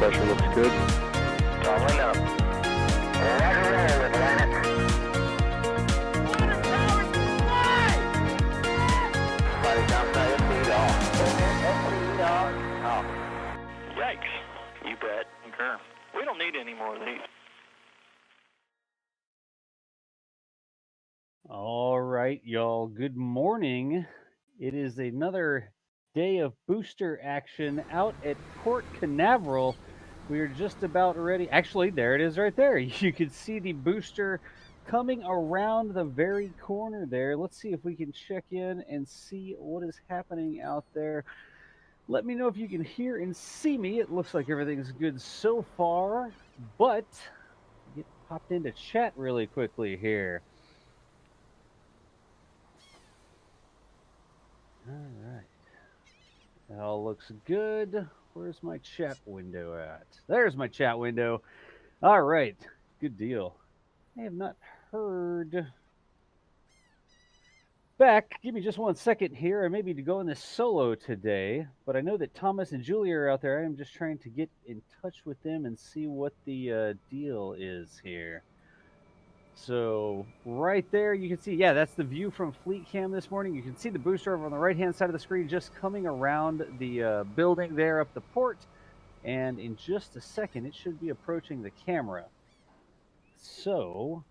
pressure looks good. Doubling up. Roger, roll, Atlantic. Flight downside, FT off. Yikes. You bet. Okay. We don't need any more of these. All right, y'all. Good morning. It is another day of booster action out at Port Canaveral. We are just about ready. Actually, there it is right there. You can see the booster coming around the very corner there. Let's see if we can check in and see what is happening out there. Let me know if you can hear and see me. It looks like everything's good so far, but get popped into chat really quickly here. All right. That all looks good. Where's my chat window at? There's my chat window. All right. Good deal. I have not heard back. Give me just 1 second here. I may be going this solo today, but I know that Thomas and Julia are out there. I am just trying to get in touch with them and see what the deal is here. So right there, you can see, yeah, that's the view from Fleet Cam this morning. You can see the booster over on the right-hand side of the screen just coming around the building there up the port. And in just a second, it should be approaching the camera. So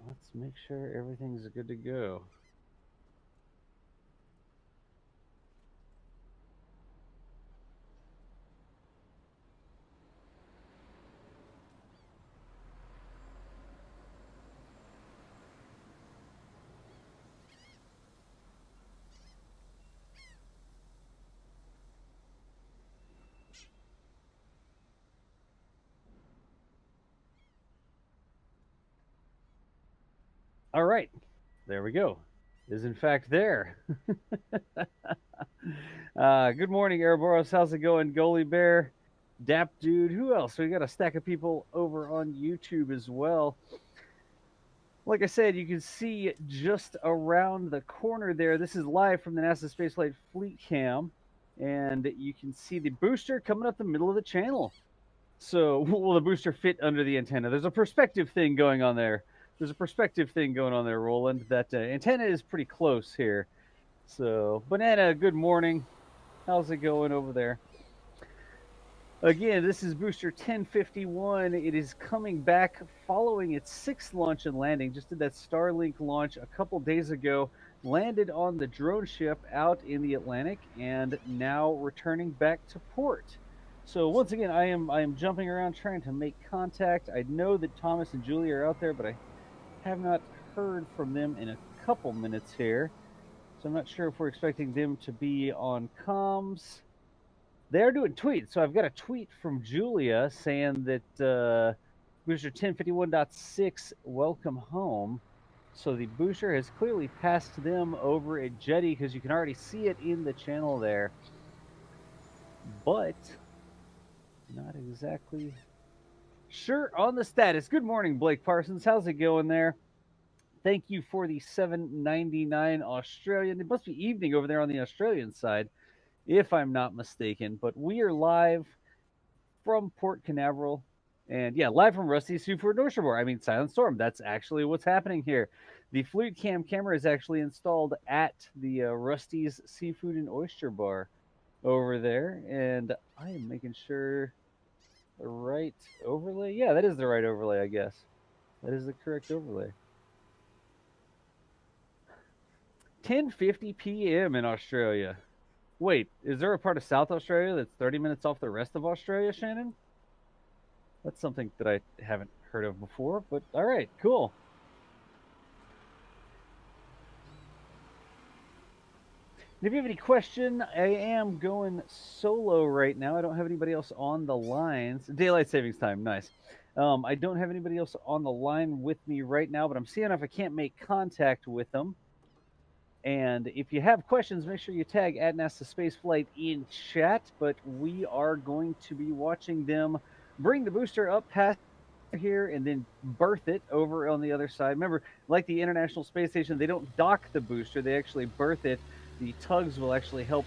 let's make sure everything's good to go. All right, there we go. It is in fact there. Good morning, Ouroboros. How's it going? Goalie Bear, Dap Dude. Who else? We got a stack of people over on YouTube as well. Like I said, you can see just around the corner there. This is live from the NASA Spaceflight Fleet Cam, and you can see the booster coming up the middle of the channel. So will the booster fit under the antenna? There's a perspective thing going on there. Roland. That antenna is pretty close here. So, Banana, good morning. How's it going over there? Again, this is booster 1051. It is coming back following its 6th launch and landing. Just did that Starlink launch a couple days ago. Landed on the drone ship out in the Atlantic and now returning back to port. So once again, I am jumping around trying to make contact. I know that Thomas and Julie are out there, but I have not heard from them in a couple minutes here. So I'm not sure if we're expecting them to be on comms. They're doing tweets. So I've got a tweet from Julia saying that booster 1051.6, welcome home. So the booster has clearly passed them over at Jetty because you can already see it in the channel there. But not exactly sure on the status. Good morning, Blake Parsons. How's it going there? Thank you for the $7.99 Australian. It must be evening over there on the Australian side, if I'm not mistaken. But we are live from Port Canaveral. And yeah, live from Rusty's Seafood and Oyster Bar. I mean, Silent Storm. That's actually what's happening here. The Fleet Cam camera is actually installed at the Rusty's Seafood and Oyster Bar over there. And I am making sure the right overlay. Yeah, that is the right overlay, I guess. That is the correct overlay. 10:50 p.m. in Australia. Wait, is there a part of South Australia that's 30 minutes off the rest of Australia, Shannon? That's something that I haven't heard of before, but all right, cool. If you have any question, I am going solo right now. I don't have anybody else on the lines. Daylight savings time, nice. I don't have anybody else on the line with me right now, but I'm seeing if I can't make contact with them. And if you have questions, make sure you tag at NASA Spaceflight in chat. But we are going to be watching them bring the booster up past here and then berth it over on the other side. Remember, like the International Space Station, they don't dock the booster. They actually berth it the tugs will actually help,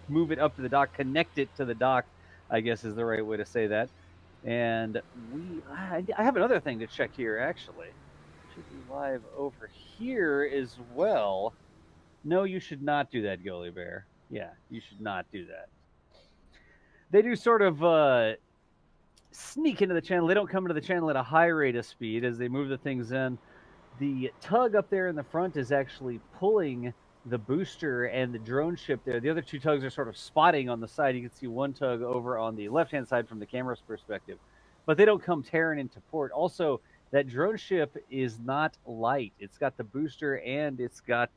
move it up to the dock, connect it to the dock, I guess is the right way to say that. And I have another thing to check here, actually. Should be live over here as well. No, you should not do that, Goalie Bear. Yeah, you should not do that. They do sort of sneak into the channel. They don't come into the channel at a high rate of speed as they move the things in. The tug up there in the front is actually pulling the booster and the drone ship there. The other two tugs are sort of spotting on the side. You can see one tug over on the left-hand side from the camera's perspective. But they don't come tearing into port. Also, that drone ship is not light. It's got the booster and it's got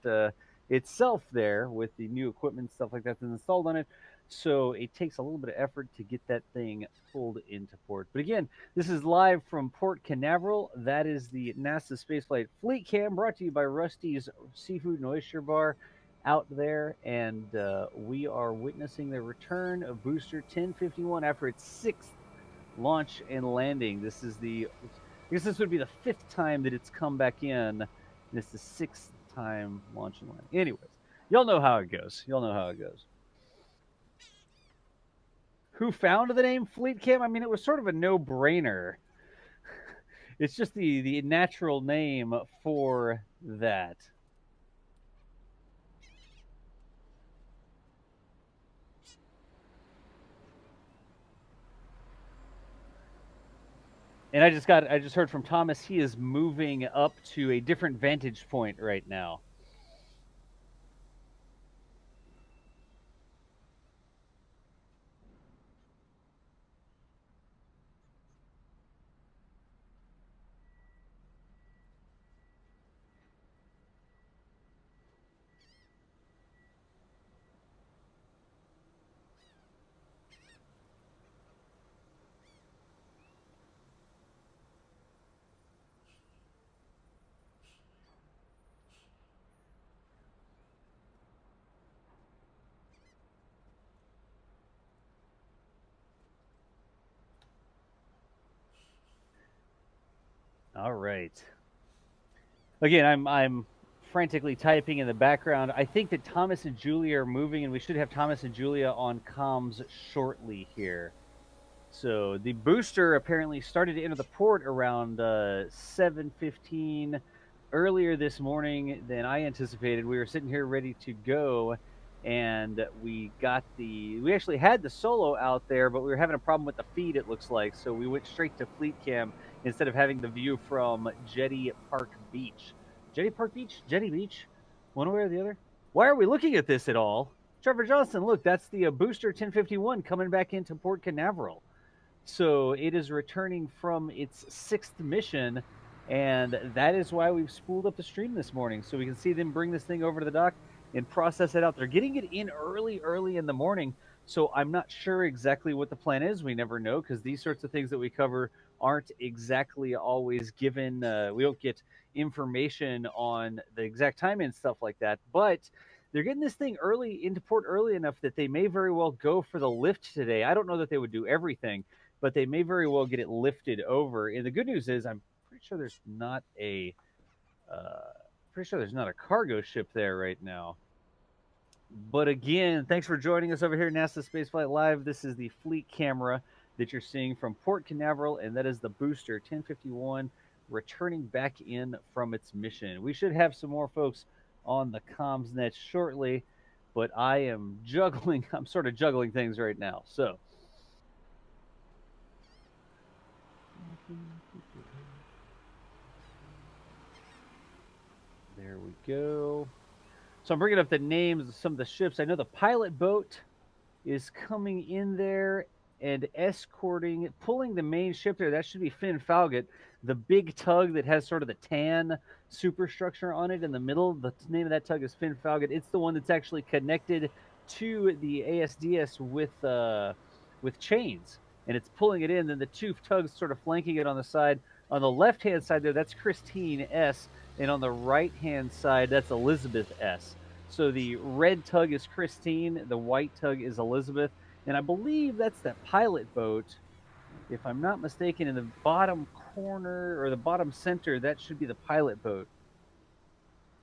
itself there with the new equipment, stuff like that that's installed on it. So it takes a little bit of effort to get that thing pulled into port. But again, this is live from Port Canaveral. That is the NASA Spaceflight Fleet Cam, brought to you by Rusty's Seafood and Oyster Bar out there. And we are witnessing the return of Booster 1051 after its 6th launch and landing. I guess this would be the 5th time that it's come back in. And it's the 6th time launch and landing. Anyways, y'all know how it goes. Who found the name Fleet Cam? I mean, it was sort of a no-brainer. It's just the natural name for that. And I just heard from Thomas. He is moving up to a different vantage point right now. All right. Again, I'm frantically typing in the background. I think that Thomas and Julia are moving, and we should have Thomas and Julia on comms shortly here. So the booster apparently started to enter the port around 7:15 earlier this morning than I anticipated. We were sitting here ready to go, and we actually had the solo out there, but we were having a problem with the feed, it looks like. So we went straight to Fleet Cam instead of having the view from Jetty Park Beach. Jetty Park Beach? Jetty Beach? One way or the other? Why are we looking at this at all? Trevor Johnson, look, that's the booster 1051 coming back into Port Canaveral. So it is returning from its 6th mission, and that is why we've spooled up the stream this morning, so we can see them bring this thing over to the dock and process it out. They're getting it in early in the morning, so I'm not sure exactly what the plan is. We never know, because these sorts of things that we cover aren't exactly always given. We don't get information on the exact time and stuff like that, but they're getting this thing into port early enough that they may very well go for the lift today. I don't know that they would do everything, but they may very well get it lifted over. And the good news is, I'm pretty sure there's not a cargo ship there right now. But again, thanks for joining us over here at NASA Spaceflight Live. This is the fleet camera that you're seeing from Port Canaveral, and that is the booster 1051 returning back in from its mission. We should have some more folks on the comms net shortly, but I'm sort of juggling things right now. So there we go. So I'm bringing up the names of some of the ships. I know the pilot boat is coming in there and pulling the main ship there. That should be Finn Falcon. The big tug that has sort of the tan superstructure on it in the middle, the name of that tug is Finn Falcon. It's the one that's actually connected to the ASDS with chains, and it's pulling it in. Then the two tugs sort of flanking it on the side. On the left-hand side there, that's Christine S., and on the right-hand side, that's Elizabeth S. So the red tug is Christine, the white tug is Elizabeth, and I believe that's that pilot boat. If I'm not mistaken, in the bottom corner or the bottom center, that should be the pilot boat.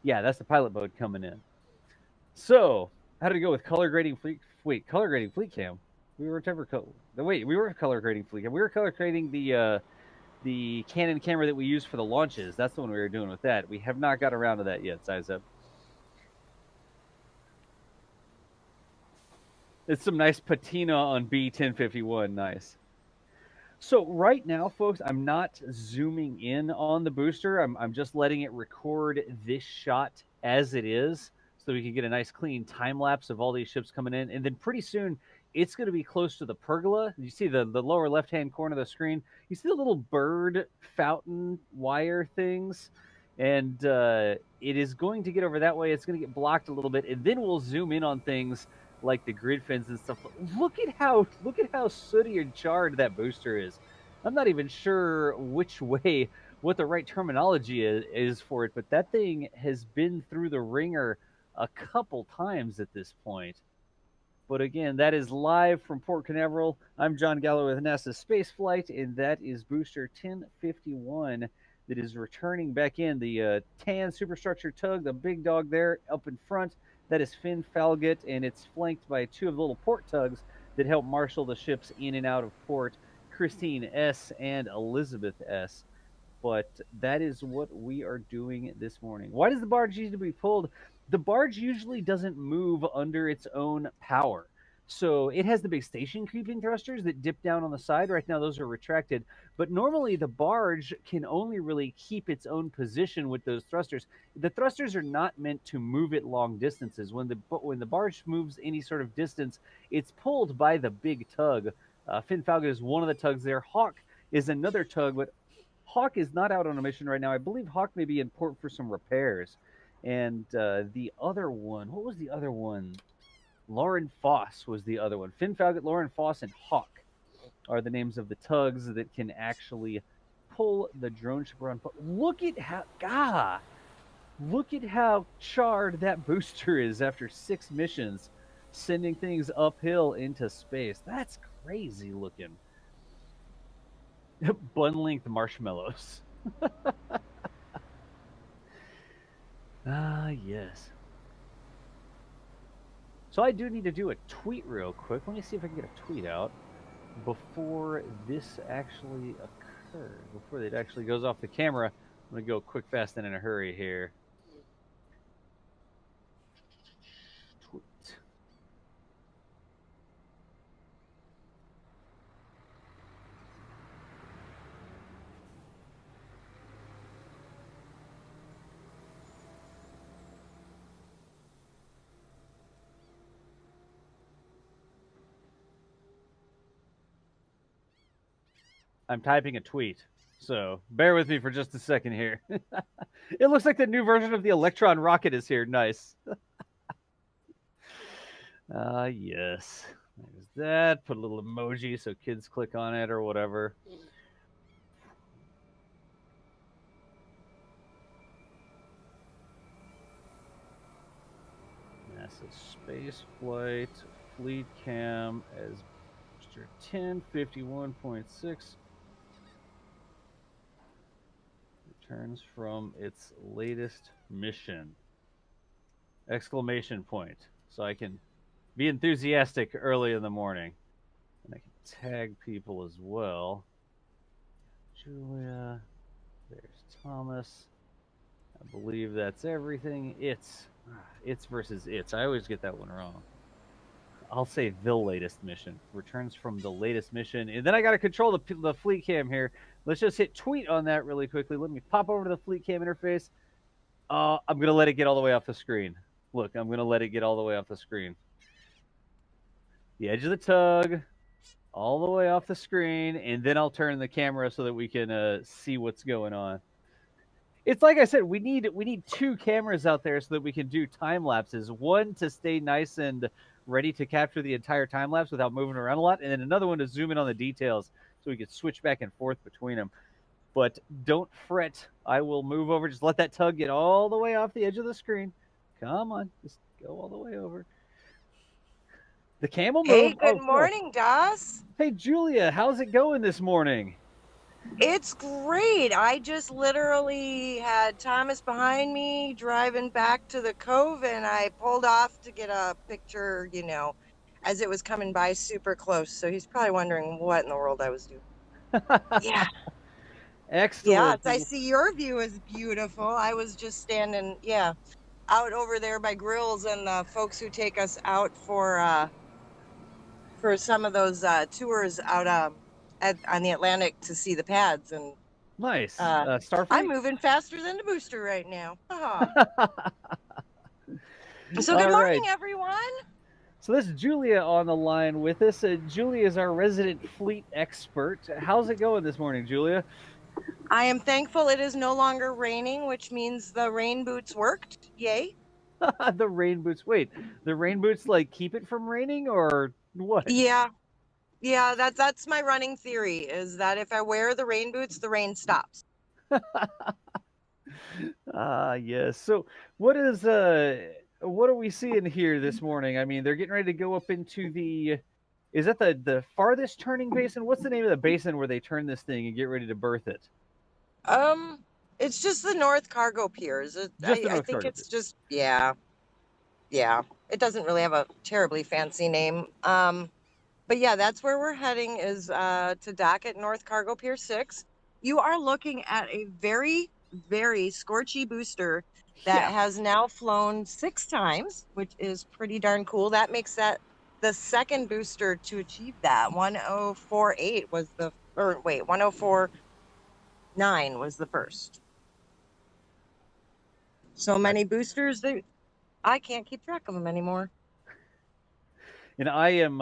Yeah, that's the pilot boat coming in. So, how did it go with color grading fleet? Wait, color grading fleet cam. We were we were color grading fleet cam. We were color grading the Canon camera that we use for the launches. That's the one we were doing with that. We have not got around to that yet, Size Up. It's some nice patina on B1051. Nice. So right now, folks, I'm not zooming in on the booster. I'm just letting it record this shot as it is so we can get a nice clean time lapse of all these ships coming in. And then pretty soon, it's going to be close to the pergola. You see the lower left-hand corner of the screen. You see the little bird fountain wire things. And it is going to get over that way. It's going to get blocked a little bit. And then we'll zoom in on things like the grid fins and stuff. Look at how sooty and charred that booster is. I'm not even sure which way, what the right terminology is for it, but that thing has been through the ringer a couple times at this point. But again, that is live from Port Canaveral. I'm John Gallo with NASA Space Flight, and that is booster 1051 that is returning back in. The tan superstructure tug, the big dog there up in front. That is Finn Falget, and it's flanked by two of the little port tugs that help marshal the ships in and out of port, Christine S. and Elizabeth S. But that is what we are doing this morning. Why does the barge need to be pulled? The barge usually doesn't move under its own power. So it has the big station creeping thrusters that dip down on the side. Right now, those are retracted. But normally, the barge can only really keep its own position with those thrusters. The thrusters are not meant to move it long distances. When the barge moves any sort of distance, it's pulled by the big tug. Finn Falcon is one of the tugs there. Hawk is another tug, but Hawk is not out on a mission right now. I believe Hawk may be in port for some repairs. And the other one, what was the other one? Lauren Foss was the other one. Finn Falcon, Lauren Foss, and Hawk are the names of the tugs that can actually pull the drone ship around. But look at how charred that booster is after 6 missions, sending things uphill into space. That's crazy looking. Bun-length marshmallows. Yes. So I do need to do a tweet real quick. Let me see if I can get a tweet out before this actually occurs, before it actually goes off the camera. I'm going to go quick, fast, and in a hurry here. Tweet. I'm typing a tweet, so bear with me for just a second here. It looks like the new version of the Electron rocket is here. Nice. Yes. There's that. Put a little emoji so kids click on it or whatever. NASA Space Flight Fleet Cam as booster 1051.6 returns from its latest mission. Exclamation point. So I can be enthusiastic early in the morning. And I can tag people as well. Julia. There's Thomas. I believe that's everything. It's versus it's. I always get that one wrong. I'll say the latest mission. Returns from the latest mission. And then I got to control the fleet cam here. Let's just hit tweet on that really quickly. Let me pop over to the fleet cam interface. I'm going to let it get all the way off the screen. Look, I'm going to let it get all the way off the screen. The edge of the tug, all the way off the screen, and then I'll turn the camera so that we can see what's going on. It's like I said, we need 2 cameras out there so that we can do time lapses. One to stay nice and ready to capture the entire time lapse without moving around a lot, and then another one to zoom in on the details so we can switch back and forth between them. But don't fret. I will move over. Just let that tug get all the way off the edge of the screen. Come on. Just go all the way over. The camel move. Hey, good morning, Daz. Hey, Julia. How's it going this morning? It's great. I just literally had Thomas behind me driving back to the cove, and I pulled off to get a picture, as it was coming by super close. So he's probably wondering what in the world I was doing. Yeah. Yes, Excellent. I see your view is beautiful. I was just standing, out over there by grills, and the folks who take us out for some of those tours out on the Atlantic to see the pads, and Nice. I'm Starfleet? moving faster than the booster right now. Haha. So All good right. morning, everyone. So this is Julia on the line with us. Julia is our resident fleet expert. How's it going this morning, Julia? I am thankful it is no longer raining, which means the rain boots worked. Yay. The rain boots. Wait, the rain boots like keep it from raining or what? Yeah. Yeah, that's my running theory, is that if I wear the rain boots, the rain stops. Yes. So what are we seeing here this morning? I mean, they're getting ready to go up into the is that the farthest turning basin? What's the name of the basin where they turn this thing and get ready to berth it? It's just the North Cargo Piers. Just the I North think Cargo it's just, yeah. It doesn't really have a terribly fancy name. But yeah, that's where we're heading, is to dock at North Cargo Pier 6. You are looking at a very, very scorchy booster that has now flown 6 times, which is pretty darn cool. That makes that the second booster to achieve that. 1048 was 1049 was the first. So many boosters that I can't keep track of them anymore. And I'm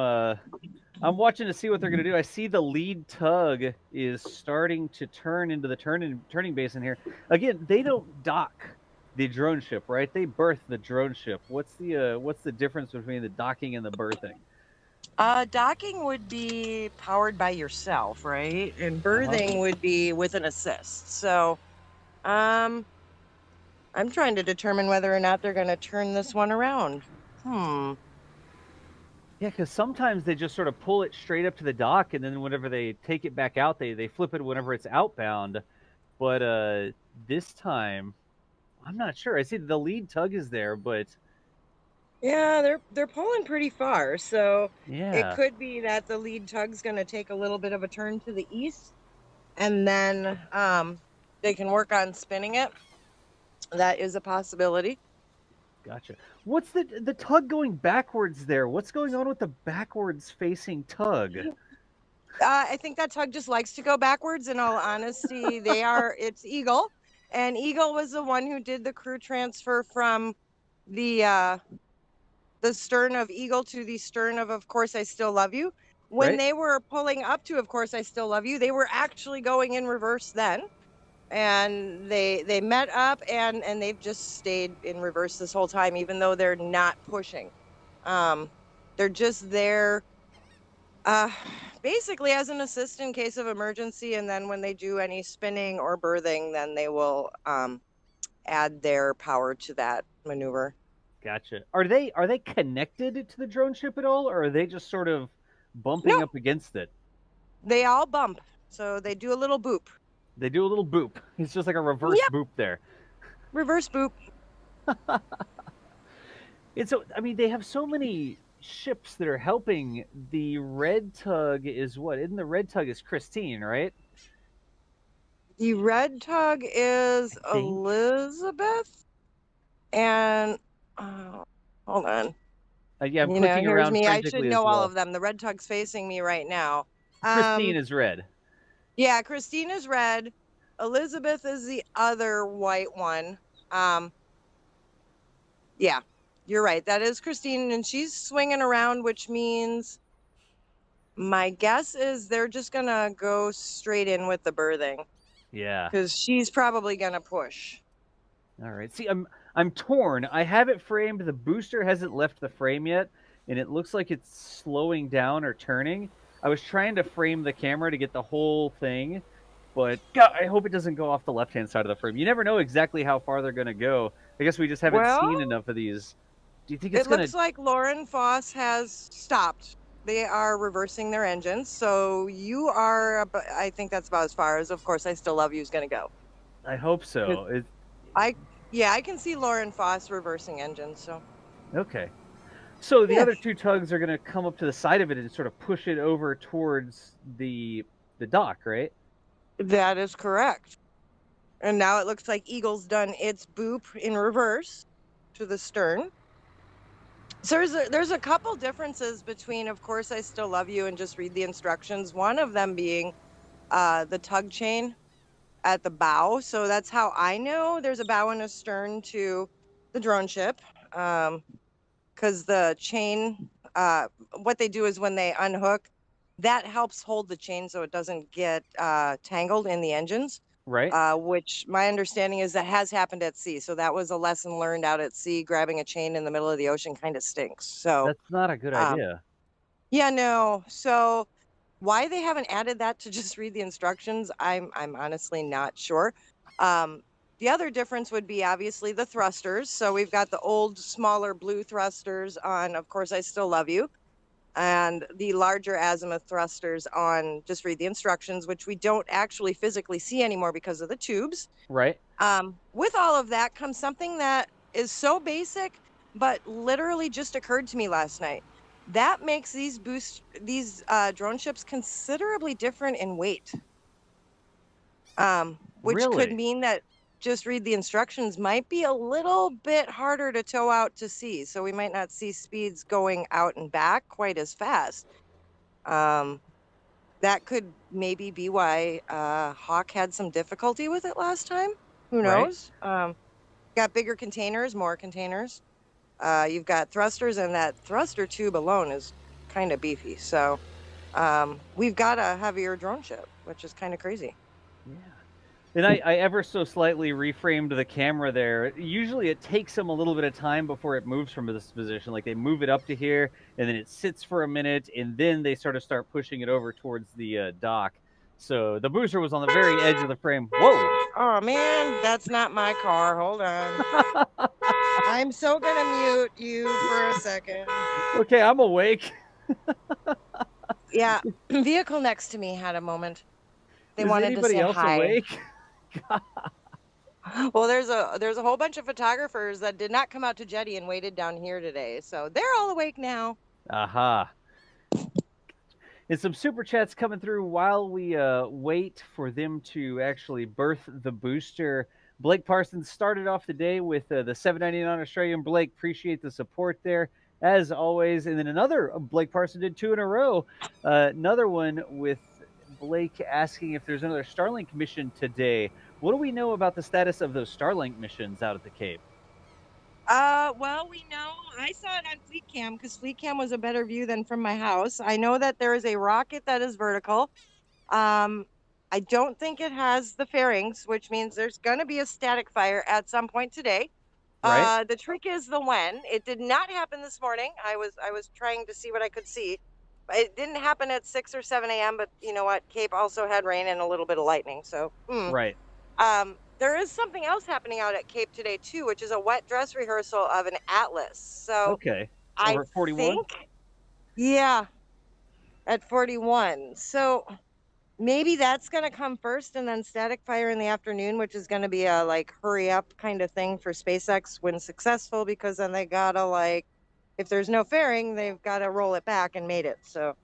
watching to see what they're going to do. I see the lead tug is starting to turn into the turning basin here. Again, they don't dock the drone ship, right? They berth the drone ship. What's the difference between the docking and the berthing? Docking would be powered by yourself, right? And berthing would be with an assist. So, I'm trying to determine whether or not they're going to turn this one around. Yeah, because sometimes they just sort of pull it straight up to the dock, and then whenever they take it back out, they flip it whenever it's outbound. But this time, I'm not sure. I see the lead tug is there, but yeah, they're pulling pretty far. So yeah, it could be that the lead tug's going to take a little bit of a turn to the east, and then they can work on spinning it. That is a possibility. Gotcha. What's the tug going backwards there? What's going on with the backwards facing tug? I think that tug just likes to go backwards. In all honesty, it's Eagle, and Eagle was the one who did the crew transfer from the stern of Eagle to the stern of Course I Still Love You. When they were pulling up to Of Course I Still Love You, they were actually going in reverse then. And they met up, and they've just stayed in reverse this whole time, even though they're not pushing. They're just there basically as an assist in case of emergency, and then when they do any spinning or berthing, then they will add their power to that maneuver. Gotcha. Are they connected to the drone ship at all, or are they just sort of bumping up against it? They all bump, so they do a little boop. They do a little boop. It's just like a reverse boop there. Reverse boop. And so, I mean, they have so many ships that are helping. The red tug is what? Isn't the red tug is Christine, right? The red tug is Elizabeth. And hold on. Yeah, I'm clicking around me. I should know all of them. The red tug's facing me right now. Christine is red. Yeah, Christine is red. Elizabeth is the other white one. Yeah, you're right. That is Christine, and she's swinging around, which means my guess is they're just going to go straight in with the berthing. Yeah. Because she's probably going to push. All right. See, I'm torn. I have it framed. The booster hasn't left the frame yet, and it looks like it's slowing down or turning. I was trying to frame the camera to get the whole thing, but God, I hope it doesn't go off the left-hand side of the frame. You never know exactly how far they're going to go. I guess we just haven't seen enough of these. Do you think it's going to... It looks like Lauren Foss has stopped. They are reversing their engines. So you are, I think that's about as far as, of course, I Still Love You is going to go. I hope so. Yeah, I can see Lauren Foss reversing engines. So Okay. So the Yeah. other two tugs are going to come up to the side of it and sort of push it over towards the dock, right? that is correct. And now it looks like Eagle's done its boop in reverse to the stern. So there's a couple differences between, of course, I Still Love You and Just Read the Instructions. One of them being the tug chain at the bow. So that's how I know there's a bow and a stern to the drone ship. Because the chain, what they do is when they unhook, that helps hold the chain so it doesn't get tangled in the engines. Right. Which my understanding is that has happened at sea. So that was a lesson learned out at sea. Grabbing a chain in the middle of the ocean kind of stinks. So That's not a good idea. yeah, no. So why they haven't added that to Just Read the Instructions, I'm honestly not sure. The other difference would be obviously the thrusters. So we've got the old, smaller blue thrusters on, of course, I Still Love You, and the larger azimuth thrusters on Just Read the Instructions, which we don't actually physically see anymore because of the tubes. Right. With all of that comes something that is so basic, but literally just occurred to me last night. That makes these drone ships considerably different in weight, which could Really? mean that Just Read the Instructions might be a little bit harder to tow out to sea. So we might not see speeds going out and back quite as fast. That could maybe be why Hawk had some difficulty with it last time. Who Right. knows? Got bigger containers, more containers. You've got thrusters, and that thruster tube alone is kind of beefy. So we've got a heavier drone ship, which is kind of crazy. Yeah. And I ever so slightly reframed the camera there. Usually it takes them a little bit of time before it moves from this position. Like they move it up to here, and then it sits for a minute, and then they sort of start pushing it over towards the dock. So the booster was on the very edge of the frame. Whoa! Oh man, that's not my car. Hold on. I'm so gonna mute you for a second. Okay, I'm awake. Yeah, vehicle next to me had a moment. They Is wanted to anybody say else hi. awake? Well, there's a whole bunch of photographers that did not come out to Jetty and waited down here today, so they're all awake now. Aha. And some super chats coming through while we wait for them to actually birth the booster. Blake Parsons started off the day with the $7.99 Australian. Blake, appreciate the support there as always. And then another Blake Parsons did 2 in a row. Another one with Blake asking if there's another Starlink mission today. What do we know about the status of those Starlink missions out at the Cape? Well, we know I saw it on Fleet Cam because Fleet Cam was a better view than from my house. I know that there is a rocket that is vertical. I don't think it has the fairings, which means there's going to be a static fire at some point today. Right. The trick is the when. It did not happen this morning. I was trying to see what I could see. It didn't happen at 6 or 7 a.m., but you know what? Cape also had rain and a little bit of lightning. So, Right. there is something else happening out at Cape today, too, which is a wet dress rehearsal of an Atlas. So Okay. I Over at 41? think, yeah, at 41. So maybe that's going to come first and then static fire in the afternoon, which is going to be a like hurry up kind of thing for SpaceX when successful, because then they got to like, if there's no fairing, they've got to roll it back and mate it. So,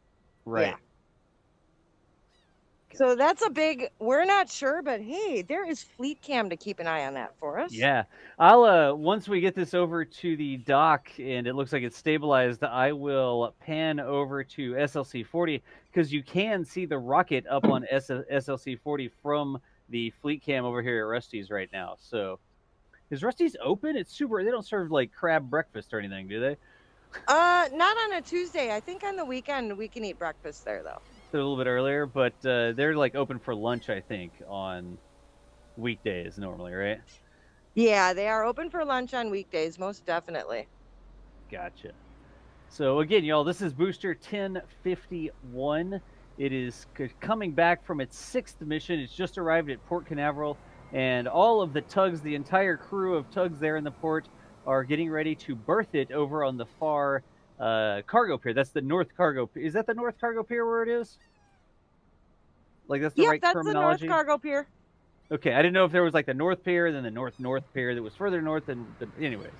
Right. yeah. So that's a big, we're not sure, but hey, there is Fleet Cam to keep an eye on that for us. Yeah. I'll once we get this over to the dock and it looks like it's stabilized, I will pan over to SLC 40 because you can see the rocket up on SLC 40 from the Fleet Cam over here at Rusty's right now. So is Rusty's open? It's super, they don't serve like crab breakfast or anything, do they? Not on a Tuesday. I think on the weekend we can eat breakfast there though. A little bit earlier, but they're like open for lunch, I think, on weekdays normally, right? Yeah, they are open for lunch on weekdays, most definitely. Gotcha. So again, y'all, this is Booster 1051. It is coming back from its 6th mission. It's just arrived at Port Canaveral, and all of the tugs, the entire crew of tugs there in the port, are getting ready to berth it over on the far cargo pier. That's the North Cargo Pier. Is that the North Cargo Pier where it is? Like that's the Yep, right that's the North terminology? Cargo Pier. Okay, I didn't know if there was like the North Pier, then the North Pier that was further north than. Anyways,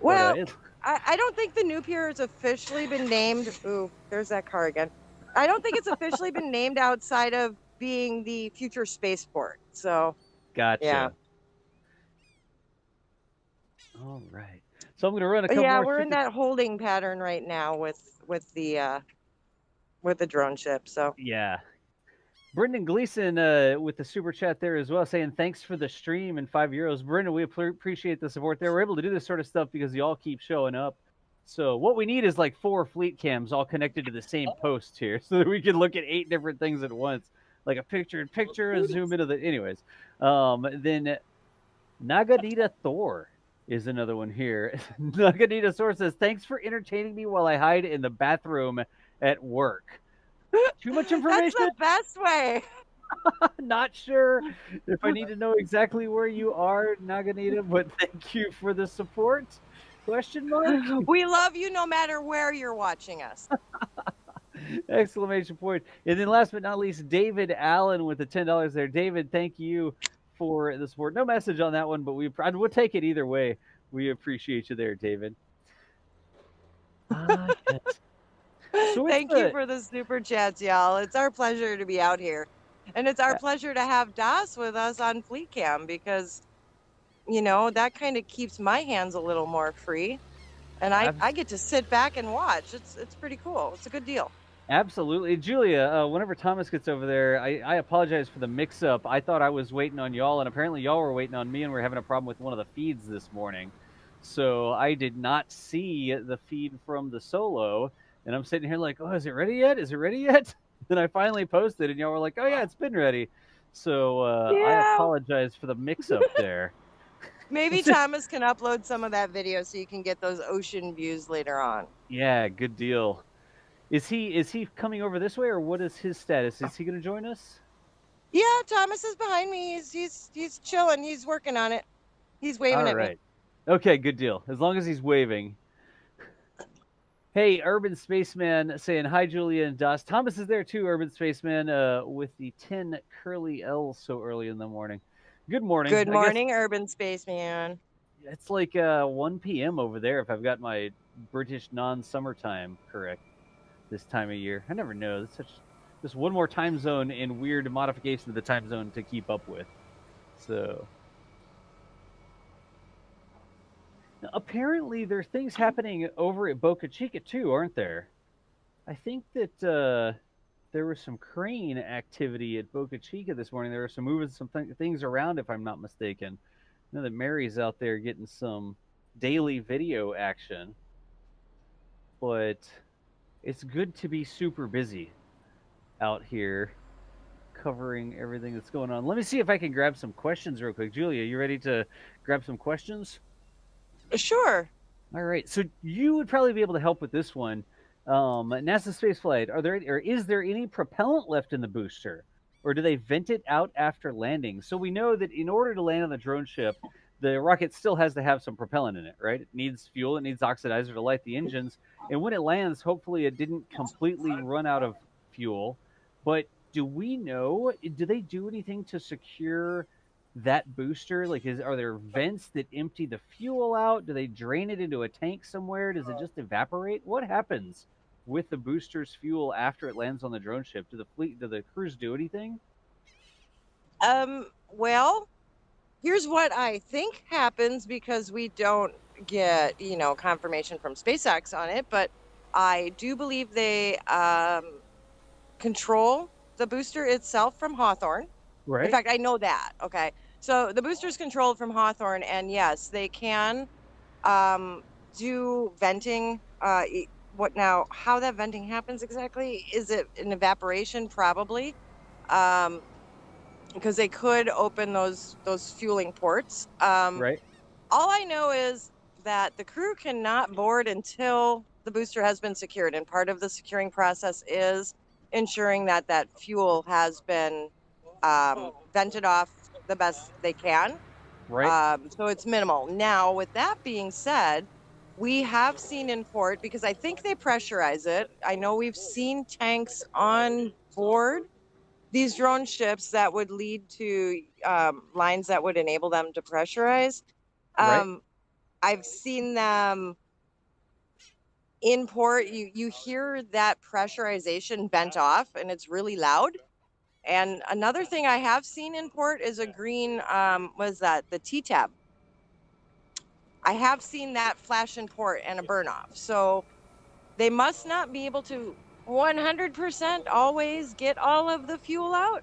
Well, but I don't think the new pier has officially been named. Ooh, there's that car again. I don't think it's officially been named outside of being the future spaceport. So, gotcha. yeah. All right. So I'm going to run a couple Yeah, more. we're in that holding pattern right now with the drone ship. So, Yeah. Brendan Gleason with the super chat there as well, saying thanks for the stream and €5. Brendan, we appreciate the support there. We're able to do this sort of stuff because y'all keep showing up. So what we need is like 4 fleet cams all connected to the same post here, so that we can look at 8 different things at once, like a picture-in-picture, a zoom into the. Anyways, then Naganita Thor is another one here. Naganita Thor says, "Thanks for entertaining me while I hide in the bathroom at work." Too much information? that's the best way. Not sure if I need to know exactly where you are, Naganita, but thank you for the support. Question mark? We love you no matter where you're watching us. Exclamation point. And then last but not least, David Allen with the $10 there. David, thank you for the support. No message on that one, but we'll take it either way. We appreciate you there, David. Yes. So Thank you for the super chats, y'all. It's our pleasure to be out here. And it's our pleasure to have Das with us on Fleet Cam because, you know, that kind of keeps my hands a little more free. And I get to sit back and watch. It's pretty cool. It's a good deal. Absolutely. Julia, whenever Thomas gets over there, I apologize for the mix-up. I thought I was waiting on y'all, and apparently y'all were waiting on me, and we're having a problem with one of the feeds this morning. So I did not see the feed from the solo, and I'm sitting here like, oh, is it ready yet? Is it ready yet? Then I finally posted, and y'all were like, oh, yeah, it's been ready. So I apologize for the mix-up there. Maybe Thomas can upload some of that video so you can get those ocean views later on. Yeah, good deal. Is he coming over this way, or what is his status? Is he going to join us? Yeah, Thomas is behind me. He's chilling. He's working on it. He's waving at me. Okay, good deal. As long as he's waving. Hey, Urban Spaceman saying hi, Julia and Dust. Thomas is there too, Urban Spaceman, with the 10 curly L's so early in the morning. Good morning. Good morning, Urban Spaceman. It's like 1 p.m. over there if I've got my British non-summertime correct this time of year. I never know. It's just one more time zone and weird modification of the time zone to keep up with. So now, apparently there are things happening over at Boca Chica too, aren't there? I think that there was some crane activity at Boca Chica this morning. There were some moving some things around, if I'm not mistaken. I know that Mary's out there getting some daily video action, but it's good to be super busy out here covering everything that's going on. Let me see if I can grab some questions real quick. Julia, you ready to grab some questions? Sure. All right. So you would probably be able to help with this one. NASA spaceflight, is there any propellant left in the booster? Or do they vent it out after landing? So we know that in order to land on the drone ship, the rocket still has to have some propellant in it, right? It needs fuel, it needs oxidizer to light the engines. And when it lands, hopefully it didn't completely run out of fuel. But do we know, do they do anything to secure that booster? Like, are there vents that empty the fuel out? Do they drain it into a tank somewhere? Does it just evaporate? What happens with the booster's fuel after it lands on the drone ship? Do the crews do anything? Well, here's what I think happens because we don't get, confirmation from SpaceX on it, but I do believe they control the booster itself from Hawthorne. Right. In fact, I know that. Okay. So the booster's controlled from Hawthorne, and yes, they can do venting. How that venting happens exactly? Is it an evaporation? Probably. Because they could open those fueling ports. Right. All I know is that the crew cannot board until the booster has been secured, and part of the securing process is ensuring that fuel has been vented off the best they can. Right. So it's minimal. Now, with that being said, we have seen in port, because I think they pressurize it. I know we've seen tanks on board these drone ships that would lead to lines that would enable them to pressurize. Right. I've seen them in port. You hear that pressurization bent off, and it's really loud. And another thing I have seen in port is a green, the T-tab. I have seen that flash in port and a burn off. So they must not be able to 100% always get all of the fuel out.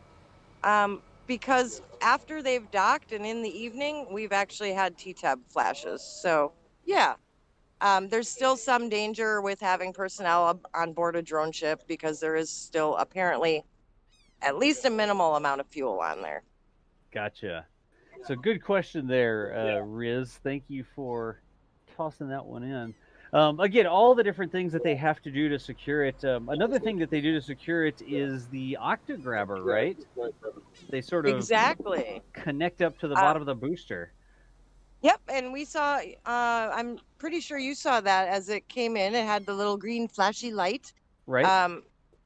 Because after they've docked and in the evening, we've actually had T-tab flashes. So yeah, there's still some danger with having personnel on board a drone ship, because there is still apparently at least a minimal amount of fuel on there. Gotcha. So good question there, Riz. Thank you for tossing that one in. Again, all the different things that they have to do to secure it. Another thing that they do to secure it is the octograbber, right? They sort of Exactly connect up to the bottom of the booster. Yep, and we saw, I'm pretty sure you saw that as it came in. It had the little green flashy light. Right.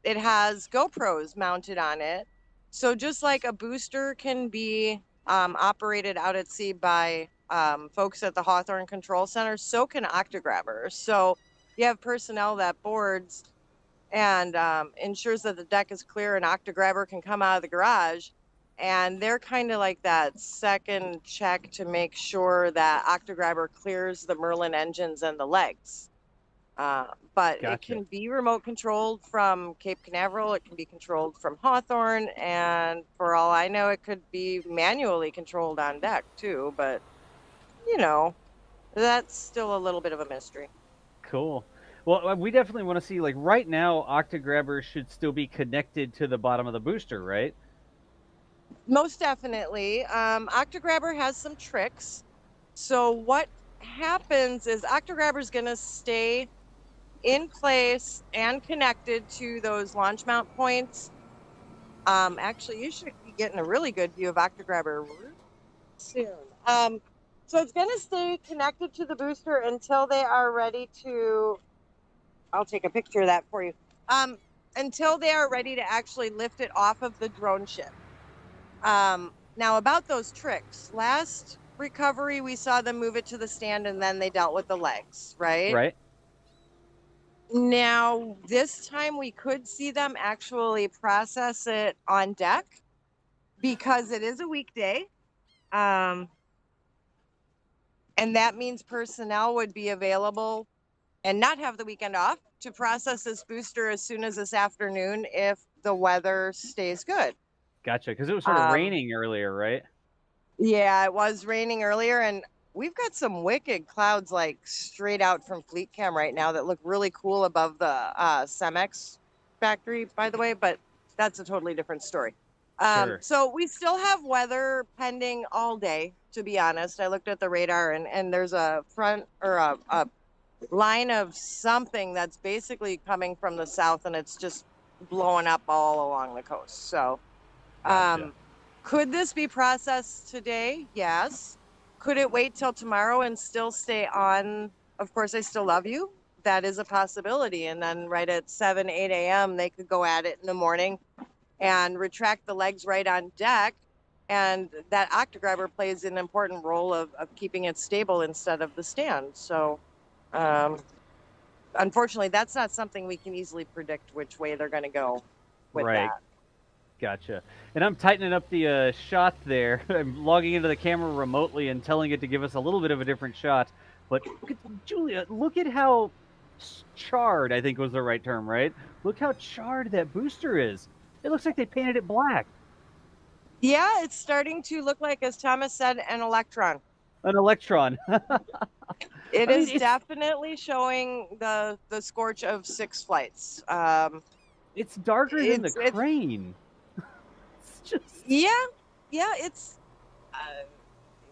It has GoPros mounted on it. So just like a booster can be operated out at sea by folks at the Hawthorne Control Center, so can octograbbers. So you have personnel that boards and ensures that the deck is clear, and octograbber can come out of the garage. And they're kind of like that second check to make sure that octograbber clears the Merlin engines and the legs. But Gotcha. It can be remote controlled from Cape Canaveral. It can be controlled from Hawthorne. And for all I know, it could be manually controlled on deck too. But, you know, that's still a little bit of a mystery. Cool. Well, we definitely want to see, like right now, octograbber should still be connected to the bottom of the booster, right? Most definitely. Octograbber has some tricks. So what happens is octograbber is going to stay in place and connected to those launch mount points. Actually, you should be getting a really good view of octograbber soon. So it's going to stay connected to the booster until they are ready to, I'll take a picture of that for you, until they are ready to actually lift it off of the drone ship. Now about those tricks, last recovery, we saw them move it to the stand and then they dealt with the legs, right? Right. Now, this time we could see them actually process it on deck, because it is a weekday. And that means personnel would be available and not have the weekend off to process this booster as soon as this afternoon if the weather stays good. Gotcha. Because it was sort of raining earlier, right? Yeah, it was raining earlier, and we've got some wicked clouds like straight out from Fleet Cam right now that look really cool above the Cemex factory, by the way, but that's a totally different story. Sure. So we still have weather pending all day, to be honest. I looked at the radar, and there's a front or a line of something that's basically coming from the south, and it's just blowing up all along the coast. So Gotcha. could this be processed today? Yes. Could it wait till tomorrow and still stay on Of Course I Still Love You? That is a possibility. And then right at 7, 8 a.m., they could go at it in the morning and retract the legs right on deck. And that octograbber plays an important role of keeping it stable instead of the stand. So unfortunately, that's not something we can easily predict which way they're going to go with that. Gotcha. And I'm tightening up the shot there. I'm logging into the camera remotely and telling it to give us a little bit of a different shot. But look at, Julia, look at how charred, I think was the right term, right? Look how charred that booster is. It looks like they painted it black. Yeah, it's starting to look like, as Thomas said, an electron. An electron. It is definitely showing the scorch of 6 flights. It's darker than the crane. Just... Yeah, it's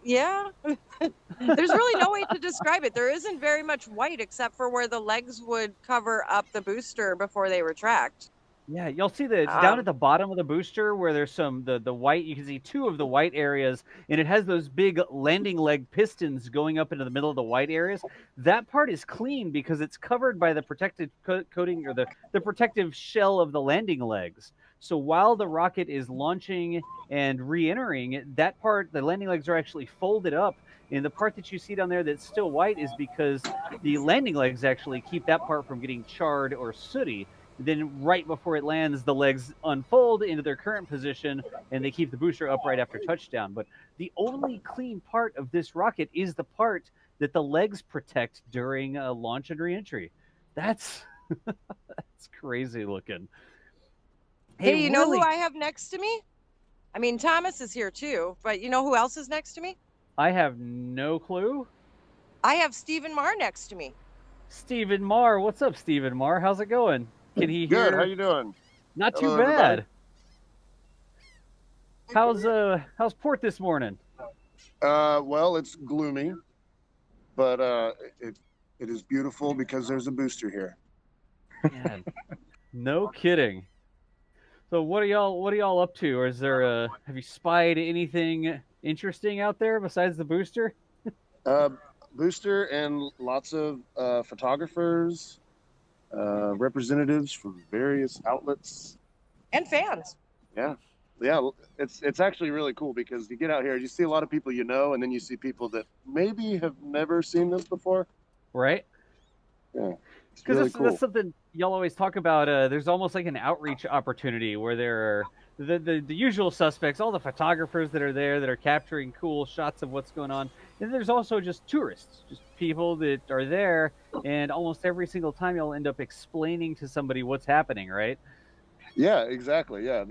yeah. There's really no way to describe it. There isn't very much white except for where the legs would cover up the booster before they retract. Yeah, you'll see the down at the bottom of the booster where there's the white. You can see two of the white areas, and it has those big landing leg pistons going up into the middle of the white areas. That part is clean because it's covered by the protective coating or the protective shell of the landing legs. So while the rocket is launching and re-entering, that part, the landing legs are actually folded up. And the part that you see down there that's still white is because the landing legs actually keep that part from getting charred or sooty. Then right before it lands, the legs unfold into their current position, and they keep the booster upright after touchdown. But the only clean part of this rocket is the part that the legs protect during launch and reentry. That's that's crazy looking. Hey, you know who I have next to me? I mean, Thomas is here too, but you know who else is next to me? I have no clue. I have Stephen Marr next to me. Stephen Marr, what's up, Stephen Marr? How's it going? Can he hear? Good. How you doing? Not Hello, too bad. everybody. How's Port this morning? Well, it's gloomy, but it is beautiful because there's a booster here. Man, no kidding. So what are y'all up to? Or is there have you spied anything interesting out there besides the booster? Booster and lots of photographers, representatives from various outlets, and fans. Yeah, it's actually really cool because you get out here, you see a lot of people you know, and then you see people that maybe have never seen this before. Right. Yeah. Because really that's something y'all always talk about. There's almost like an outreach opportunity where there are the usual suspects, all the photographers that are there that are capturing cool shots of what's going on. And there's also just tourists, just people that are there. And almost every single time y'all end up explaining to somebody what's happening, right? Yeah, exactly. Yeah.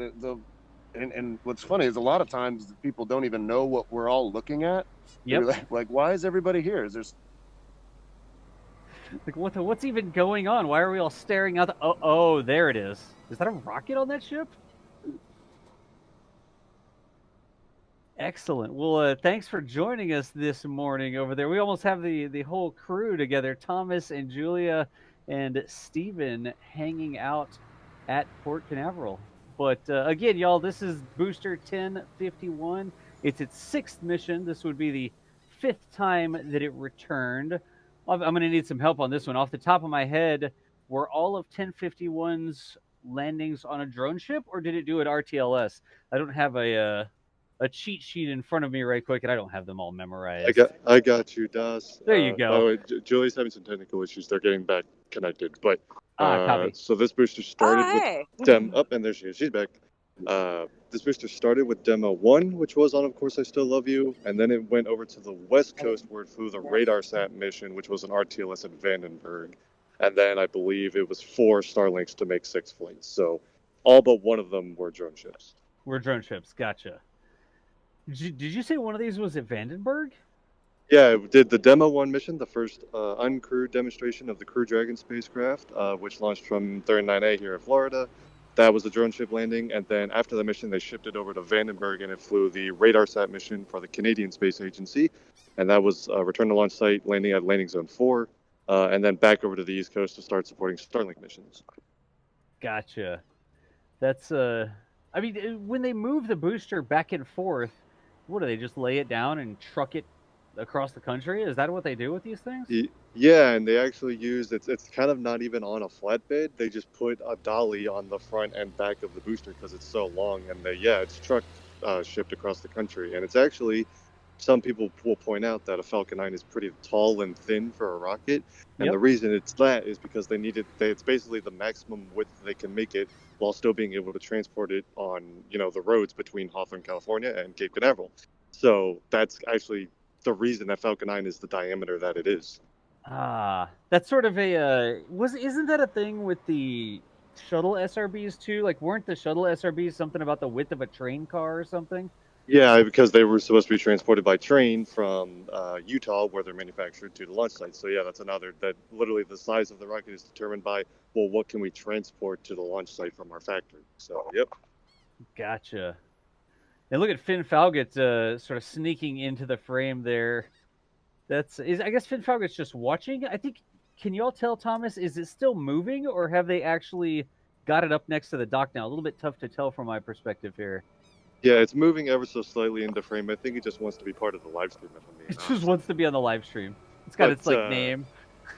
And what's funny is a lot of times people don't even know what we're all looking at. Yep. Like, why is everybody here? Is there like what's even going on? Why are we all staring out? Oh, there it is. Is that a rocket on that ship? Excellent. Well, thanks for joining us this morning over there. We almost have the whole crew together. Thomas and Julia and Steven hanging out at Port Canaveral. But again, y'all, this is Booster 1051. It's its 6th mission. This would be the 5th time that it returned. I'm going to need some help on this one. Off the top of my head, were all of 1051's landings on a drone ship, or did it do it RTLS? I don't have a cheat sheet in front of me right quick, and I don't have them all memorized. I got you, Das. There you go. By the way, Julie's having some technical issues. They're getting back connected. But copy. so this booster started hey. with demo. And there she is. She's back. This booster started with demo 1, which was on Of Course I Still Love You, and then it went over to the West Coast where it flew the radar sat mission, which was an RTLS at Vandenberg, and then I believe it was 4 Starlinks to make 6 flights. So all but one of them were drone ships. Gotcha. Did you say one of these was at Vandenberg? Yeah, it did the Demo 1 mission, the first uncrewed demonstration of the Crew Dragon spacecraft, which launched from 39A here in Florida. That was a drone ship landing, and then after the mission, they shipped it over to Vandenberg, and it flew the RadarSat mission for the Canadian Space Agency, and that was return to launch site, landing at Landing Zone 4, and then back over to the East Coast to start supporting Starlink missions. Gotcha. That's I mean, when they move the booster back and forth, what do they just lay it down and truck it across the country? Is that what they do with these things? Yeah, and they actually use it's kind of not even on a flatbed. They just put a dolly on the front and back of the booster because it's so long, and it's trucked shipped across the country. And it's actually, some people will point out that a Falcon 9 is pretty tall and thin for a rocket, and the reason it's that is because it's basically the maximum width they can make it while still being able to transport it on the roads between Hawthorne, California and Cape Canaveral. So that's actually the reason that Falcon 9 is the diameter that it is. That's sort of isn't that a thing with the shuttle SRBs too? Like, weren't the shuttle SRBs something about the width of a train car or something? Yeah, because they were supposed to be transported by train from Utah, where they're manufactured, to the launch site. So yeah, that's another, that literally the size of the rocket is determined by, well, what can we transport to the launch site from our factory? So, yep. Gotcha. And look at Finn Falgett sort of sneaking into the frame there. I guess Finn Falgett's just watching. I think, can you all tell, Thomas, is it still moving, or have they actually got it up next to the dock now. A little bit tough to tell from my perspective here. Yeah, it's moving ever so slightly into frame. I think it just wants to be part of the live stream, if I'm being It just honest. wants to be on the live stream. It's got its But, name.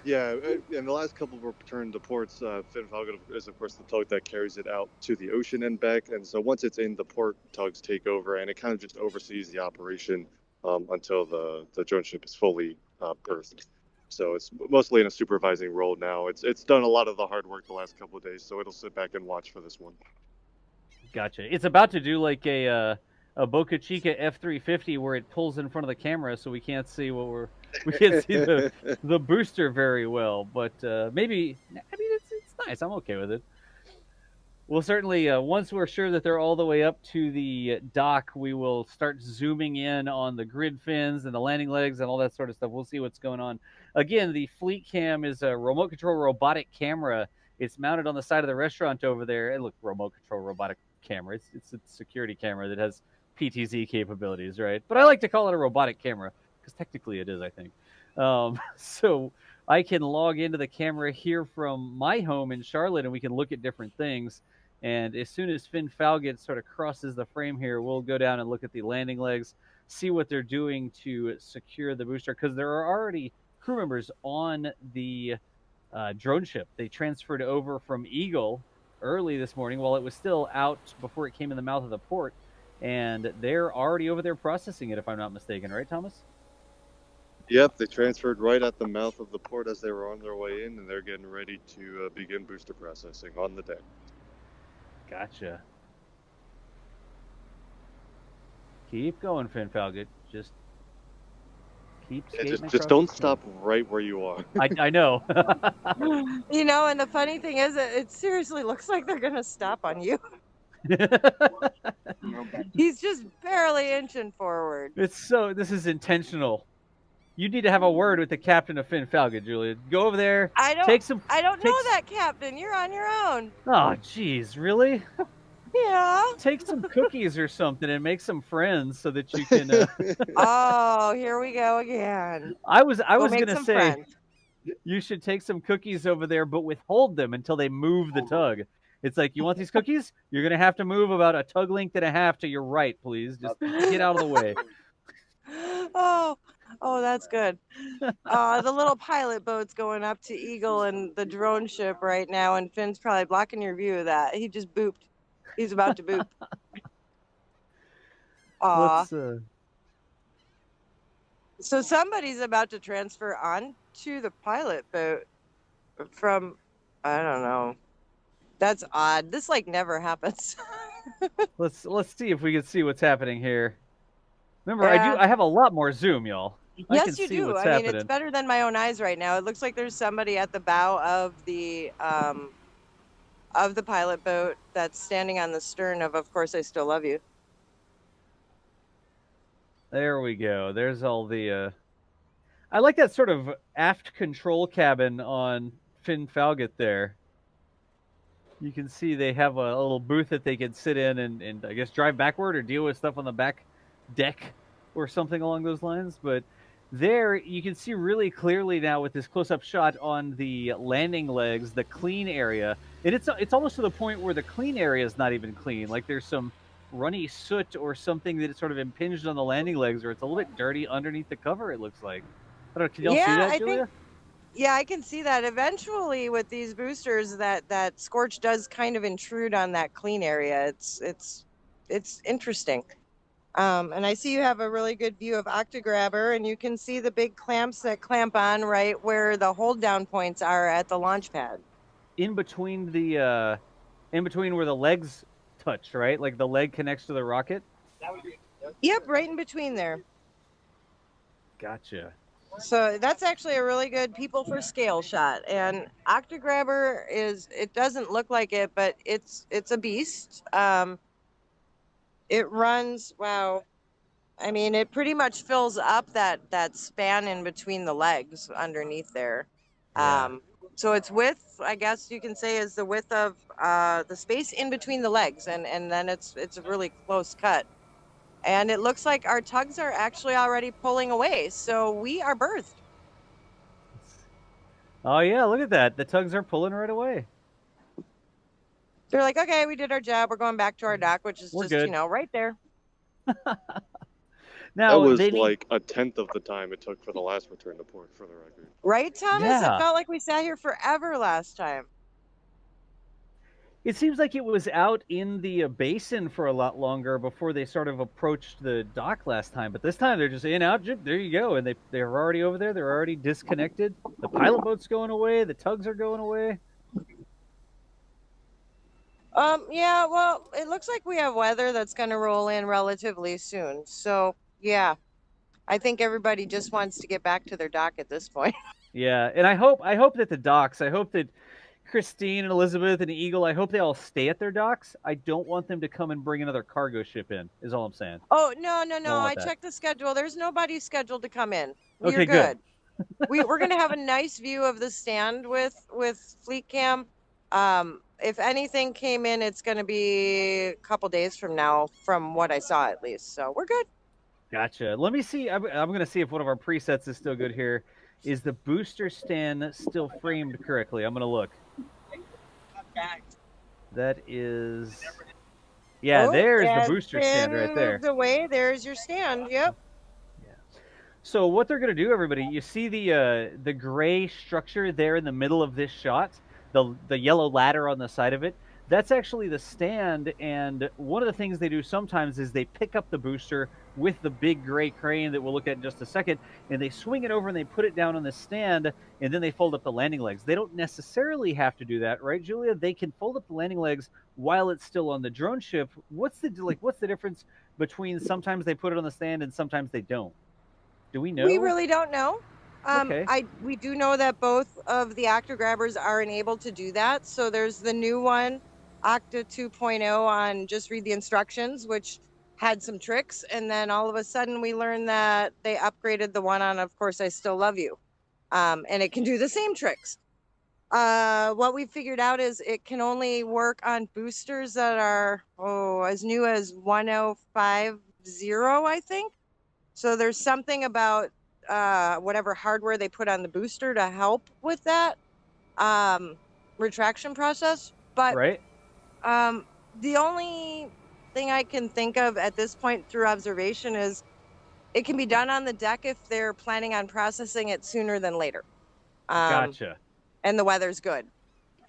Yeah, and the last couple were returned to ports. Finn Falcon is, of course, the tug that carries it out to the ocean and back. And so once it's in, the port tugs take over, and it kind of just oversees the operation until the drone ship is fully berthed. So it's mostly in a supervising role now. It's done a lot of the hard work the last couple of days, so it'll sit back and watch for this one. Gotcha. It's about to do like a Boca Chica F-350 where it pulls in front of the camera, so we can't see we can't see the booster very well. But maybe, I mean, it's nice. I'm okay with it. We'll certainly, once we're sure that they're all the way up to the dock, we will start zooming in on the grid fins and the landing legs and all that sort of stuff. We'll see what's going on. Again, the Fleet Cam is a remote control robotic camera. It's mounted on the side of the restaurant over there. And look, remote control robotic camera. It's a security camera that has PTZ capabilities, right? But I like to call it a robotic camera because technically it is, I think. So I can log into the camera here from my home in Charlotte, and we can look at different things. And as soon as Finn Falcon sort of crosses the frame here, we'll go down and look at the landing legs, see what they're doing to secure the booster, because there are already crew members on the drone ship. They transferred over from Eagle early this morning while it was still out before it came in the mouth of the port, and they're already over there processing it, if I'm not mistaken, right, Thomas? Yep, they transferred right at the mouth of the port as they were on their way in, and they're getting ready to begin booster processing on the deck. Gotcha. Keep going, Finn Falcon. Just keep skating. Just don't stop right where you are. I know. You know, and the funny thing is, it seriously looks like they're gonna stop on you. He's just barely inching forward. This is intentional. You need to have a word with the captain of Finn Falcon, Julia. Go over there. I don't know that, Captain. You're on your own. Oh, jeez, really? Yeah. Take some cookies or something and make some friends so that you can. Oh, here we go again. I was make gonna some say friends. you should take some cookies over there, but withhold them until they move the tug. It's like, you want these cookies? You're gonna have to move about a tug length and a half to your right, please. Just get out of the way. Oh, that's good. The little pilot boat's going up to Eagle and the drone ship right now, and Finn's probably blocking your view of that. He just booped. He's about to boop. Aw. So somebody's about to transfer onto the pilot boat from, I don't know. That's odd. This never happens. Let's see if we can see what's happening here. Remember, Yeah. I have a lot more zoom, y'all. I Yes, can you see do. what's I mean, happening. it's better than my own eyes right now. It looks like there's somebody at the bow of the pilot boat that's standing on the stern of course, I Still Love You. There we go. There's all the. I like that sort of aft control cabin on Finn Falcon there. You can see they have a little booth that they can sit in and I guess drive backward or deal with stuff on the back deck or something along those lines. But there you can see really clearly now with this close-up shot on the landing legs, the clean area. And it's almost to the point where the clean area is not even clean. Like there's some runny soot or something that is sort of impinged on the landing legs, or it's a little bit dirty underneath the cover, it looks like. I don't know, can y'all see that, Julia? Yeah, I can see that. Eventually, with these boosters, that scorch does kind of intrude on that clean area. It's interesting. And I see you have a really good view of Octograbber, and you can see the big clamps that clamp on right where the hold down points are at the launch pad. In between where the legs touch, right? Like the leg connects to the rocket? Yep, right in between there. Gotcha. So that's actually a really good people for scale shot. And Octograbber it doesn't look like it, but it's a beast. It runs, wow. I mean, it pretty much fills up that span in between the legs underneath there. Yeah. So its width, I guess you can say, is the width of the space in between the legs, and then it's a really close cut. And it looks like our tugs are actually already pulling away, so we are berthed. Oh yeah, look at that. The tugs are pulling right away. They're like, okay, we did our job. We're going back to our dock, which is We're just, good. right there. That Now was they need. like a tenth of the time it took for the last return to port, for the record. Right, Thomas? Yeah. It felt like we sat here forever last time. It seems like it was out in the basin for a lot longer before they sort of approached the dock last time. But this time they're just in, out, there you go. And they're already over there. They're already disconnected. The pilot boat's going away. The tugs are going away. Yeah, well, it looks like we have weather that's going to roll in relatively soon. So, yeah, I think everybody just wants to get back to their dock at this point. Yeah, and I hope that the docks, I hope that Christine and Elizabeth and Eagle, I hope they all stay at their docks. I don't want them to come and bring another cargo ship in, is all I'm saying. Oh, no. Don't I want that. checked the schedule. There's nobody scheduled to come in. We're Okay, good. We're going to have a nice view of the stand with Fleet Cam. If anything came in, it's going to be a couple days from now, from what I saw at least. So we're good. Gotcha. Let me see. I'm going to see if one of our presets is still good here. Is the booster stand still framed correctly? I'm going to look. That is... Yeah, there's the booster stand right there. The way there's your stand. Yep. So what they're going to do, everybody, you see the gray structure there in the middle of this shot, the yellow ladder on the side of it. That's actually the stand, and one of the things they do sometimes is they pick up the booster with the big gray crane that we'll look at in just a second, and they swing it over and they put it down on the stand, and then they fold up the landing legs. They don't necessarily have to do that, right, Julia? They can fold up the landing legs while it's still on the drone ship. What's the difference between sometimes they put it on the stand and sometimes they don't? Do we know? We really don't know. Okay. We do know that both of the Octa grabbers are enabled to do that. So there's the new one, Octa 2.0, on just read the instructions, which had some tricks. And then all of a sudden we learned that they upgraded the one on, of course, I Still Love You. And it can do the same tricks. What we figured out is it can only work on boosters that are, as new as 1050, I think. So there's something about whatever hardware they put on the booster to help with that retraction process. But right. The only thing I can think of at this point through observation is it can be done on the deck if they're planning on processing it sooner than later. Gotcha. And the weather's good.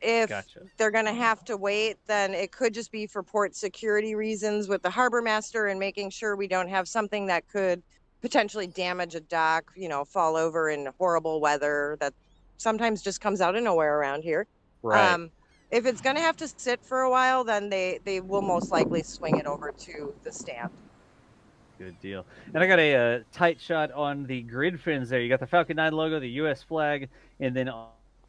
If Gotcha. they're going to have to wait, then it could just be for port security reasons with the harbor master and making sure we don't have something that could potentially damage a dock, fall over in horrible weather that sometimes just comes out of nowhere around here. Right. If it's going to have to sit for a while, then they will most likely swing it over to the stand. Good deal. And I got a tight shot on the grid fins there. You got the Falcon 9 logo, the U.S. flag, and then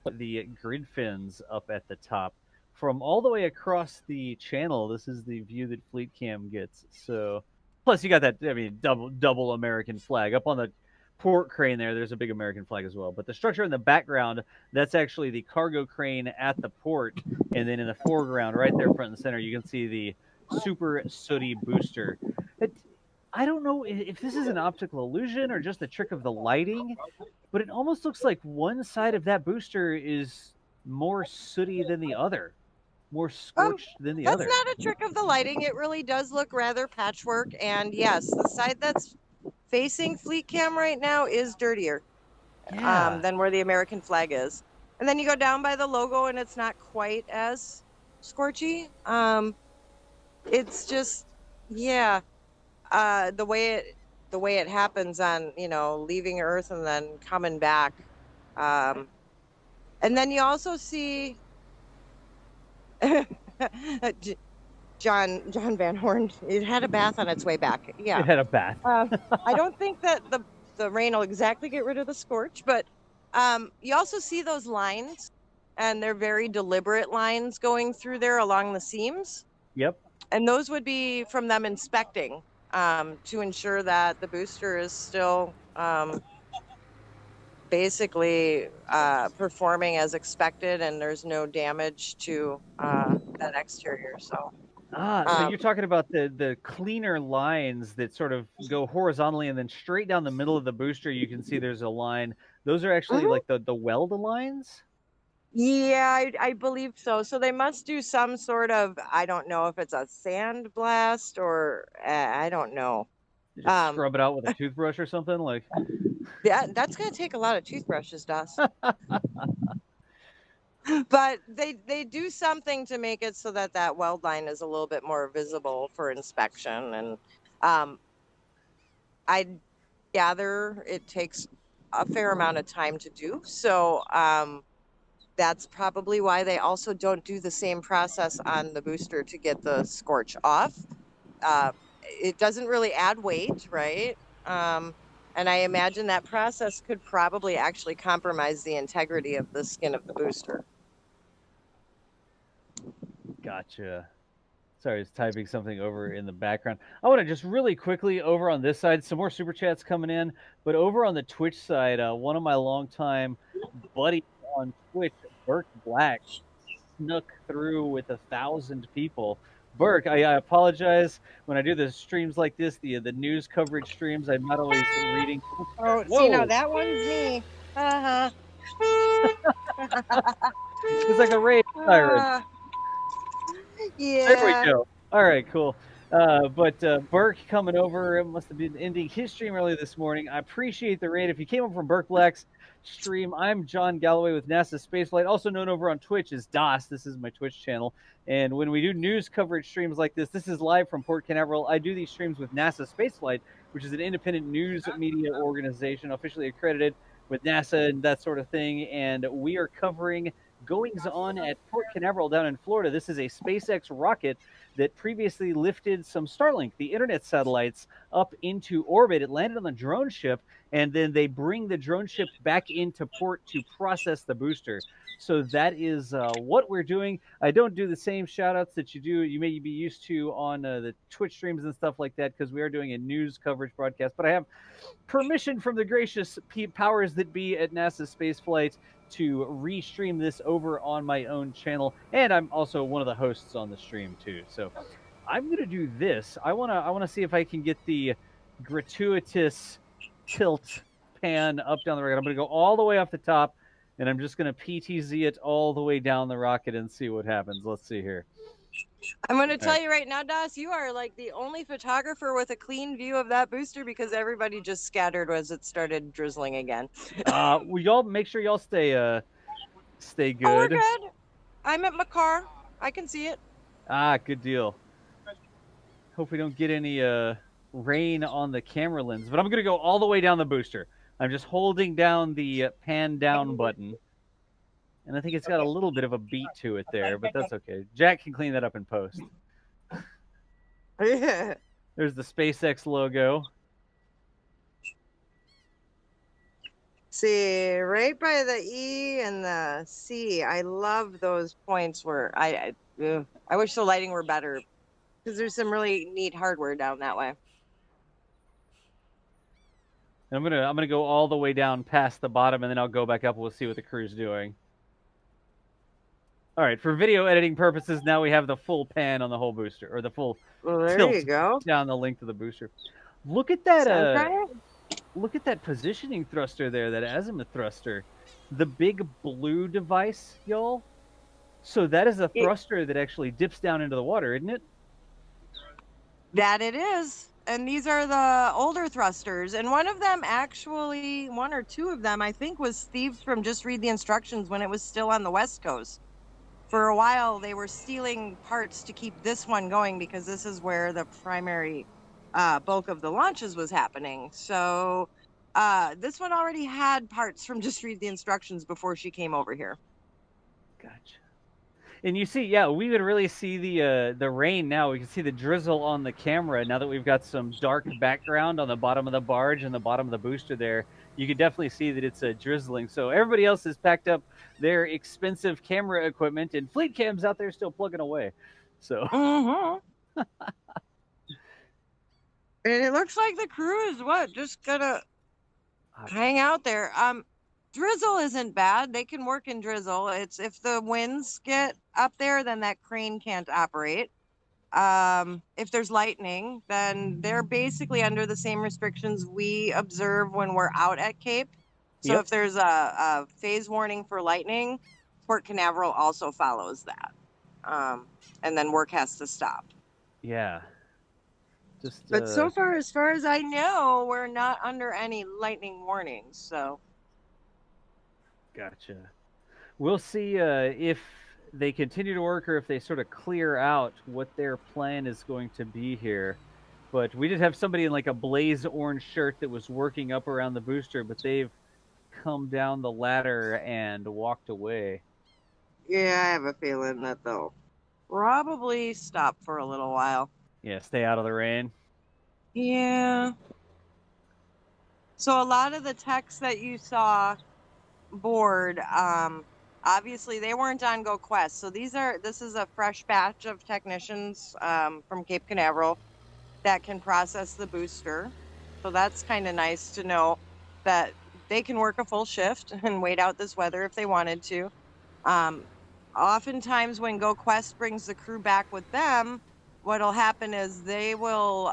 the grid fins up at the top. From all the way across the channel, this is the view that Fleet Cam gets. So, plus you got that, double American flag. Up on the port crane there's a big American flag as well. But the structure in the background, that's actually the cargo crane at the port. And then in the foreground, right there front and center, you can see the super sooty booster. I don't know if this is an optical illusion or just a trick of the lighting, but it almost looks like one side of that booster is more sooty than the other, more scorched than the other. That's not a trick of the lighting. It really does look rather patchwork. And yes, the side that's facing Fleet Cam right now is dirtier than where the American flag is. And then you go down by the logo and it's not quite as scorchy. It's just, the way it happens on, leaving Earth and then coming back. And then you also see John Van Horn. It had a bath on its way back. Yeah, it had a bath. I don't think that the rain will exactly get rid of the scorch, but you also see those lines, and they're very deliberate lines going through there along the seams. Yep. And those would be from them inspecting to ensure that the booster is still basically performing as expected and there's no damage to that exterior. So you're talking about the cleaner lines that sort of go horizontally and then straight down the middle of the booster. You can see there's a line. Those are actually like the weld lines. Yeah, I believe so. So they must do some sort of, I don't know if it's a sand blast or I don't know. You just scrub it out with a toothbrush or something like. Yeah, that's gonna take a lot of toothbrushes, Dust. But they do something to make it so that that weld line is a little bit more visible for inspection, and I gather it takes a fair amount of time to do. So that's probably why they also don't do the same process on the booster to get the scorch off. It doesn't really add weight, right? And I imagine that process could probably actually compromise the integrity of the skin of the booster. Gotcha. Sorry, I was typing something over in the background. I want to just really quickly over on this side, some more super chats coming in, but over on the Twitch side, one of my longtime buddies on Twitch, Burke Black, snuck through with 1,000 people. Burke, I apologize when I do the streams like this, the news coverage streams. I'm not always reading. Oh, Whoa. see, now that one's me. Uh-huh. It's like a raid siren. Yeah. There we go. All right, cool. But Burke coming over, it must have been ending his stream early this morning. I appreciate the raid. If you came up from Burke Black's stream, I'm John Galloway with NASA Spaceflight, also known over on Twitch as DOS. This is my Twitch channel. And when we do news coverage streams like this is live from Port Canaveral. I do these streams with NASA Spaceflight, which is an independent news media organization officially accredited with NASA and that sort of thing. And we are covering goings on at Port Canaveral down in Florida. This is a SpaceX rocket that previously lifted some Starlink, the internet satellites, up into orbit. It landed on the drone ship, and then they bring the drone ship back into port to process the booster. So that is what we're doing. I don't do the same shout outs that you may be used to on the Twitch streams and stuff like that, because we are doing a news coverage broadcast. But I have permission from the gracious powers that be at NASA Spaceflight to restream this over on my own channel, and I'm also one of the hosts on the stream too. So I'm gonna do this. I wanna see if I can get the gratuitous tilt pan up down the rocket. I'm gonna go all the way off the top, and I'm just gonna PTZ it all the way down the rocket and see what happens. Let's see here. I'm going to tell you right now, Das, you are like the only photographer with a clean view of that booster, because everybody just scattered as it started drizzling again. Will y'all make sure y'all stay good? Oh, we're good. I'm at my car. I can see it. Good deal. Hope we don't get any rain on the camera lens, but I'm going to go all the way down the booster. I'm just holding down the pan down button. And I think it's got a little bit of a beat to it there, but that's okay. Jack can clean that up in post. Yeah. There's the SpaceX logo. See, right by the E and the C, I love those points where I wish the lighting were better, because there's some really neat hardware down that way. And I'm gonna go all the way down past the bottom, and then I'll go back up. We'll see what the crew's doing. All right, for video editing purposes, now we have the full pan on the whole booster, or the full Well, tilt there you go. down the length of the booster. Look at that! Okay. Look at that positioning thruster there, that azimuth thruster, the big blue device, y'all. So that is a thruster that actually dips down into the water, isn't it? That it is. And these are the older thrusters. And one of them actually, one or two of them, I think, was thieved from Just Read the Instructions when it was still on the West Coast. For a while, they were stealing parts to keep this one going, because this is where the primary bulk of the launches was happening. So this one already had parts from Just Read the Instructions before she came over here. Gotcha. And you see, yeah, we would really see the rain now. We can see the drizzle on the camera now that we've got some dark background on the bottom of the barge and the bottom of the booster there. You can definitely see that it's drizzling. So everybody else has packed up their expensive camera equipment, and Fleet Cam's out there still plugging away. So. Mm-hmm. And it looks like the crew is just gonna hang out there. Drizzle isn't bad. They can work in drizzle. It's if the winds get up there, then that crane can't operate. If there's lightning, then they're basically under the same restrictions we observe when we're out at Cape. So if there's a phase warning for lightning, Port Canaveral also follows that. And then work has to stop. Yeah. Just But so far, as far as I know, we're not under any lightning warnings. So gotcha. We'll see if they continue to work or if they sort of clear out what their plan is going to be here. But we did have somebody in like a blaze orange shirt that was working up around the booster, but they've come down the ladder and walked away. yeah, I have a feeling that they'll probably stop for a little while. Yeah, stay out of the rain. Yeah. So a lot of the techs that you saw board, obviously they weren't on GoQuest. So this is a fresh batch of technicians from Cape Canaveral that can process the booster. So that's kind of nice to know that they can work a full shift and wait out this weather if they wanted to. Oftentimes when GoQuest brings the crew back with them, what'll happen is they will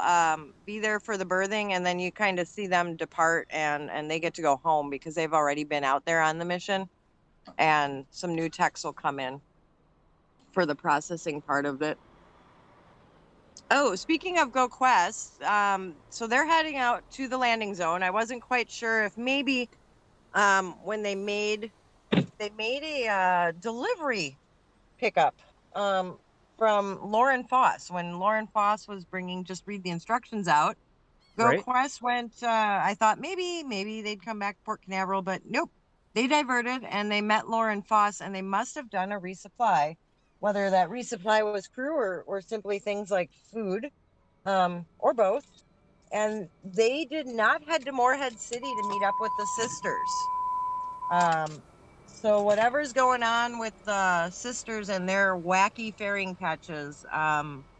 be there for the berthing, and then you kind of see them depart and they get to go home because they've already been out there on the mission, and some new techs will come in for the processing part of it. Oh, speaking of GoQuest, so they're heading out to the landing zone. I wasn't quite sure if maybe when they made a delivery pickup from Lauren Foss. When Lauren Foss was just read the instructions out, Right. GoQuest went, I thought maybe they'd come back to Port Canaveral, but nope. They diverted and they met Lauren Foss, and they must have done a resupply, whether that resupply was crew or simply things like food, or both. And they did not head to Morehead City to meet up with the sisters. So whatever's going on with the sisters and their wacky fairing catches,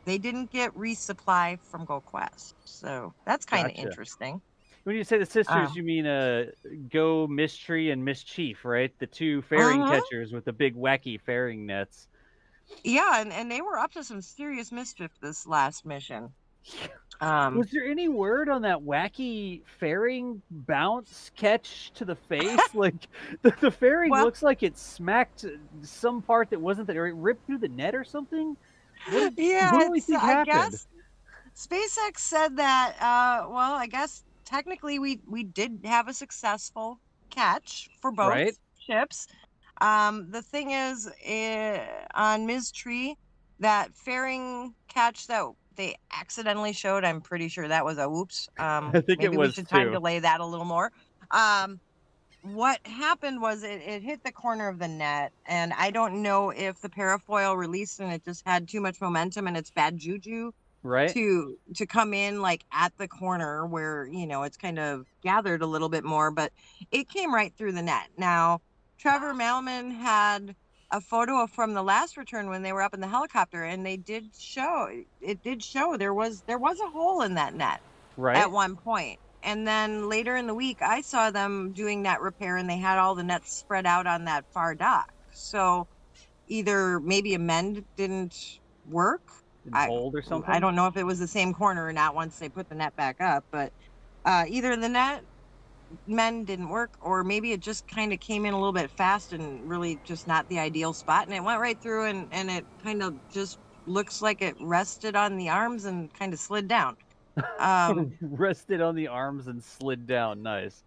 they didn't get resupply from GoQuest. So that's kind of Gotcha. interesting. When you say the sisters, you mean Go Mystery and Mischief, right? The two fairing catchers with the big wacky fairing nets. Yeah, and they were up to some serious mischief this last mission. Was there any word on that wacky fairing bounce catch to the face? Like the fairing looks like it smacked some part that wasn't there. It ripped through the net or something. What do you think happened? I guess SpaceX said that. Well, I guess technically we did have a successful catch for both ships. The thing is, on Ms. Tree, that fairing catch that they accidentally showed, I'm pretty sure that was a whoops. I think maybe it was we should time delay that a little more. What happened was it hit the corner of the net, and I don't know if the parafoil released and it just had too much momentum and it's bad juju to come in like at the corner where, you know, it's kind of gathered a little bit more, but it came right through the net. Now, Trevor Malman had a photo from the last return when they were up in the helicopter, and it did show there was a hole in that net at one point. And then later in the week, I saw them doing that repair, and they had all the nets spread out on that far dock. So either maybe a mend didn't work, hold or something. I don't know if it was the same corner or not once they put the net back up, but either the net mend didn't work, or maybe it just kind of came in a little bit fast and really just not the ideal spot, and it went right through, and it kind of just looks like it rested on the arms and kind of slid down. Rested on the arms and slid down. Nice.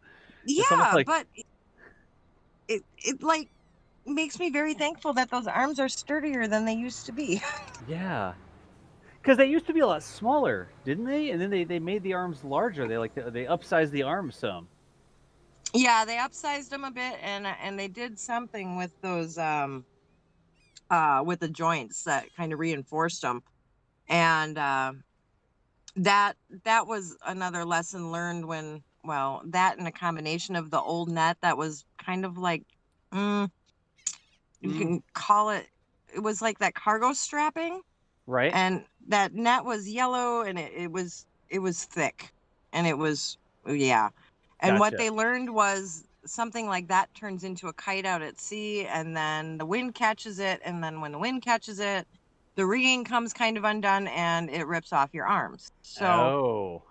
Yeah, but it like makes me very thankful that those arms are sturdier than they used to be. Yeah, because they used to be a lot smaller, didn't they? And then they made the arms larger. They upsized the arms some. Yeah, they upsized them a bit, and they did something with those with the joints that kind of reinforced them, and that was another lesson learned when, well, that and a combination of the old net that was kind of like you can call it was like that cargo strapping, right? And that net was yellow, and it was thick, and it was and what they learned was something like that turns into a kite out at sea, and then the wind catches it, and then when the wind catches it, the rigging comes kind of undone and it rips off your arms. So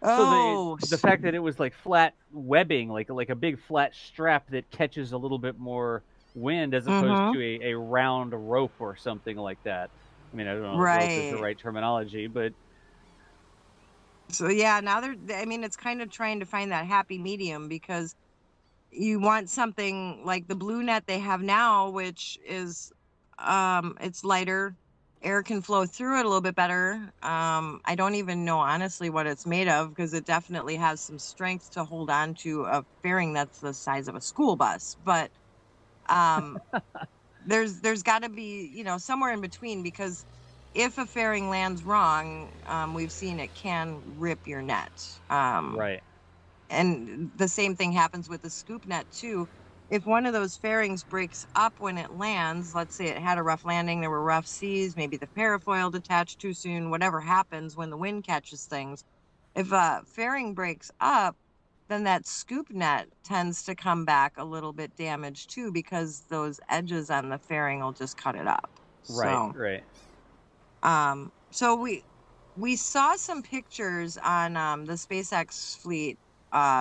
the fact that it was like flat webbing, like a big flat strap that catches a little bit more wind as opposed to a round rope or something like that. I mean, I don't know if rope is the Right. right terminology, but So yeah, now I mean, it's kind of trying to find that happy medium, because you want something like the blue net they have now, which is, it's lighter, air can flow through it a little bit better. I don't even know honestly what it's made of, because it definitely has some strength to hold on to a fairing that's the size of a school bus. But um, there's got to be, somewhere in between, because if a fairing lands wrong, we've seen it can rip your net. right, And the same thing happens with the scoop net too. If one of those fairings breaks up when it lands, let's say it had a rough landing, there were rough seas, maybe the parafoil detached too soon, whatever happens when the wind catches things. If a fairing breaks up, then that scoop net tends to come back a little bit damaged too, because those edges on the fairing will just cut it up. right, So, right. so we saw some pictures on the SpaceX fleet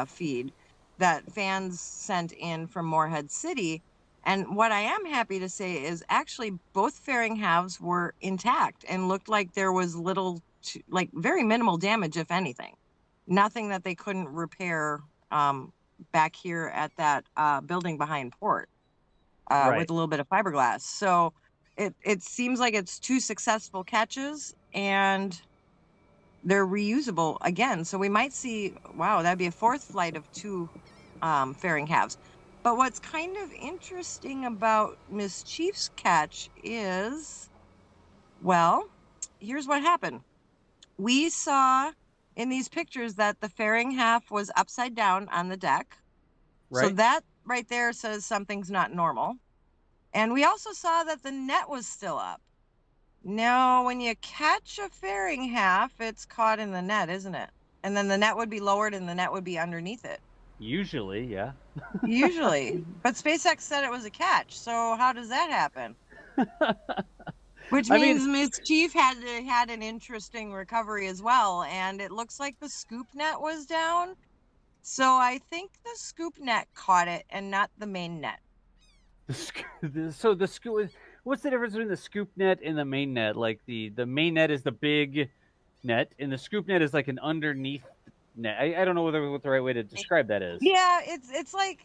feed that fans sent in from Morehead City. And what I am happy to say is actually both fairing halves were intact and looked like there was like very minimal damage, if anything. Nothing that they couldn't repair back here at that building behind port Right. with a little bit of fiberglass. So it seems like it's 2 successful catches, and they're reusable again. So we might see, wow, that'd be a 4th flight of 2 fairing halves. But what's kind of interesting about Miss Chief's catch is, well, here's what happened. We saw in these pictures that the fairing half was upside down on the deck. So Right. that right there says something's not normal. And we also saw that the net was still up. No, when you catch a fairing half, it's caught in the net, isn't it? And then the net would be lowered and the net would be underneath it. Usually, yeah. Usually. But SpaceX said it was a catch. So how does that happen? Which I mean, means Miss Chief had an interesting recovery as well. And it looks like the scoop net was down. So I think the scoop net caught it and not the main net. so the scoop. What's the difference between the scoop net and the main net? Like the main net is the big net, and the scoop net is like an underneath net. I don't know what the right way to describe that is. Yeah, it's like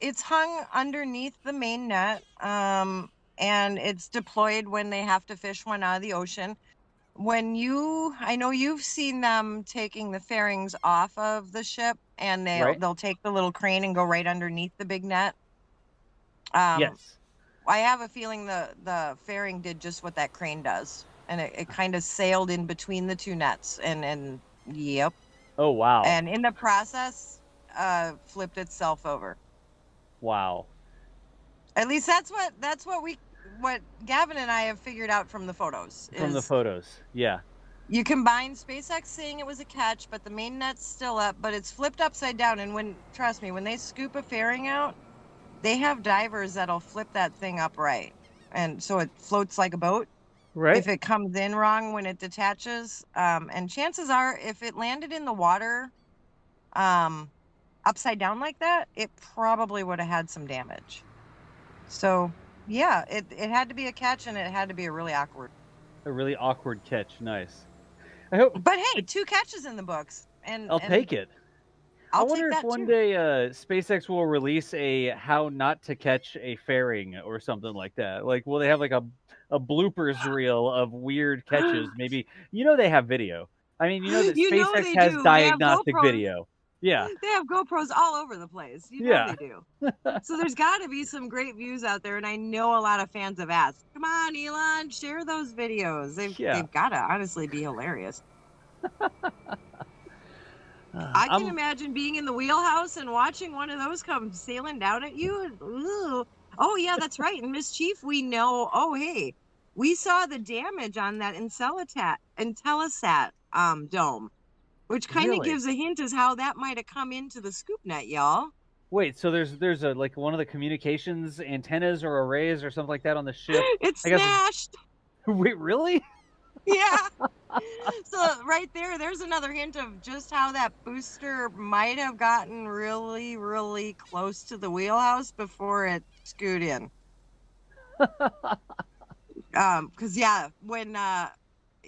it's hung underneath the main net, and it's deployed when they have to fish one out of the ocean. I know you've seen them taking the fairings off of the ship, and Right? they'll take the little crane and go right underneath the big net. Um, Yes. I have a feeling the fairing did just what that crane does, and it kind of sailed in between the 2 nets, and yep. Oh wow. And in the process, flipped itself over. Wow. At least that's what Gavin and I have figured out from the photos. From the photos, yeah. You combine SpaceX saying it was a catch, but the main net's still up, but it's flipped upside down. And trust me, when they scoop a fairing out, they have divers that'll flip that thing upright, and so it floats like a boat. Right. If it comes in wrong when it detaches, and chances are, if it landed in the water, upside down like that, it probably would have had some damage. So yeah, it had to be a catch, and it had to be a really awkward catch. Nice. I hope. But hey, 2 catches in the books, and I'll take it. I wonder if one day SpaceX will release a how not to catch a fairing or something like that. Like, will they have like a bloopers reel of weird catches? Maybe they have video. I mean, that SpaceX they has do. diagnostic video. Yeah. They have GoPros all over the place. They do. So there's got to be some great views out there, and I know a lot of fans have asked, "Come on, Elon, share those videos. They've got to honestly be hilarious." I can imagine being in the wheelhouse and watching one of those come sailing down at you. Ooh. Oh yeah, that's right. And Miss Chief, we know. Oh hey, we saw the damage on that Intellisat dome, which kind of gives a hint as how that might have come into the scoop net, y'all. Wait, so there's a like one of the communications antennas or arrays or something like that on the ship? It's smashed. Wait, really? Yeah. So right there, there's another hint of just how that booster might have gotten really, really close to the wheelhouse before it scooted in. Because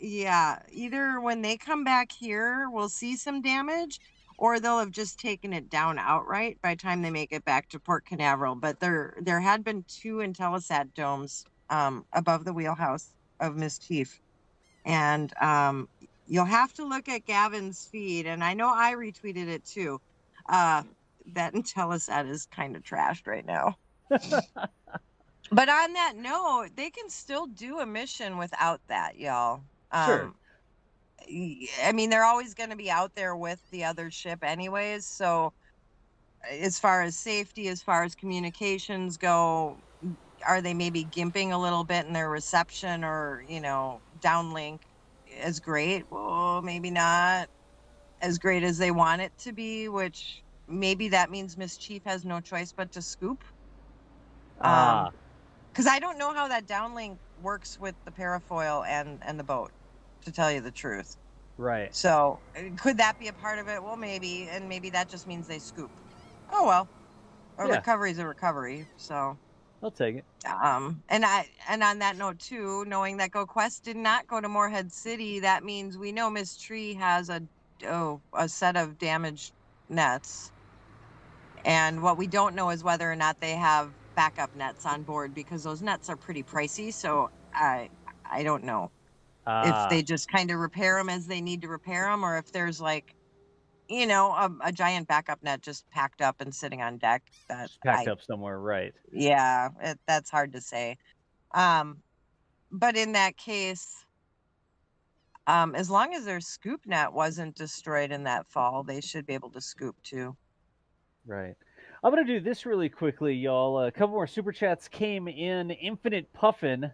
either when they come back here, we'll see some damage, or they'll have just taken it down outright by the time they make it back to Port Canaveral. But there had been 2 Intelsat domes above the wheelhouse of Mischief. And you'll have to look at Gavin's feed, and I know I retweeted it too. That Intelsat is kind of trashed right now. But on that note, they can still do a mission without that, y'all. Sure. I mean, they're always going to be out there with the other ship anyways. So as far as safety, as far as communications go, are they maybe gimping a little bit in their reception or, downlink as great? Well, maybe not as great as they want it to be, which maybe that means Mischief has no choice but to scoop. Because I don't know how that downlink works with the parafoil and the boat, to tell you the truth. Right. So could that be a part of it? Well, maybe, and maybe that just means they scoop. Oh well, a recovery's a recovery. So I'll take it. And on that note too, knowing that GoQuest did not go to Morehead City, that means we know Miss Tree has a set of damaged nets, and what we don't know is whether or not they have backup nets on board, because those nets are pretty pricey. So I don't know if they just kind of repair them as they need to repair them, or if there's like, a giant backup net just packed up and sitting on deck. That's packed up somewhere, right? Yeah, that's hard to say. But in that case, as long as their scoop net wasn't destroyed in that fall, they should be able to scoop too. Right. I'm going to do this really quickly, y'all. A couple more super chats came in. Infinite Puffin,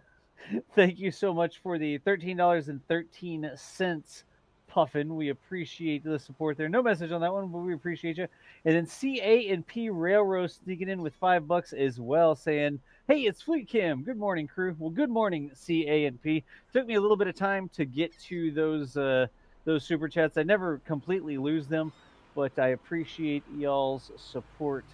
thank you so much for the $13.13 Puffin. We appreciate the support there. No message on that one, but we appreciate you. And then CA&P Railroad sneaking in with $5 as well, saying, hey, it's Fleet Cam. Good morning, crew. Well, good morning, CA&P. Took me a little bit of time to get to those super chats. I never completely lose them, but I appreciate y'all's support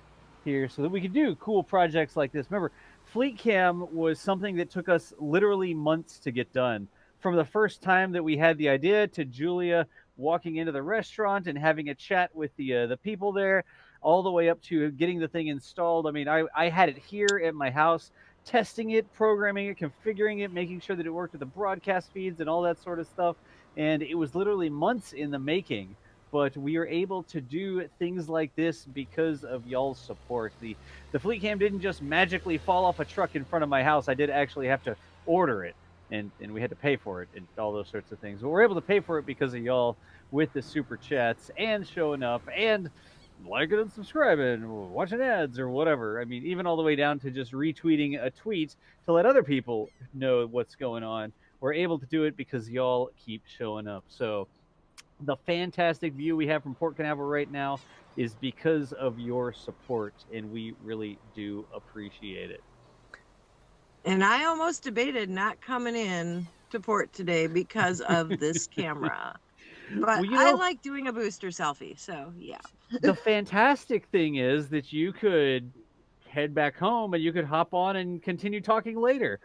here so that we can do cool projects like this. Remember, Fleet Cam was something that took us literally months to get done. From the first time that we had the idea to Julia walking into the restaurant and having a chat with the people there, all the way up to getting the thing installed. I mean, I had it here at my house, testing it, programming it, configuring it, making sure that it worked with the broadcast feeds and all that sort of stuff. And it was literally months in the making. But we are able to do things like this because of y'all's support. The Fleet Cam didn't just magically fall off a truck in front of my house. I did actually have to order it, and we had to pay for it and all those sorts of things. But we're able to pay for it because of y'all with the super chats and showing up and liking and subscribing, watching ads or whatever. I mean, even all the way down to just retweeting a tweet to let other people know what's going on. We're able to do it because y'all keep showing up. So the fantastic view we have from Port Canaveral right now is because of your support, and we really do appreciate it. And I almost debated not coming in to Port today because of this camera. But well, I like doing a booster selfie, so yeah. The fantastic thing is that you could head back home and you could hop on and continue talking later.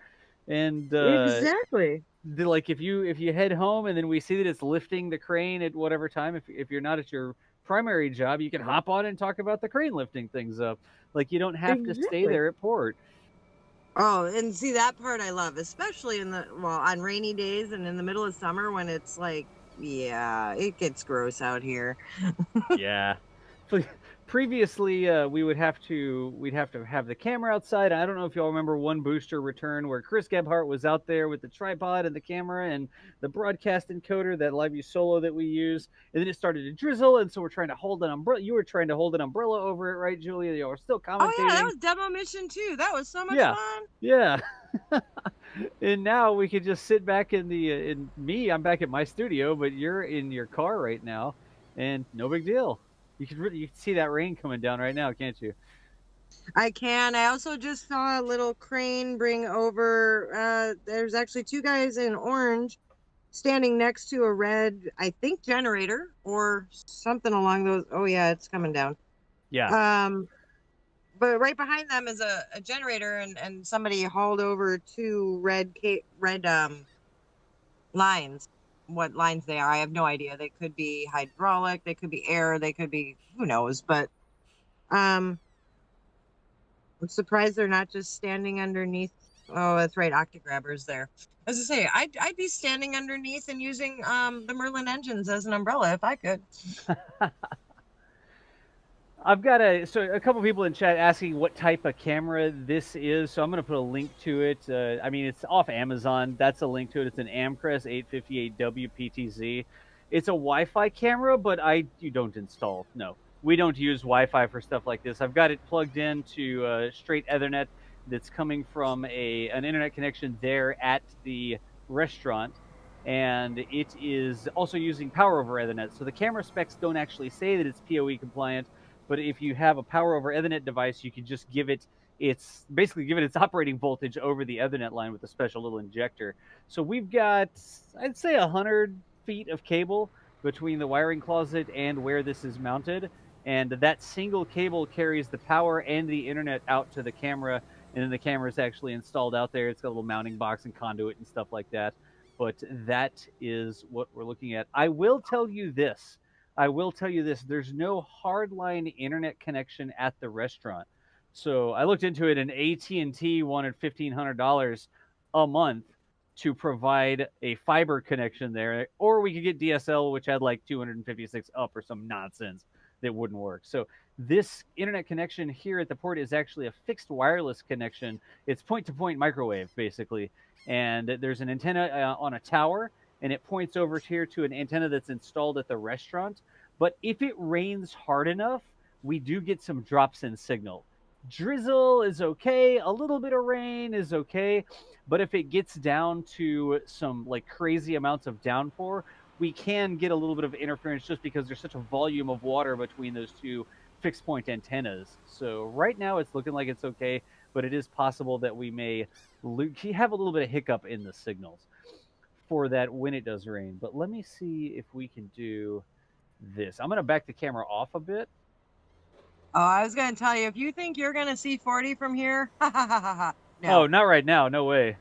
And exactly. Like if you head home and then we see that it's lifting the crane at whatever time, if you're not at your primary job, you can hop on and talk about the crane lifting things up. Like you don't have to stay there at port. Oh, and see, that part I love, especially on rainy days and in the middle of summer when it's like, yeah, it gets gross out here. Yeah. Previously, we'd have to have the camera outside. I don't know if y'all remember one booster return where Chris Gebhardt was out there with the tripod and the camera and the broadcast encoder, that LiveView Solo that we use, and then it started to drizzle, and so we're trying to hold an umbrella. You were trying to hold an umbrella over it, right, Julia? Y'all were still commentating. Oh yeah, that was demo mission too. That was so much fun. Yeah. And now we could just sit back I'm back at my studio, but you're in your car right now, and no big deal. You can see that rain coming down right now, can't you? I can. I also just saw a little crane bring over. There's actually 2 guys in orange standing next to a red, I think, generator or something along those. Oh yeah, it's coming down. Yeah. But right behind them is a generator, and somebody hauled over two red lines. What lines they are, I have no idea. They could be hydraulic, they could be air, they could be who knows. But I'm surprised they're not just standing underneath. Oh, that's right, Octagrabber's there. As I say, I'd be standing underneath and using the Merlin engines as an umbrella if I could. I've got a couple people in chat asking what type of camera this is, so I'm going to put a link to it. I mean, it's off Amazon. That's a link to it. It's an Amcrest 858W PTZ. It's a Wi-Fi camera, but you don't install. No, we don't use Wi-Fi for stuff like this. I've got it plugged into straight Ethernet that's coming from an internet connection there at the restaurant. And it is also using power over Ethernet. So the camera specs don't actually say that it's PoE compliant. But if you have a power over Ethernet device, you can just give it its operating voltage over the Ethernet line with a special little injector. So we've got, I'd say, 100 feet of cable between the wiring closet and where this is mounted. And that single cable carries the power and the internet out to the camera. And then the camera is actually installed out there. It's got a little mounting box and conduit and stuff like that. But that is what we're looking at. I will tell you this. There's no hardline internet connection at the restaurant. So I looked into it, and AT&T wanted $1,500 a month to provide a fiber connection there, or we could get DSL, which had like 256 up or some nonsense that wouldn't work. So this internet connection here at the port is actually a fixed wireless connection. It's point-to-point microwave, basically. And there's an antenna on a tower, and it points over here to an antenna that's installed at the restaurant. But if it rains hard enough, we do get some drops in signal. Drizzle is okay. A little bit of rain is okay. But if it gets down to some like crazy amounts of downpour, we can get a little bit of interference just because there's such a volume of water between those two fixed point antennas. So right now it's looking like it's okay, but it is possible that we may have a little bit of hiccup in the signals for that when it does rain. But let me see if we can do this. I'm going to back the camera off a bit. Oh, I was going to tell you, if you think you're going to see 40 from here, no. Oh, not right now. No way.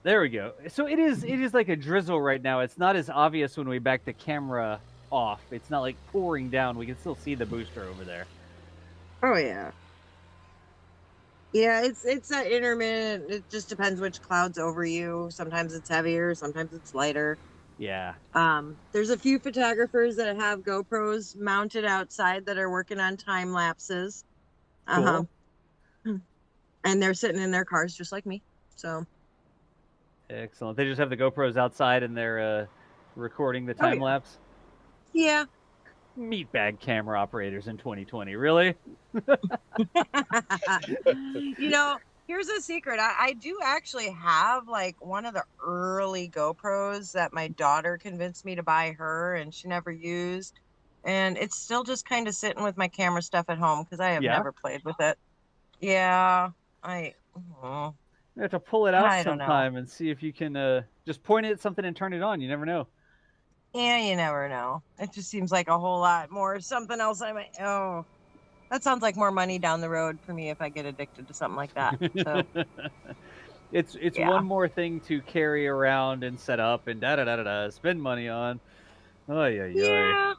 There we go. So it is like a drizzle right now. It's not as obvious when we back the camera off. It's not like pouring down. We can still see the booster over there. Oh yeah. Yeah, it's intermittent. It just depends which cloud's over you. Sometimes it's heavier, sometimes it's lighter. Yeah. There's a few photographers that have GoPros mounted outside that are working on time lapses. Cool. And they're sitting in their cars just like me. So excellent. They just have the GoPros outside and they're recording the time lapse. Yeah. Meatbag camera operators in 2020, really? You know, here's a secret. I do actually have like one of the early GoPros that my daughter convinced me to buy her, and she never used. And it's still just kind of sitting with my camera stuff at home because I have never played with it. Yeah, you have to pull it out sometime and see if you can just point it at something and turn it on. You never know. Yeah, you never know. It just seems like a whole lot more something else I might. Oh, that sounds like more money down the road for me if I get addicted to something like that. So. It's one more thing to carry around and set up and spend money on. Yeah.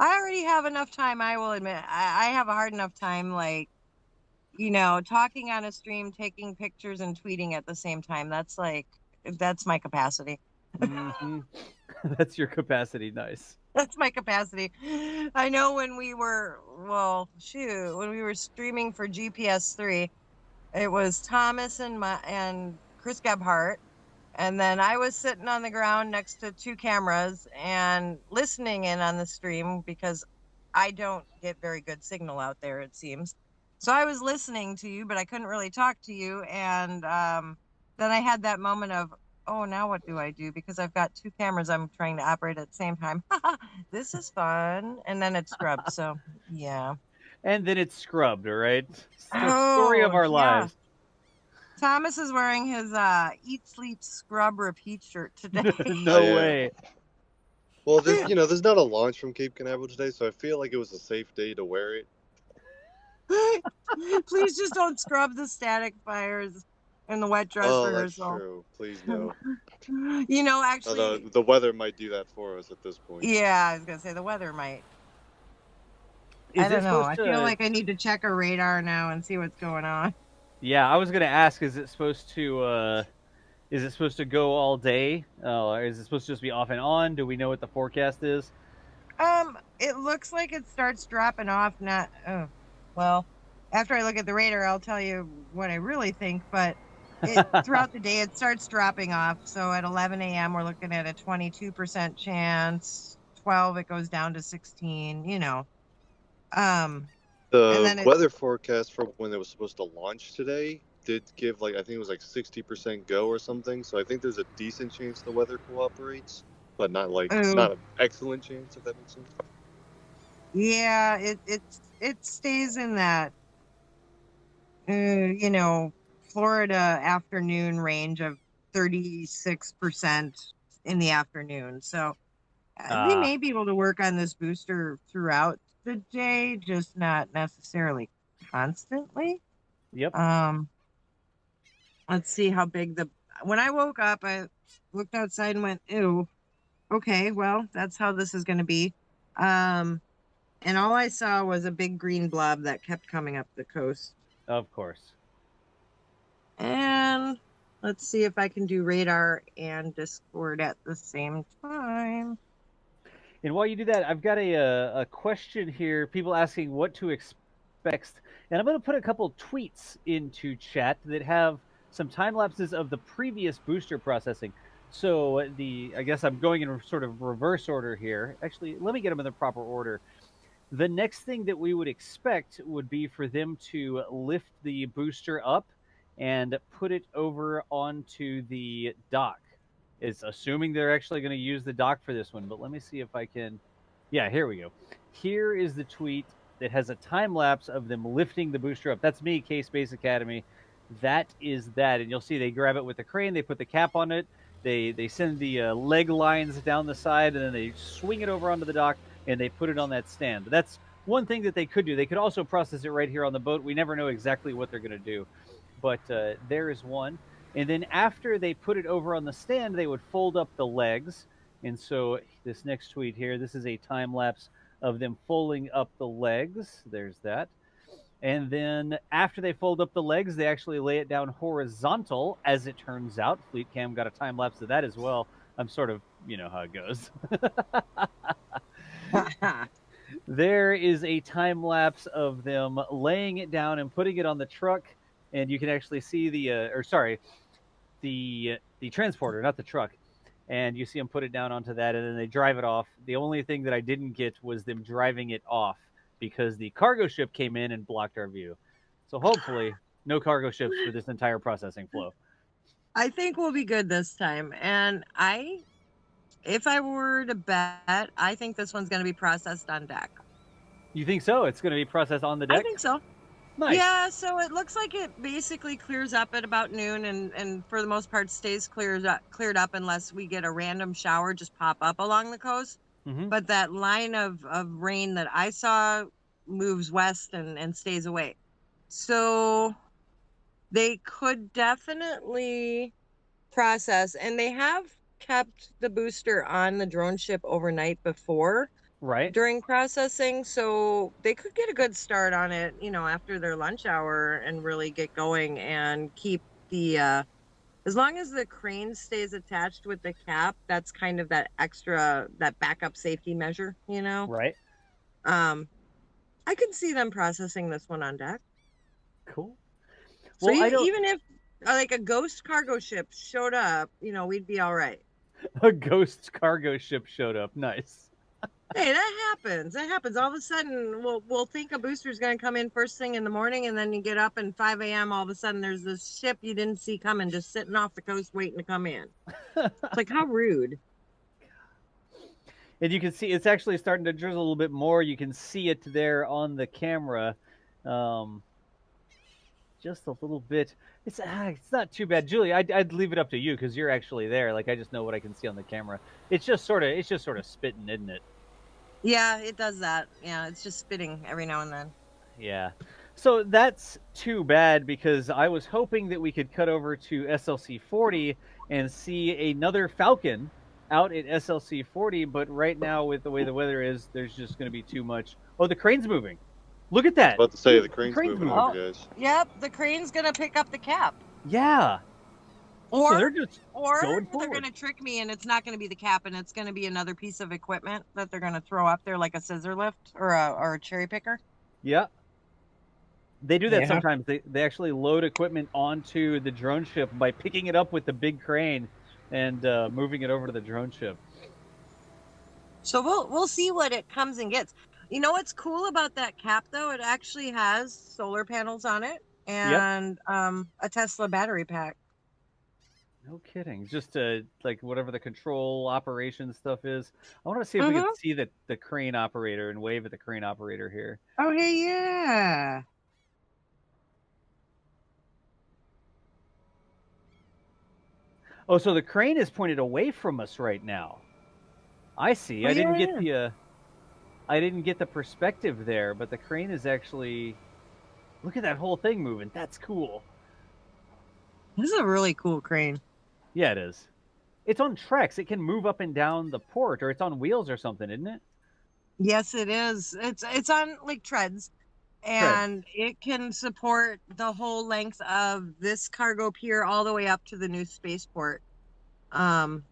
I already have enough time. I will admit, I have a hard enough time, like, you know, talking on a stream, taking pictures, and tweeting at the same time. That's my capacity. Mm-hmm. That's your capacity. Nice. That's my capacity. I know when we were streaming for GPS3, it was Thomas and Chris Gebhardt, and then I was sitting on the ground next to two cameras and listening in on the stream because I don't get very good signal out there, it seems. So I was listening to you, but I couldn't really talk to you, and then I had that moment of, oh, now what do I do? Because I've got two cameras I'm trying to operate at the same time. This is fun. And then it's scrubbed. So, yeah. And then it's scrubbed, all right? It's the story of our lives. Thomas is wearing his Eat, Sleep, Scrub, Repeat shirt today. No yeah. way. Well, there's not a launch from Cape Canaveral today, so I feel like it was a safe day to wear it. Please just don't scrub the static fires in the wet dress Oh, that's rehearsal. true. Please no. You know, Although actually, the weather might do that for us at this point. yeah, I was gonna say the weather might. Is I don't it know. supposed I feel to? like I need to check a radar now and see what's going on. Yeah, I was gonna ask. Is it supposed to? Is it supposed to go all day? Or is it supposed to just be off and on? Do we know what the forecast is? It looks like it starts dropping off. Not, well, after I look at the radar, I'll tell you what I really think. But throughout the day, it starts dropping off. So at 11 a.m., we're looking at a 22% chance. 12, it goes down to 16. You know, and The then weather forecast for when it was supposed to launch today did give I think it was like 60% go or something. So I think there's a decent chance the weather cooperates, but not not an excellent chance, if that makes sense. yeah, it stays in that you know, Florida afternoon range of 36% in the afternoon. So they may be able to work on this booster throughout the day, just not necessarily constantly. Yep. Let's see how big when I woke up, I looked outside and went, ew, okay, well, that's how this is going to be. And all I saw was a big green blob that kept coming up the coast. Of course. And let's see if I can do radar and Discord at the same time. And while you do that, I've got a question here. People asking what to expect, and I'm going to put a couple tweets into chat that have some time lapses of the previous booster processing. So I guess I'm going in sort of reverse order here. Actually, let me get them in the proper order. The next thing that we would expect would be for them to lift the booster up and put it over onto the dock. It's assuming they're actually going to use the dock for this one, but let me see if I can. Yeah, here we go. Here is the tweet that has a time lapse of them lifting the booster up. That's me, K-Space Academy. That is that, and you'll see they grab it with the crane, they put the cap on it, they send the leg lines down the side, and then they swing it over onto the dock, and they put it on that stand. That's one thing that they could do. They could also process it right here on the boat. We never know exactly what they're going to do, but there is one. And then after they put it over on the stand, they would fold up the legs. And so this next tweet here, this is a time lapse of them folding up the legs. There's that. And then after they fold up the legs, they actually lay it down horizontal, as it turns out. Fleet Cam got a time lapse of that as well. I'm sort of, you know how it goes. There is a time lapse of them laying it down and putting it on the truck. And you can actually see the transporter, not the truck. And you see them put it down onto that, and then they drive it off. The only thing that I didn't get was them driving it off because the cargo ship came in and blocked our view. So hopefully, no cargo ships for this entire processing flow. I think we'll be good this time. And if I were to bet, I think this one's going to be processed on deck. You think so? It's going to be processed on the deck? I think so. Nice. Yeah, so it looks like it basically clears up at about noon and for the most part stays cleared up unless we get a random shower just pop up along the coast. Mm-hmm. But that line of rain that I saw moves west and stays away. So they could definitely process, and they have kept the booster on the drone ship overnight before. Right. During processing, so they could get a good start on it, you know, after their lunch hour and really get going and keep the as long as the crane stays attached with the cap, that's kind of that backup safety measure, you know. Right. I can see them processing this one on deck. Cool. So even if like a ghost cargo ship showed up, you know, we'd be all right. A ghost cargo ship showed up. Nice. Hey, that happens. That happens. All of a sudden, we'll think a booster's going to come in first thing in the morning, and then you get up and 5 a.m. all of a sudden there's this ship you didn't see coming, just sitting off the coast waiting to come in. It's like, how rude. And you can see it's actually starting to drizzle a little bit more. You can see it there on the camera. just a little bit. It's not too bad, Julie. I'd leave it up to you because you're actually there. Like I just know what I can see on the camera. It's just sort of spitting, isn't it? Yeah, it does that. Yeah, it's just spitting every now and then. Yeah. So that's too bad because I was hoping that we could cut over to SLC 40 and see another Falcon out at SLC 40, but right now with the way the weather is, there's just going to be too much. Oh, the crane's moving. Look at I was that. about to say the crane's moving moving. over, guys. Yep, the crane's gonna pick up the cap. Yeah. Or So they're just or going they're forward. gonna trick me and it's not gonna be the cap and it's gonna be another piece of equipment that they're gonna throw up there like a scissor lift or a cherry picker. Yeah. They do that Yeah. sometimes. They actually load equipment onto the drone ship by picking it up with the big crane and moving it over to the drone ship. So we'll see what it comes and gets. You know what's cool about that cap though? It actually has solar panels on it and a Tesla battery pack. No kidding. Just like whatever the control operation stuff is. I want to see if we can see the crane operator and wave at the crane operator here. Oh hey, yeah. Oh, so the crane is pointed away from us right now. I see. I didn't get the perspective there, but the crane is actually. Look at that whole thing moving. That's cool. This is a really cool crane. Yeah, it is. It's on tracks. It can move up and down the port, or it's on wheels or something, isn't it? Yes, it is. It's on like treads, and it can support the whole length of this cargo pier all the way up to the new spaceport. And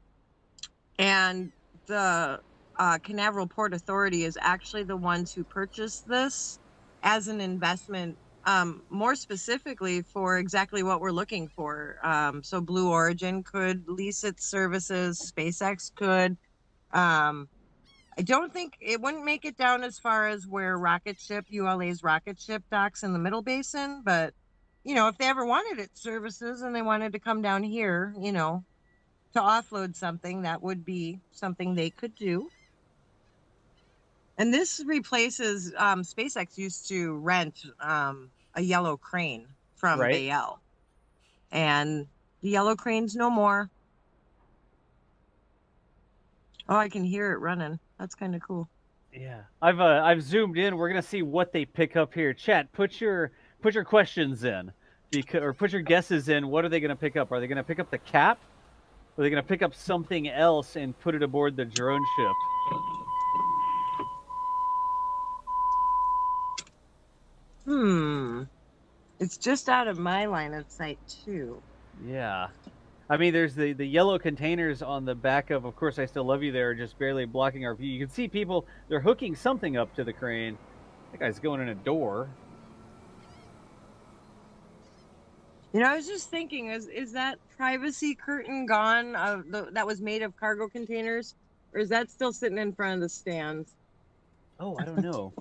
the Canaveral Port Authority is actually the ones who purchased this as an investment, more specifically for exactly what we're looking for. So Blue Origin could lease its services, SpaceX could. I don't think it wouldn't make it down as far as where ULA's rocket ship docks in the Middle Basin, but you know, if they ever wanted its services and they wanted to come down here, you know, to offload something, that would be something they could do. And this replaces SpaceX used to rent a yellow crane from Bayel, and the yellow crane's no more. Oh, I can hear it running. That's kind of cool. Yeah, I've zoomed in. We're gonna see what they pick up here. Chat, put your questions in, or put your guesses in. What are they gonna pick up? Are they gonna pick up the cap? Or are they gonna pick up something else and put it aboard the drone ship? It's just out of my line of sight too. Yeah. I mean, there's the yellow containers on the back of Course I Still Love You there, just barely blocking our view. You can see people, they're hooking something up to the crane. That guy's going in a door. You know, I was just thinking, is that privacy curtain gone that was made of cargo containers? Or is that still sitting in front of the stands? Oh, I don't know.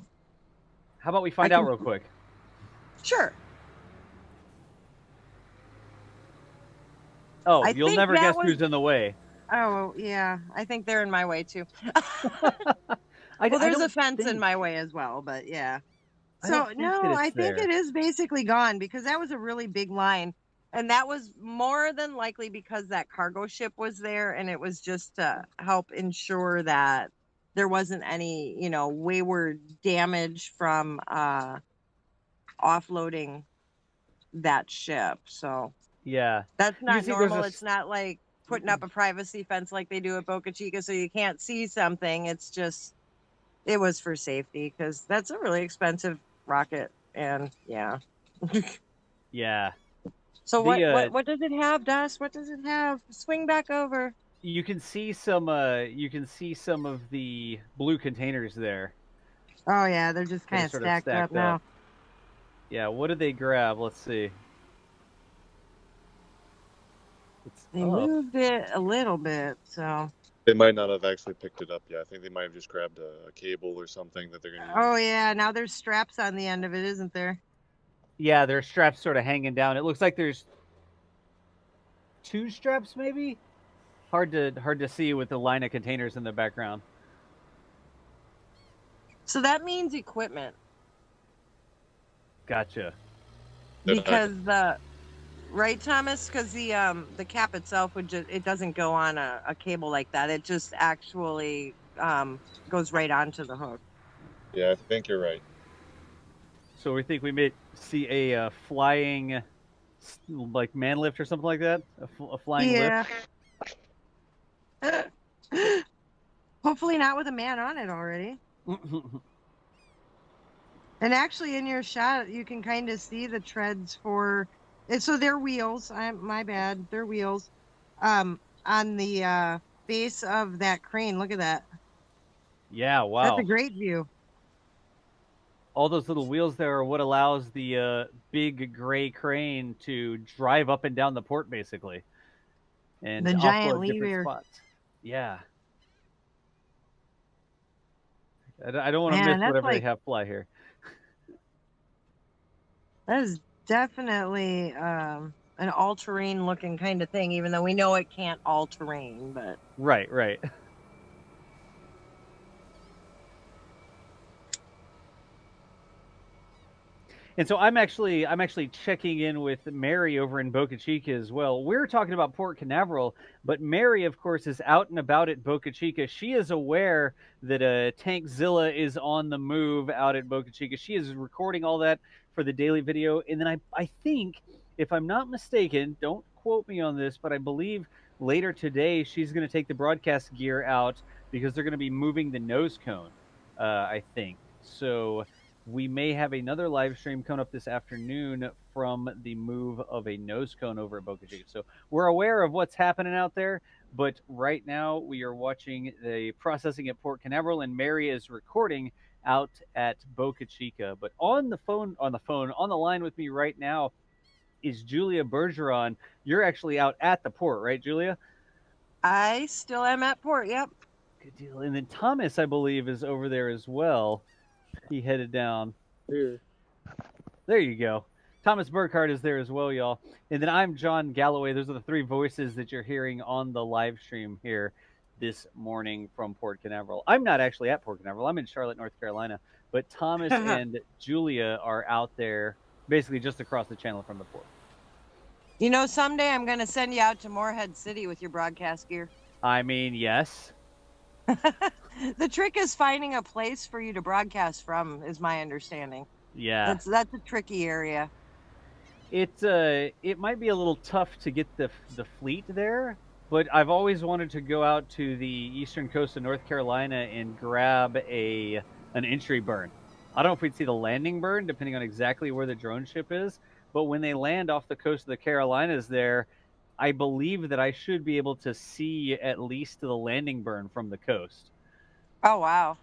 How about we find out real quick? Sure. Oh, you'll never guess who's in the way. Oh, yeah. I think they're in my way, too. Well, there's a fence in my way as well, but yeah. So, no, I think it is basically gone because that was a really big line. And that was more than likely because that cargo ship was there and it was just to help ensure that there wasn't any, you know, wayward damage from offloading that ship. So yeah, that's not normal. It's not like putting up a privacy fence like they do at Boca Chica so you can't see something. It's just, it was for safety because that's a really expensive rocket. And yeah. Yeah. So what does it have, Das? What does it have? Swing back over. You can see some of the blue containers there. Oh yeah, they're just kind of stacked up now. Yeah, what did they grab? Let's see. They moved it a little bit, so They might not have actually picked it up yet. I think they might have just grabbed a cable or something that they're gonna use. Oh yeah, now there's straps on the end of it, isn't there? Yeah, there's straps sort of hanging down. It looks like there's 2 straps, maybe. Hard to see with the line of containers in the background. So that means equipment. Gotcha. Because right, Thomas? Because the cap itself it doesn't go on a cable like that. It just actually goes right onto the hook. Yeah, I think you're right. So we think we may see a flying, like man lift or something like that. A flying lift. Hopefully not with a man on it already. And actually, in your shot, you can kind of see the treads for. So they're wheels. My bad. They're wheels. On the base of that crane. Look at that. Yeah, wow. That's a great view. All those little wheels there are what allows the big gray crane to drive up and down the port, basically, and The giant offload different lever. spots. Yeah. I don't want to Man, miss that's whatever like- they have fly here. That is definitely an all-terrain looking kind of thing, even though we know it can't all-terrain, but Right, right. And so I'm actually checking in with Mary over in Boca Chica as well. We're talking about Port Canaveral, but Mary, of course, is out and about at Boca Chica. She is aware that Tankzilla is on the move out at Boca Chica. She is recording all that for the daily video. And then I think, if I'm not mistaken, don't quote me on this, but I believe later today she's going to take the broadcast gear out because they're going to be moving the nose cone, I think. So we may have another live stream coming up this afternoon from the move of a nose cone over at Boca Chica. So we're aware of what's happening out there, but right now we are watching the processing at Port Canaveral, and Mary is recording out at Boca Chica. But on the line with me right now is Julia Bergeron. You're actually out at the port, right, Julia? I still am at port. Yep. Good deal. And then Thomas, I believe, is over there as well. He headed down Here. There you go. Thomas Burkhardt is there as well, y'all. And then I'm John Galloway. Those are the three voices that you're hearing on the live stream here this morning from Port Canaveral. I'm not actually at Port Canaveral. I'm in Charlotte, North Carolina. But Thomas and Julia are out there basically just across the channel from the port. You know, someday I'm going to send you out to Morehead City with your broadcast gear. I mean, yes. The trick is finding a place for you to broadcast from, is my understanding. Yeah. That's a tricky area. It might be a little tough to get the fleet there, but I've always wanted to go out to the eastern coast of North Carolina and grab an entry burn. I don't know if we'd see the landing burn, depending on exactly where the drone ship is, but when they land off the coast of the Carolinas there, I believe that I should be able to see at least the landing burn from the coast. Oh, wow.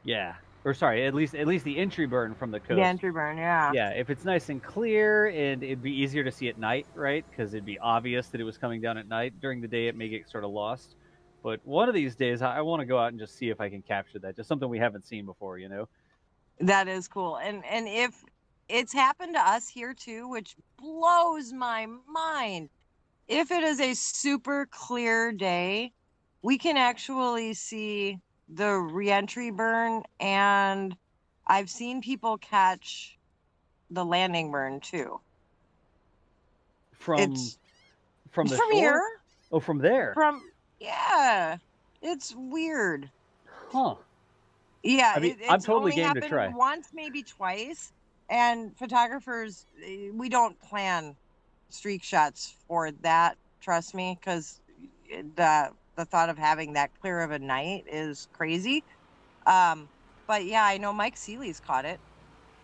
Yeah. Or sorry, at least the entry burn from the coast. The entry burn, yeah. Yeah, if it's nice and clear, and it'd be easier to see at night, right? Because it'd be obvious that it was coming down at night. During the day, it may get sort of lost. But one of these days, I want to go out and just see if I can capture that. Just something we haven't seen before, you know? That is cool. And if it's happened to us here too, which blows my mind. If it is a super clear day, we can actually see the reentry burn, and I've seen people catch the landing burn too. From the from shore? here. Oh, from there. Yeah, it's weird. Huh. Yeah, I mean, it's I'm totally only game to happened try. once, maybe twice, and photographers, we don't plan streak shots for that. Trust me, because the thought of having that clear of a night is crazy. But yeah, I know Mike Seeley's caught it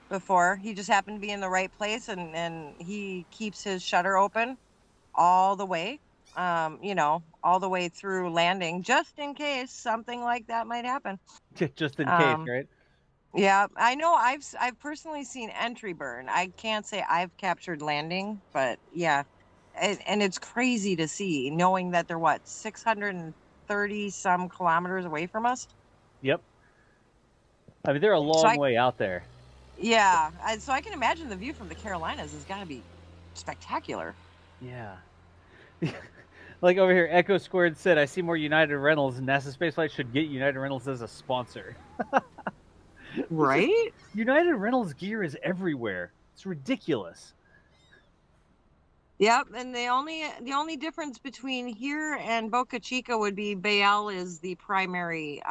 before. He just happened to be in the right place, and he keeps his shutter open all the way, all the way through landing, just in case something like that might happen. Just in case, right? Yeah, I know. I've personally seen entry burn. I can't say I've captured landing, but yeah. And it's crazy to see, knowing that they're 630 some kilometers away from us. Yep. I mean, they're a long way out there. Yeah, so I can imagine the view from the Carolinas has got to be spectacular. Yeah. Like over here, Echo Squared said, I see more United Rentals. NASA Spaceflight should get United Rentals as a sponsor. Right? United Rentals gear is everywhere. It's ridiculous. Yep, and the only difference between here and Boca Chica would be Bayel is the primary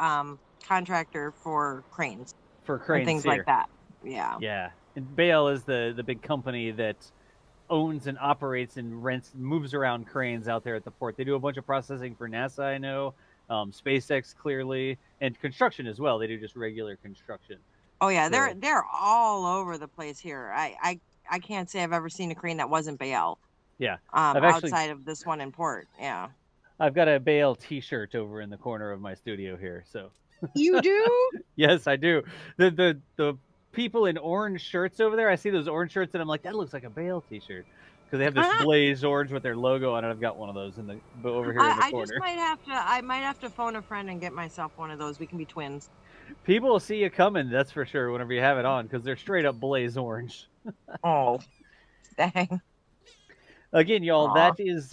contractor for cranes for and cranes things like here. that. Yeah. Yeah, and Bale is the big company that owns and operates and rents, moves around cranes out there at the port. They do a bunch of processing for NASA, I know, SpaceX clearly, and construction as well. They do just regular construction. Oh yeah, they're So they're all over the place here. I can't say I've ever seen a crane that wasn't Bayel. yeah, I've actually Outside of this one in port. Yeah. I've got a Bale T-shirt over in the corner of my studio here. So You do? yes, I do. The people in orange shirts over there, I see those orange shirts, and I'm like, that looks like a Bale T-shirt because they have this blaze orange with their logo on it. I've got one of those in the over here in the I just corner. might have to phone a friend and get myself one of those. We can be twins. People will see you coming, that's for sure, whenever you have it on, because they're straight up blaze orange. Oh, dang. Again, y'all, Aw. that is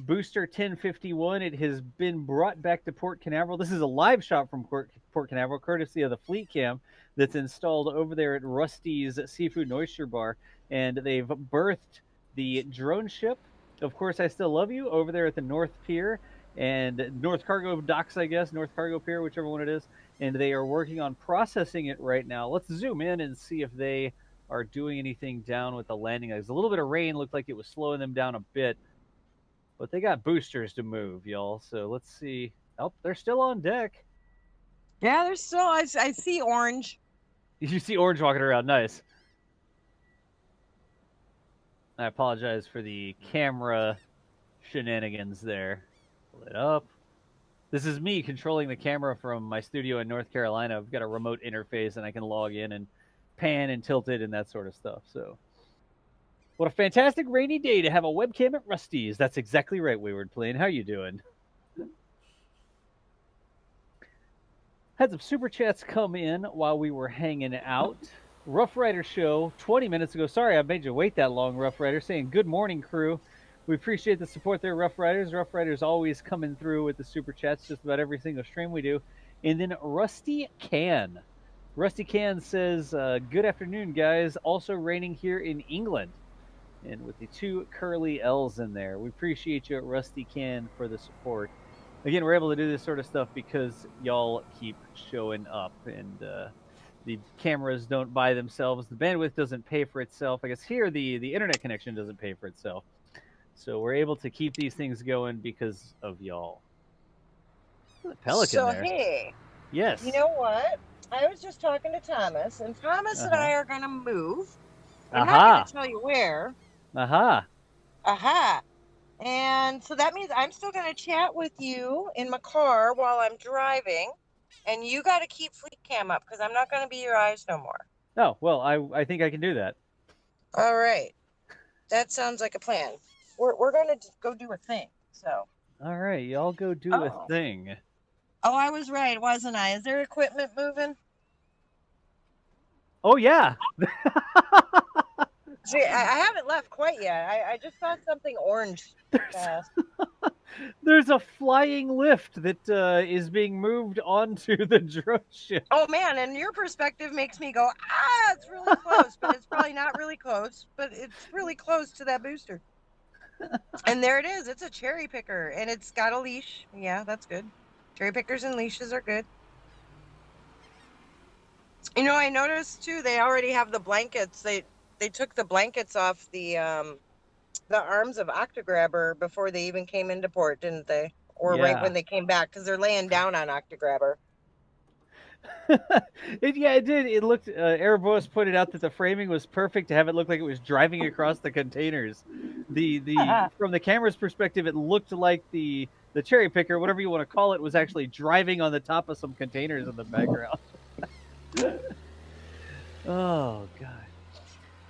Booster 1051. It has been brought back to Port Canaveral. This is a live shot from Port Canaveral, courtesy of the Fleet Cam that's installed over there at Rusty's Seafood and Oyster Bar. And they've birthed the drone ship. Of course, I Still Love You over there at the North Pier and North Cargo Docks, I guess, North Cargo Pier, whichever one it is. And they are working on processing it right now. Let's zoom in and see if they are doing anything down with the landing legs. A little bit of rain looked like it was slowing them down a bit, but they got boosters to move, y'all. So let's see. Oh, they're still on deck. Yeah, there's still I see orange. You see orange walking around. Nice. I apologize for the camera shenanigans there. Pull it up. This is me controlling the camera from my studio in North Carolina. I've got a remote interface and I can log in and pan and tilt it and that sort of stuff. So what a fantastic rainy day to have a webcam at Rusty's. That's exactly right, Wayward Plane. How you doing? Had some super chats come in while we were hanging out. Rough Rider Show 20 minutes ago. Sorry I made you wait that long, Rough Rider, saying good morning, crew. We appreciate the support there, Rough Riders. Rough Riders always coming through with the super chats just about every single stream we do. And then Rusty Can. Rusty Can says, good afternoon, guys. Also raining here in England. And with the two curly L's in there. We appreciate you at Rusty Can for the support. Again, we're able to do this sort of stuff because y'all keep showing up. And the cameras don't buy themselves. The bandwidth doesn't pay for itself. I guess here the internet connection doesn't pay for itself. So we're able to keep these things going because of y'all. Look at the pelican So there. hey, Yes. you know what? I was just talking to Thomas, and Thomas and I are gonna move. I'm not gonna tell you where. Aha. And so that means I'm still gonna chat with you in my car while I'm driving, and you got to keep Fleet Cam up because I'm not gonna be your eyes no more. Oh well, I think I can do that. All right, that sounds like a plan. We're gonna go do a thing. So. All right, y'all go do a thing. Oh, I was right, wasn't I? Is there equipment moving? Oh yeah. See, I haven't left quite yet. I just saw something orange. There's a flying lift that is being moved onto the drone ship. Oh man, and your perspective makes me go, it's really close, but it's probably not really close, but it's really close to that booster. And there it is. It's a cherry picker, and it's got a leash. Yeah, that's good. Cherry pickers and leashes are good. You know, I noticed too, they already have the blankets. They took the blankets off the arms of Octograbber before they even came into port, didn't they? Or right when they came back, because they're laying down on Octograbber. It did. It looked. Erebos pointed out that the framing was perfect to have it look like it was driving across the containers. The from the camera's perspective, it looked like the cherry picker, whatever you want to call it, was actually driving on the top of some containers in the background. Oh god.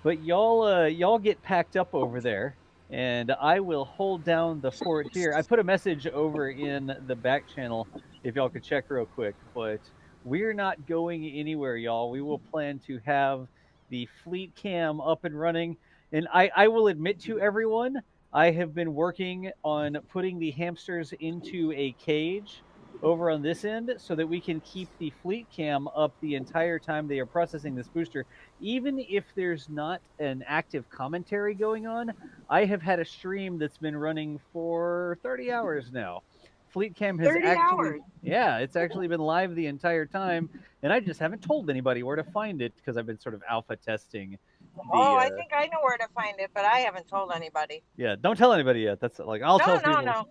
But y'all get packed up over there, and I will hold down the fort here. I put a message over in the back channel if y'all could check real quick, but we're not going anywhere, y'all. We will plan to have the Fleet Cam up and running, and I will admit to everyone, I have been working on putting the hamsters into a cage over on this end so that we can keep the fleet cam up the entire time they are processing this booster. Even if there's not an active commentary going on, I have had a stream that's been running for 30 hours now. Fleet cam has 30 actually, hours. yeah, it's actually been live the entire time, and I just haven't told anybody where to find it because I've been sort of alpha testing Oh, the I think I know where to find it, but I haven't told anybody. yeah, don't tell anybody yet. That's like I'll tell No, people. no.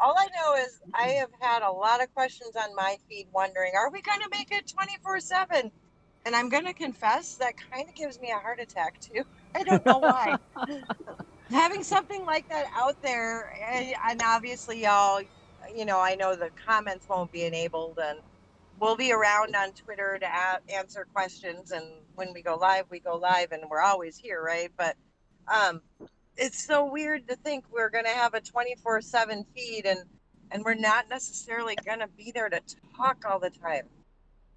All I know is I have had a lot of questions on my feed wondering, are we going to make it 24/7? And I'm going to confess that kind of gives me a heart attack too. I don't know why. Having something like that out there, and obviously y'all, I know the comments won't be enabled, and we'll be around on Twitter to answer questions. And when we go live, and we're always here, right? But um, it's so weird to think we're going to have a 24/7 feed, and we're not necessarily going to be there to talk all the time.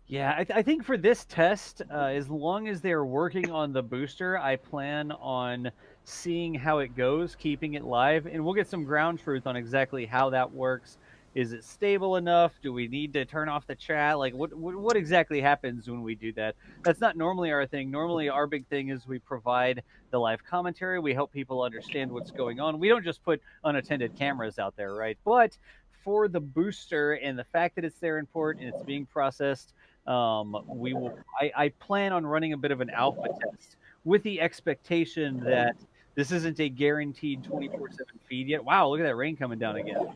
Yeah, I think for this test, as long as they're working on the booster, I plan on seeing how it goes, keeping it live, and we'll get some ground truth on exactly how that works. Is it stable enough? Do we need to turn off the chat? Like, what exactly happens when we do that? That's not normally our thing. Normally, our big thing is we provide the live commentary. We help people understand what's going on. We don't just put unattended cameras out there, right? But for the booster and the fact that it's there in port and it's being processed, we will. I plan on running a bit of an alpha test with the expectation that this isn't a guaranteed 24/7 feed yet. Wow, look at that rain coming down again.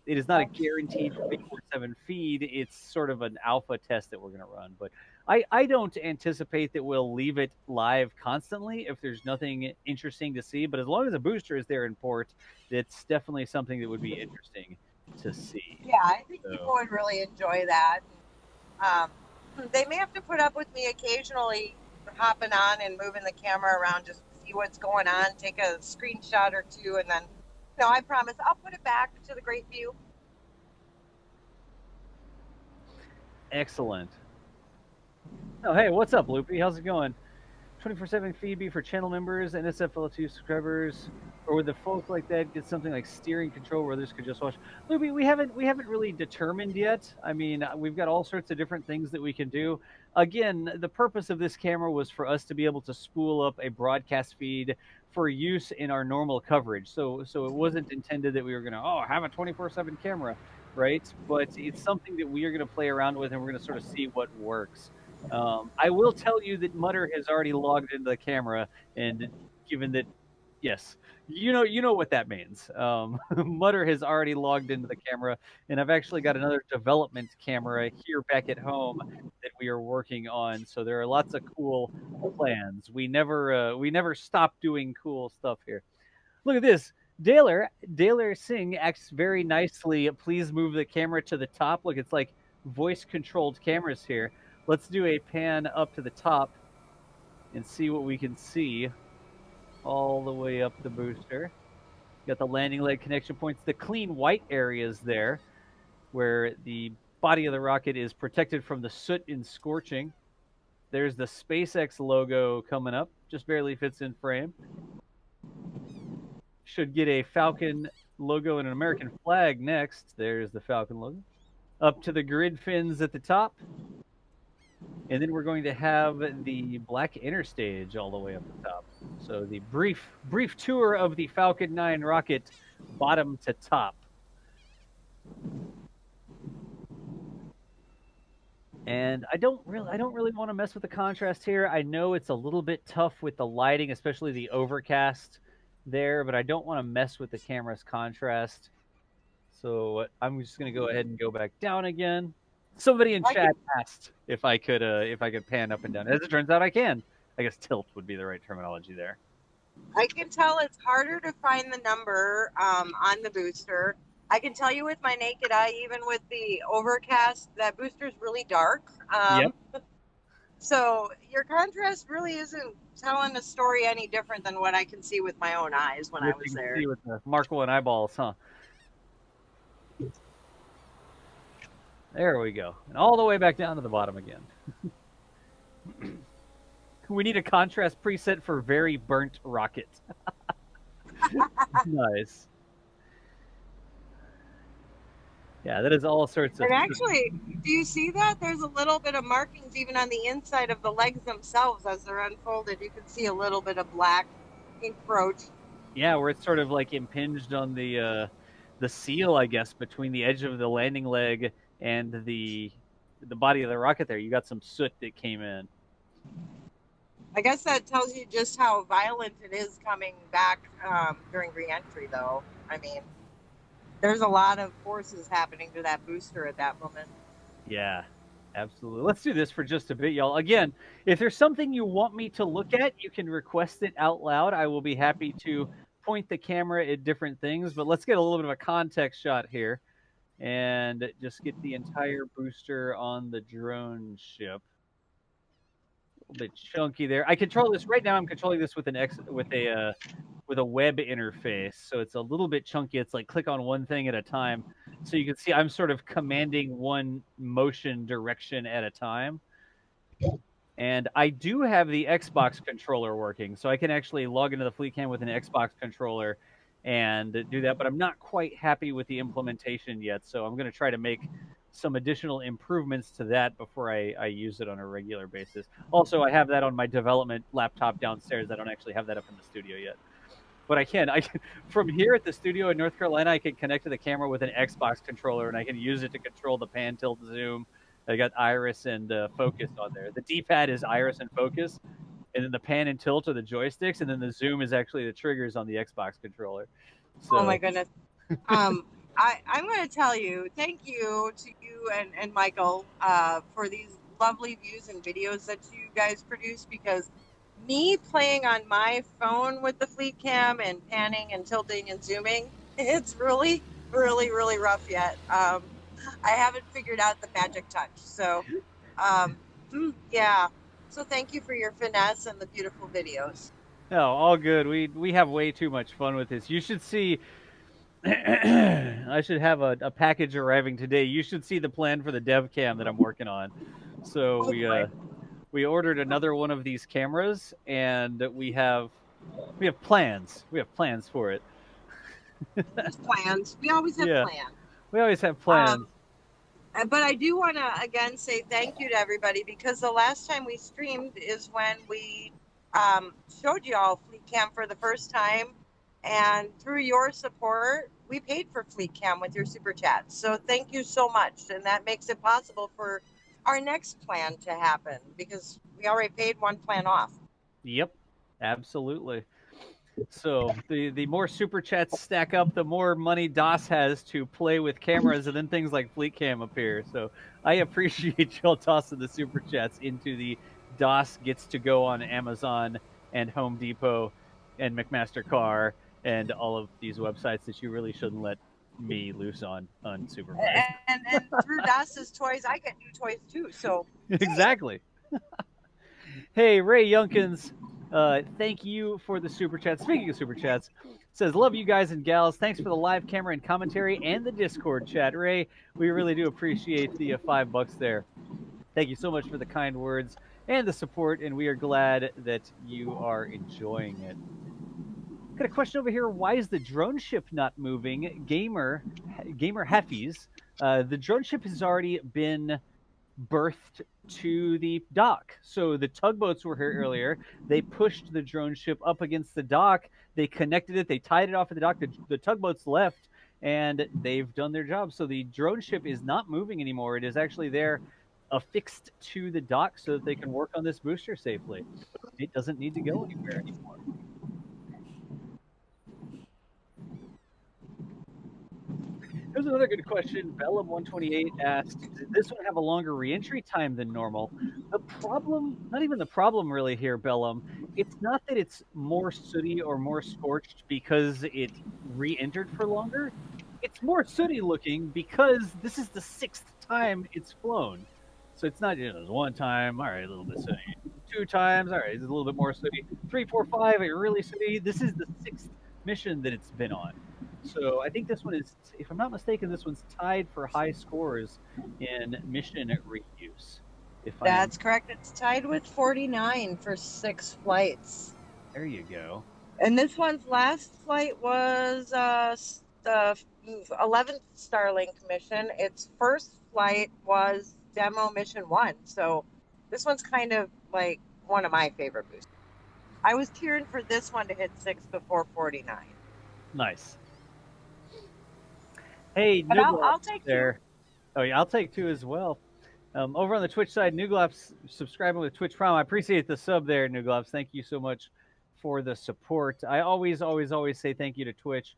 It is not a guaranteed 24/7 feed. It's sort of an alpha test that we're going to run. But I don't anticipate that we'll leave it live constantly if there's nothing interesting to see. But as long as a booster is there in port, it's definitely something that would be interesting to see. Yeah, I think people would really enjoy that. They may have to put up with me occasionally hopping on and moving the camera around just to see what's going on, take a screenshot or two, and then, I promise I'll put it back to the great view. Excellent. Oh, hey, what's up, Loopy? How's it going? 24/7 feed be for channel members, NSFL2 subscribers, or would the folk like that get something like steering control where others could just watch? Loopy, we haven't really determined yet. I mean, we've got all sorts of different things that we can do. Again, the purpose of this camera was for us to be able to spool up a broadcast feed for use in our normal coverage. So it wasn't intended that we were going to have a 24/7 camera, right? But it's something that we are going to play around with, and we're going to sort of see what works. I will tell you that Mutter has already logged into the camera, and given that, yes, you know what that means. Mutter has already logged into the camera, and I've actually got another development camera here back at home that we are working on. So there are lots of cool plans. We never stop doing cool stuff here. Look at this. Daler Singh acts very nicely. Please move the camera to the top. Look, it's like voice-controlled cameras here. Let's do a pan up to the top and see what we can see all the way up the booster. Got the landing leg connection points, the clean white areas there where the body of the rocket is protected from the soot and scorching. There's the SpaceX logo coming up, just barely fits in frame. Should get a Falcon logo and an American flag next. There's the Falcon logo. Up to the grid fins at the top. And then we're going to have the black interstage all the way up the top. So the brief tour of the Falcon 9 rocket, bottom to top. And I don't really want to mess with the contrast here. I know it's a little bit tough with the lighting, especially the overcast there, but I don't want to mess with the camera's contrast. So I'm just going to go ahead and go back down again. Somebody in chat asked if I could pan up and down. As it turns out, I can. I guess tilt would be the right terminology there. I can tell it's harder to find the number on the booster. I can tell you with my naked eye, even with the overcast, that booster's really dark. Yep. So your contrast really isn't telling a story any different than what I can see with my own eyes when I was there. See with the Mark 1 eyeballs, huh? There we go. And all the way back down to the bottom again. We need a contrast preset for very burnt rocket. Nice. Yeah, that is all sorts of. And actually, do you see that? There's a little bit of markings even on the inside of the legs themselves as they're unfolded. You can see a little bit of black encroach. Yeah, where it's sort of like impinged on the seal, I guess, between the edge of the landing leg and the body of the rocket. There, you got some soot that came in. I guess that tells you just how violent it is coming back during reentry, though. I mean, there's a lot of forces happening to that booster at that moment. Yeah, absolutely. Let's do this for just a bit, y'all. Again, if there's something you want me to look at, you can request it out loud. I will be happy to point the camera at different things, but let's get a little bit of a context shot here and just get the entire booster on the drone ship. A little bit chunky there. I control this right now. I'm controlling this with a web interface, so it's a little bit chunky. It's like click on one thing at a time. So you can see I'm sort of commanding one motion direction at a time. And I do have the Xbox controller working, so I can actually log into the fleet cam with an Xbox controller and do that, but I'm not quite happy with the implementation yet, so I'm going to try to make some additional improvements to that before I use it on a regular basis. Also, I have that on my development laptop downstairs. I don't actually have that up in the studio yet. But I can from here at the studio in North Carolina, I can connect to the camera with an Xbox controller, and I can use it to control the pan, tilt, zoom. I got iris and focus on there. The D-pad is iris and focus, and then the pan and tilt are the joysticks, and then the zoom is actually the triggers on the Xbox controller. So, oh my goodness. I'm going to tell you, thank you to you and Michael for these lovely views and videos that you guys produce, because me playing on my phone with the fleet cam and panning and tilting and zooming, it's really, really, really rough yet. I haven't figured out the magic touch. So, yeah. So thank you for your finesse and the beautiful videos. No, all good. We have way too much fun with this. You should see. I should have a package arriving today. You should see the plan for the dev cam that I'm working on. So we ordered another one of these cameras, and we have plans. We have plans for it. There's plans. We always have plans. We always have plans. But I do want to again say thank you to everybody, because the last time we streamed is when we showed you all Fleet Cam for the first time, and through your support, we paid for Fleet Cam with your super chats. So thank you so much, and that makes it possible for our next plan to happen, because we already paid one plan off. Yep, absolutely. So the more super chats stack up, the more money DOS has to play with cameras, and then things like Fleet Cam appear. So I appreciate y'all tossing the super chats into the DOS gets to go on Amazon and Home Depot and McMaster Car and all of these websites that you really shouldn't let me loose on unsupervised. And through DOS's toys, I get new toys too. So exactly. Hey, Ray Yunkins. Thank you for the super chat. Speaking of super chats, says, love you guys and gals. Thanks for the live camera and commentary and the Discord chat. Ray, we really do appreciate the $5 there. Thank you so much for the kind words and the support, and we are glad that you are enjoying it. Got a question over here. Why is the drone ship not moving? Gamer Heffies. The drone ship has already been berthed to the dock. So the tugboats were here earlier. They pushed the drone ship up against the dock. They connected it. They tied it off at the dock. The tugboats left, and they've done their job. So the drone ship is not moving anymore. It is actually there affixed to the dock so that they can work on this booster safely. It doesn't need to go anywhere anymore. Here's another good question. Bellum128 asked, did this one have a longer reentry time than normal? The problem, not even the problem really here, Bellum, it's not that it's more sooty or more scorched because it re-entered for longer. It's more sooty looking because this is the 6th time it's flown. So it's not, it's one time, all right, a little bit sooty. 2 times, all right, it's a little bit more sooty. 3, 4, 5, it really sooty. This is the 6th mission that it's been on. So I think this one is, if I'm not mistaken, this one's tied for high scores in mission reuse. That's correct. It's tied with 49 for 6 flights. There you go. And this one's last flight was 11th Starlink mission. Its first flight was demo mission 1. So this one's kind of like one of my favorite boosters. I was cheering for this one to hit 6 before 49. Nice. Hey, But I'll take there. 2. Oh yeah, I'll take 2 as well. Over on the Twitch side, Nuglops subscribing with Twitch Prime. I appreciate the sub there, Nuglops. Thank you so much for the support. I always say thank you to Twitch.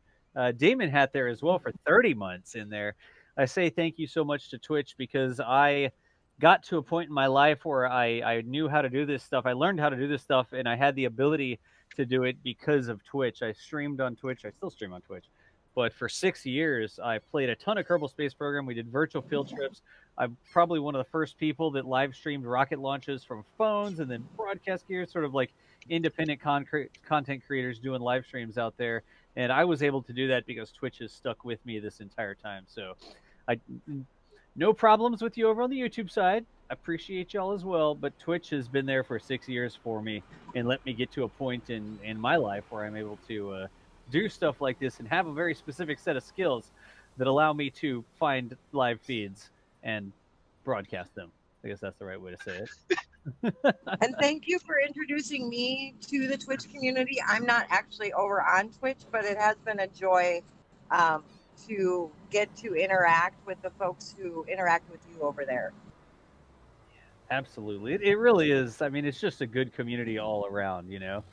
Damon Hat there as well for 30 months in there. I say thank you so much to Twitch because I got to a point in my life where I knew how to do this stuff. I learned how to do this stuff, and I had the ability to do it because of Twitch. I streamed on Twitch. I still stream on Twitch. But for 6 years, I played a ton of Kerbal Space Program. We did virtual field trips. I'm probably one of the first people that live streamed rocket launches from phones and then broadcast gear, sort of like independent content creators doing live streams out there. And I was able to do that because Twitch has stuck with me this entire time. So no problems with you over on the YouTube side. I appreciate y'all as well. But Twitch has been there for 6 years for me and let me get to a point in my life where I'm able to do stuff like this and have a very specific set of skills that allow me to find live feeds and broadcast them. I guess that's the right way to say it. And thank you for introducing me to the Twitch community. I'm not actually over on Twitch, but it has been a joy to get to interact with the folks who interact with you over there. Absolutely. It really is. I mean, it's just a good community all around, you know?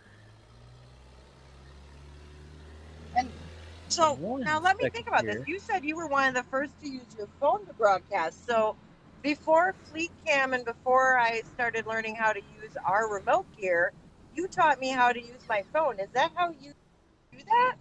And so now let me think about this. You said you were one of the first to use your phone to broadcast. So before Fleet Cam and before I started learning how to use our remote gear, you taught me how to use my phone. Is that how you do that?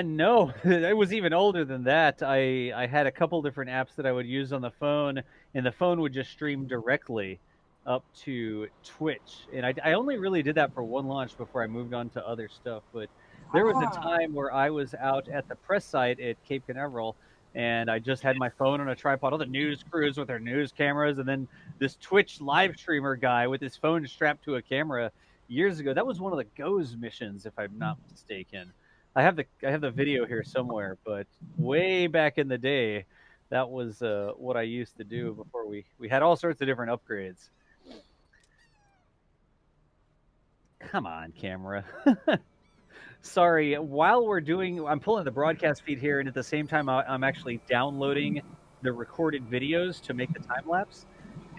No, it was even older than that. I had a couple different apps that I would use on the phone, and the phone would just stream directly up to Twitch. And I only really did that for one launch before I moved on to other stuff. But there was a time where I was out at the press site at Cape Canaveral, and I just had my phone on a tripod, all the news crews with their news cameras, and then this Twitch live streamer guy with his phone strapped to a camera years ago. That was one of the GOES missions, if I'm not mistaken. I have the video here somewhere, but way back in the day, that was what I used to do before we had all sorts of different upgrades. Come on, camera. Sorry, while I'm pulling the broadcast feed here, and at the same time, I'm actually downloading the recorded videos to make the time lapse,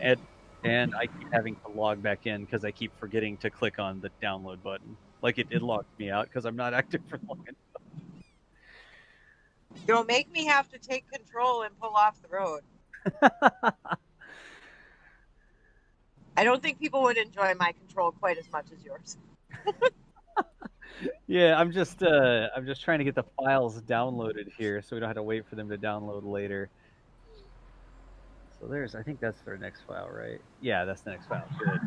and I keep having to log back in because I keep forgetting to click on the download button. Like it logged me out because I'm not active for long enough. Don't make me have to take control and pull off the road. I don't think people would enjoy my control quite as much as yours. Yeah, I'm just trying to get the files downloaded here so we don't have to wait for them to download later. So I think that's their next file, right? Yeah, that's the next file. Good.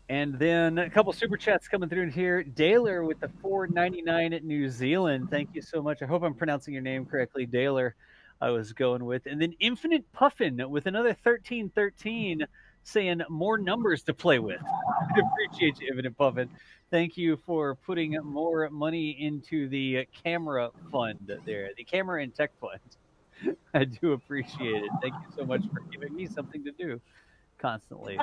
And then a couple super chats coming through in here. Daler with the $4.99 at New Zealand. Thank you so much. I hope I'm pronouncing your name correctly, Daler. I was going with. And then Infinite Puffin with another 1313 saying more numbers to play with. I appreciate you, Infinite Puffin. Thank you for putting more money into the camera fund there, the camera and tech fund. I do appreciate it. Thank you so much for giving me something to do constantly.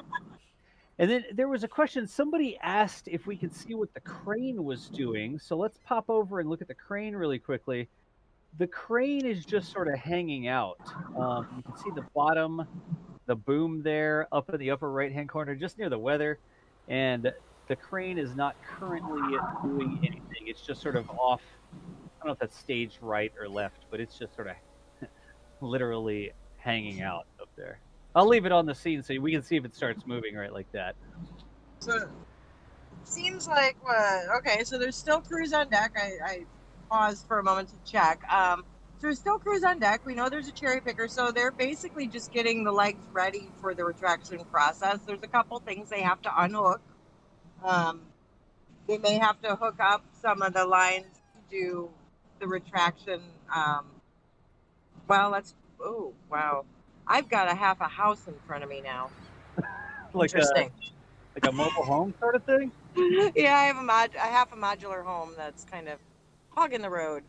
And then there was a question. Somebody asked if we could see what the crane was doing. So let's pop over and look at the crane really quickly. The crane is just sort of hanging out. You can see the bottom, the boom there up in the upper right-hand corner, just near the weather. And the crane is not currently doing anything. It's just sort of off. I don't know if that's staged right or left, but it's just sort of literally hanging out up there. I'll leave it on the scene so we can see if it starts moving right like that. So it seems like, okay, so there's still crews on deck. I paused for a moment to check. So there's still crews on deck. We know there's a cherry picker. So they're basically just getting the legs ready for the retraction process. There's a couple things they have to unhook. They may have to hook up some of the lines to do the retraction. Oh, wow. I've got a half a house in front of me now. Interesting. Like a mobile home sort of thing? Yeah, I have a half a modular home that's kind of Hog in the road.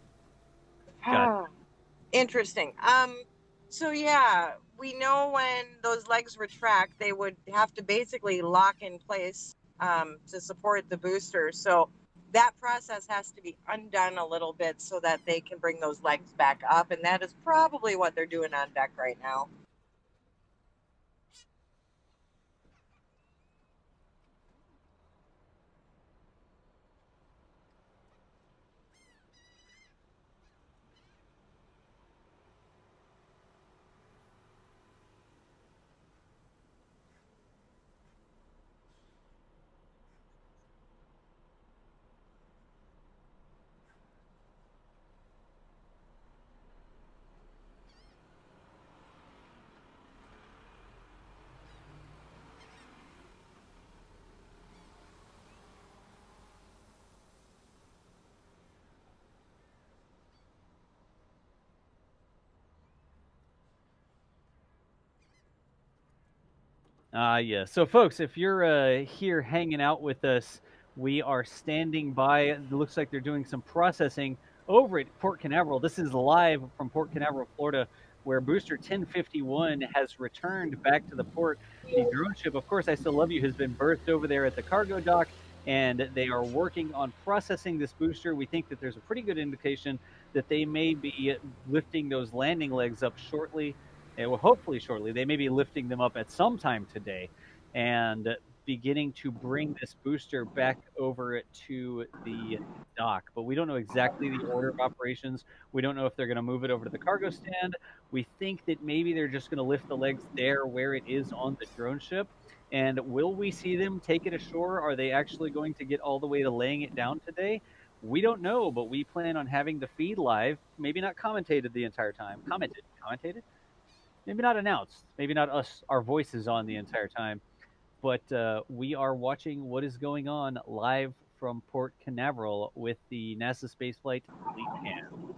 Got Interesting. So yeah, we know when those legs retract, they would have to basically lock in place to support the booster. So that process has to be undone a little bit so that they can bring those legs back up, and that is probably what they're doing on deck right now. Yeah. So, folks, if you're here hanging out with us, we are standing by. It looks like they're doing some processing over at Port Canaveral. This is live from Port Canaveral, Florida, where Booster 1051 has returned back to the port. The drone ship, of course, I Still Love You, has been berthed over there at the cargo dock, and they are working on processing this booster. We think that there's a pretty good indication that they may be lifting those landing legs up shortly. And well, hopefully shortly. They may be lifting them up at some time today and beginning to bring this booster back over to the dock. But we don't know exactly the order of operations. We don't know if they're going to move it over to the cargo stand. We think that maybe they're just going to lift the legs there where it is on the drone ship. And will we see them take it ashore? Are they actually going to get all the way to laying it down today? We don't know, but we plan on having the feed live, maybe not commentated the entire time. Commentated? Maybe not announced, maybe not us, our voices on the entire time, but we are watching what is going on live from Port Canaveral with the NASA Spaceflight Fleet Cam.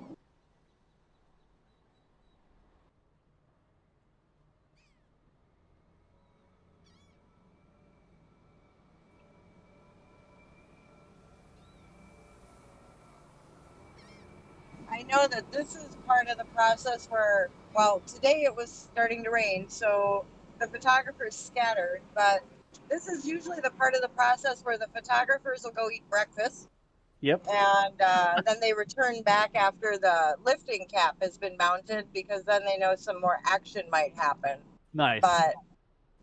I know that this is part of the process where, well, today it was starting to rain, so the photographers scattered, but this is usually the part of the process where the photographers will go eat breakfast. Yep. And then they return back after the lifting cap has been mounted because then they know some more action might happen. Nice. But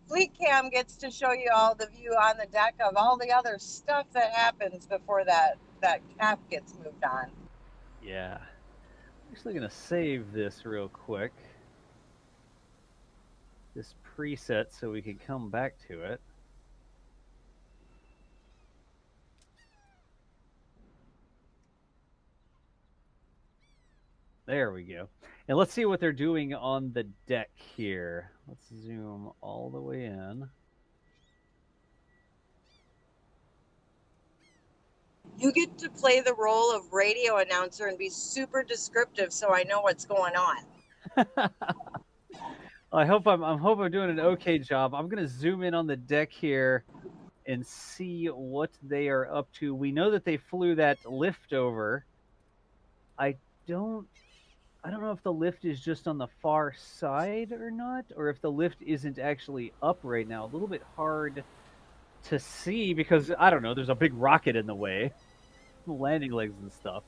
Fleet Cam gets to show you all the view on the deck of all the other stuff that happens before that cap gets moved on. Yeah. I'm actually going to save this real quick. This preset so we can come back to it. There we go. And let's see what they're doing on the deck here. Let's zoom all the way in. You get to play the role of radio announcer and be super descriptive so I know what's going on. I hope I'm doing an okay job. I'm gonna zoom in on the deck here and see what they are up to. We know that they flew that lift over. I don't know if the lift is just on the far side or not, or if the lift isn't actually up right now. A little bit hard to see because I don't know. There's a big rocket in the way, landing legs and stuff.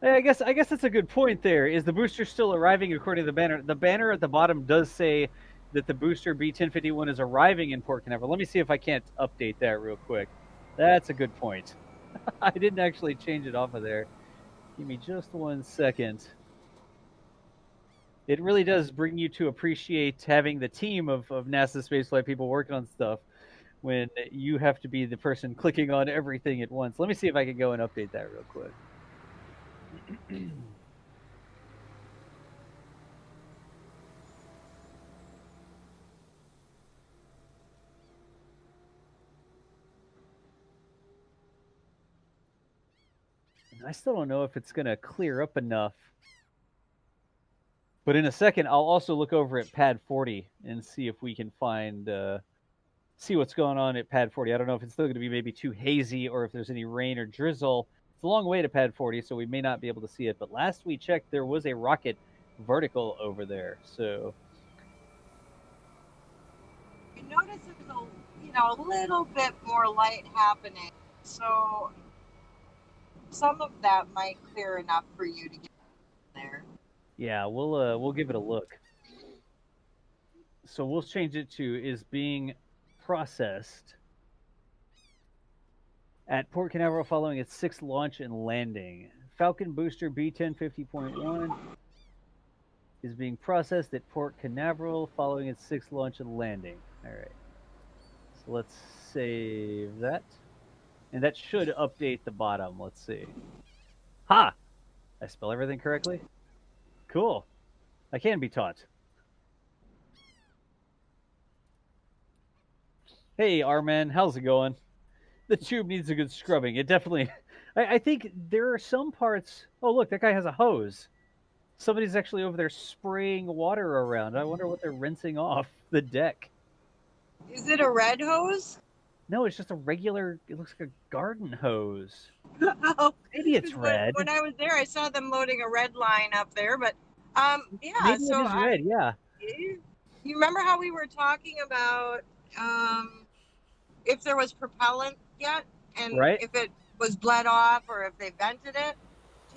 I guess that's a good point. There is the booster still arriving according to the banner. The banner at the bottom does say that the booster B1051 is arriving in Port Canaveral. Let me see if I can't update that real quick. That's a good point. I didn't actually change it off of there. Give me just 1 second. It really does bring you to appreciate having the team of NASA spaceflight people working on stuff when you have to be the person clicking on everything at once. Let me see if I can go and update that real quick. I still don't know if it's going to clear up enough. But in a second, I'll also look over at pad 40 and see if we can find see what's going on at pad 40. I don't know if it's still going to be maybe too hazy or if there's any rain or drizzle. It's a long way to pad 40, so we may not be able to see it. But last we checked, there was a rocket vertical over there. So You notice there's a little bit more light happening. So some of that might clear enough for you to get there. yeah, we'll give it a look. So we'll change it to is being processed at Port Canaveral following its 6th launch and landing. Falcon booster B1050.1 is being processed at Port Canaveral following its 6th launch and landing. All right. So let's save that. And that should update the bottom. Let's see. Ha! I spell everything correctly? Cool. I can be taught. Hey, Arman, how's it going? The tube needs a good scrubbing. It definitely... I think there are some parts... Oh, look, that guy has a hose. Somebody's actually over there spraying water around. I wonder what they're rinsing off the deck. Is it a red hose? No, it's just a regular... It looks like a garden hose. Oh, Maybe it's red. When I was there, I saw them loading a red line up there, but yeah. Maybe So it is red, yeah. You remember how we were talking about if there was propellant yet, and Right. if it was bled off or if they vented it?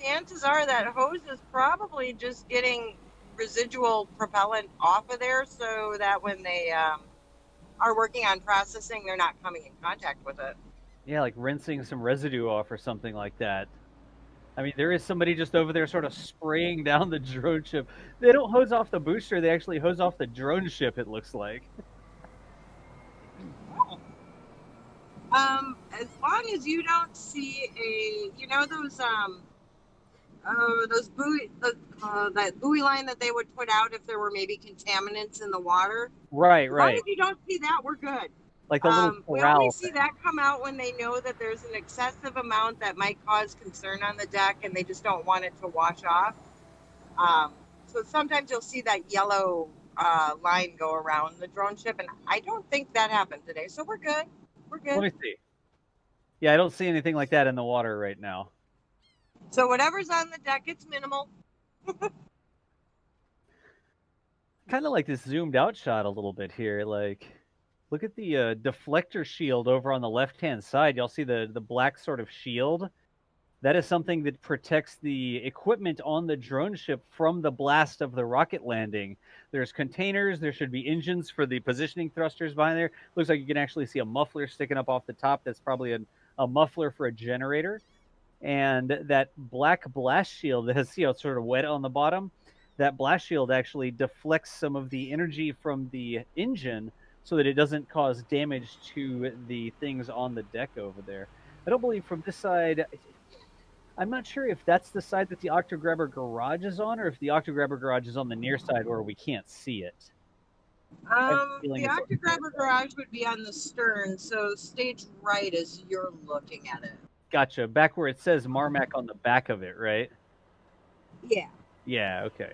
Chances are that hose is probably just getting residual propellant off of there, so that when they are working on processing, they're not coming in contact with it. Yeah, like rinsing some residue off or something like that. I mean, there is somebody just over there sort of spraying down the drone ship. They don't hose off the booster, they actually hose off the drone ship, it looks like. As long as you don't see those buoy, that buoy line that they would put out if there were maybe contaminants in the water. Right, As long right. as you don't see that, we're good. Like the little We corral only see thing. that come out when they know that there's an excessive amount that might cause concern on the deck, and they just don't want it to wash off. So sometimes you'll see that yellow line go around the drone ship, and I don't think that happened today. So we're good. We're Let me good. see. Yeah, I don't see anything like that in the water right now. So whatever's on the deck, it's minimal. Kind of like this zoomed out shot a little bit here. Like, look at the deflector shield over on the left-hand side. Y'all see the black sort of shield? That is something that protects the equipment on the drone ship from the blast of the rocket landing. There's containers. There should be engines for the positioning thrusters behind there. Looks like you can actually see a muffler sticking up off the top. That's probably a muffler for a generator. And that black blast shield that has, see how it's sort of wet on the bottom? That blast shield actually deflects some of the energy from the engine so that it doesn't cause damage to the things on the deck over there. I don't believe from this side... I'm not sure if that's the side that the Octograbber garage is on, or if the Octograbber garage is on the near side where we can't see it. The feeling it's- Octograbber garage would be on the stern, so stage right as you're looking at it. Gotcha. Back where it says Marmac on the back of it, right? Yeah. Yeah, okay.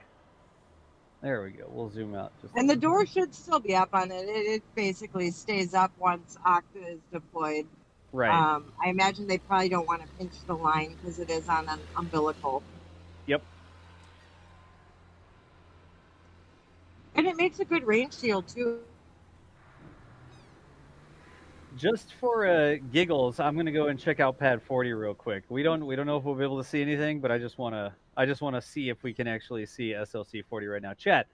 There we go. We'll zoom out. Just And the door should still be up on it. It basically stays up once Octa is deployed. right. I imagine they probably don't want to pinch the line because it is on an umbilical. Yep. And it makes a good range shield too. Just for giggles, I'm gonna go and check out pad 40 real quick. We don't know if we'll be able to see anything, but I just wanna see if we can actually see SLC 40 right now. Chat,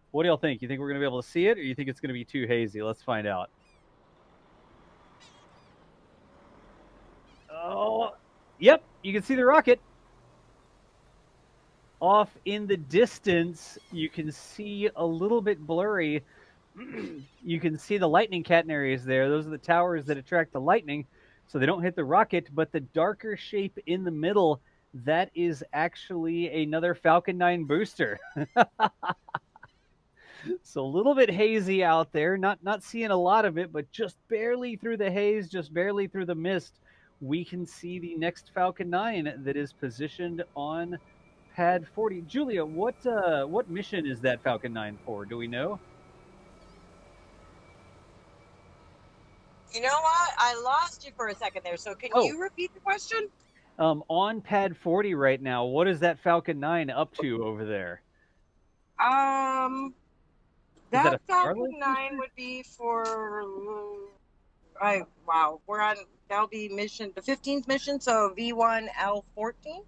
what do y'all think? You think we're gonna be able to see it, or you think it's gonna be too hazy? Let's find out. Oh, yep, you can see the rocket. Off in the distance, you can see a little bit blurry. You can see the lightning catenaries there. Those are the towers that attract the lightning, so they don't hit the rocket. But the darker shape in the middle, that is actually another Falcon 9 booster. So a little bit hazy out there. Not seeing a lot of it, but just barely through the haze, just barely through the mist, we can see the next Falcon 9 that is positioned on pad 40. Julia, what mission is that Falcon 9 for? Do we know? You know what? I lost you for a second there. So can Oh. you repeat the question? On pad 40 right now, what is that Falcon 9 up to over there? Is that a That Falcon Starlink 9 booster? would be for we're on, that'll be mission, the 15th mission, so V1L14.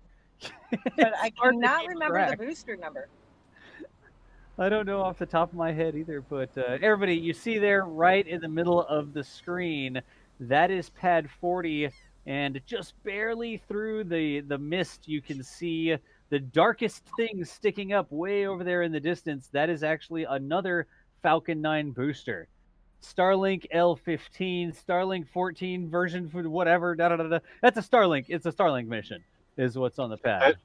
But I It's hard to cannot keep remember track. the booster number. I don't know off the top of my head either, but everybody, you see there right in the middle of the screen, that is pad 40, and just barely through the mist, you can see the darkest thing sticking up way over there in the distance. That is actually another Falcon 9 booster. Starlink L15, Starlink 14 version for whatever. Da, da, da, da. That's a Starlink. It's a Starlink mission, is what's on the pad.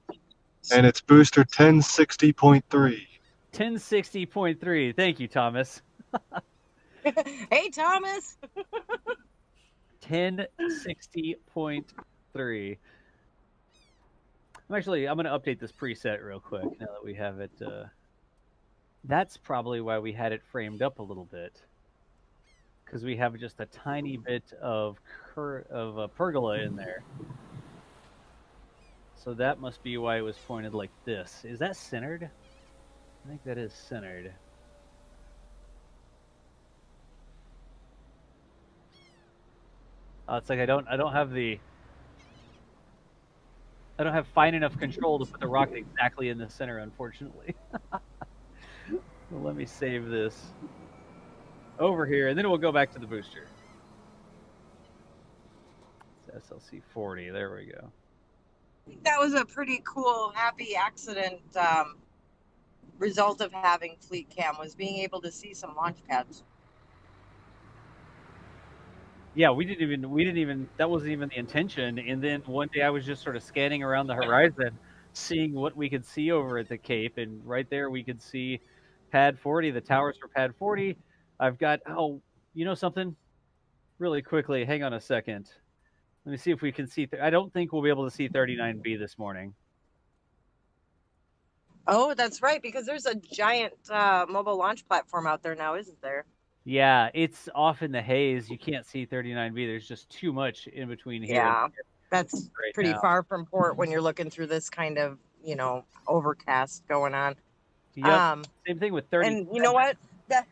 And it's booster 1060.3. 1060.3. Thank you, Thomas. Hey, Thomas. 1060.3. I'm going to update this preset real quick now that we have it. That's probably why we had it framed up a little bit, because we have just a tiny bit of pergola in there. So that must be why it was pointed like this. Is that centered? I think that is centered. It's like I don't have fine enough control to put the rocket exactly in the center, unfortunately. Well, let me save this over here, and then we'll go back to the booster. It's SLC 40. There we go. I think that was a pretty cool, happy accident result of having Fleet Cam, was being able to see some launch pads. Yeah, we didn't even, that wasn't even the intention. And then one day I was just sort of scanning around the horizon, seeing what we could see over at the Cape. And right there we could see pad 40, the towers for pad 40. I've got, you know something? Really quickly, hang on a second. Let me see if we can see. I don't think we'll be able to see 39B this morning. Oh, that's right, because there's a giant mobile launch platform out there now, isn't there? Yeah, it's off in the haze. You can't see 39B. There's just too much in between here. Yeah, that's right pretty now. far from port when you're looking through this kind of, overcast going on. Yep. Same thing with 30. And you know what? That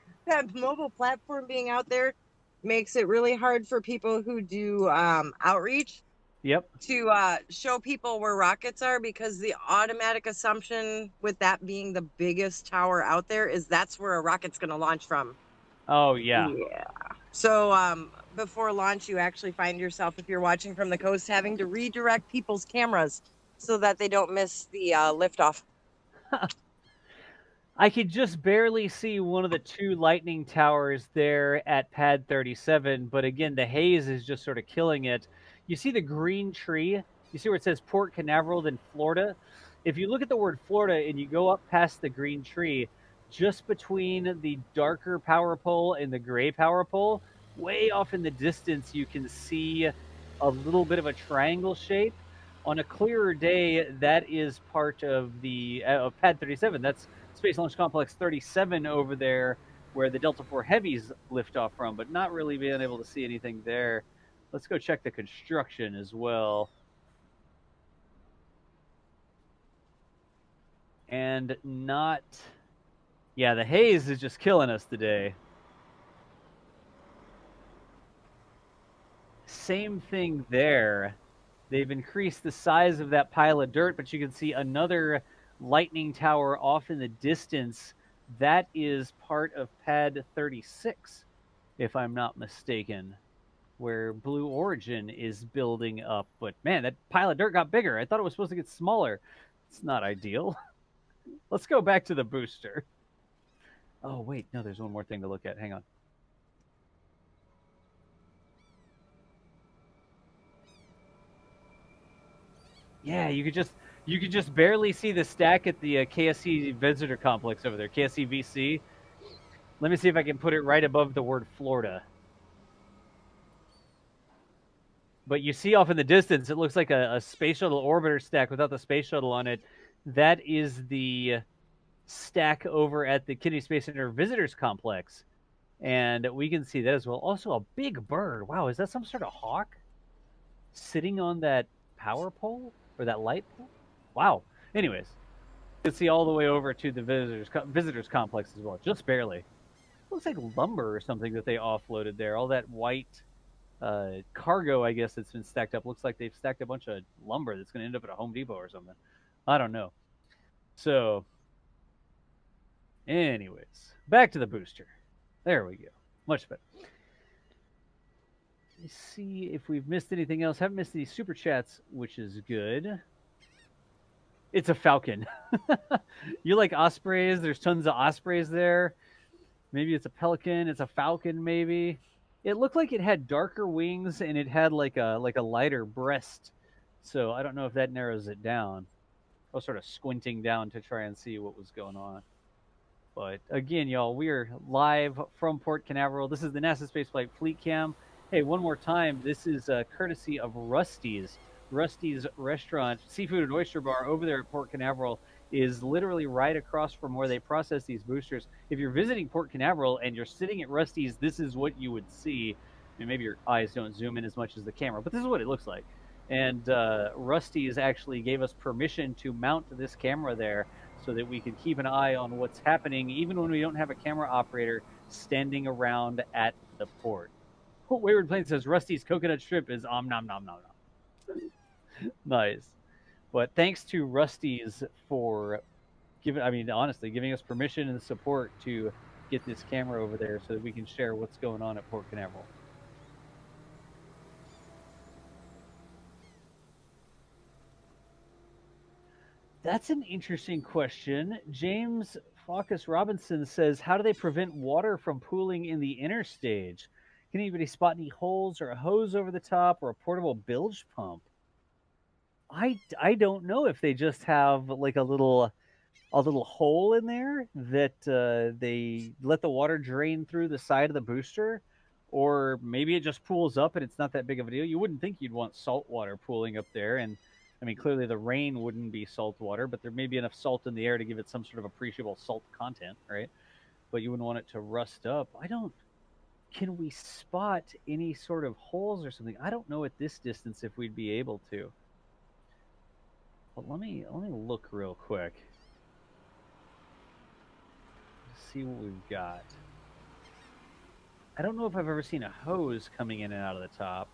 mobile platform being out there makes it really hard for people who do outreach. Yep. To show people where rockets are, because the automatic assumption with that being the biggest tower out there is that's where a rocket's going to launch from. Oh, yeah. Yeah. So before launch, you actually find yourself, if you're watching from the coast, having to redirect people's cameras so that they don't miss the liftoff. I could just barely see one of the two lightning towers there at pad 37, but again, the haze is just sort of killing it. You see the green tree? You see where it says Port Canaveral in Florida? If you look at the word Florida and you go up past the green tree, just between the darker power pole and the gray power pole, way off in the distance, you can see a little bit of a triangle shape. On a clearer day, that is part of the pad 37. That's Space Launch Complex 37 over there, where the Delta IV Heavies lift off from, but not really being able to see anything there. Let's go check the construction as well. And not... Yeah, the haze is just killing us today. Same thing there. They've increased the size of that pile of dirt, but you can see another lightning tower off in the distance. That is part of pad 36, if I'm not mistaken, where Blue Origin is building up. But man, that pile of dirt got bigger. I thought it was supposed to get smaller. It's not ideal. Let's go back to the booster. Oh, wait, no, there's one more thing to look at. Hang on. Yeah, you could just barely see the stack at the KSC visitor complex over there, KSC VC. Let me see if I can put it right above the word Florida. But you see off in the distance, it looks like a space shuttle orbiter stack without the space shuttle on it. That is the stack over at the Kennedy Space Center visitors complex. And we can see that as well. Also, a big bird. Wow, is that some sort of hawk sitting on that power pole or that light pole? Wow. Anyways, you can see all the way over to the visitors complex as well, just barely. Looks like lumber or something that they offloaded there. All that white cargo, I guess, that's been stacked up. Looks like they've stacked a bunch of lumber that's going to end up at a Home Depot or something. I don't know. So, anyways, back to the booster. There we go. Much better. Let's see if we've missed anything else. Haven't missed any super chats, which is good. It's a falcon. You like ospreys? There's tons of ospreys there. Maybe it's a pelican. It's a falcon, maybe. It looked like it had darker wings and it had like a lighter breast. So I don't know if that narrows it down. I was sort of squinting down to try and see what was going on. But again, y'all, we are live from Port Canaveral. This is the NASA Spaceflight Fleet Cam. Hey, one more time, this is courtesy of Rusty's. Rusty's restaurant, seafood and oyster bar over there at Port Canaveral is literally right across from where they process these boosters. If you're visiting Port Canaveral and you're sitting at Rusty's, this is what you would see. I mean, maybe your eyes don't zoom in as much as the camera, but this is what it looks like. And Rusty's actually gave us permission to mount this camera there so that we can keep an eye on what's happening, even when we don't have a camera operator standing around at the port. Wayward Plane says Rusty's coconut strip is nom nom nom nom. Nice. But thanks to Rusty's for honestly, giving us permission and support to get this camera over there so that we can share what's going on at Port Canaveral. That's an interesting question. James Faucus Robinson says, how do they prevent water from pooling in the inner stage? Can anybody spot any holes or a hose over the top or a portable bilge pump? I don't know if they just have like a little hole in there that they let the water drain through the side of the booster, or maybe it just pools up and it's not that big of a deal. You wouldn't think you'd want salt water pooling up there, and I mean clearly the rain wouldn't be salt water, but there may be enough salt in the air to give it some sort of appreciable salt content, right? But you wouldn't want it to rust up. Can we spot any sort of holes or something? I don't know at this distance if we'd be able to. But let me look real quick. See what we've got. I don't know if I've ever seen a hose coming in and out of the top.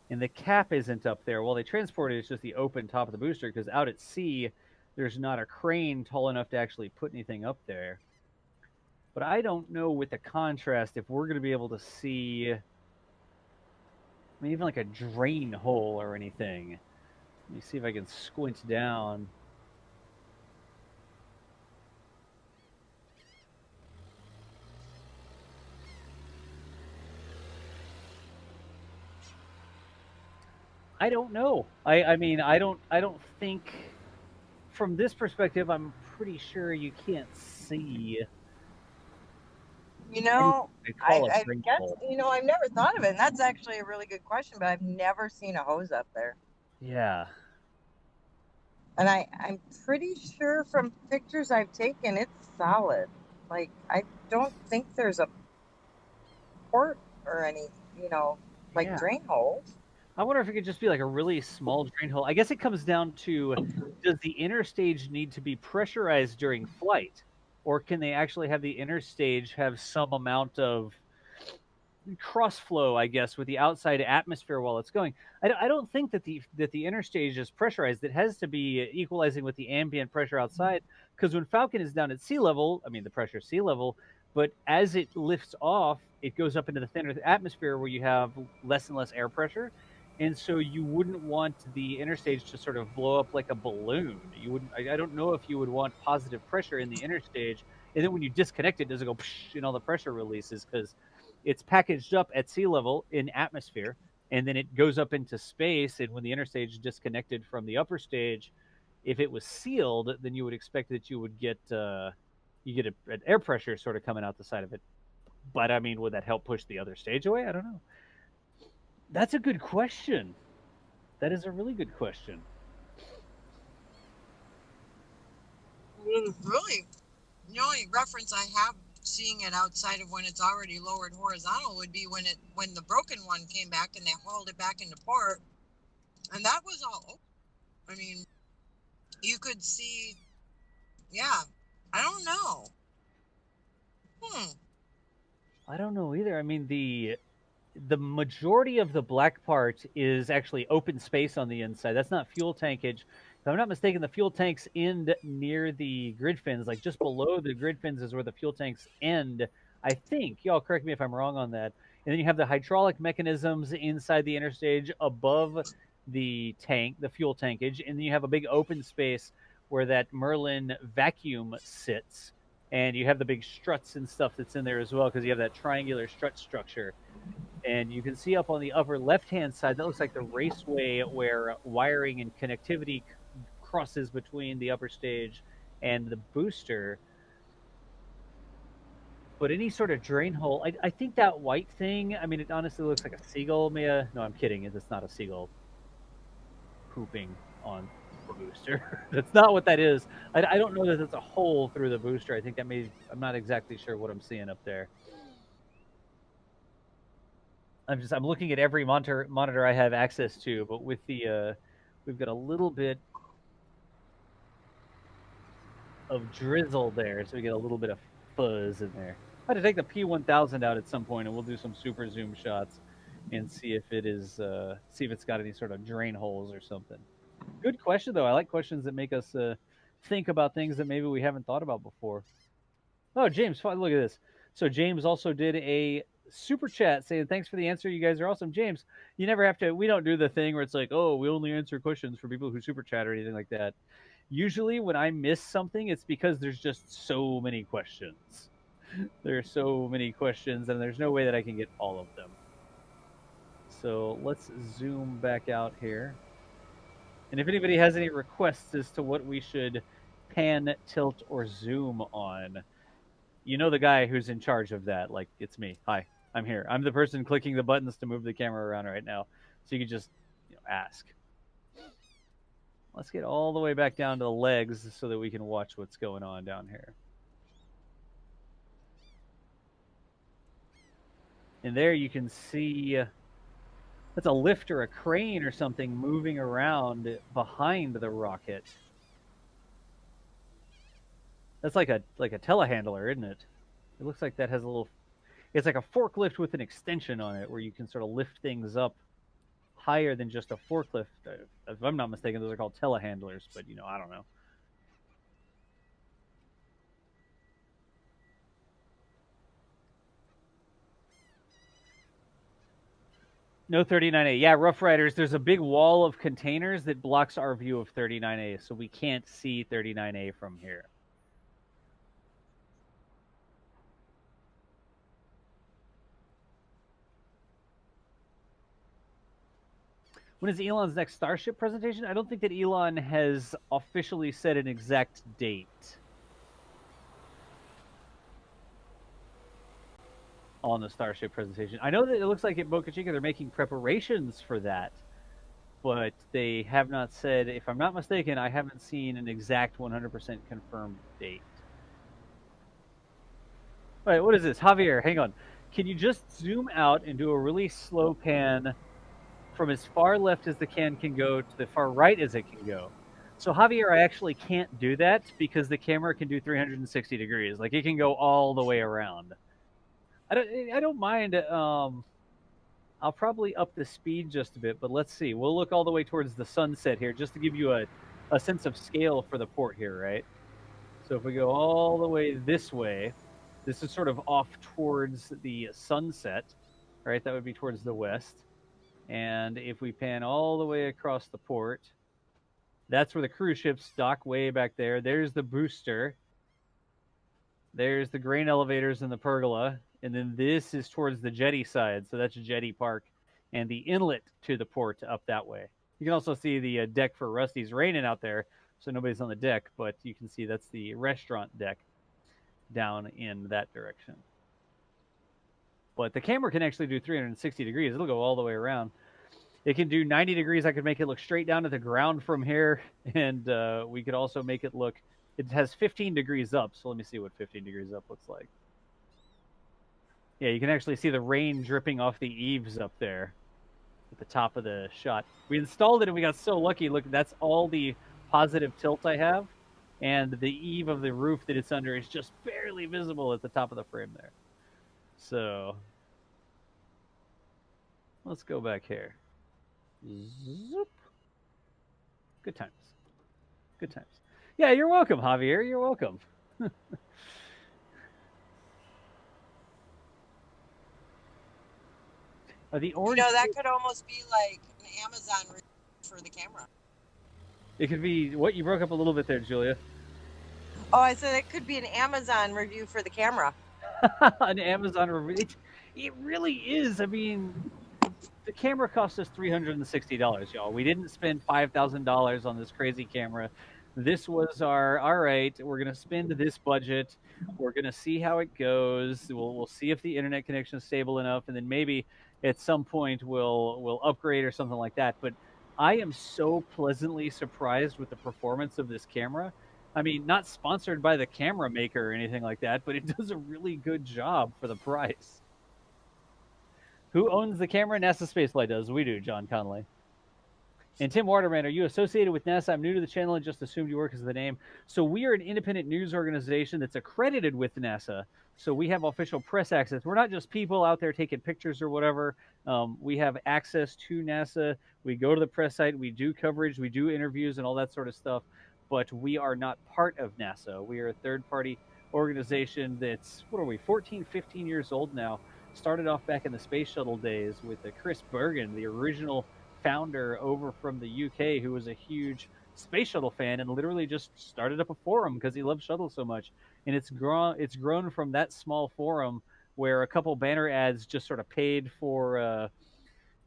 And the cap isn't up there. While they transport it, it's just the open top of the booster, because out at sea, there's not a crane tall enough to actually put anything up there. But I don't know with the contrast if we're going to be able to see, I mean, even like a drain hole or anything. Let me see if I can squint down. I don't know. I mean, I don't think from this perspective, I'm pretty sure you can't see. You know, I guess, hole. you know, I've never thought of it, and that's actually a really good question, but I've never seen a hose up there. Yeah. And I'm pretty sure from pictures I've taken, it's solid. Like, I don't think there's a port or any, Yeah. drain holes. I wonder if it could just be like a really small drain hole. I guess it comes down to, does the inner stage need to be pressurized during flight? Or can they actually have the inner stage have some amount of cross flow, I guess, with the outside atmosphere while it's going? I don't think that the inner stage is pressurized. It has to be equalizing with the ambient pressure outside, because when Falcon is down at sea level, I mean, the pressure is sea level, but as it lifts off, it goes up into the thinner atmosphere where you have less and less air pressure. And so you wouldn't want the inner stage to sort of blow up like a balloon. You wouldn't. I don't know if you would want positive pressure in the inner stage. And then when you disconnect it, does it go psh, and all the pressure releases, because it's packaged up at sea level in atmosphere, and then it goes up into space. And when the inner stage is disconnected from the upper stage, if it was sealed, then you would expect that you would get an air pressure sort of coming out the side of it. But I mean, would that help push the other stage away? I don't know. That's a good question. That is a really good question. I mean, really, the only reference I have seeing it outside of when it's already lowered horizontal would be when the broken one came back and they hauled it back into port, and that was all. I mean, you could see. Yeah, I don't know. I don't know either. I mean, the majority of the black part is actually open space on the inside. That's not fuel tankage. If I'm not mistaken, the fuel tanks end near the grid fins, like just below the grid fins is where the fuel tanks end. I think. Y'all correct me if I'm wrong on that. And then you have the hydraulic mechanisms inside the interstage above the tank, the fuel tankage, and then you have a big open space where that Merlin vacuum sits. And you have the big struts and stuff that's in there as well because you have that triangular strut structure. And you can see up on the upper left-hand side, that looks like the raceway where wiring and connectivity crosses between the upper stage and the booster. But any sort of drain hole, I think that white thing, I mean, it honestly looks like a seagull. No, I'm kidding. It's not a seagull pooping on the booster. That's not what that is. I don't know that it's a hole through the booster. I think that I'm not exactly sure what I'm seeing up there. I'm looking at every monitor I have access to, but with the we've got a little bit of drizzle there, so we get a little bit of fuzz in there. I had to take the P1000 out at some point, and we'll do some super zoom shots and see if it's got any sort of drain holes or something. Good question though. I like questions that make us think about things that maybe we haven't thought about before. Oh, James, look at this. So James also did a super chat saying, thanks for the answer. You guys are awesome. James, you never have to, we don't do the thing where it's like, oh, we only answer questions for people who super chat or anything like that. Usually when I miss something, it's because there's just so many questions. There are so many questions and there's no way that I can get all of them. So let's zoom back out here. And if anybody has any requests as to what we should pan, tilt, or zoom on, you know the guy who's in charge of that. Like, it's me. Hi, I'm here. I'm the person clicking the buttons to move the camera around right now. So you can just ask. Let's get all the way back down to the legs so that we can watch what's going on down here. And there you can see that's a lift or a crane or something moving around behind the rocket. That's like a telehandler, isn't it? It looks like that has a little. It's like a forklift with an extension on it, where you can sort of lift things up higher than just a forklift. If I'm not mistaken, those are called telehandlers, but I don't know. No 39A. Yeah, Rough Riders, there's a big wall of containers that blocks our view of 39A, so we can't see 39A from here. When is Elon's next Starship presentation? I don't think that Elon has officially set an exact date on the Starship presentation. I know that it looks like at Boca Chica they're making preparations for that, but they have not said, if I'm not mistaken, I haven't seen an exact 100% confirmed date. All right, what is this? Javier, hang on. Can you just zoom out and do a really slow pan from as far left as the can go to the far right as it can go? So Javier, I actually can't do that because the camera can do 360 degrees. Like, it can go all the way around. I don't mind. I'll probably up the speed just a bit, but let's see. We'll look all the way towards the sunset here just to give you a sense of scale for the port here, right? So if we go all the way this way, this is sort of off towards the sunset, right? That would be towards the west. And if we pan all the way across the port, that's where the cruise ships dock way back there. There's the booster. There's the grain elevators and the pergola. And then this is towards the jetty side. So that's Jetty Park and the inlet to the port up that way. You can also see the deck for Rusty's raining out there. So nobody's on the deck, but you can see that's the restaurant deck down in that direction. But the camera can actually do 360 degrees. It'll go all the way around. It can do 90 degrees. I could make it look straight down to the ground from here. And we could also make it look, it has 15 degrees up. So let me see what 15 degrees up looks like. Yeah, you can actually see the rain dripping off the eaves up there at the top of the shot. We installed it and we got so lucky. Look, that's all the positive tilt I have. And the eave of the roof that it's under is just barely visible at the top of the frame there. So let's go back here. Zoop. Good times. Good times. Yeah, you're welcome, Javier. You're welcome. The orange. That could almost be like an Amazon review for the camera. It could be what you broke up a little bit there, Julia. Oh, I said it could be an Amazon review for the camera. An Amazon review. It really is. I mean, the camera cost us $360, y'all. We didn't spend $5,000 on this crazy camera. This was our, all right, we're going to spend this budget. We're going to see how it goes. We'll see if the internet connection is stable enough, and then maybe at some point we'll upgrade or something like that. But I am so pleasantly surprised with the performance of this camera. I mean, not sponsored by the camera maker or anything like that, but it does a really good job for the price. Who owns the camera? NASA Spaceflight does. We do, John Connolly. And Tim Waterman, are you associated with NASA? I'm new to the channel and just assumed you were because of the name. So we are an independent news organization that's accredited with NASA. So we have official press access. We're not just people out there taking pictures or whatever. We have access to NASA. We go to the press site. We do coverage. We do interviews and all that sort of stuff. But we are not part of NASA. We are a third-party organization that's, 14, 15 years old now. Started off back in the space shuttle days with Chris Bergen, the original founder over from the UK, who was a huge space shuttle fan and literally just started up a forum because he loved shuttles so much. And it's grown from that small forum where a couple banner ads just sort of paid for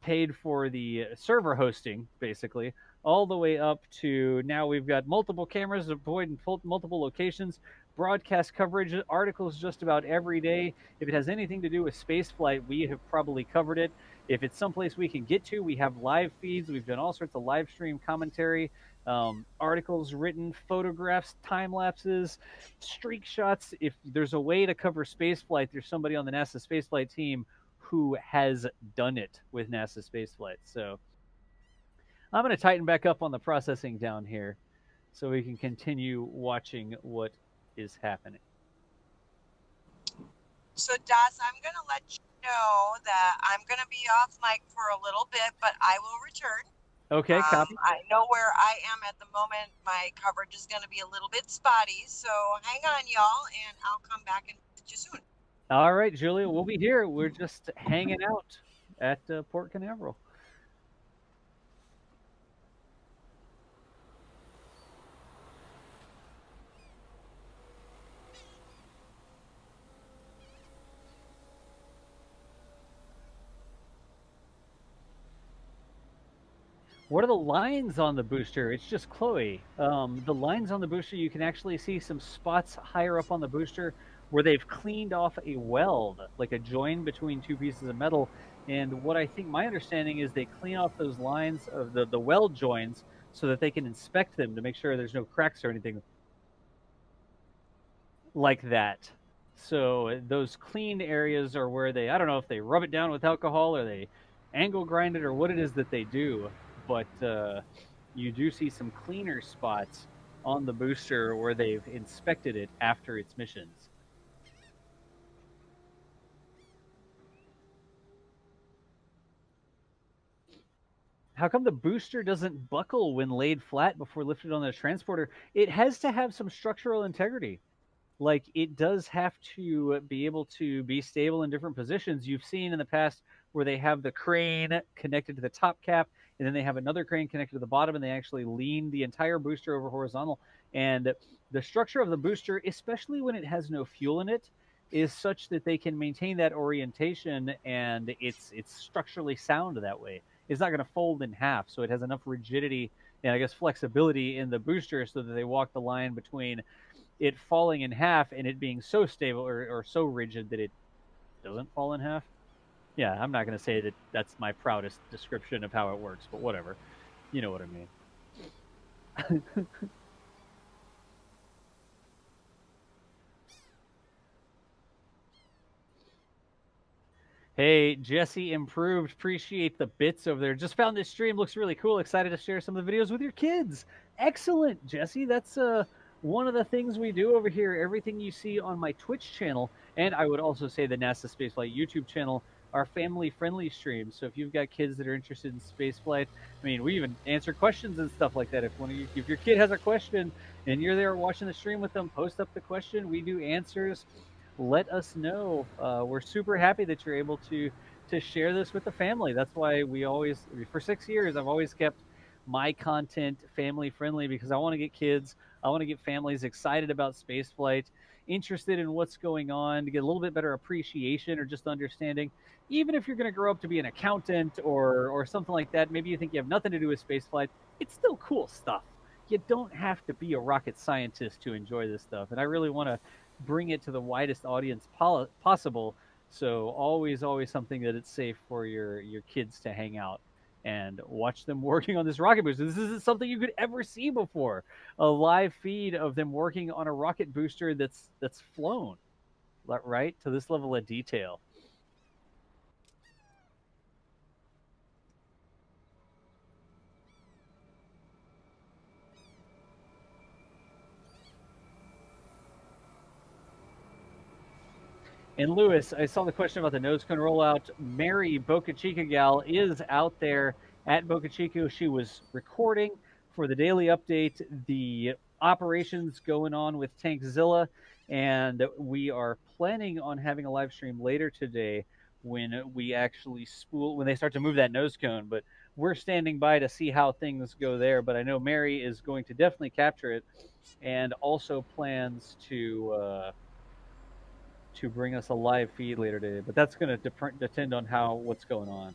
the server hosting, basically, all the way up to now we've got multiple cameras deployed in multiple locations, broadcast coverage, articles just about every day. If it has anything to do with spaceflight, we have probably covered it. If it's someplace we can get to, we have live feeds. We've done all sorts of live stream commentary, articles written, photographs, time lapses, streak shots. If there's a way to cover spaceflight, there's somebody on the NASA spaceflight team who has done it with NASA spaceflight. So I'm going to tighten back up on the processing down here so we can continue watching what is happening. So, Das, I'm going to let you know that I'm going to be off mic for a little bit, but I will return. Okay, copy. I know where I am at the moment. My coverage is going to be a little bit spotty, so hang on, y'all, and I'll come back and visit you soon. All right, Julia, we'll be here. We're just hanging out at Port Canaveral. What are the lines on the booster? It's just Chloe. The lines on the booster, you can actually see some spots higher up on the booster where they've cleaned off a weld, like a join between two pieces of metal. And what I think my understanding is they clean off those lines of the weld joins so that they can inspect them to make sure there's no cracks or anything like that. So those clean areas are where they, I don't know if they rub it down with alcohol or they angle grind it or what it is that they do. But you do see some cleaner spots on the booster where they've inspected it after its missions. How come the booster doesn't buckle when laid flat before lifted on the transporter? It has to have some structural integrity. Like, it does have to be able to be stable in different positions. You've seen in the past where they have the crane connected to the top cap, and then they have another crane connected to the bottom, and they actually lean the entire booster over horizontal. And the structure of the booster, especially when it has no fuel in it, is such that they can maintain that orientation, and it's structurally sound that way. It's not going to fold in half, so it has enough rigidity and, I guess, flexibility in the booster so that they walk the line between it falling in half and it being so stable or so rigid that it doesn't fall in half. Yeah, I'm not going to say that that's my proudest description of how it works, but whatever. You know what I mean. Hey, Jesse improved. Appreciate the bits over there. Just found this stream. Looks really cool. Excited to share some of the videos with your kids. Excellent, Jesse. That's one of the things we do over here. Everything you see on my Twitch channel, and I would also say the NASA Spaceflight YouTube channel, are family-friendly streams. So if you've got kids that are interested in spaceflight, I mean, we even answer questions and stuff like that. If your kid has a question and you're there watching the stream with them, post up the question. We do answers. Let us know. We're super happy that you're able to share this with the family. That's why we always, for 6 years, I've always kept my content family friendly because I want to get kids, I want to get families excited about spaceflight, interested in what's going on, to get a little bit better appreciation or just understanding. Even if you're going to grow up to be an accountant or something like that, maybe you think you have nothing to do with spaceflight, it's still cool stuff. You don't have to be a rocket scientist to enjoy this stuff. And I really want to bring it to the widest audience possible. So always something that it's safe for your kids to hang out and watch them working on this rocket booster. This isn't something you could ever see before. A live feed of them working on a rocket booster that's flown, right, to this level of detail. And Lewis, I saw the question about the nose cone rollout. Mary Boca Chica gal is out there at Boca Chica. She was recording for the daily update the operations going on with Tankzilla, and we are planning on having a live stream later today when we actually when they start to move that nose cone. But we're standing by to see how things go there. But I know Mary is going to definitely capture it, and also plans to bring us a live feed later today, but that's going to depend on what's going on.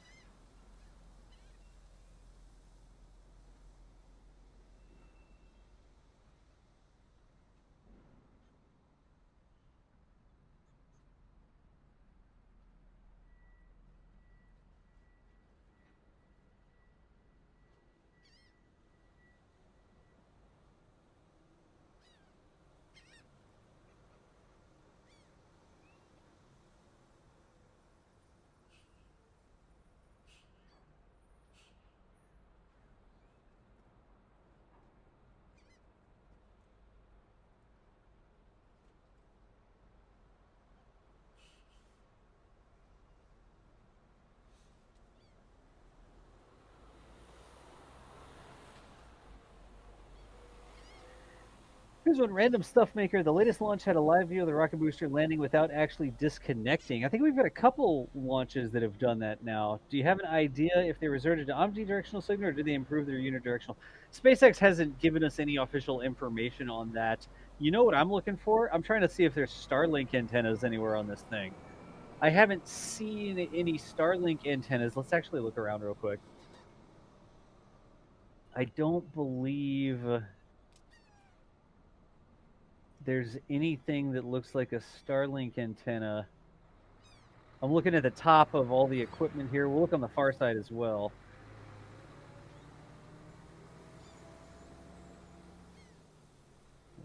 Here's one random stuff maker. The latest launch had a live view of the rocket booster landing without actually disconnecting. I think we've had a couple launches that have done that now. Do you have an idea if they resorted to omnidirectional signal or did they improve their unidirectional? SpaceX hasn't given us any official information on that. You know what I'm looking for? I'm trying to see if there's Starlink antennas anywhere on this thing. I haven't seen any Starlink antennas. Let's actually look around real quick. I don't believe there's anything that looks like a Starlink antenna. I'm looking at the top of all the equipment here. We'll look on the far side as well.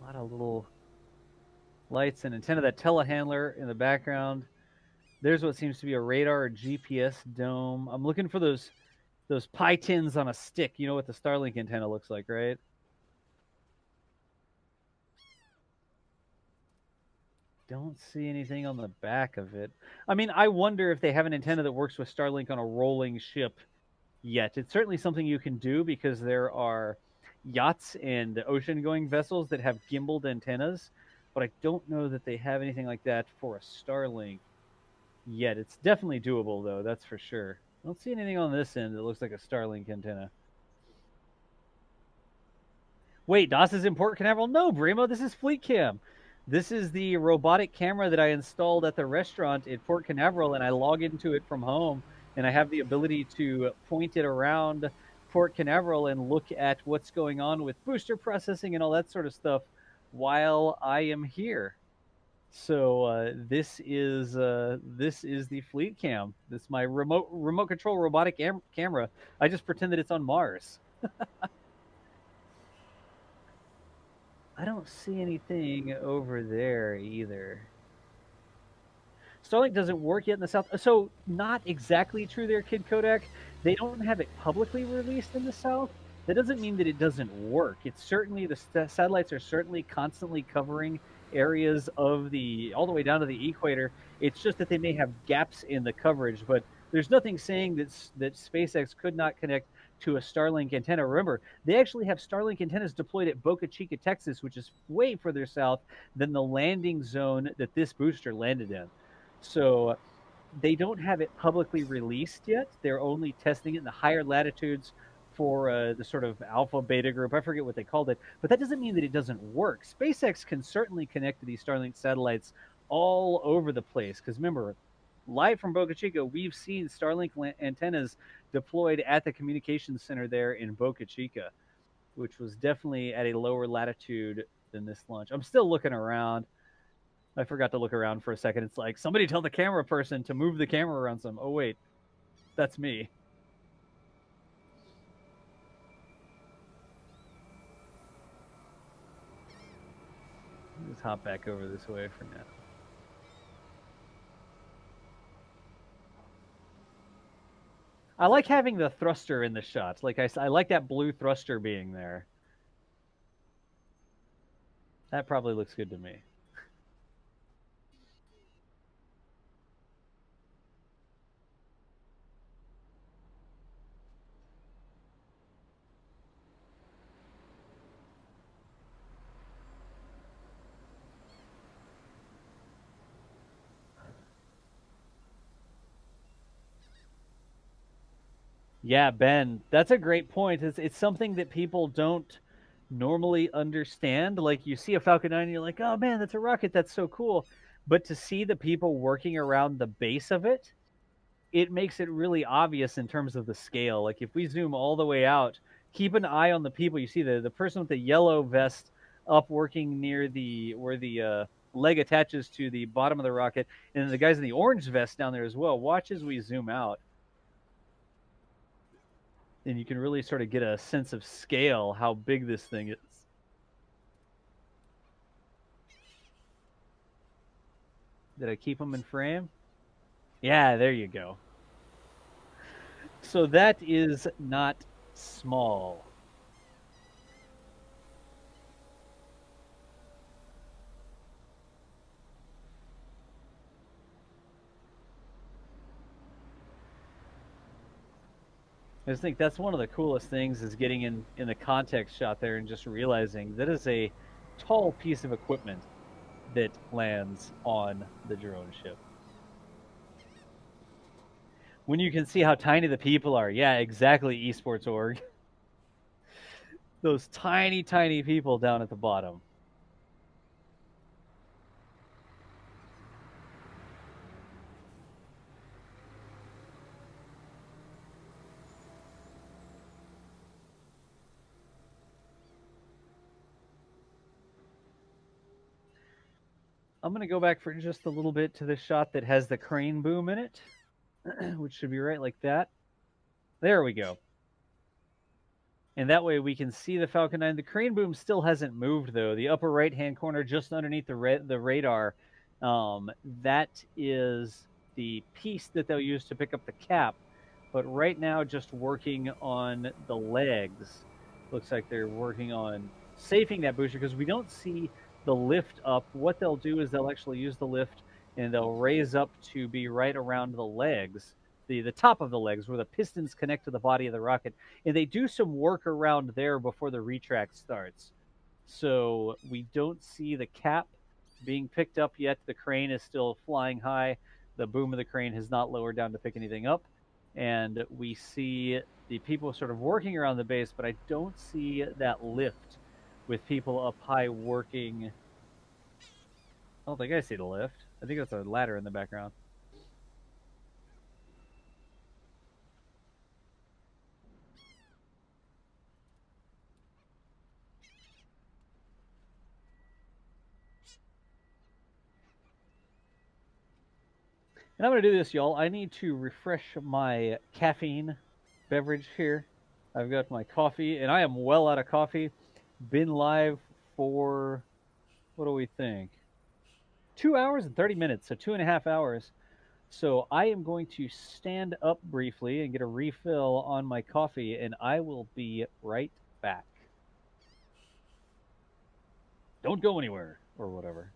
A lot of little lights and antenna. That telehandler in the background. There's what seems to be a radar or GPS dome. I'm looking for those pie tins on a stick. You know what the Starlink antenna looks like, right? Don't see anything on the back of it. I mean, I wonder if they have an antenna that works with Starlink on a rolling ship yet. It's certainly something you can do because there are yachts and ocean-going vessels that have gimbaled antennas, but I don't know that they have anything like that for a Starlink yet. It's definitely doable, though, that's for sure. I don't see anything on this end that looks like a Starlink antenna. Wait, DOS is in Port Canaveral? No, Brimo, this is Fleet Cam. This is the robotic camera that I installed at the restaurant at Port Canaveral, and I log into it from home, and I have the ability to point it around Port Canaveral and look at what's going on with booster processing and all that sort of stuff while I am here. So this is the Fleet Cam. This is my remote control robotic camera. I just pretend that it's on Mars. I don't see anything over there either. Starlink doesn't work yet in the South. So not exactly true there, Kid Kodak. They don't have it publicly released in the South. That doesn't mean that it doesn't work. It's certainly, the satellites are certainly constantly covering areas of all the way down to the equator. It's just that they may have gaps in the coverage, but there's nothing saying that SpaceX could not connect to a Starlink antenna. Remember, they actually have Starlink antennas deployed at Boca Chica, Texas, which is way further south than the landing zone that this booster landed in. So they don't have it publicly released yet. They're only testing it in the higher latitudes for the sort of alpha beta group. I forget what they called it, but that doesn't mean that it doesn't work. SpaceX can certainly connect to these Starlink satellites all over the place. Because remember, live from Boca Chica, we've seen Starlink antennas deployed at the communications center there in Boca Chica, which was definitely at a lower latitude than this launch. I'm still looking around. I forgot to look around for a second. It's like, somebody tell the camera person to move the camera around some. Oh, wait. That's me. Let's hop back over this way for now. I like having the thruster in the shot. Like I like that blue thruster being there. That probably looks good to me. Yeah, Ben, that's a great point. It's something that people don't normally understand. Like, you see a Falcon 9 and you're like, oh man, that's a rocket, that's so cool. But to see the people working around the base of it, it makes it really obvious in terms of the scale. Like, if we zoom all the way out, keep an eye on the people. You see the person with the yellow vest up working near where the leg attaches to the bottom of the rocket, and then the guys in the orange vest down there as well. Watch as we zoom out. And you can really sort of get a sense of scale, how big this thing is. Did I keep them in frame? Yeah, there you go. So that is not small. I just think that's one of the coolest things, is getting in the context shot there and just realizing that is a tall piece of equipment that lands on the drone ship. When you can see how tiny the people are. Yeah, exactly, esports org. Those tiny, tiny people down at the bottom. I'm going to go back for just a little bit to the shot that has the crane boom in it, which should be right like that. There we go. And that way we can see the Falcon 9. The crane boom still hasn't moved, though. The upper right-hand corner, just underneath the radar, that is the piece that they'll use to pick up the cap. But right now, just working on the legs. Looks like they're working on safing that booster, because we don't see the lift up. What they'll do is they'll actually use the lift and they'll raise up to be right around the legs, the top of the legs, where the pistons connect to the body of the rocket. And they do some work around there before the retract starts. So we don't see the cap being picked up yet. The crane is still flying high. The boom of the crane has not lowered down to pick anything up. And we see the people sort of working around the base, but I don't see that lift with people up high working. I don't think I see the lift. I think that's a ladder in the background. And I'm going to do this, y'all. I need to refresh my caffeine beverage here. I've got my coffee, and I am well out of coffee. Been live for, what do we think? 2 hours and 30 minutes, so 2.5 hours. So I am going to stand up briefly and get a refill on my coffee, and I will be right back. Don't go anywhere, or whatever.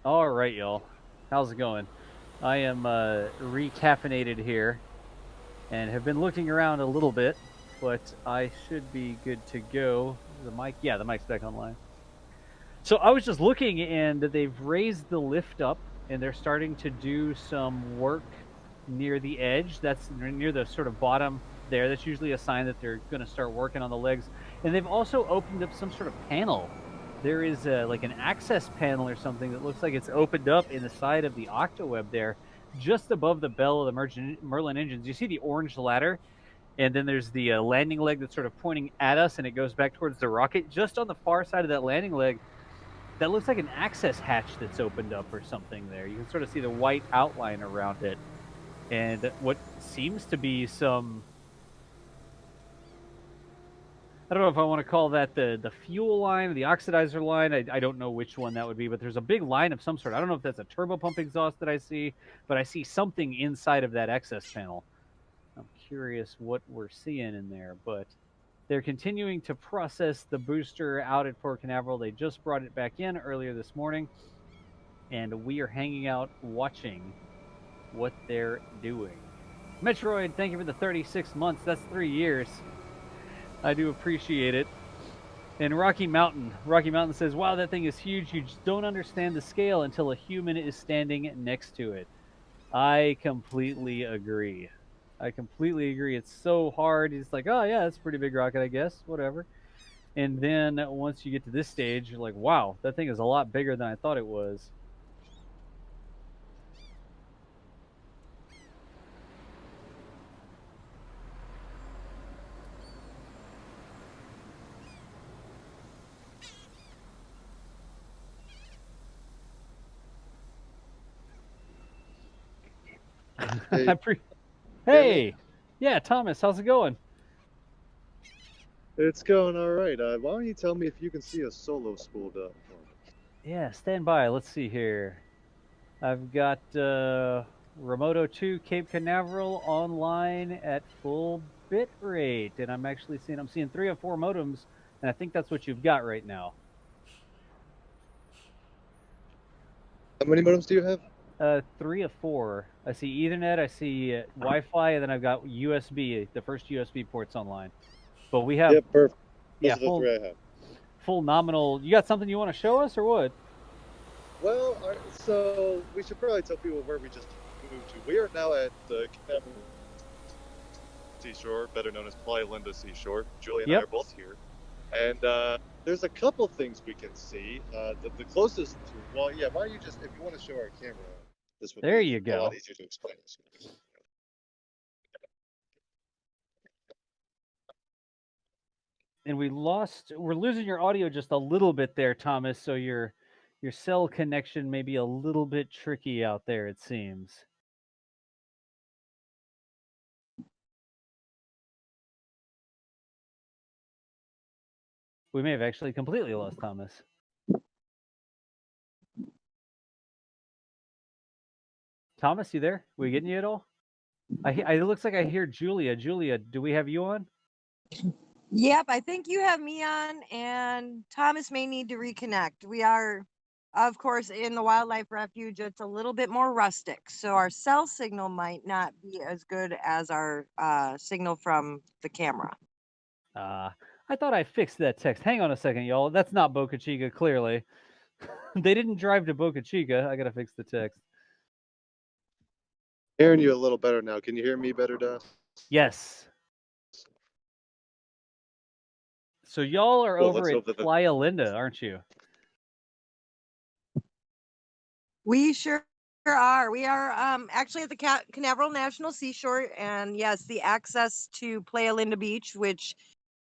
All right, y'all. How's it going? I am recaffeinated here and have been looking around a little bit, but I should be good to go. The mic, yeah, the mic's back online. So I was just looking, and they've raised the lift up, and they're starting to do some work near the edge. That's near the sort of bottom there. That's usually a sign that they're going to start working on the legs. And they've also opened up some sort of panel. There is like an access panel or something that looks like it's opened up in the side of the octaweb there, just above the bell of the Merlin engines. You see the orange ladder, and then there's the landing leg that's sort of pointing at us, and it goes back towards the rocket. Just on the far side of that landing leg, that looks like an access hatch that's opened up or something there. You can sort of see the white outline around it. And what seems to be some, I don't know if I want to call that the fuel line or the oxidizer line. I don't know which one that would be, but there's a big line of some sort. I don't know if that's a turbo pump exhaust that I see, but I see something inside of that access panel. I'm curious what we're seeing in there, but they're continuing to process the booster out at Port Canaveral. They just brought it back in earlier this morning, and we are hanging out watching what they're doing. Metroid, thank you for the 36 months. That's 3 years. I do appreciate it. And Rocky Mountain says, wow, that thing is huge. You just don't understand the scale until a human is standing next to it. I completely agree. It's so hard. It's like, oh, yeah, that's a pretty big rocket, I guess. Whatever. And then once you get to this stage, you're like, wow, that thing is a lot bigger than I thought it was. Hey, Hey, yeah, Thomas, how's it going? it's going all right. Why don't you tell me if you can see a solo spooled up? Yeah, stand by. Let's see here. I've got Remoto 2 Cape Canaveral online at full bit rate, and I'm seeing 3 or 4 modems, and I think that's what you've got right now. How many modems do you have? 3 or 4. I see Ethernet, I see Wi-Fi, and then I've got USB, the first USB ports online. But we have Perfect. Those yeah, are the three I have. full nominal. You got something you want to show us, or what? Well, so we should probably tell people where we just moved to. We are now at the Canaveral Seashore, better known as Playa Linda Seashore. Julie and I are both here. And there's a couple things we can see. The closest, well, yeah, why don't you just, if you want to show our camera, this would There be you a go. lot easier to explain this. And we're losing your audio just a little bit there, Thomas, so your cell connection may be a little bit tricky out there, it seems. We may have actually completely lost Thomas. Thomas, you there? We getting you at all? It looks like I hear Julia. Julia, do we have you on? Yep, I think you have me on, and Thomas may need to reconnect. We are, of course, in the wildlife refuge. It's a little bit more rustic, so our cell signal might not be as good as our signal from the camera. I thought I fixed that text. Hang on a second, y'all. That's not Boca Chica, clearly. They didn't drive to Boca Chica. I gotta fix the text. Hearing you a little better now. Can you hear me better, Dad? Yes. So y'all are over at Playa Linda, aren't you? We sure are. We are actually at the Canaveral National Seashore, and yes, the access to Playa Linda Beach, which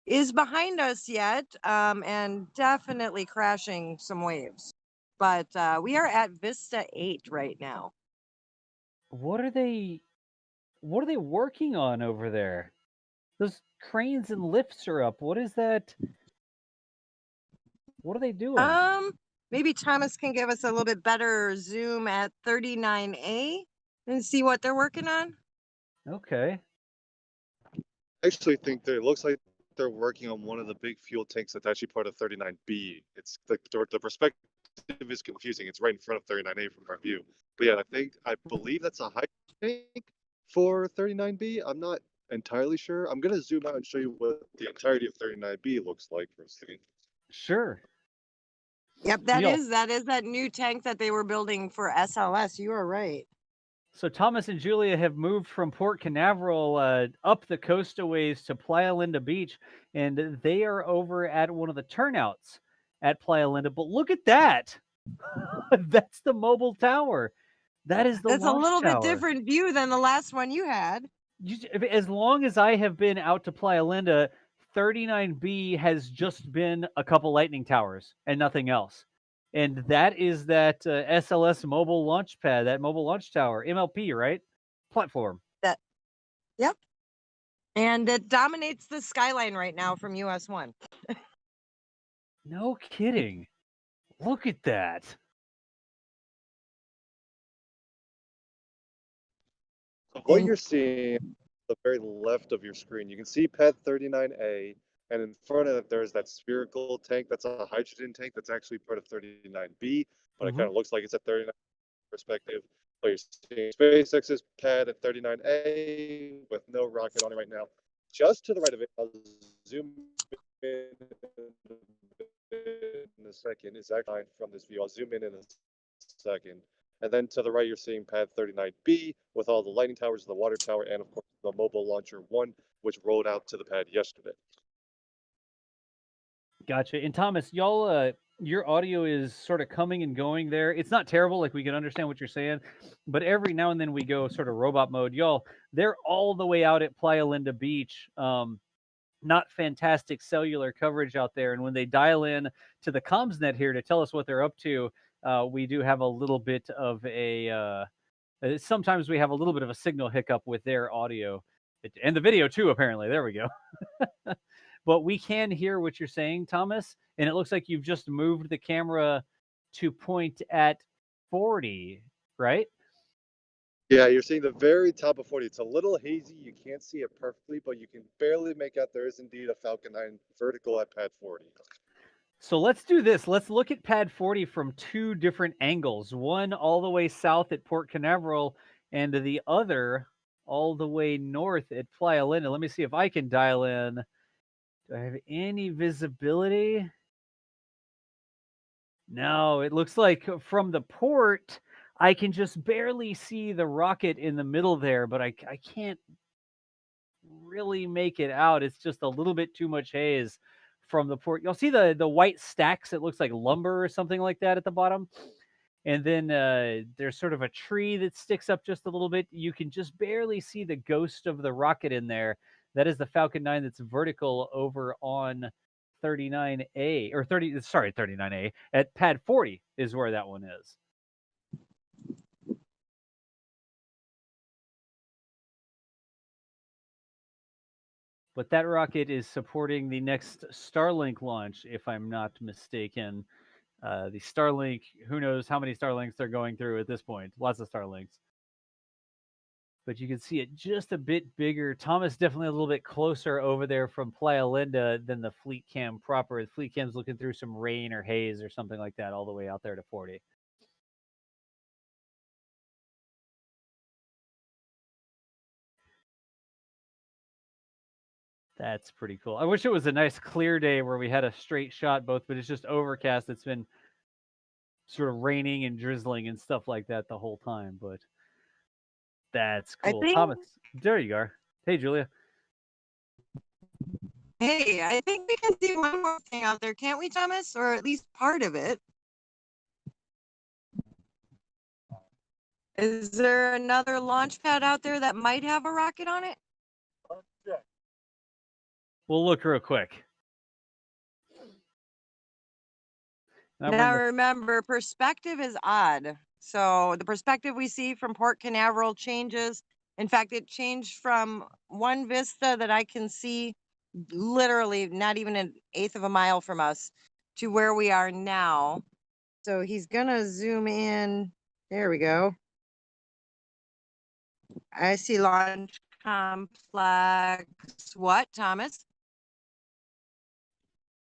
is behind us yet, and definitely crashing some waves. But we are at Vista 8 right now. What are they working on over there? Those cranes and lifts are up. What is that? What are they doing? Maybe Thomas can give us a little bit better zoom at 39A and see what they're working on. Okay. I actually think it looks like they're working on one of the big fuel tanks that's actually part of 39B. It's the perspective is confusing. It's right in front of 39A from our view. But yeah, I believe that's a high tank for 39B. I'm not entirely sure. I'm gonna zoom out and show you what the entirety of 39B looks like for a second. Sure. Yep, Y'all, that is that new tank that they were building for SLS. You are right. so Thomas and Julia have moved from Port Canaveral up the coast a ways to Playa Linda Beach, and they are over at one of the turnouts at Playa Linda. But look at that. That's the mobile tower. That is the That's a launch little bit tower. different view than the last one you had. As long as I have been out to Playa Linda, 39B has just been a couple lightning towers and nothing else. And that is that SLS mobile launch pad, that mobile launch tower, MLP, right? Platform. That, yep. And it dominates the skyline right now from US 1. No kidding. Look at that. What you're seeing on the very left of your screen, you can see pad 39A, and in front of it, there's that spherical tank. That's a hydrogen tank that's actually part of 39B, but it kind of looks like it's a 39 perspective. But you're seeing SpaceX's pad at 39A with no rocket on it right now. Just to the right of it, I'll zoom in a second. It's actually from this view. I'll zoom in a second. And then to the right, you're seeing pad 39B with all the lightning towers, the water tower, and of course the mobile launcher 1, which rolled out to the pad yesterday. Gotcha. And Thomas, y'all, your audio is sort of coming and going there. It's not terrible, like we can understand what you're saying, but every now and then we go sort of robot mode. Y'all, they're all the way out at Playa Linda Beach. Not fantastic cellular coverage out there. And when they dial in to the comms net here to tell us what they're up to, we do have a little bit of a sometimes we have a little bit of a signal hiccup with their audio and the video too, apparently. There we go. But we can hear what you're saying, Thomas, and it looks like you've just moved the camera to point at 40, right? Yeah, you're seeing the very top of 40. It's a little hazy. You can't see it perfectly, but you can barely make out there is indeed a Falcon 9 vertical at pad 40. So let's do this. Let's look at pad 40 from two different angles. One all the way south at Port Canaveral and the other all the way north at Playa Linda. Let me see if I can dial in. Do I have any visibility? No, it looks like from the port, I can just barely see the rocket in the middle there, but I can't really make it out. It's just a little bit too much haze from the port. You'll see the white stacks. It looks like lumber or something like that at the bottom. And then there's sort of a tree that sticks up just a little bit. You can just barely see the ghost of the rocket in there. That is the Falcon 9 that's vertical over on 39A or 39A at pad 40 is where that one is. But that rocket is supporting the next Starlink launch, if I'm not mistaken. The Starlink, who knows how many Starlinks they're going through at this point. Lots of Starlinks. But you can see it just a bit bigger. Thomas definitely a little bit closer over there from Playa Linda than the Fleet Cam proper. The Fleet Cam's looking through some rain or haze or something like that all the way out there to 40. That's pretty cool. I wish it was a nice clear day where we had a straight shot both, but it's just overcast. It's been sort of raining and drizzling and stuff like that the whole time, but that's cool. Thomas, there you are. Hey, Julia. Hey, I think we can see one more thing out there, can't we, Thomas? Or at least part of it. Is there another launch pad out there that might have a rocket on it? We'll look real quick. Now remember, perspective is odd. So the perspective we see from Port Canaveral changes. In fact, it changed from one vista that I can see literally not even an eighth of a mile from us to where we are now. So he's gonna zoom in. There we go. I see launch complex. What, Thomas?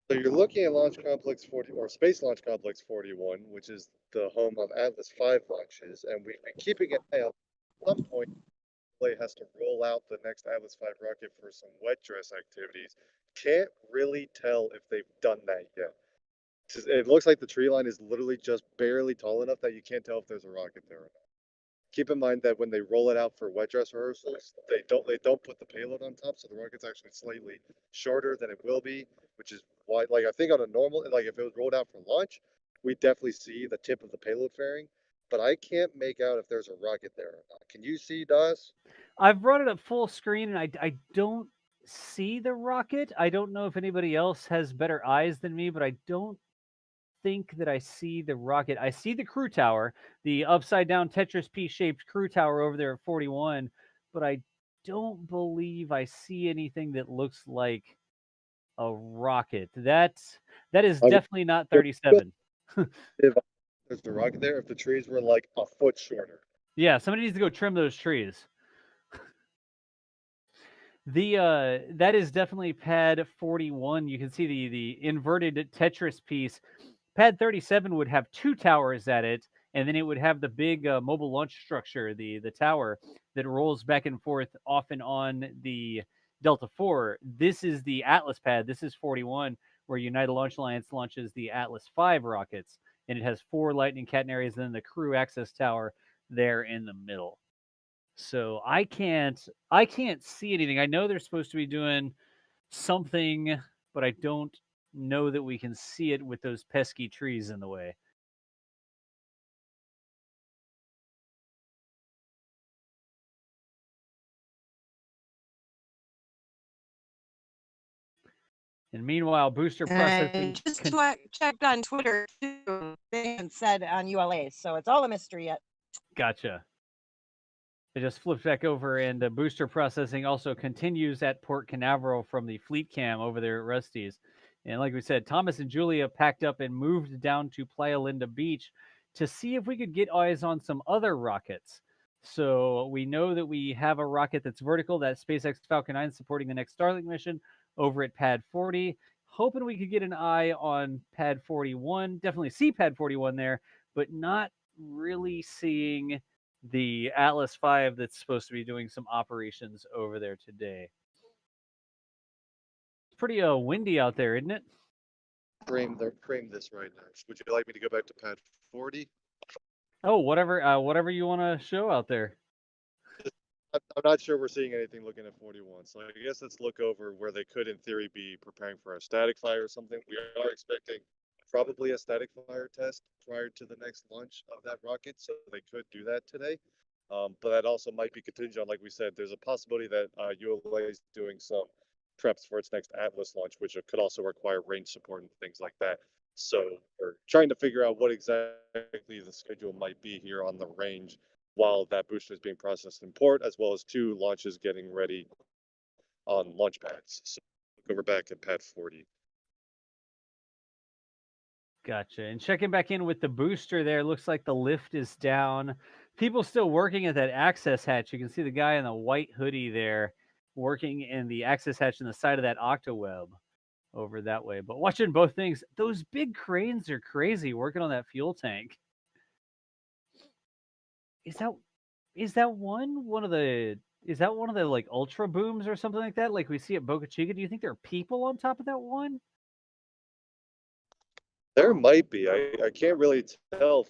So you're looking at Launch Complex 40 or Space Launch Complex 41, which is the home of Atlas V launches, and we've been keeping an eye out. At some point, Play has to roll out the next Atlas V rocket for some wet dress activities. Can't really tell if they've done that yet. It looks like the tree line is literally just barely tall enough that you can't tell if there's a rocket there or not. Keep in mind that when they roll it out for wet dress rehearsals, they don't put the payload on top, so the rocket's actually slightly shorter than it will be, which is why, like, I think on a normal, like if it was rolled out for launch, we definitely see the tip of the payload fairing, but I can't make out if there's a rocket there or not. Can you see, Dawes? I've brought it up full screen, and I don't see the rocket. I don't know if anybody else has better eyes than me, but I don't think that I see the rocket. I see the crew tower, the upside down Tetris piece shaped crew tower over there at 41, but I don't believe I see anything that looks like a rocket. That is I would definitely not feel 37. if there's the rocket there, if the trees were like a foot shorter. Yeah, somebody needs to go trim those trees. That is definitely pad 41. You can see the inverted Tetris piece. Pad 37 would have two towers at it, and then it would have the big mobile launch structure, the tower that rolls back and forth off and on the Delta 4. This is the Atlas pad. This is 41, where United Launch Alliance launches the Atlas V rockets, and it has 4 Lightning catenaries, and then the crew access tower there in the middle. So I can't see anything. I know they're supposed to be doing something, but I don't know that we can see it with those pesky trees in the way. And meanwhile, booster processing. And just checked on Twitter too. They haven't said on ULA, so it's all a mystery yet. Gotcha. It just flipped back over, and booster processing also continues at Port Canaveral from the fleet cam over there at Rusty's. And like we said, Thomas and Julia packed up and moved down to Playa Linda Beach to see if we could get eyes on some other rockets. So we know that we have a rocket that's vertical, that SpaceX Falcon 9 supporting the next Starlink mission over at Pad 40. Hoping we could get an eye on Pad 41. Definitely see Pad 41 there, but not really seeing the Atlas V that's supposed to be doing some operations over there today. It's pretty windy out there, isn't it? Frame this right now. Would you like me to go back to pad 40? Oh, whatever you want to show out there. I'm not sure we're seeing anything looking at 41, so I guess let's look over where they could, in theory, be preparing for a static fire or something. We are expecting probably a static fire test prior to the next launch of that rocket, so they could do that today. But that also might be contingent on, like we said, there's a possibility that ULA is doing some preps for its next Atlas launch, which could also require range support and things like that. So we're trying to figure out what exactly the schedule might be here on the range while that booster is being processed in port, as well as 2 launches getting ready on launch pads. So look over back at pad 40. Gotcha. And checking back in with the booster there, looks like the lift is down. People still working at that access hatch. You can see the guy in the white hoodie there working in the access hatch in the side of that octaweb over that way. But watching both things, those big cranes are crazy working on that fuel tank. Is that one of the like ultra booms or something like that, like we see at Boca Chica? Do you think there are people on top of that one? There might be. I can't really tell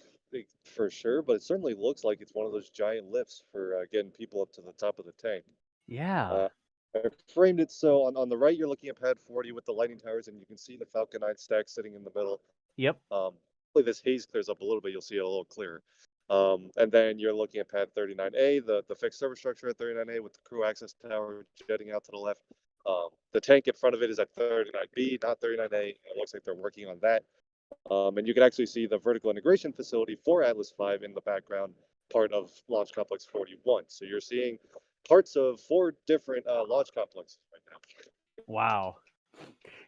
for sure, but it certainly looks like it's one of those giant lifts for getting people up to the top of the tank. Yeah. I framed it so on the right, you're looking at pad 40 with the lighting towers, and you can see the Falcon 9 stack sitting in the middle. Yep. Hopefully this haze clears up a little bit. You'll see it a little clearer. And then you're looking at pad 39A, the fixed service structure at 39A with the crew access tower jetting out to the left. The tank in front of it is at 39B, not 39A. It looks like they're working on that. And you can actually see the vertical integration facility for Atlas V in the background, part of Launch Complex 41. So you're seeing parts of 4 different launch complexes right now. Wow.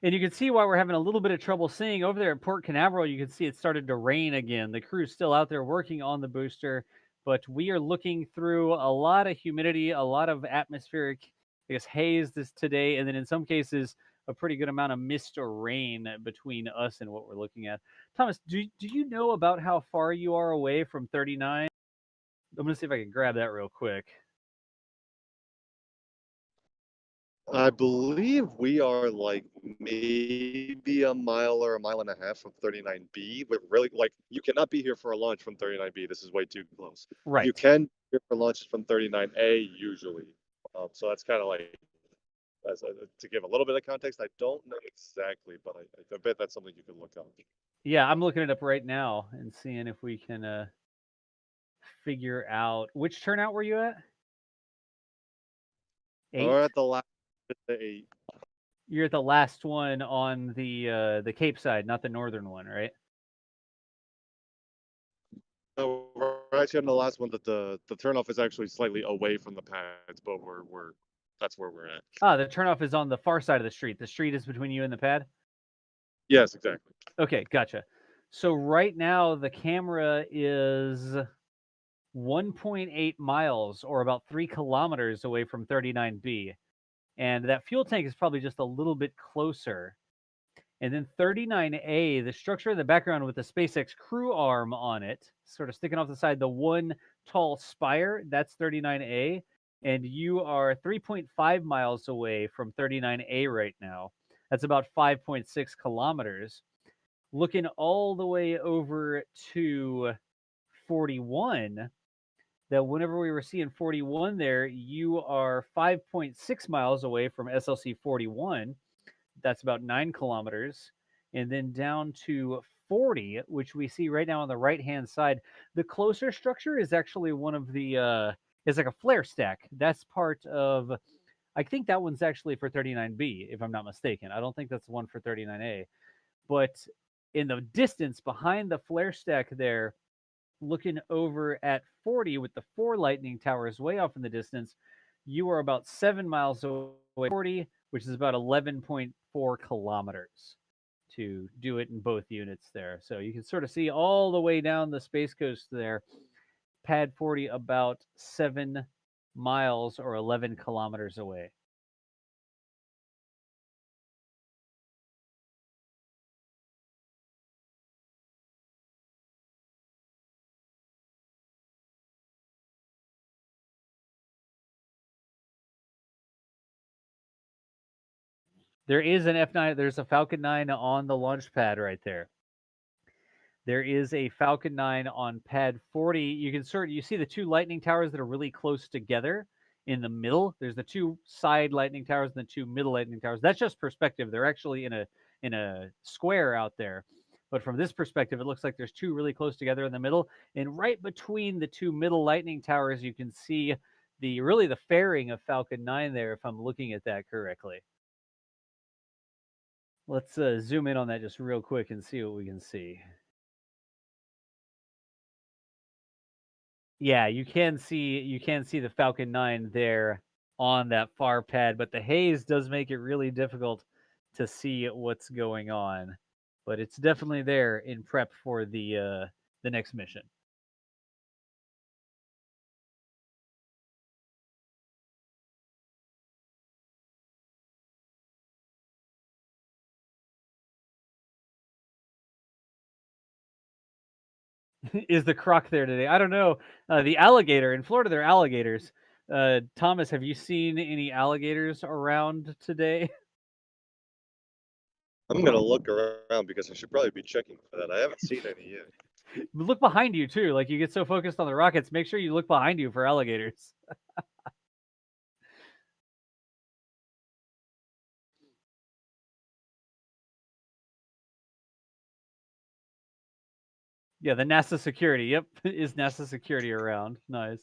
And you can see why we're having a little bit of trouble seeing over there at Port Canaveral. You can see it started to rain again. The crew's still out there working on the booster, but we are looking through a lot of humidity, a lot of atmospheric, I guess, haze today, and then in some cases, a pretty good amount of mist or rain between us and what we're looking at. Thomas, do you know about how far you are away from 39? I'm gonna see if I can grab that real quick. I believe we are like maybe a mile or a mile and a half from 39B, but really, like, you cannot be here for a launch from 39B. This is way too close. Right. You can be here for launches from 39A usually. So that's kind of like, to give a little bit of context, I don't know exactly, but I bet that's something you can look up. Yeah, I'm looking it up right now and seeing if we can figure out which turnout were you at? 8? Or at the last 8. You're at the last one on the Cape side, not the northern one, right? No, we're actually on the last one that the turnoff is actually slightly away from the pads, but we're that's where we're at. Ah, the turnoff is on the far side of the street. The street is between you and the pad? Yes, exactly. Okay, gotcha. So right now the camera is 1.8 miles or about 3 kilometers away from 39B. And that fuel tank is probably just a little bit closer. And then 39A, the structure in the background with the SpaceX crew arm on it, sort of sticking off the side, the one tall spire, that's 39A. And you are 3.5 miles away from 39A right now. That's about 5.6 kilometers. Looking all the way over to 41, that whenever we were seeing 41 there, you are 5.6 miles away from SLC 41. That's about 9 kilometers. And then down to 40, which we see right now on the right-hand side. The closer structure is actually one of the, it's like a flare stack. That's part of, I think that one's actually for 39B, if I'm not mistaken. I don't think that's the one for 39A. But in the distance behind the flare stack there, looking over at 40 with the 4 lightning towers way off in the distance, you are about 7 miles away from 40, which is about 11.4 kilometers to do it in both units there. So you can sort of see all the way down the Space Coast there. Pad 40 about 7 miles or 11 kilometers away. There is an F9, there's a Falcon 9 on the launch pad right there. There is a Falcon 9 on pad 40. You see the 2 lightning towers that are really close together in the middle. There's the 2 side lightning towers and the 2 middle lightning towers. That's just perspective. They're actually in a square out there. But from this perspective, it looks like there's 2 really close together in the middle. And right between the 2 middle lightning towers, you can see the fairing of Falcon 9 there, if I'm looking at that correctly. Let's zoom in on that just real quick and see what we can see. Yeah, you can see the Falcon 9 there on that far pad, but the haze does make it really difficult to see what's going on. But it's definitely there in prep for the next mission. Is the croc there today? I don't know. The alligator in Florida, there are alligators. Thomas, have you seen any alligators around today? I'm gonna look around because I should probably be checking for that. I haven't seen any yet. Look behind you too. Like, you get so focused on the rockets, make sure you look behind you for alligators. Yeah, the NASA security. Yep, is NASA security around? Nice.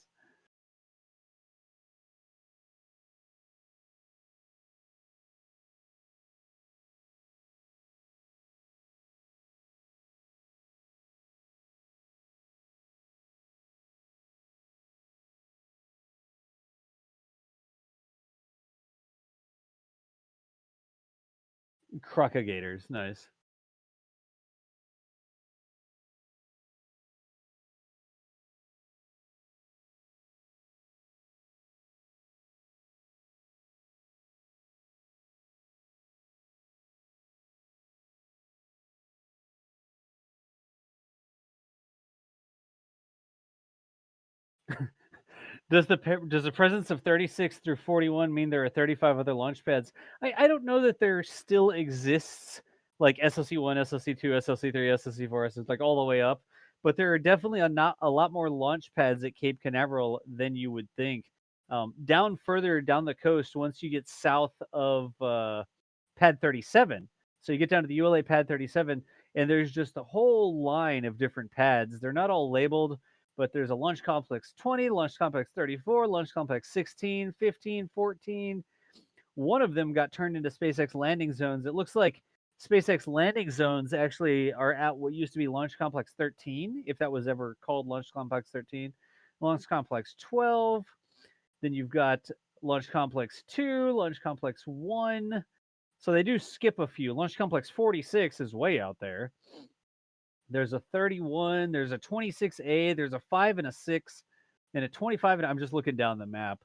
Crocodigators. Nice. Does the presence of 36 through 41 mean there are 35 other launch pads? I don't know that there still exists like SLC1, SLC2, SLC3, SLC4, SLC, like all the way up, but there are definitely a lot more launch pads at Cape Canaveral than you would think. Down further down the coast, once you get south of Pad 37, so you get down to the ULA Pad 37, and there's just a whole line of different pads. They're not all labeled, but there's a Launch Complex 20, Launch Complex 34, Launch Complex 16, 15, 14. One of them got turned into SpaceX landing zones. It looks like SpaceX landing zones actually are at what used to be Launch Complex 13, if that was ever called Launch Complex 13. Launch Complex 12. Then you've got Launch Complex 2, Launch Complex 1. So they do skip a few. Launch Complex 46 is way out there. There's a 31, there's a 26A, there's a 5 and a 6, and a 25. And I'm just looking down the map.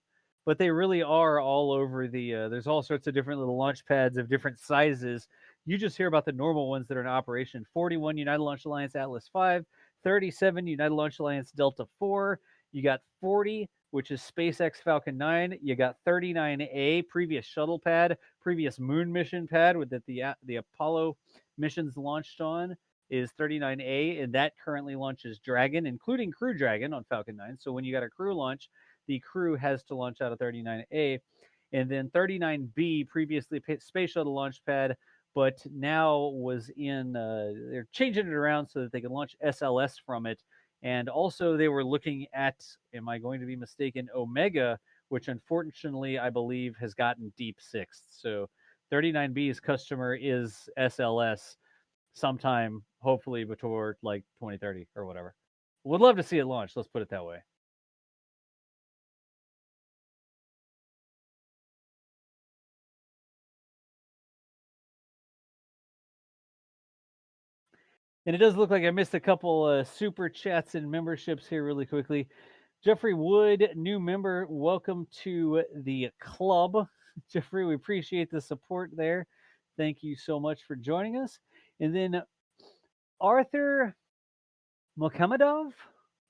But they really are all over the, there's all sorts of different little launch pads of different sizes. You just hear about the normal ones that are in operation. 41 United Launch Alliance Atlas 5, 37 United Launch Alliance Delta 4. You got 40, which is SpaceX Falcon 9. You got 39A, previous shuttle pad, previous moon mission pad with that the Apollo missions launched on is 39A, and that currently launches Dragon, including Crew Dragon on Falcon 9. So when you got a crew launch, the crew has to launch out of 39A. And then 39B, previously Space Shuttle launch pad, but now was in, they're changing it around so that they can launch SLS from it. And also they were looking at, am I going to be mistaken, Omega, which unfortunately I believe has gotten deep sixth. So 39B's customer is SLS sometime, hopefully before like 2030 or whatever. Would love to see it launch. Let's put it that way. And it does look like I missed a couple super chats and memberships here really quickly. Jeffrey Wood, new member, welcome to the club. Jeffrey, we appreciate the support there. Thank you so much for joining us. And then Arthur Mohamedov,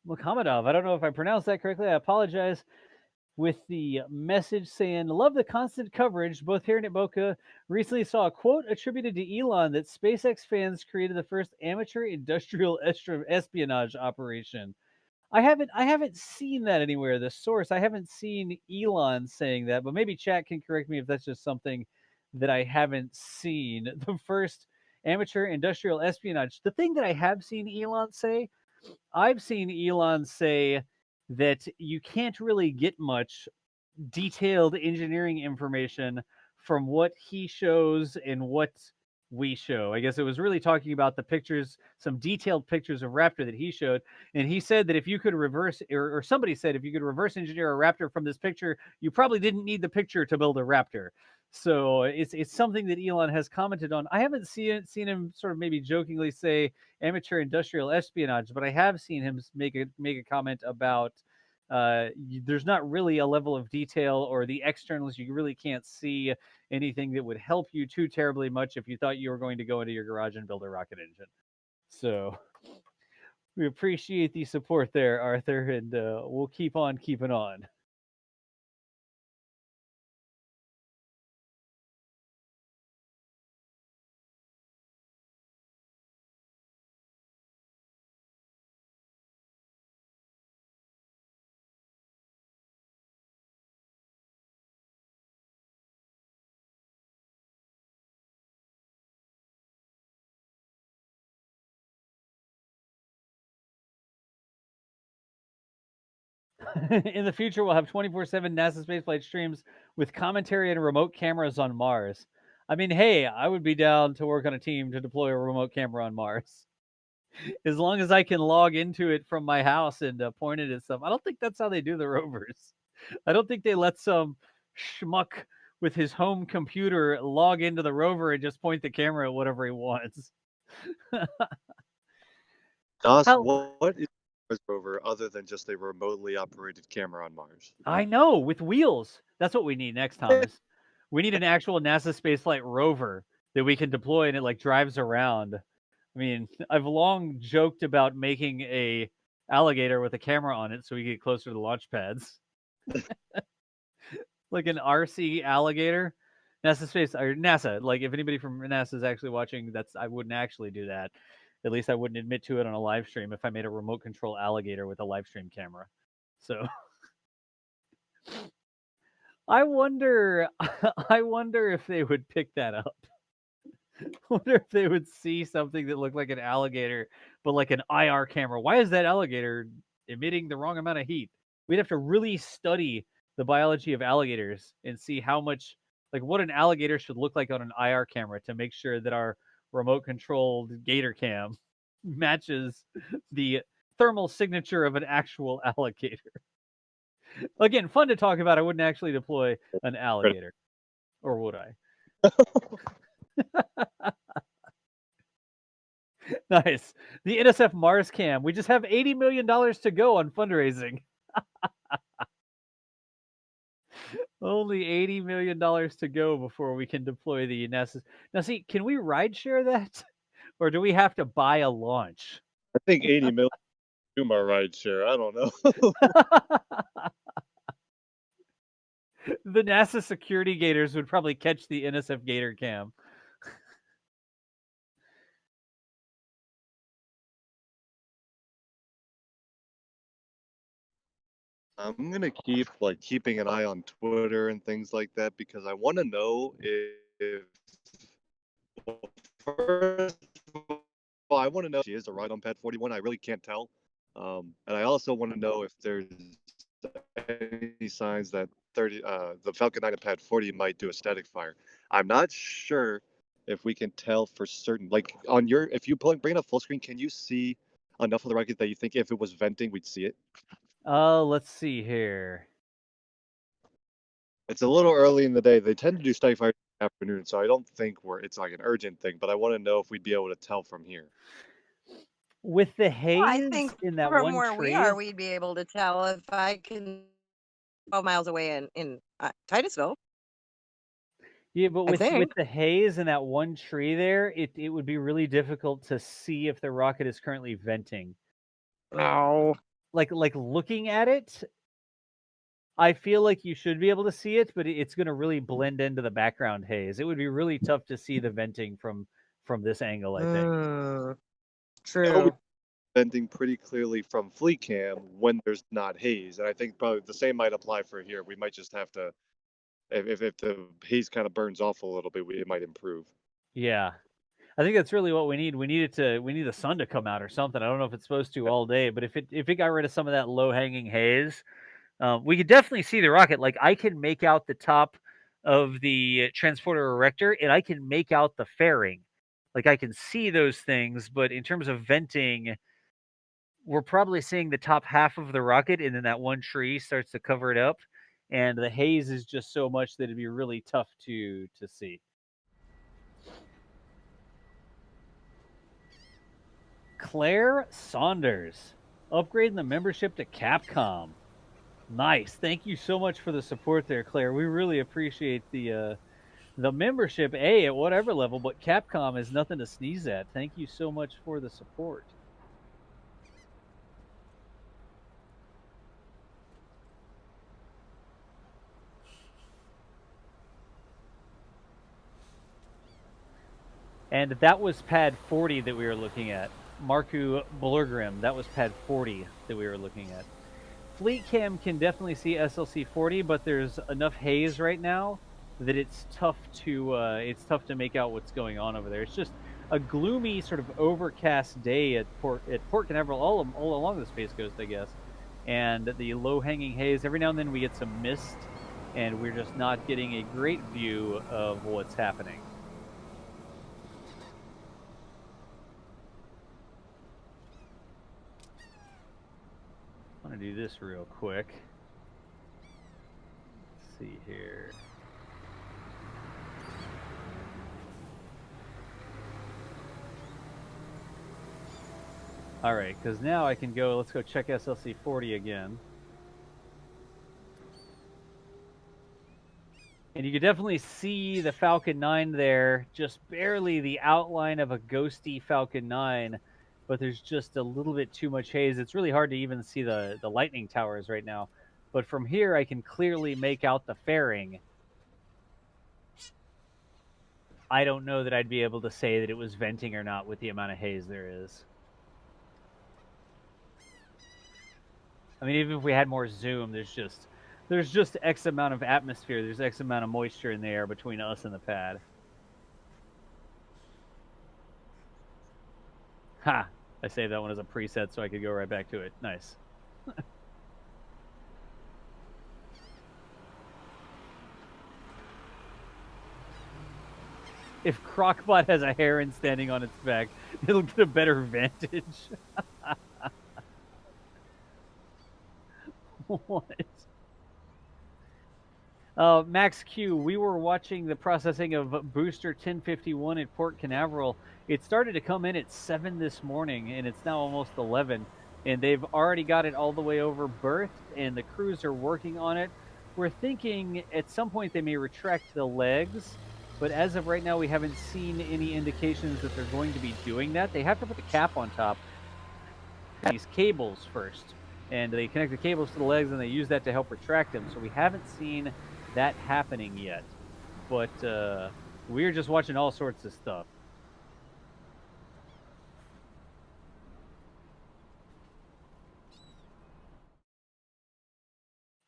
I don't know if I pronounced that correctly. I apologize. With the message saying, love the constant coverage, both here and at Boca. Recently saw a quote attributed to Elon that SpaceX fans created the first amateur industrial espionage operation. I haven't seen that anywhere. The source, I haven't seen Elon saying that, but maybe chat can correct me if that's just something that I haven't seen. The first amateur industrial espionage. The thing that I have seen Elon say, I've seen Elon say that you can't really get much detailed engineering information from what he shows and what we show. I guess it was really talking about the pictures, some detailed pictures of Raptor that he showed. And he said that if you could reverse, or somebody said if you could reverse engineer a Raptor from this picture, you probably didn't need the picture to build a Raptor. So it's something that Elon has commented on. I haven't seen him sort of maybe jokingly say amateur industrial espionage, but I have seen him make a comment about there's not really a level of detail or the externals. You really can't see anything that would help you too terribly much if you thought you were going to go into your garage and build a rocket engine. So we appreciate the support there, Arthur, and we'll keep on keeping on. In the future, we'll have 24/7 NASA spaceflight streams with commentary and remote cameras on Mars. I mean, hey, I would be down to work on a team to deploy a remote camera on Mars. As long as I can log into it from my house and point it at stuff. I don't think that's how they do the rovers. I don't think they let some schmuck with his home computer log into the rover and just point the camera at whatever he wants. Doss, what is Mars rover other than just a remotely operated camera on Mars? I know, with wheels. That's what we need next, Thomas. We need an actual NASA spaceflight rover that we can deploy and it like drives around. I mean, I've long joked about making a alligator with a camera on it so we get closer to the launch pads. Like an RC alligator. NASA, like if anybody from NASA is actually watching, I wouldn't actually do that. At least I wouldn't admit to it on a live stream if I made a remote control alligator with a live stream camera. So I wonder if they would pick that up. I wonder if they would see something that looked like an alligator, but like an IR camera. Why is that alligator emitting the wrong amount of heat? We'd have to really study the biology of alligators and see how much, like what an alligator should look like on an IR camera to make sure that our remote controlled gator cam matches the thermal signature of an actual alligator. Again, fun to talk about. I wouldn't actually deploy an alligator, or would I? Nice. The NSF Mars cam. We just have $80 million to go on fundraising. Only $80 million to go before we can deploy the NASA. Now, see, can we ride share that? Or do we have to buy a launch? I think 80 million do my ride share. I don't know. The NASA security gators would probably catch the NSF gator cam. I'm gonna keep keeping an eye on Twitter and things like that because I want to know if well, first of all, I want to know if she is a ride on Pad 41. I really can't tell, and I also want to know if there's any signs that the Falcon 9 at Pad 40 might do a static fire. I'm not sure if we can tell for certain. Like on if you bring it up full screen, can you see enough of the rocket that you think if it was venting, we'd see it? Let's see here. It's a little early in the day. They tend to do static fire in the afternoon, so I don't think it's like an urgent thing. But I want to know if we'd be able to tell from here. With the haze I think in that from one where tree, we are, we'd be able to tell if I can 12 miles away in Titusville. yeah, but I with think. the haze in that one tree there, it would be really difficult to see if the rocket is currently venting. No. Like looking at it, I feel like you should be able to see it, but it's going to really blend into the background haze. It would be really tough to see the venting from this angle, I think. True. Venting pretty clearly from Fleet Cam when there's not haze, and I think probably the same might apply for here. We might just have to, if the haze kind of burns off a little bit, it might improve. Yeah. I think that's really what we need. We need the sun to come out or something. I don't know if it's supposed to all day, but if it got rid of some of that low hanging haze, we could definitely see the rocket. Like I can make out the top of the transporter erector, and I can make out the fairing. Like I can see those things, but in terms of venting, we're probably seeing the top half of the rocket, and then that one tree starts to cover it up, and the haze is just so much that it'd be really tough to see. Claire Saunders, upgrading the membership to Capcom. Nice. Thank you so much for the support there, Claire. We really appreciate the membership, at whatever level, but Capcom is nothing to sneeze at. Thank you so much for the support. And that was pad 40 that we were looking at. Marku Blurgrim, that was pad 40 that we were looking at. Fleet Cam can definitely see SLC 40, but there's enough haze right now that it's tough to make out what's going on over there. It's just a gloomy, sort of overcast day at Port Canaveral, all along the Space Coast, I guess. And the low-hanging haze. Every now and then we get some mist, and we're just not getting a great view of what's happening. I'm gonna do this real quick. Let's see here. All right, because now I can go, let's go check SLC 40 again. And you can definitely see the Falcon 9 there, just barely the outline of a ghosty Falcon 9. but there's just a little bit too much haze. It's really hard to even see the lightning towers right now. But from here, I can clearly make out the fairing. I don't know that I'd be able to say that it was venting or not with the amount of haze there is. I mean, even if we had more zoom, there's just X amount of atmosphere. There's X amount of moisture in the air between us and the pad. Ha! I saved that one as a preset so I could go right back to it. Nice. If Crocbot has a heron standing on its back, it'll get a better vantage. What? Max Q, we were watching the processing of Booster 1051 at Port Canaveral. It started to come in at 7 this morning, and it's now almost 11. And they've already got it all the way over berthed, and the crews are working on it. We're thinking at some point they may retract the legs, but as of right now, we haven't seen any indications that they're going to be doing that. They have to put the cap on top. These cables first, and they connect the cables to the legs, and they use that to help retract them. So we haven't seen that happening yet, but we're just watching all sorts of stuff.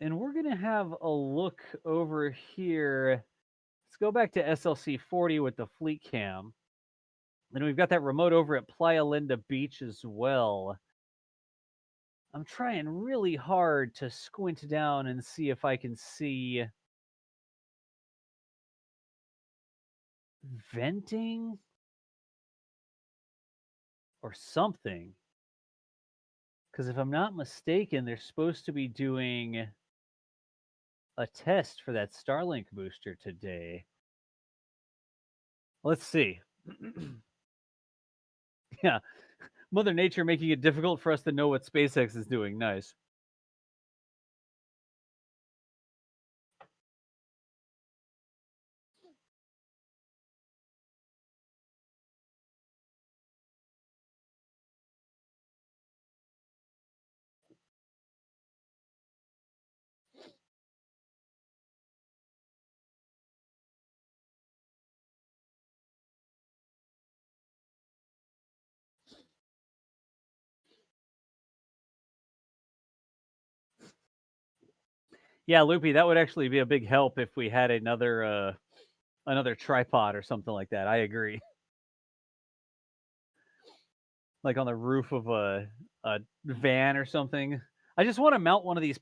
And we're gonna have a look over here. Let's go back to SLC 40 with the fleet cam. Then we've got that remote over at Playa Linda Beach as well. I'm trying really hard to squint down and see if I can see venting or something. Because if I'm not mistaken, they're supposed to be doing a test for that Starlink booster today. Let's see. Yeah. Mother Nature making it difficult for us to know what SpaceX is doing. Nice. Yeah, Loopy, that would actually be a big help if we had another tripod or something like that. I agree. Like on the roof of a van or something. I just want to mount one of these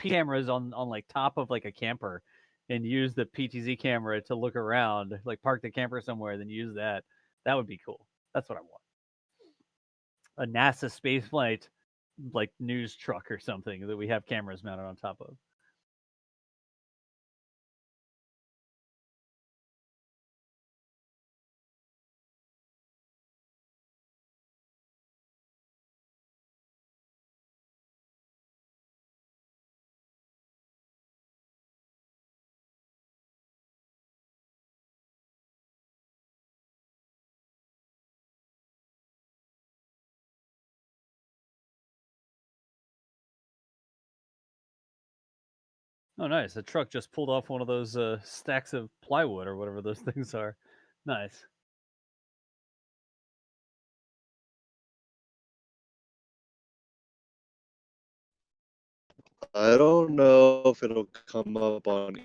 cameras on like top of like a camper and use the PTZ camera to look around, like park the camper somewhere, then use that. That would be cool. That's what I want. A NASA spaceflight like news truck or something that we have cameras mounted on top of. Oh, nice. The truck just pulled off one of those stacks of plywood or whatever those things are. Nice. I don't know if it'll come up on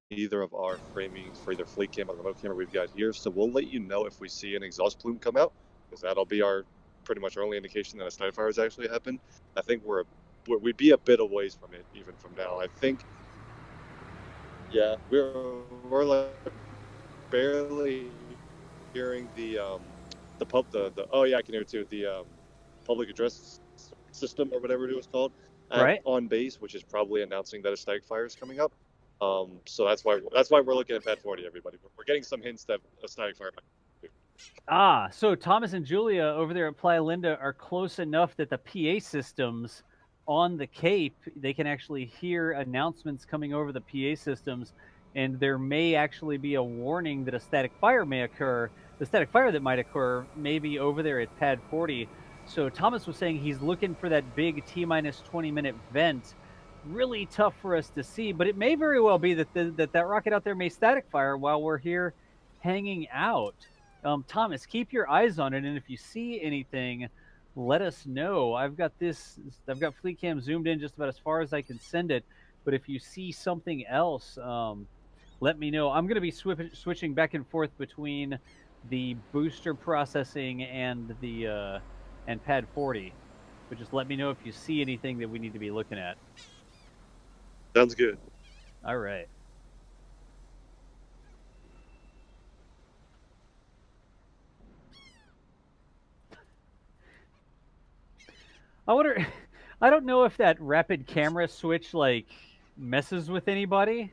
either of our framings for either fleet cam or remote camera we've got here, so we'll let you know if we see an exhaust plume come out, because that'll be our pretty much our only indication that a static fire has actually happened. I think we'd be a bit a ways from it even from now. I think, yeah, we're like barely hearing the oh yeah, I can hear it too, the public address system or whatever it was called. Right. On base, which is probably announcing that a static fire is coming up. So that's why we're looking at Pad 40, everybody. We're getting some hints that a static fire might be. Ah, so Thomas and Julia over there at Playa Linda are close enough that the PA systems on the Cape, they can actually hear announcements coming over the PA systems, and there may actually be a warning that a static fire may occur. The static fire that might occur may be over there at Pad 40. So Thomas was saying he's looking for that big T-minus 20-minute vent. Really tough for us to see, but it may very well be that that rocket out there may static fire while we're here hanging out. Thomas, keep your eyes on it, and if you see anything, let us know. I've got fleet cam zoomed in just about as far as I can send it, but if you see something else, let me know. I'm going to be switching back and forth between the booster processing and the and pad 40, but just let me know if you see anything that we need to be looking at. Sounds good. All right. I don't know if that rapid camera switch like messes with anybody,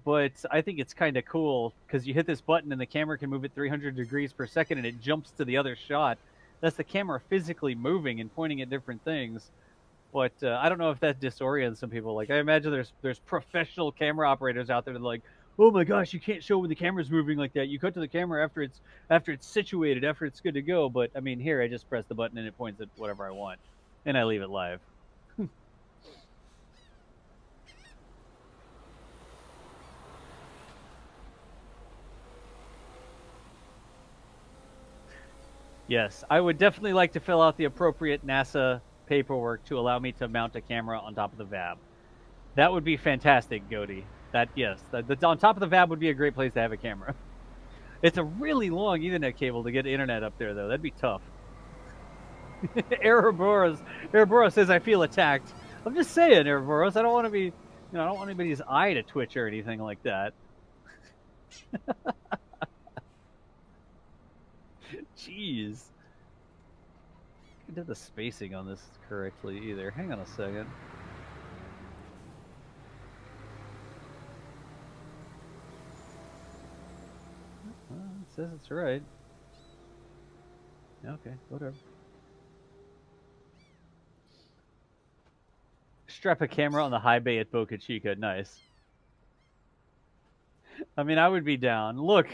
but I think it's kind of cool because you hit this button and the camera can move at 300 degrees per second and it jumps to the other shot. That's the camera physically moving and pointing at different things. But I don't know if that disorients some people. Like I imagine there's professional camera operators out there that are like, oh my gosh, you can't show when the camera's moving like that. You cut to the camera after it's situated, after it's good to go. But I mean, here I just press the button and it points at whatever I want, and I leave it live. Yes, I would definitely like to fill out the appropriate NASA paperwork to allow me to mount a camera on top of the VAB. That would be fantastic, Goaty. On top of the VAB would be a great place to have a camera. It's a really long Ethernet cable to get internet up there, though. That'd be tough. Ouroboros says I feel attacked. I'm just saying, Ouroboros. I don't want to be, I don't want anybody's eye to twitch or anything like that. Jeez. I did the spacing on this correctly either. Hang on a second. It says it's right. Okay, whatever. Strap a camera on the high bay at Boca Chica. Nice. I mean, I would be down. Look,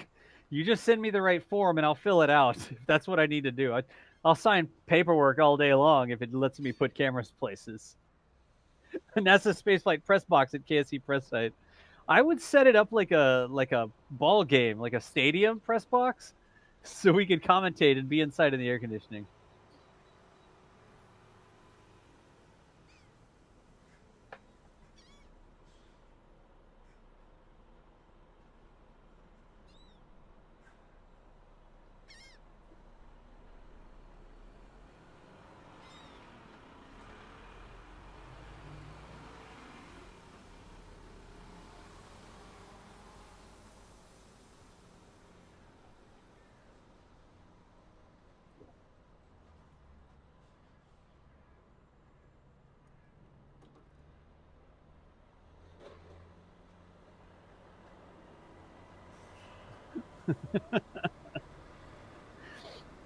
you just send me the right form and I'll fill it out if that's what I need to do. I'll sign paperwork all day long if it lets me put cameras places. NASA spaceflight press box at KSC press site. I would set it up like a ball game, like a stadium press box, so we could commentate and be inside in the air conditioning.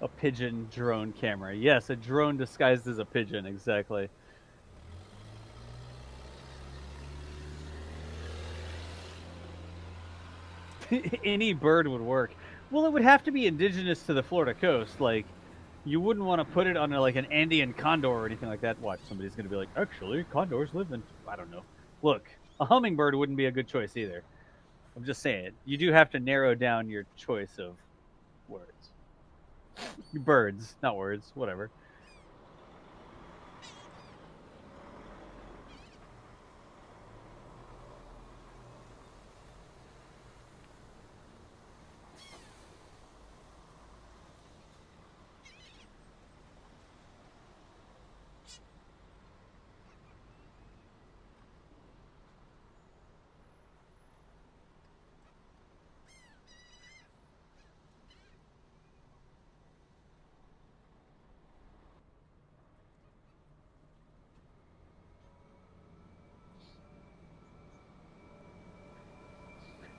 A pigeon drone camera. Yes, a drone disguised as a pigeon, exactly. Any bird would work. Well, it would have to be indigenous to the Florida coast. Like, you wouldn't want to put it on like an Andean condor or anything like that. Watch, somebody's going to be like, actually, condors live in... I don't know. Look, a hummingbird wouldn't be a good choice either. I'm just saying, you do have to narrow down your choice of words. Birds, not words, whatever.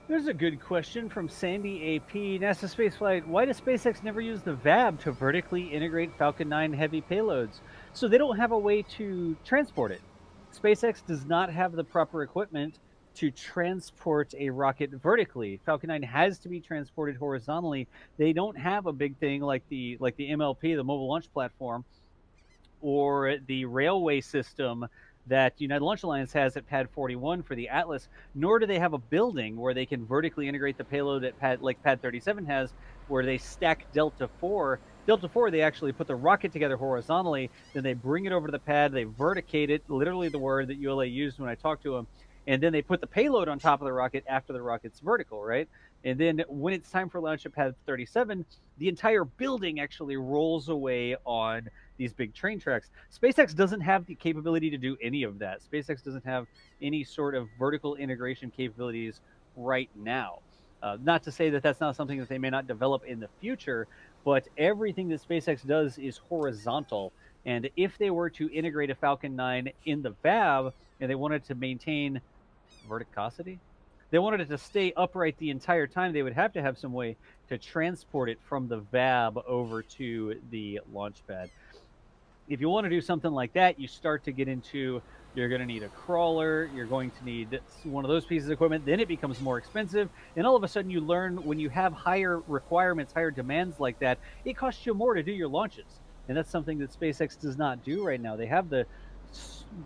There's a good question from Sandy AP. NASA spaceflight, why does SpaceX never use the VAB to vertically integrate Falcon 9 heavy payloads? So they don't have a way to transport it. SpaceX does not have the proper equipment to transport a rocket vertically. Falcon 9 has to be transported horizontally. They don't have a big thing like the MLP, the mobile launch platform, or the railway system that United Launch Alliance has at Pad 41 for the Atlas, nor do they have a building where they can vertically integrate the payload at Pad 37 has, where they stack Delta 4. Delta 4, they actually put the rocket together horizontally, then they bring it over to the pad, they verticate it, literally the word that ULA used when I talked to them, and then they put the payload on top of the rocket after the rocket's vertical, right? And then when it's time for launch at Pad 37, the entire building actually rolls away on these big train tracks. SpaceX doesn't have the capability to do any of that. SpaceX doesn't have any sort of vertical integration capabilities right now. Not to say that that's not something that they may not develop in the future, but everything that SpaceX does is horizontal. And if they were to integrate a Falcon 9 in the VAB and they wanted to maintain verticosity, they wanted it to stay upright the entire time, they would have to have some way to transport it from the VAB over to the launch pad. If you want to do something like that, you start to get into, you're going to need a crawler, you're going to need one of those pieces of equipment, then it becomes more expensive, and all of a sudden you learn when you have higher requirements, higher demands like that, it costs you more to do your launches. And that's something that SpaceX does not do right now. They have the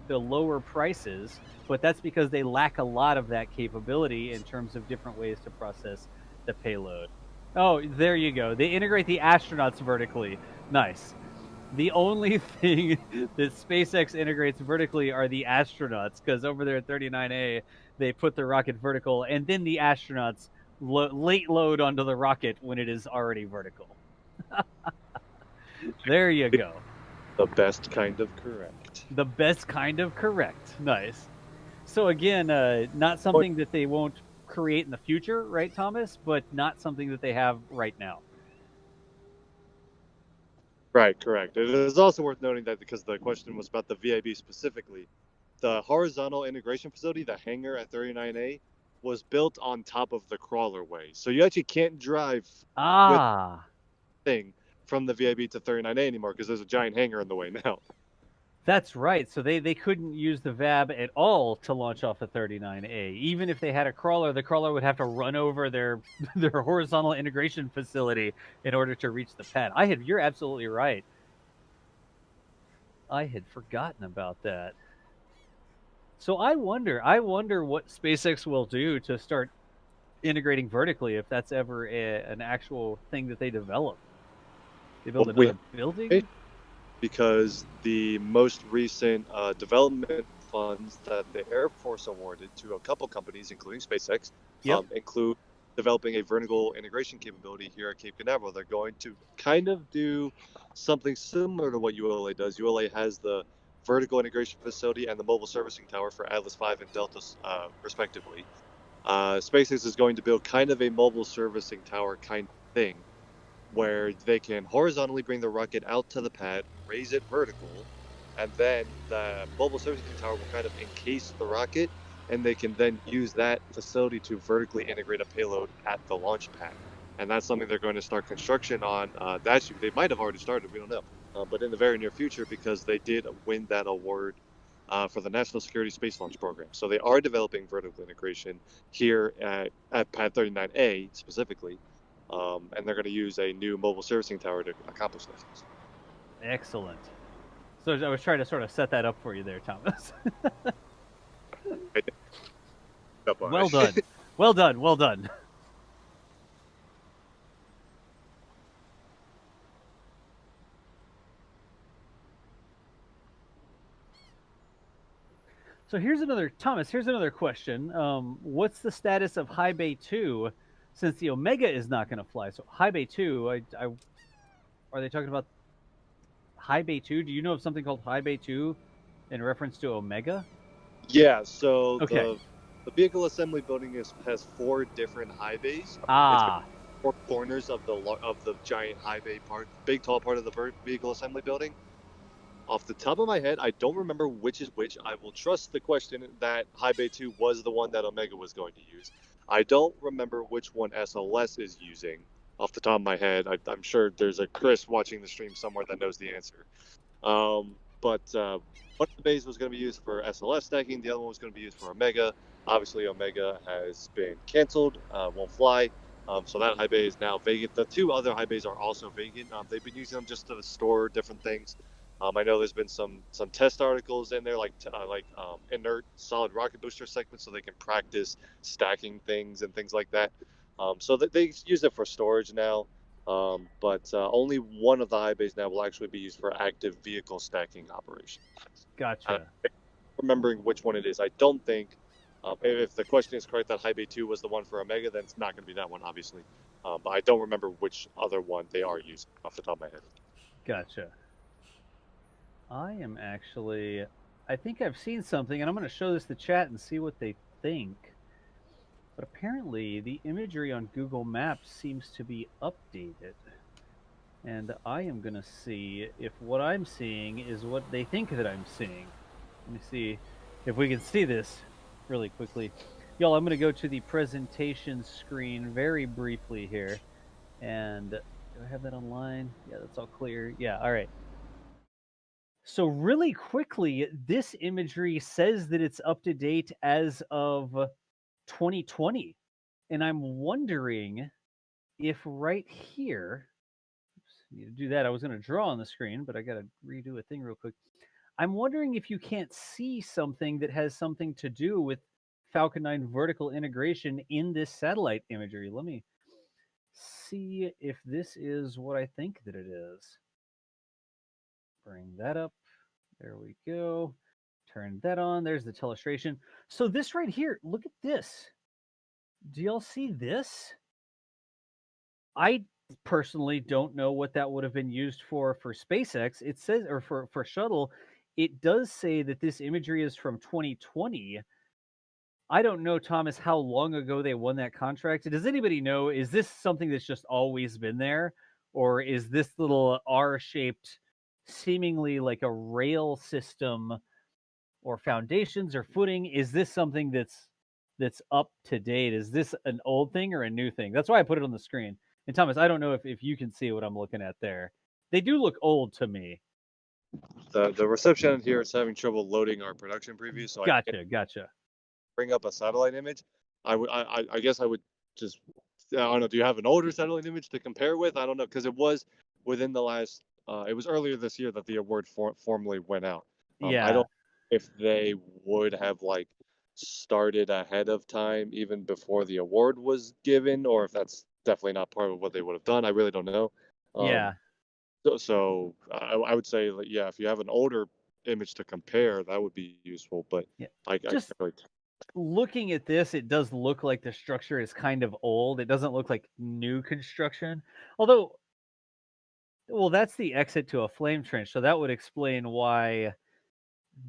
lower prices, but that's because they lack a lot of that capability in terms of different ways to process the payload. Oh, there you go. They integrate the astronauts vertically. Nice. The only thing that SpaceX integrates vertically are the astronauts, because over there at 39A, they put the rocket vertical, and then the astronauts late load onto the rocket when it is already vertical. There you go. The best kind of correct. The best kind of correct. Nice. So again, not something that they won't create in the future, right, Thomas? But not something that they have right now. Right, correct. It is also worth noting that, because the question was about the VAB specifically, the horizontal integration facility, the hangar at 39A, was built on top of the crawlerway. So you actually can't drive with thing from the VAB to 39A anymore because there's a giant hangar in the way now. That's right. So they couldn't use the VAB at all to launch off of 39A. Even if they had a crawler, the crawler would have to run over their horizontal integration facility in order to reach the pad. You're absolutely right. I had forgotten about that. So I wonder what SpaceX will do to start integrating vertically, if that's ever an actual thing that they develop. They build another building? Because the most recent development funds that the Air Force awarded to a couple companies, including SpaceX, include developing a vertical integration capability here at Cape Canaveral. They're going to kind of do something similar to what ULA does. ULA has the vertical integration facility and the mobile servicing tower for Atlas V and Delta, respectively. SpaceX is going to build kind of a mobile servicing tower kind of thing, where they can horizontally bring the rocket out to the pad, raise it vertical, and then the mobile servicing tower will kind of encase the rocket, and they can then use that facility to vertically integrate a payload at the launch pad. And that's something they're going to start construction on. They might have already started, we don't know, but in the very near future, because they did win that award for the National Security Space Launch Program. So they are developing vertical integration here at Pad 39A specifically. And they're going to use a new mobile servicing tower to accomplish this. Excellent. So I was trying to sort of set that up for you there, Thomas. Well done. Well done. Well done. So here's another question. What's the status of High Bay 2? Since the Omega is not going to fly, so High Bay 2, are they talking about High Bay 2? Do you know of something called High Bay 2 in reference to Omega? Yeah, so the vehicle assembly building has 4 different high bays. It's 4 corners of the giant high bay part, big tall part of the vehicle assembly building. Off the top of my head, I don't remember which is which. I will trust the question that High Bay 2 was the one that Omega was going to use. I don't remember which one SLS is using off the top of my head. I'm sure there's a Chris watching the stream somewhere that knows the answer. But one of the bays was going to be used for SLS stacking. The other one was going to be used for Omega. Obviously, Omega has been canceled, won't fly. So that high bay is now vacant. The 2 other high bays are also vacant. They've been using them just to store different things. I know there's been some test articles in there, like inert solid rocket booster segments, so they can practice stacking things and things like that. So that they use it for storage now, but only one of the high bays now will actually be used for active vehicle stacking operations. Gotcha. Remembering which one it is, I don't think. If the question is correct, that high bay 2 was the one for Omega, then it's not going to be that one, obviously. But I don't remember which other one they are using off the top of my head. Gotcha. I think I've seen something, and I'm going to show this to chat and see what they think. But apparently, the imagery on Google Maps seems to be updated. And I am going to see if what I'm seeing is what they think that I'm seeing. Let me see if we can see this really quickly. Y'all, I'm going to go to the presentation screen very briefly here. And do I have that online? Yeah, that's all clear. Yeah, all right. So really quickly, this imagery says that it's up to date as of 2020. And I'm wondering if right here, oops, need to do that. I was going to draw on the screen, but I got to redo a thing real quick. I'm wondering if you can't see something that has something to do with Falcon 9 vertical integration in this satellite imagery. Let me see if this is what I think that it is. Bring that up. There we go. Turn that on. There's the telestration. So this right here, look at this. Do y'all see this? I personally don't know what that would have been used for SpaceX. It says, or for shuttle, it does say that this imagery is from 2020. I don't know, Thomas, how long ago they won that contract. Does anybody know? Is this something that's just always been there? Or is this little R-shaped, seemingly like a rail system or foundations or footing? Is this something that's up to date? Is this an old thing or a new thing? That's why I put it on the screen. And Thomas, I don't know if you can see what I'm looking at there. They do look old to me. The reception here is having trouble loading our production preview, so I can't Gotcha. bring up a satellite image. I guess I would just, I don't know. Do you have an older satellite image to compare with? I don't know, because it was within the last. It was earlier this year that the award formally went out. Yeah. I don't know if they would have like started ahead of time even before the award was given, or if that's definitely not part of what they would have done. I really don't know. Yeah. So I would say, yeah, if you have an older image to compare, that would be useful. But Yeah. I can't really. Looking at this, it does look like the structure is kind of old. It doesn't look like new construction. Although, well, that's the exit to a flame trench, so that would explain why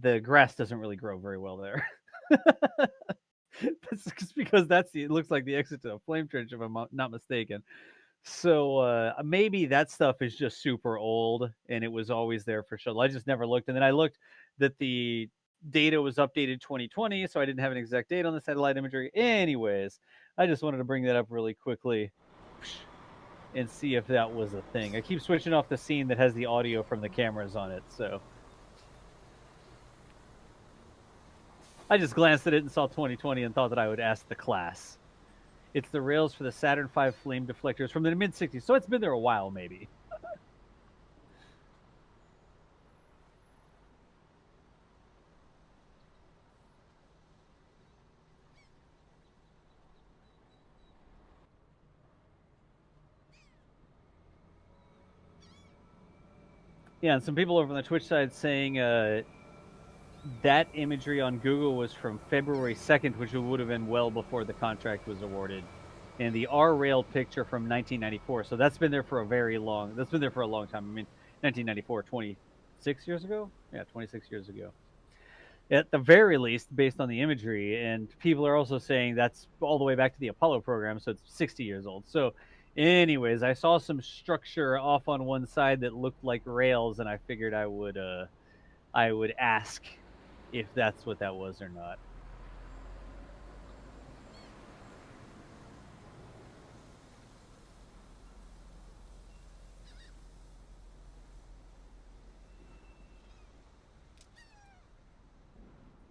the grass doesn't really grow very well there. That's just because it looks like the exit to a flame trench, if I'm not mistaken. So maybe that stuff is just super old and it was always there for shuttle. I just never looked. And then I looked that the data was updated 2020, so I didn't have an exact date on the satellite imagery. Anyways, I just wanted to bring that up really quickly and see if that was a thing. I keep switching off the scene that has the audio from the cameras on it, so I just glanced at it and saw 2020 and thought that I would ask the class. It's the rails for the Saturn V flame deflectors from the mid-60s, so it's been there a while, maybe. Yeah, and some people over on the Twitch side saying that imagery on Google was from February 2nd, which would have been well before the contract was awarded. And the R-Rail picture from 1994. So that's been there for a long time. I mean, 1994, 26 years ago? Yeah, 26 years ago. At the very least, based on the imagery. And people are also saying that's all the way back to the Apollo program, so it's 60 years old. So anyways, I saw some structure off on one side that looked like rails, and I figured I would ask if that's what that was or not.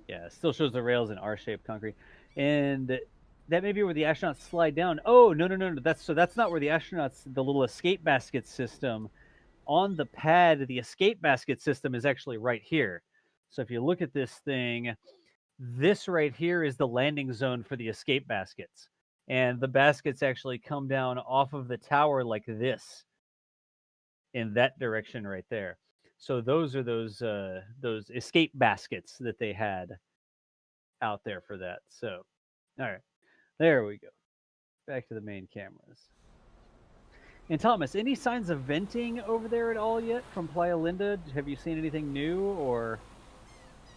Yeah, it still shows the rails in R-shaped concrete. And that may be where the astronauts slide down. Oh, no. That's not where the astronauts, the little escape basket system on the pad, the escape basket system is actually right here. So if you look at this thing, this right here is the landing zone for the escape baskets. And the baskets actually come down off of the tower like this in that direction right there. So those are those escape baskets that they had out there for that. So, all right, there we go. Back to the main cameras. And Thomas, any signs of venting over there at all yet from Playa Linda? Have you seen anything new or?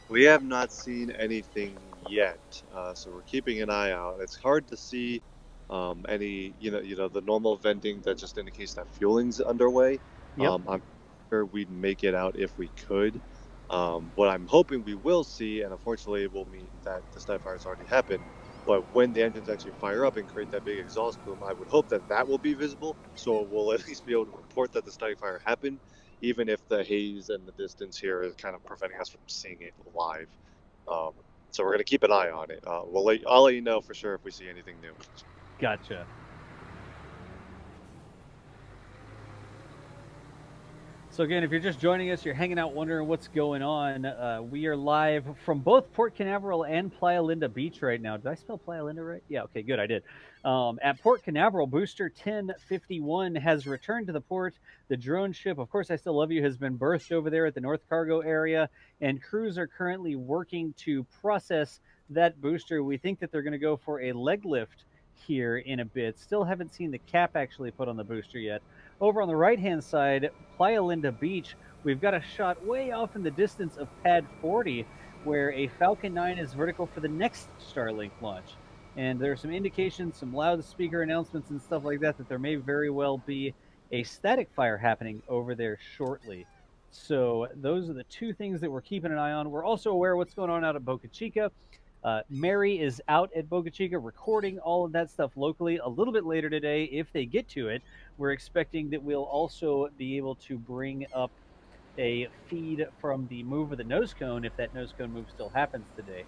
We have not seen anything yet, so we're keeping an eye out. It's hard to see any, the normal venting that just indicates that fueling's underway. Yep. I'm sure we'd make it out if we could. What I'm hoping we will see, and unfortunately it will mean that the study fire has already happened, but when the engines actually fire up and create that big exhaust plume, I would hope that that will be visible, so we'll at least be able to report that the study fire happened, even if the haze and the distance here is kind of preventing us from seeing it live. So we're going to keep an eye on it. I'll let you know for sure if we see anything new. Gotcha. So again, if you're just joining us, you're hanging out wondering what's going on. We are live from both Port Canaveral and Playa Linda Beach right now. Did I spell Playa Linda right? Yeah, okay, good, I did. At Port Canaveral, Booster 1051 has returned to the port. The drone ship, of course, I Still Love You, has been berthed over there at the North Cargo area, and crews are currently working to process that booster. We think that they're going to go for a leg lift here in a bit. Still haven't seen the cap actually put on the booster yet. Over on the right-hand side, Playa Linda Beach, we've got a shot way off in the distance of Pad 40, where a Falcon 9 is vertical for the next Starlink launch. And there are some indications, some loudspeaker announcements and stuff like that, that there may very well be a static fire happening over there shortly. So those are the two things that we're keeping an eye on. We're also aware of what's going on out at Boca Chica. Mary is out at Boca Chica recording all of that stuff locally a little bit later today if they get to it. We're expecting that we'll also be able to bring up a feed from the move of the nose cone if that nose cone move still happens today.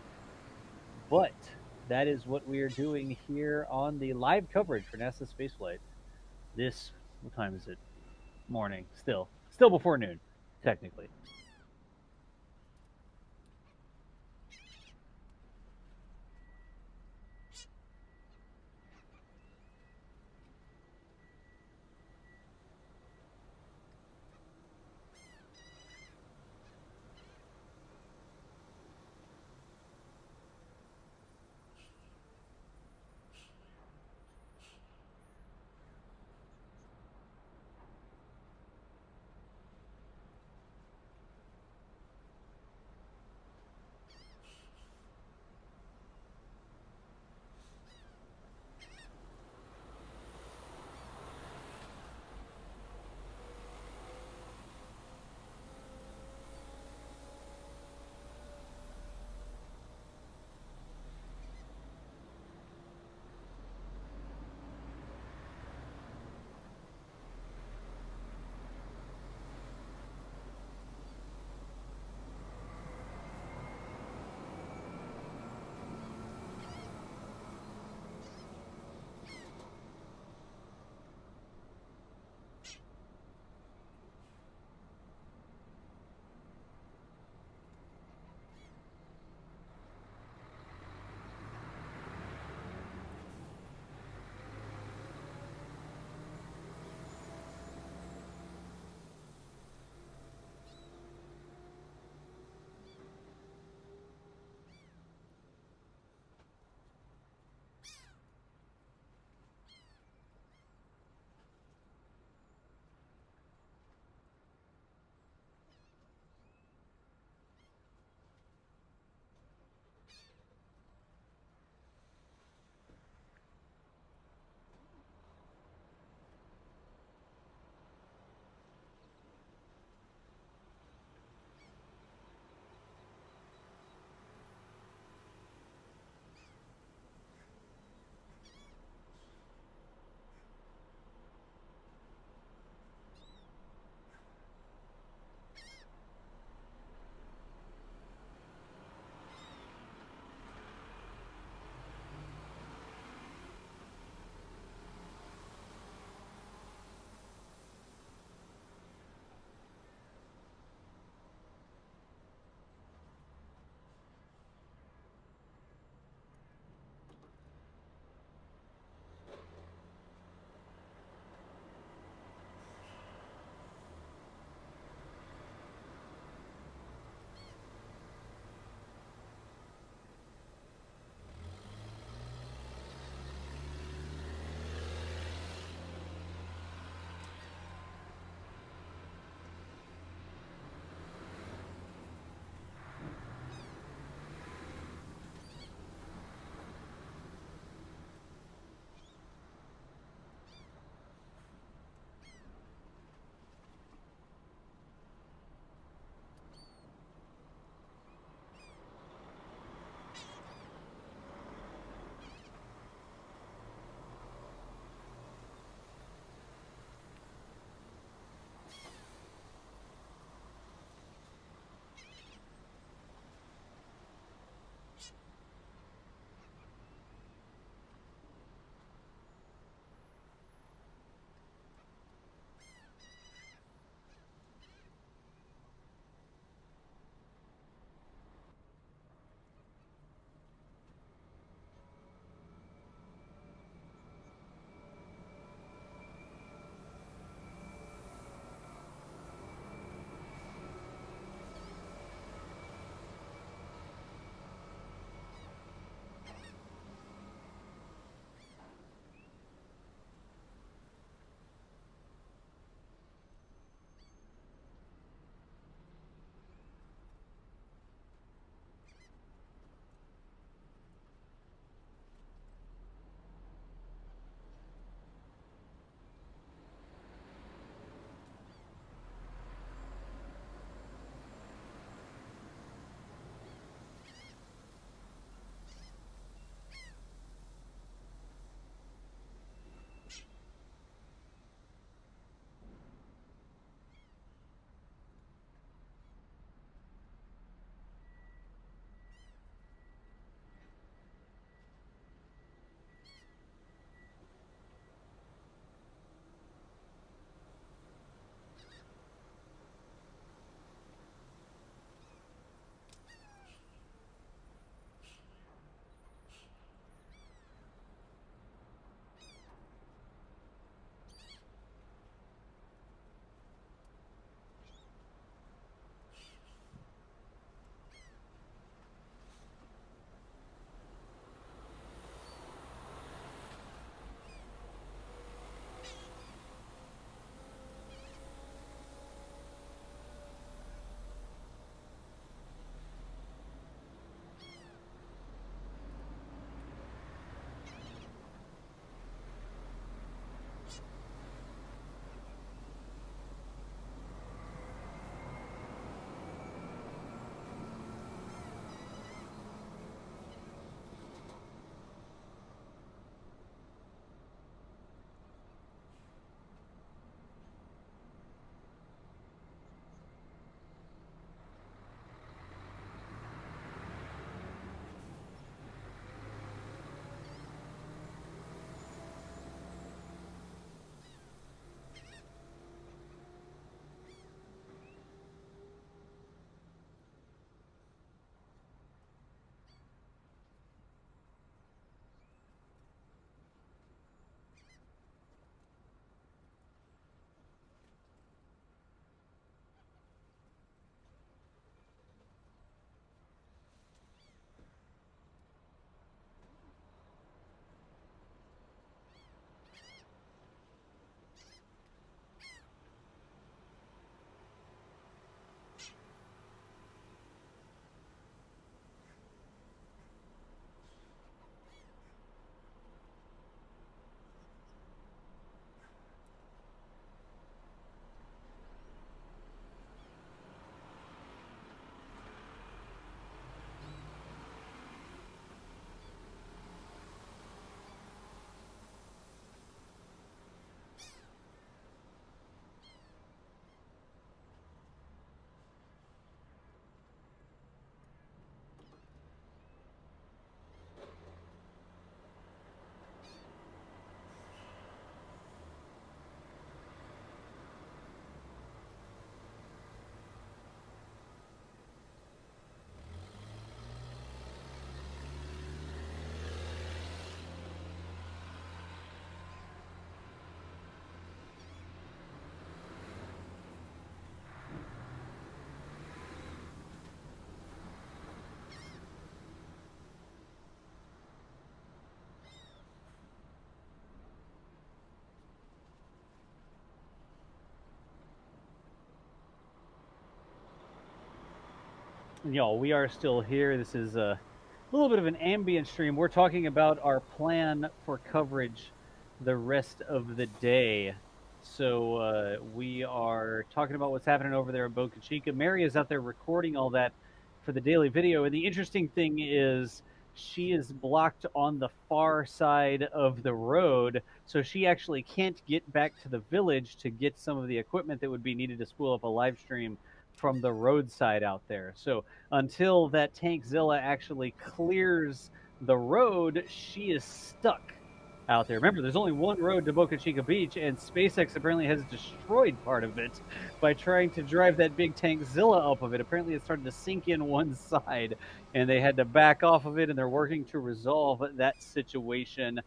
But that is what we are doing here on the live coverage for NASA Spaceflight. This, what time is it? Morning. Still before noon, technically. Y'all, we are still here. This is a little bit of an ambient stream. We're talking about our plan for coverage the rest of the day. So we are talking about what's happening over there in Boca Chica. Mary is out there recording all that for the daily video. And the interesting thing is she is blocked on the far side of the road. So she actually can't get back to the village to get some of the equipment that would be needed to spool up a live stream from the roadside out there. So until that Tankzilla actually clears the road, she is stuck out there. Remember, there's only one road to Boca Chica Beach, and SpaceX apparently has destroyed part of it by trying to drive that big Tankzilla up of it. Apparently, it started to sink in one side, and they had to back off of it, and they're working to resolve that situation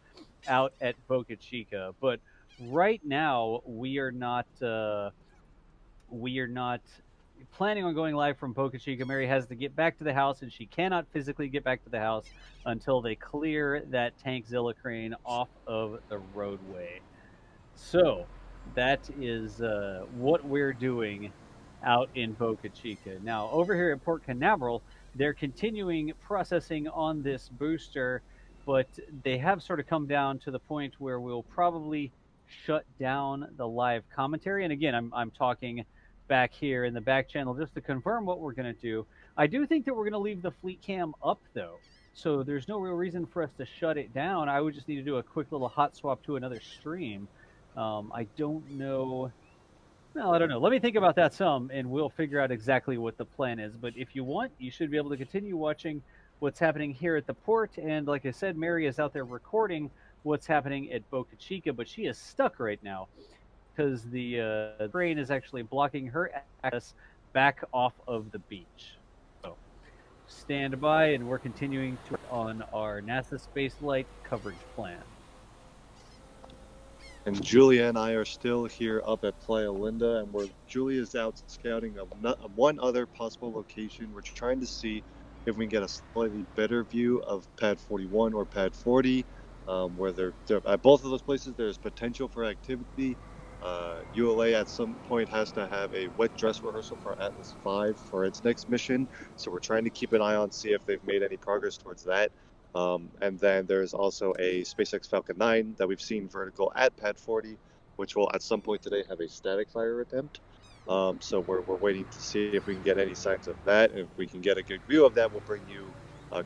out at Boca Chica. But right now, we are not planning on going live from Boca Chica. Mary has to get back to the house, and she cannot physically get back to the house until they clear that Tankzilla crane off of the roadway. So that is what we're doing out in Boca Chica. Now, over here at Port Canaveral, they're continuing processing on this booster, but they have sort of come down to the point where we'll probably shut down the live commentary. And again, I'm talking back here in the back channel just to confirm what we're going to do. I do think that we're going to leave the fleet cam up though. So there's no real reason for us to shut it down. I would just need to do a quick little hot swap to another stream. I don't know. No, I don't know. Let me think about that some, and we'll figure out exactly what the plan is. But if you want, you should be able to continue watching what's happening here at the port. And like I said, Mary is out there recording what's happening at Boca Chica, but she is stuck right now because the crane is actually blocking her access back off of the beach. So stand by, and we're continuing to on our NASA Spaceflight coverage plan. And Julia and I are still here up at Playa Linda, and Julia's out scouting one other possible location. We're trying to see if we can get a slightly better view of Pad 41 or Pad 40, where they're at both of those places. There's potential for activity. ULA at some point has to have a wet dress rehearsal for Atlas V for its next mission, so we're trying to keep an eye on, see if they've made any progress towards that. And then there's also a SpaceX Falcon 9 that we've seen vertical at Pad 40, which will at some point today have a static fire attempt. So we're waiting to see if we can get any signs of that. And if we can get a good view of that, we'll bring you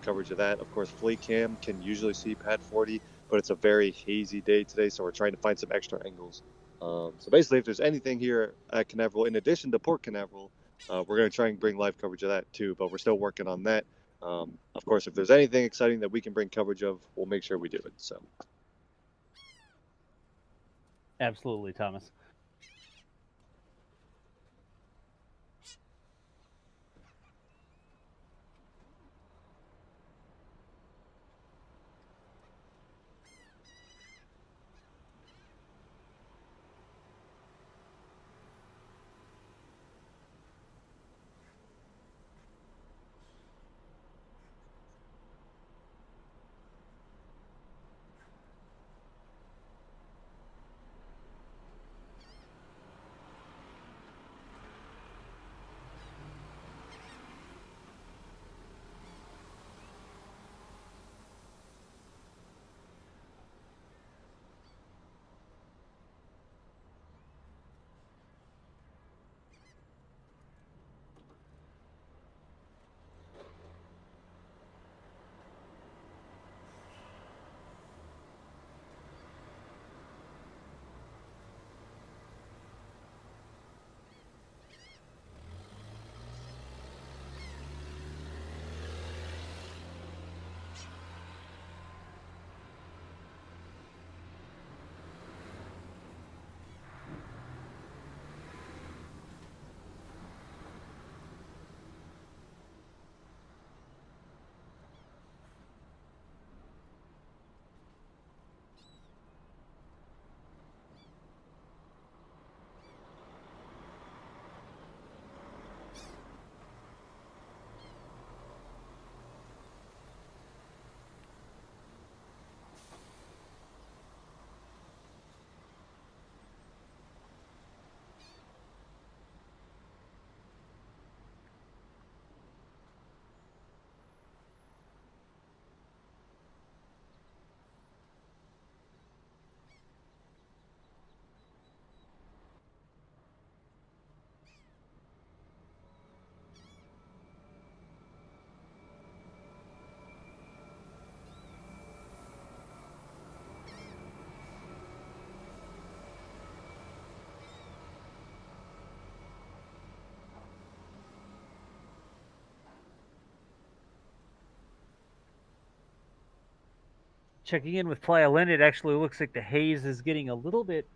coverage of that. Of course, Fleet Cam can usually see Pad 40, but it's a very hazy day today, so we're trying to find some extra angles. So basically, if there's anything here at Canaveral, in addition to Port Canaveral, we're going to try and bring live coverage of that too, but we're still working on that. Of course, if there's anything exciting that we can bring coverage of, we'll make sure we do it. So, Absolutely, Thomas. Checking in with Playa Linda, it actually looks like the haze is getting a little bit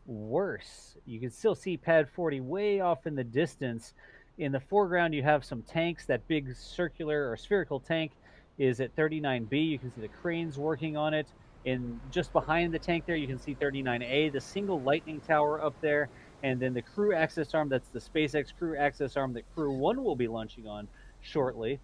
worse. You can still see Pad 40 way off in the distance. In the foreground, you have some tanks. That big circular or spherical tank is at 39B. You can see the cranes working on it. And just behind the tank there, you can see 39A, the single lightning tower up there. And then the crew access arm, that's the SpaceX crew access arm that Crew 1 will be launching on shortly.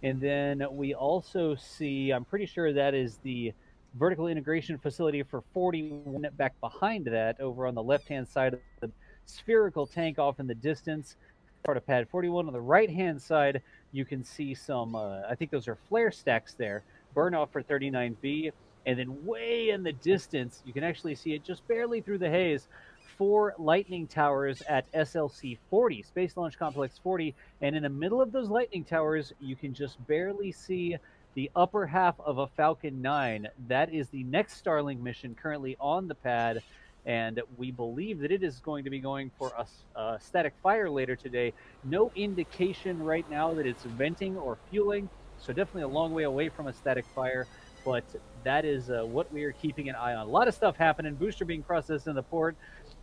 And then we also see, I'm pretty sure that is the vertical integration facility for 41 back behind that over on the left-hand side of the spherical tank off in the distance. Part of Pad 41 on the right-hand side, you can see some, I think those are flare stacks there, burn off for 39B. And then way in the distance, you can actually see it just barely through the haze, 4 lightning towers at SLC 40, Space Launch Complex 40. And in the middle of those lightning towers, you can just barely see the upper half of a Falcon 9. That is the next Starlink mission currently on the pad, and we believe that it is going to be going for a static fire later today. No indication right now that it's venting or fueling, so definitely a long way away from a static fire, but that is what we are keeping an eye on. A lot of stuff happening. Booster being processed in the port.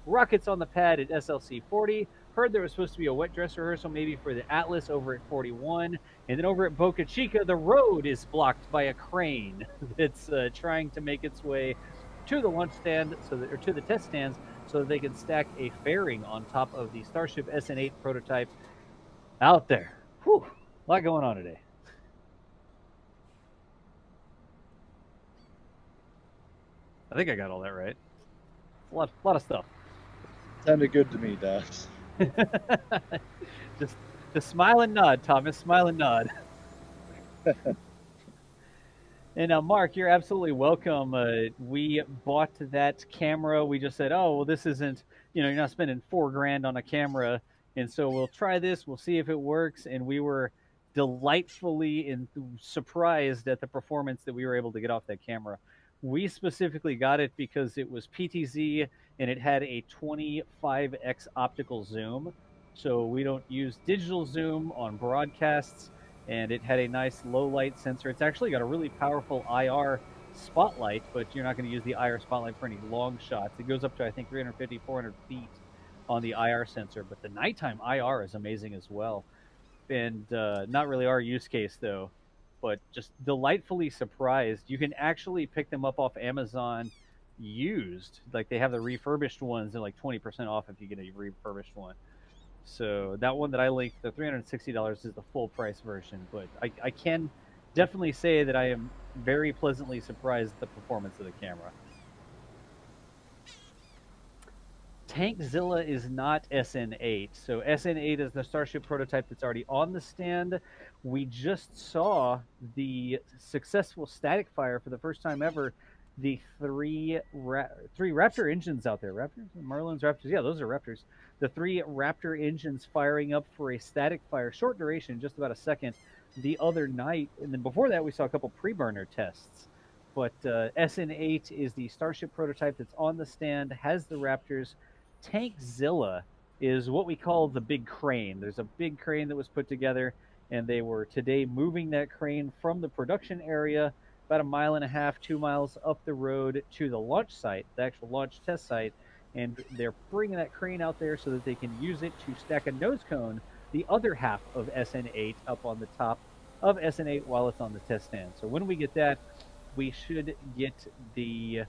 Rockets on the pad at SLC 40. Heard there was supposed to be a wet dress rehearsal maybe for the Atlas over at 41. And then over at Boca Chica, the road is blocked by a crane that's trying to make its way to the launch stand, or to the test stands, so that they can stack a fairing on top of the Starship SN8 prototype out there. Whew, a lot going on today. I think I got all that right. A lot of stuff. Sounded good to me, Dax. just smile and nod, Thomas. Smile and nod. And Mark, you're absolutely welcome. We bought that camera. We just said, oh, well, this isn't, you're not spending $4,000 on a camera. And so we'll try this. We'll see if it works. And we were delightfully surprised at the performance that we were able to get off that camera. We specifically got it because it was PTZ and it had a 25x optical zoom. So we don't use digital zoom on broadcasts, and it had a nice low light sensor. It's actually got a really powerful IR spotlight, but you're not going to use the IR spotlight for any long shots. It goes up to, I think, 350, 400 feet on the IR sensor, but the nighttime IR is amazing as well. And not really our use case, though, but just delightfully surprised. You can actually pick them up off Amazon used. Like, they have the refurbished ones, they're like 20% off if you get a refurbished one. So that one that I linked, the $360 is the full price version, but I can definitely say that I am very pleasantly surprised at the performance of the camera. Tankzilla is not SN8. So SN8 is the Starship prototype that's already on the stand. We just saw the successful static fire for the first time ever. The three Raptor engines out there. Raptors? Merlins, Raptors. Yeah, those are Raptors. The 3 Raptor engines firing up for a static fire, short duration, just about a second, the other night. And then before that, we saw a couple pre-burner tests. But SN8 is the Starship prototype that's on the stand, has the Raptors. Tankzilla is what we call the big crane. There's a big crane that was put together, and they were today moving that crane from the production area about 1.5 miles, 2 miles up the road to the launch site, the actual launch test site, and they're bringing that crane out there so that they can use it to stack a nose cone, the other half of SN8, up on the top of SN8 while it's on the test stand. So when we get that, we should get the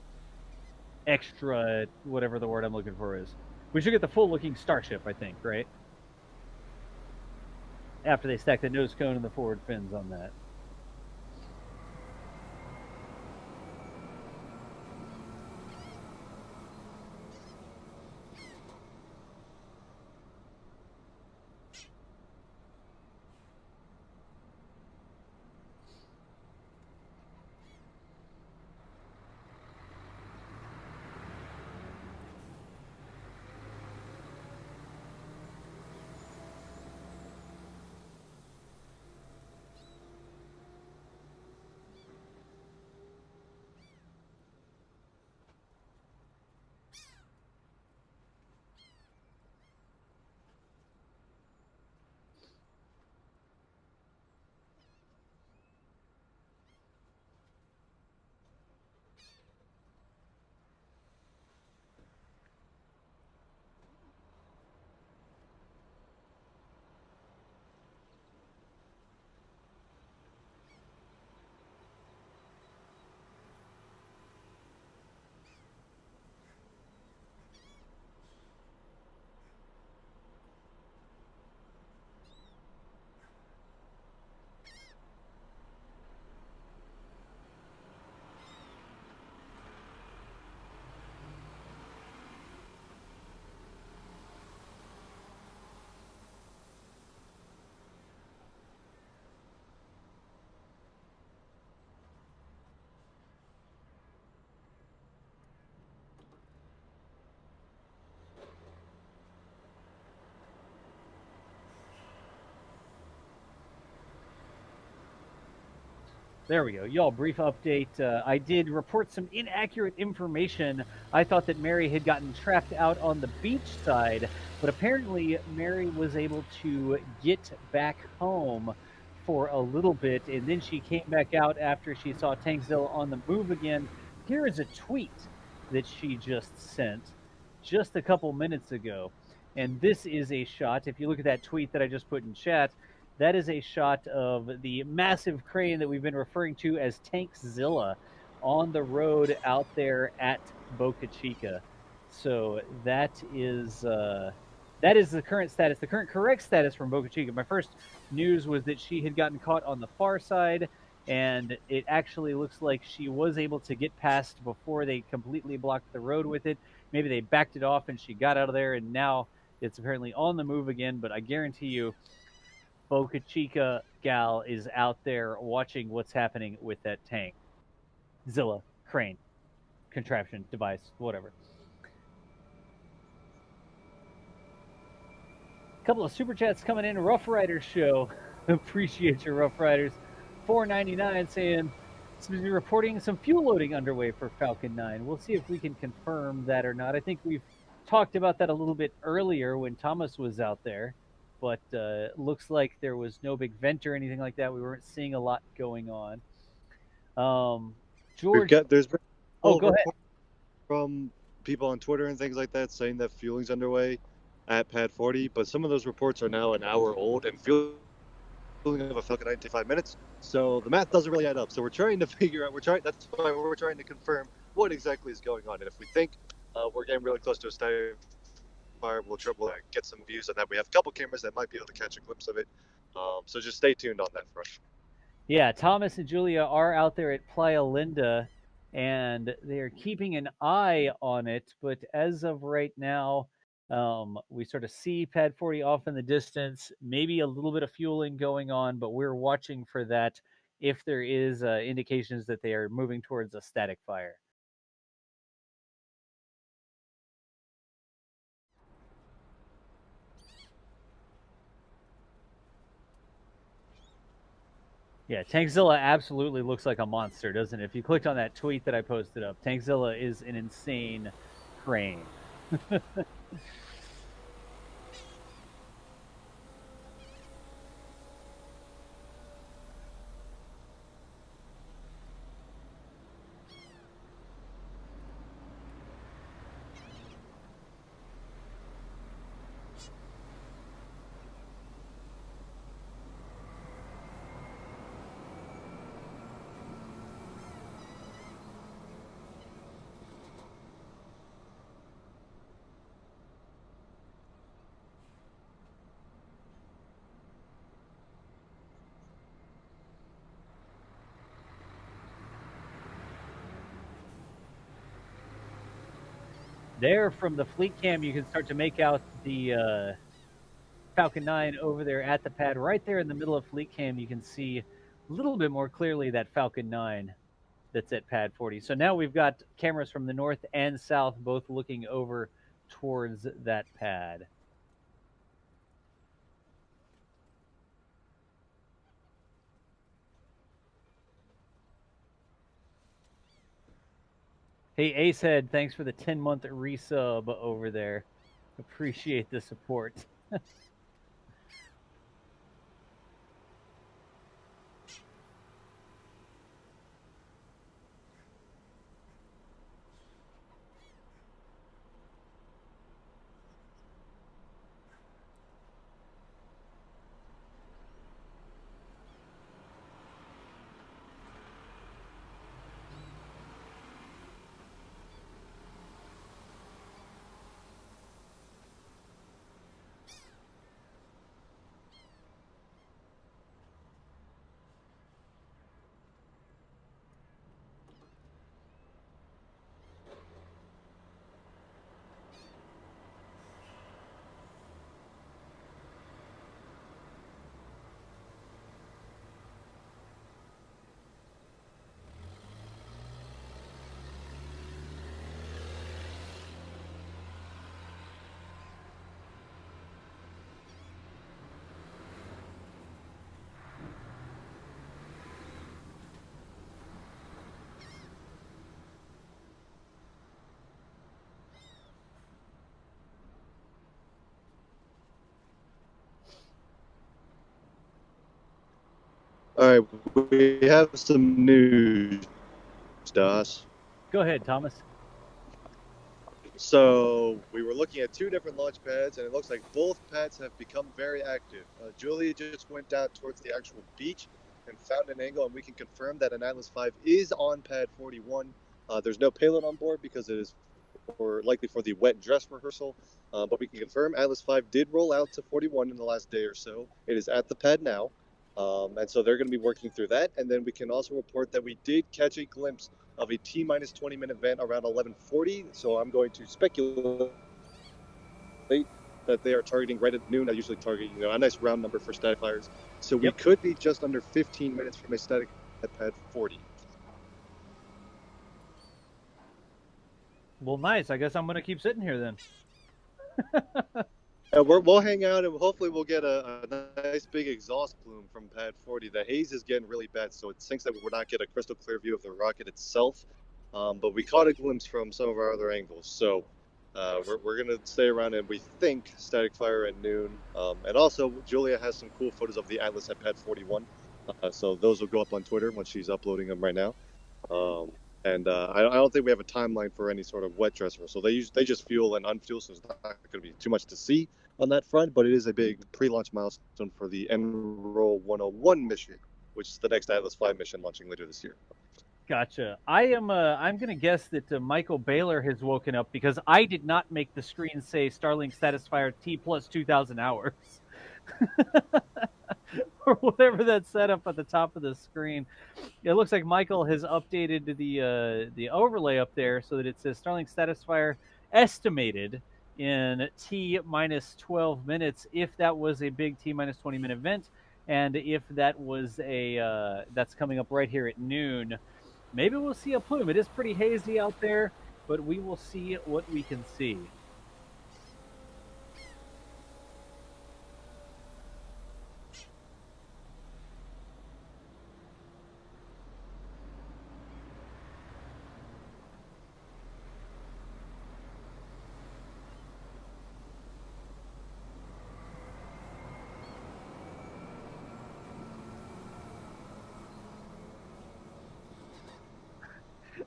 extra, whatever the word I'm looking for is. We should get the full-looking Starship, I think, right? After they stack the nose cone and the forward fins on that. There we go. Y'all, brief update. I did report some inaccurate information. I thought that Mary had gotten trapped out on the beach side, but apparently Mary was able to get back home for a little bit, and then she came back out after she saw Tankzilla on the move again. Here is a tweet that she just sent just a couple minutes ago. And this is a shot. If you look at that tweet that I just put in chat, that is a shot of the massive crane that we've been referring to as Tankzilla on the road out there at Boca Chica. So that is the current status, the current correct status from Boca Chica. My first news was that she had gotten caught on the far side, and it actually looks like she was able to get past before they completely blocked the road with it. Maybe they backed it off and she got out of there, and now it's apparently on the move again. But I guarantee you, Boca Chica gal is out there watching what's happening with that tank. Zilla, crane, contraption, device, whatever. A couple of super chats coming in. Rough Riders show. Appreciate your Rough Riders. $4.99 saying reporting some fuel loading underway for Falcon 9. We'll see if we can confirm that or not. I think we've talked about that a little bit earlier when Thomas was out there, but looks like there was no big vent or anything like that. We weren't seeing a lot going on. George, There's been oh, go ahead. From people on Twitter and things like that saying that fueling's underway at Pad 40, but some of those reports are now an hour old, and fueling of a Falcon 9 takes 5 minutes, so the math doesn't really add up. So we're trying to figure out. That's why we're trying to confirm what exactly is going on, and if we think we're getting really close to a static fire, we'll get some views on that. We have a couple cameras that might be able to catch a glimpse of it. So just stay tuned on that front. Yeah, Thomas and Julia are out there at Playa Linda, and they're keeping an eye on it. But as of right now, we sort of see Pad 40 off in the distance, maybe a little bit of fueling going on, but we're watching for that if there is indications that they are moving towards a static fire. Yeah, Tankzilla absolutely looks like a monster, doesn't it? If you clicked on that tweet that I posted up, Tankzilla is an insane crane. There, from the fleet cam, you can start to make out the Falcon 9 over there at the pad. Right there in the middle of fleet cam, you can see a little bit more clearly that Falcon 9 that's at pad 40. So now we've got cameras from the north and south both looking over towards that pad. Hey, Acehead, thanks for the 10-month resub over there. Appreciate the support. All right, we have some news, Das. Go ahead, Thomas. So we were looking at 2 different launch pads, and it looks like both pads have become very active. Julia just went down towards the actual beach and found an angle, and we can confirm that an Atlas V is on pad 41. There's no payload on board because it is likely for the wet dress rehearsal, but we can confirm Atlas V did roll out to 41 in the last day or so. It is at the pad now, and so they're going to be working through that. And then we can also report that we did catch a glimpse of a T-minus 20-minute event around 11:40. So I'm going to speculate that they are targeting right at noon. I usually target, a nice round number for static fires. So we could be just under 15 minutes from a static at pad 40. Well, nice. I guess I'm going to keep sitting here then. We'll hang out, and hopefully we'll get a nice big exhaust plume from pad 40. The haze is getting really bad, so it sinks that we're not getting a crystal clear view of the rocket itself. But we caught a glimpse from some of our other angles. So we're going to stay around, and we think static fire at noon. And also, Julia has some cool photos of the Atlas at pad 41. So those will go up on Twitter when she's uploading them right now. And I don't think we have a timeline for any sort of wet dress rehearsal. They just fuel and unfuel, so there's not going to be too much to see on that front. But it is a big pre-launch milestone for the Enroll 101 mission, which is the next Atlas V mission launching later this year. Gotcha. I'm going to guess that Michael Baylor has woken up because I did not make the screen say Starlink Satisfier T plus 2,000 hours. Or whatever that's set up at the top of the screen. It looks like Michael has updated the overlay up there so that it says Starlink Satisfier estimated in T minus 12 minutes if that was a big T minus 20 minute event, and if that was that's coming up right here at noon. Maybe we'll see a plume. It is pretty hazy out there, but we will see what we can see.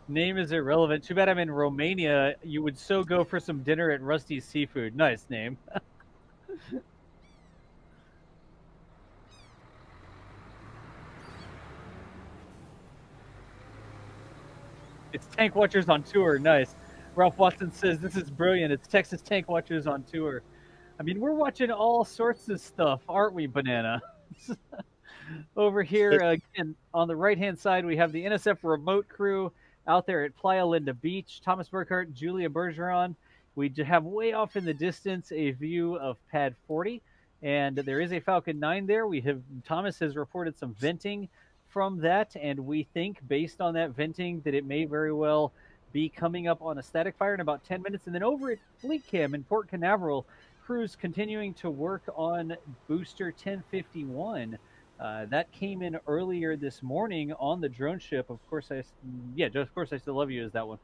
Name is irrelevant. Too bad I'm in Romania. You would so go for some dinner at Rusty's Seafood. Nice name. It's Tank Watchers on tour. Nice. Ralph Watson says, this is brilliant. It's Texas Tank Watchers on tour. I mean, we're watching all sorts of stuff, aren't we, Banana? Over here, again, on the right-hand side, we have the NSF remote crew out there at Playa Linda Beach. Thomas Burkhart, Julia Bergeron. We have way off in the distance a view of pad 40, and there is a Falcon 9 there. Thomas has reported some venting from that, and we think, based on that venting, that it may very well be coming up on a static fire in about 10 minutes. And then over at Fleet Cam in Port Canaveral, crews continuing to work on booster 1051. That came in earlier this morning on the drone ship. Of course, I Still Love You is that one.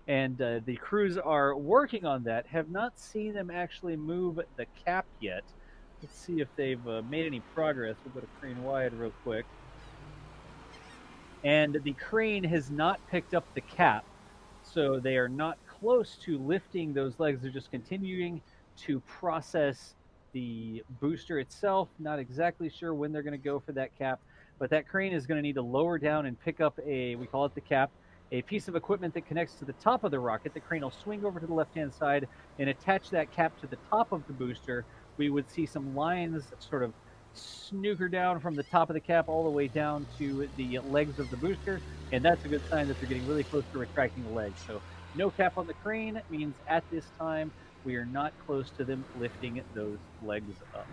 And the crews are working on that. Have not seen them actually move the cap yet. Let's see if they've made any progress. We'll go to crane wide real quick. And the crane has not picked up the cap. So they are not close to lifting those legs. They're just continuing to process the booster itself. Not exactly sure when they're going to go for that cap, but that crane is going to need to lower down and pick up we call it the cap, a piece of equipment that connects to the top of the rocket. The crane will swing over to the left-hand side and attach that cap to the top of the booster. We would see some lines sort of snooker down from the top of the cap all the way down to the legs of the booster, and that's a good sign that they're getting really close to retracting the legs. So no cap on the crane means at this time we are not close to them lifting those legs up.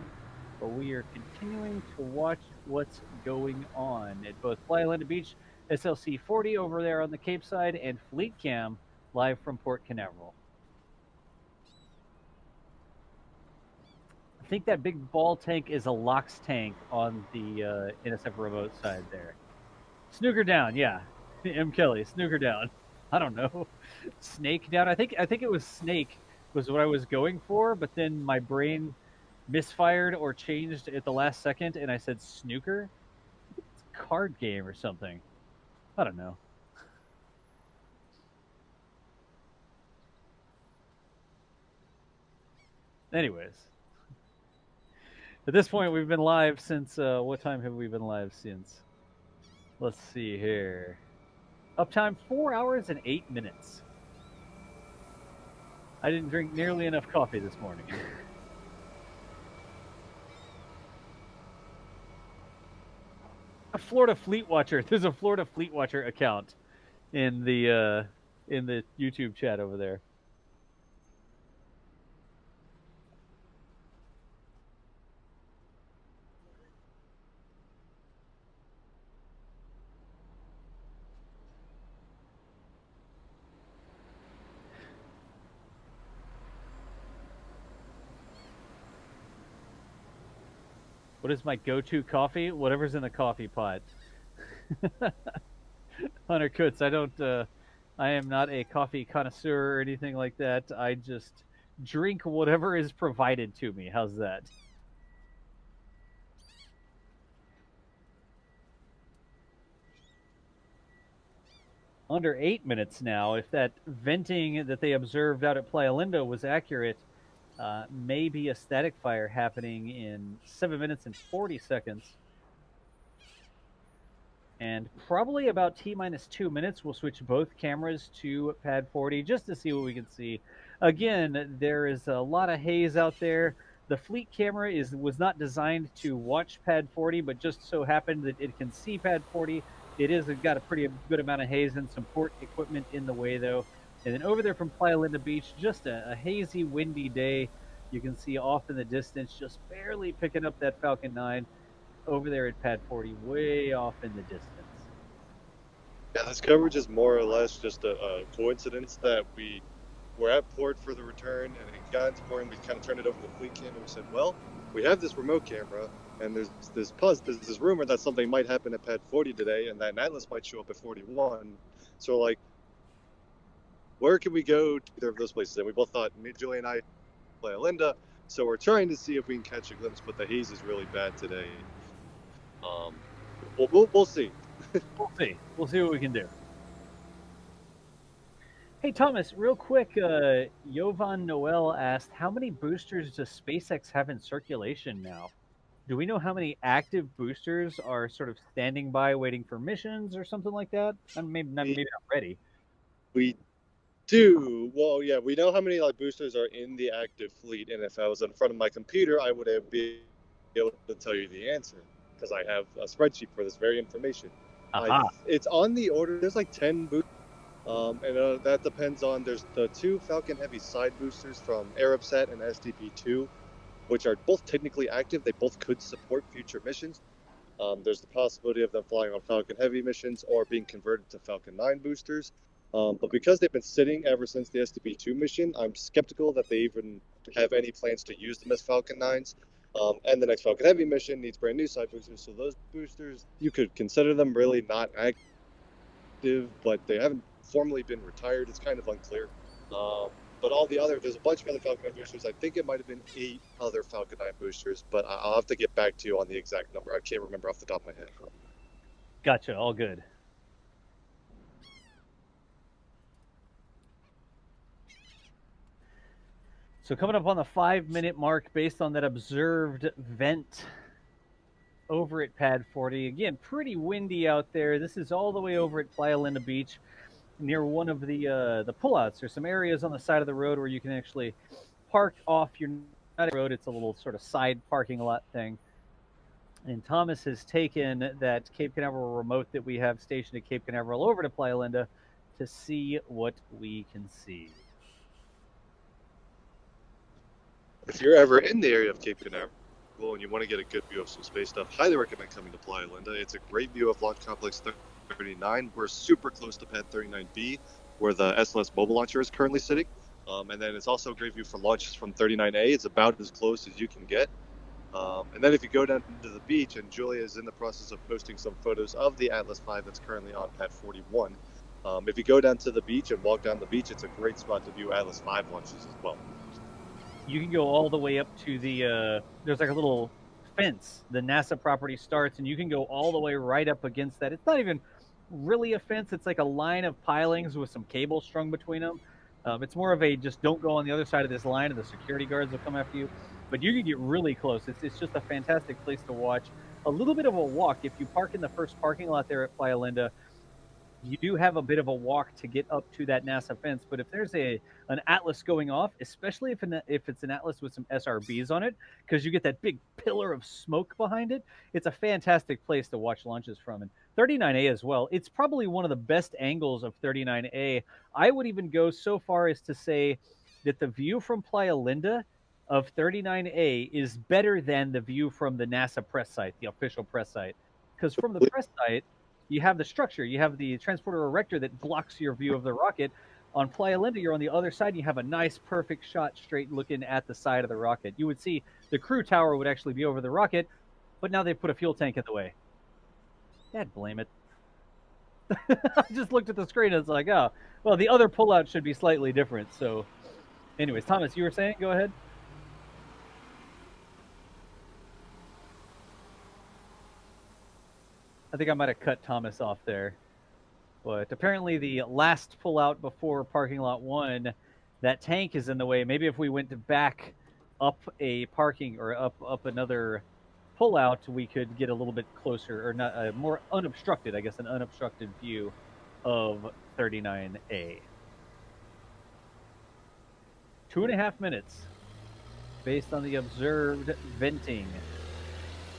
But we are continuing to watch what's going on at both Playa Linda Beach, SLC 40 over there on the Cape side, and Fleet Cam live from Port Canaveral. I think that big ball tank is a LOX tank on the NSF remote side there. Snooker down, yeah. M. Kelly, snooker down. I don't know. Snake down. I think it was snake was what I was going for, but then my brain misfired or changed at the last second, and I said snooker. It's card game or something. I don't know. Anyways, at this point, we've been live since, what time have we been live since? Let's see here. Uptime 4 hours and 8 minutes. I didn't drink nearly enough coffee this morning. A Florida Fleet Watcher. There's a Florida Fleet Watcher account in the YouTube chat over there. What is my go-to coffee? Whatever's in the coffee pot. Hunter Kutz, I am not a coffee connoisseur or anything like that. I just drink whatever is provided to me. How's that? Under 8 minutes now. If that venting that they observed out at Playa Linda was accurate, maybe a static fire happening in 7 minutes and 40 seconds. And probably about T-minus 2 minutes, we'll switch both cameras to pad 40 just to see what we can see. Again, there is a lot of haze out there. The fleet camera was not designed to watch pad 40, but just so happened that it can see pad 40. It got a pretty good amount of haze and some port equipment in the way, though. And then over there from Playa Linda Beach, just a hazy, windy day. You can see off in the distance, just barely picking up that Falcon 9 over there at pad 40, way off in the distance. Yeah, this coverage is more or less just a coincidence that we were at port for the return, and it got into port, and we kind of turned it over to the fleet cam, and we said, well, we have this remote camera, and there's this rumor that something might happen at pad 40 today, and that an Atlas might show up at 41. So, like, where can we go to either of those places? And we both thought, Julie and I, Playa Linda, so we're trying to see if we can catch a glimpse, but the haze is really bad today. We'll see. We'll see what we can do. Hey, Thomas, real quick, Jovan Noel asked, how many boosters does SpaceX have in circulation now? Do we know how many active boosters are sort of standing by waiting for missions or something like that? Maybe not ready. We do. Well, yeah, we know how many boosters are in the active fleet, and if I was in front of my computer, I would be able to tell you the answer, because I have a spreadsheet for this very information. It's on the order. There's like 10 boosters. And that depends on, there's the 2 Falcon Heavy side boosters from Arabsat and SDP-2, which are both technically active. They both could support future missions. There's the possibility of them flying on Falcon Heavy missions or being converted to Falcon 9 boosters. But because they've been sitting ever since the SDP-2 mission, I'm skeptical that they even have any plans to use them as Falcon 9s. And the next Falcon Heavy mission needs brand new side boosters. So those boosters, you could consider them really not active, but they haven't formally been retired. It's kind of unclear. But all the there's a bunch of other Falcon 9 boosters. I think it might have been 8 other Falcon 9 boosters, but I'll have to get back to you on the exact number. I can't remember off the top of my head. Gotcha. All good. So coming up on the 5-minute mark based on that observed vent over at pad 40. Again, pretty windy out there. This is all the way over at Playa Linda Beach, near one of the pullouts. There's some areas on the side of the road where you can actually park off your road. It's a little sort of side parking lot thing. And Thomas has taken that Cape Canaveral remote that we have stationed at Cape Canaveral over to Playa Linda to see what we can see. If you're ever in the area of Cape Canaveral and you want to get a good view of some space stuff, highly recommend coming to Playa Linda. It's a great view of Launch Complex 39. We're super close to pad 39B, where the SLS mobile launcher is currently sitting. And then it's also a great view for launches from 39A. It's about as close as you can get. And then if you go down to the beach, and Julia is in the process of posting some photos of the Atlas V that's currently on pad 41. If you go down to the beach and walk down the beach, it's a great spot to view Atlas V launches as well. You can go all the way up to the, there's like a little fence. The NASA property starts, and you can go all the way right up against that. It's not even really a fence. It's like a line of pilings with some cable strung between them. It's more of a just don't go on the other side of this line, and the security guards will come after you. But you can get really close. It's just a fantastic place to watch. A little bit of a walk. If you park in the first parking lot there at Playa Linda, you do have a bit of a walk to get up to that NASA fence. But if there's an Atlas going off, especially if it's an Atlas with some SRBs on it, because you get that big pillar of smoke behind it, it's a fantastic place to watch launches from. And 39A as well. It's probably one of the best angles of 39A. I would even go so far as to say that the view from Playa Linda of 39A is better than the view from the NASA press site, the official press site. Because from the press site, you have the structure, you have the transporter erector that blocks your view of the rocket. On Playa Linda, you're on the other side, and you have a nice, perfect shot straight looking at the side of the rocket. You would see the crew tower would actually be over the rocket, but now they've put a fuel tank in the way. Dad, blame it. I just looked at the screen and it's like, oh, well, the other pullout should be slightly different. So, anyways, Thomas, you were saying? Go ahead. I think I might have cut Thomas off there. But apparently the last pullout before parking lot 1, that tank is in the way. Maybe if we went to back up a parking or up another pullout, we could get a little bit closer, or not a more unobstructed, I guess, an unobstructed view of 39A. 2.5 minutes based on the observed venting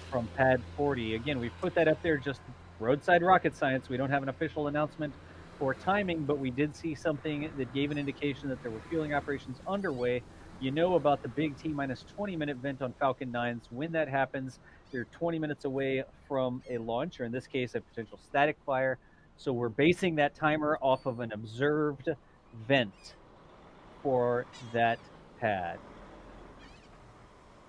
from pad 40. Again, we've put that up there, just roadside rocket science. We don't have an official announcement or timing, but we did see something that gave an indication that there were fueling operations underway. You know about the big T-minus 20-minute vent on Falcon 9s. When that happens, you're 20 minutes away from a launch, or in this case, a potential static fire. So we're basing that timer off of an observed vent for that pad.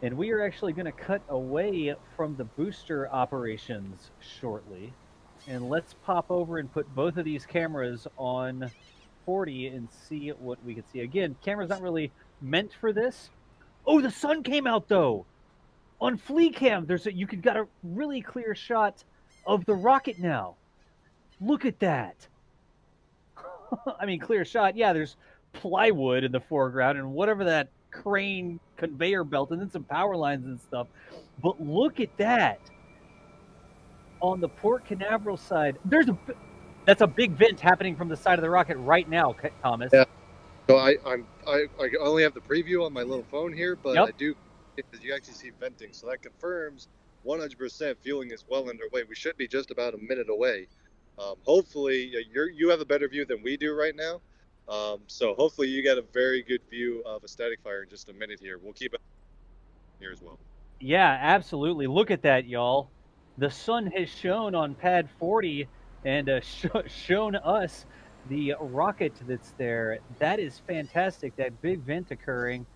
And we are actually going to cut away from the booster operations shortly. And let's pop over and put both of these cameras on 40 and see what we can see. Again, camera's not really meant for this. Oh, the sun came out though. On Fleet Cam, you could got a really clear shot of the rocket now. Look at that. I mean, clear shot. Yeah, there's plywood in the foreground and whatever that crane conveyor belt and then some power lines and stuff. But look at that. On the Port Canaveral side, that's a big vent happening from the side of the rocket right now, Thomas. Yeah. So I only have the preview on my little phone here, but Yep. I do, because you actually see venting, so that confirms 100% fueling is well underway. We should be just about a minute away. Hopefully, you have a better view than we do right now. So hopefully you get a very good view of a static fire in just a minute here. We'll keep it here as well. Yeah, absolutely. Look at that, y'all. The sun has shone on pad 40 and shown us the rocket that's there. That is fantastic, that big vent occurring.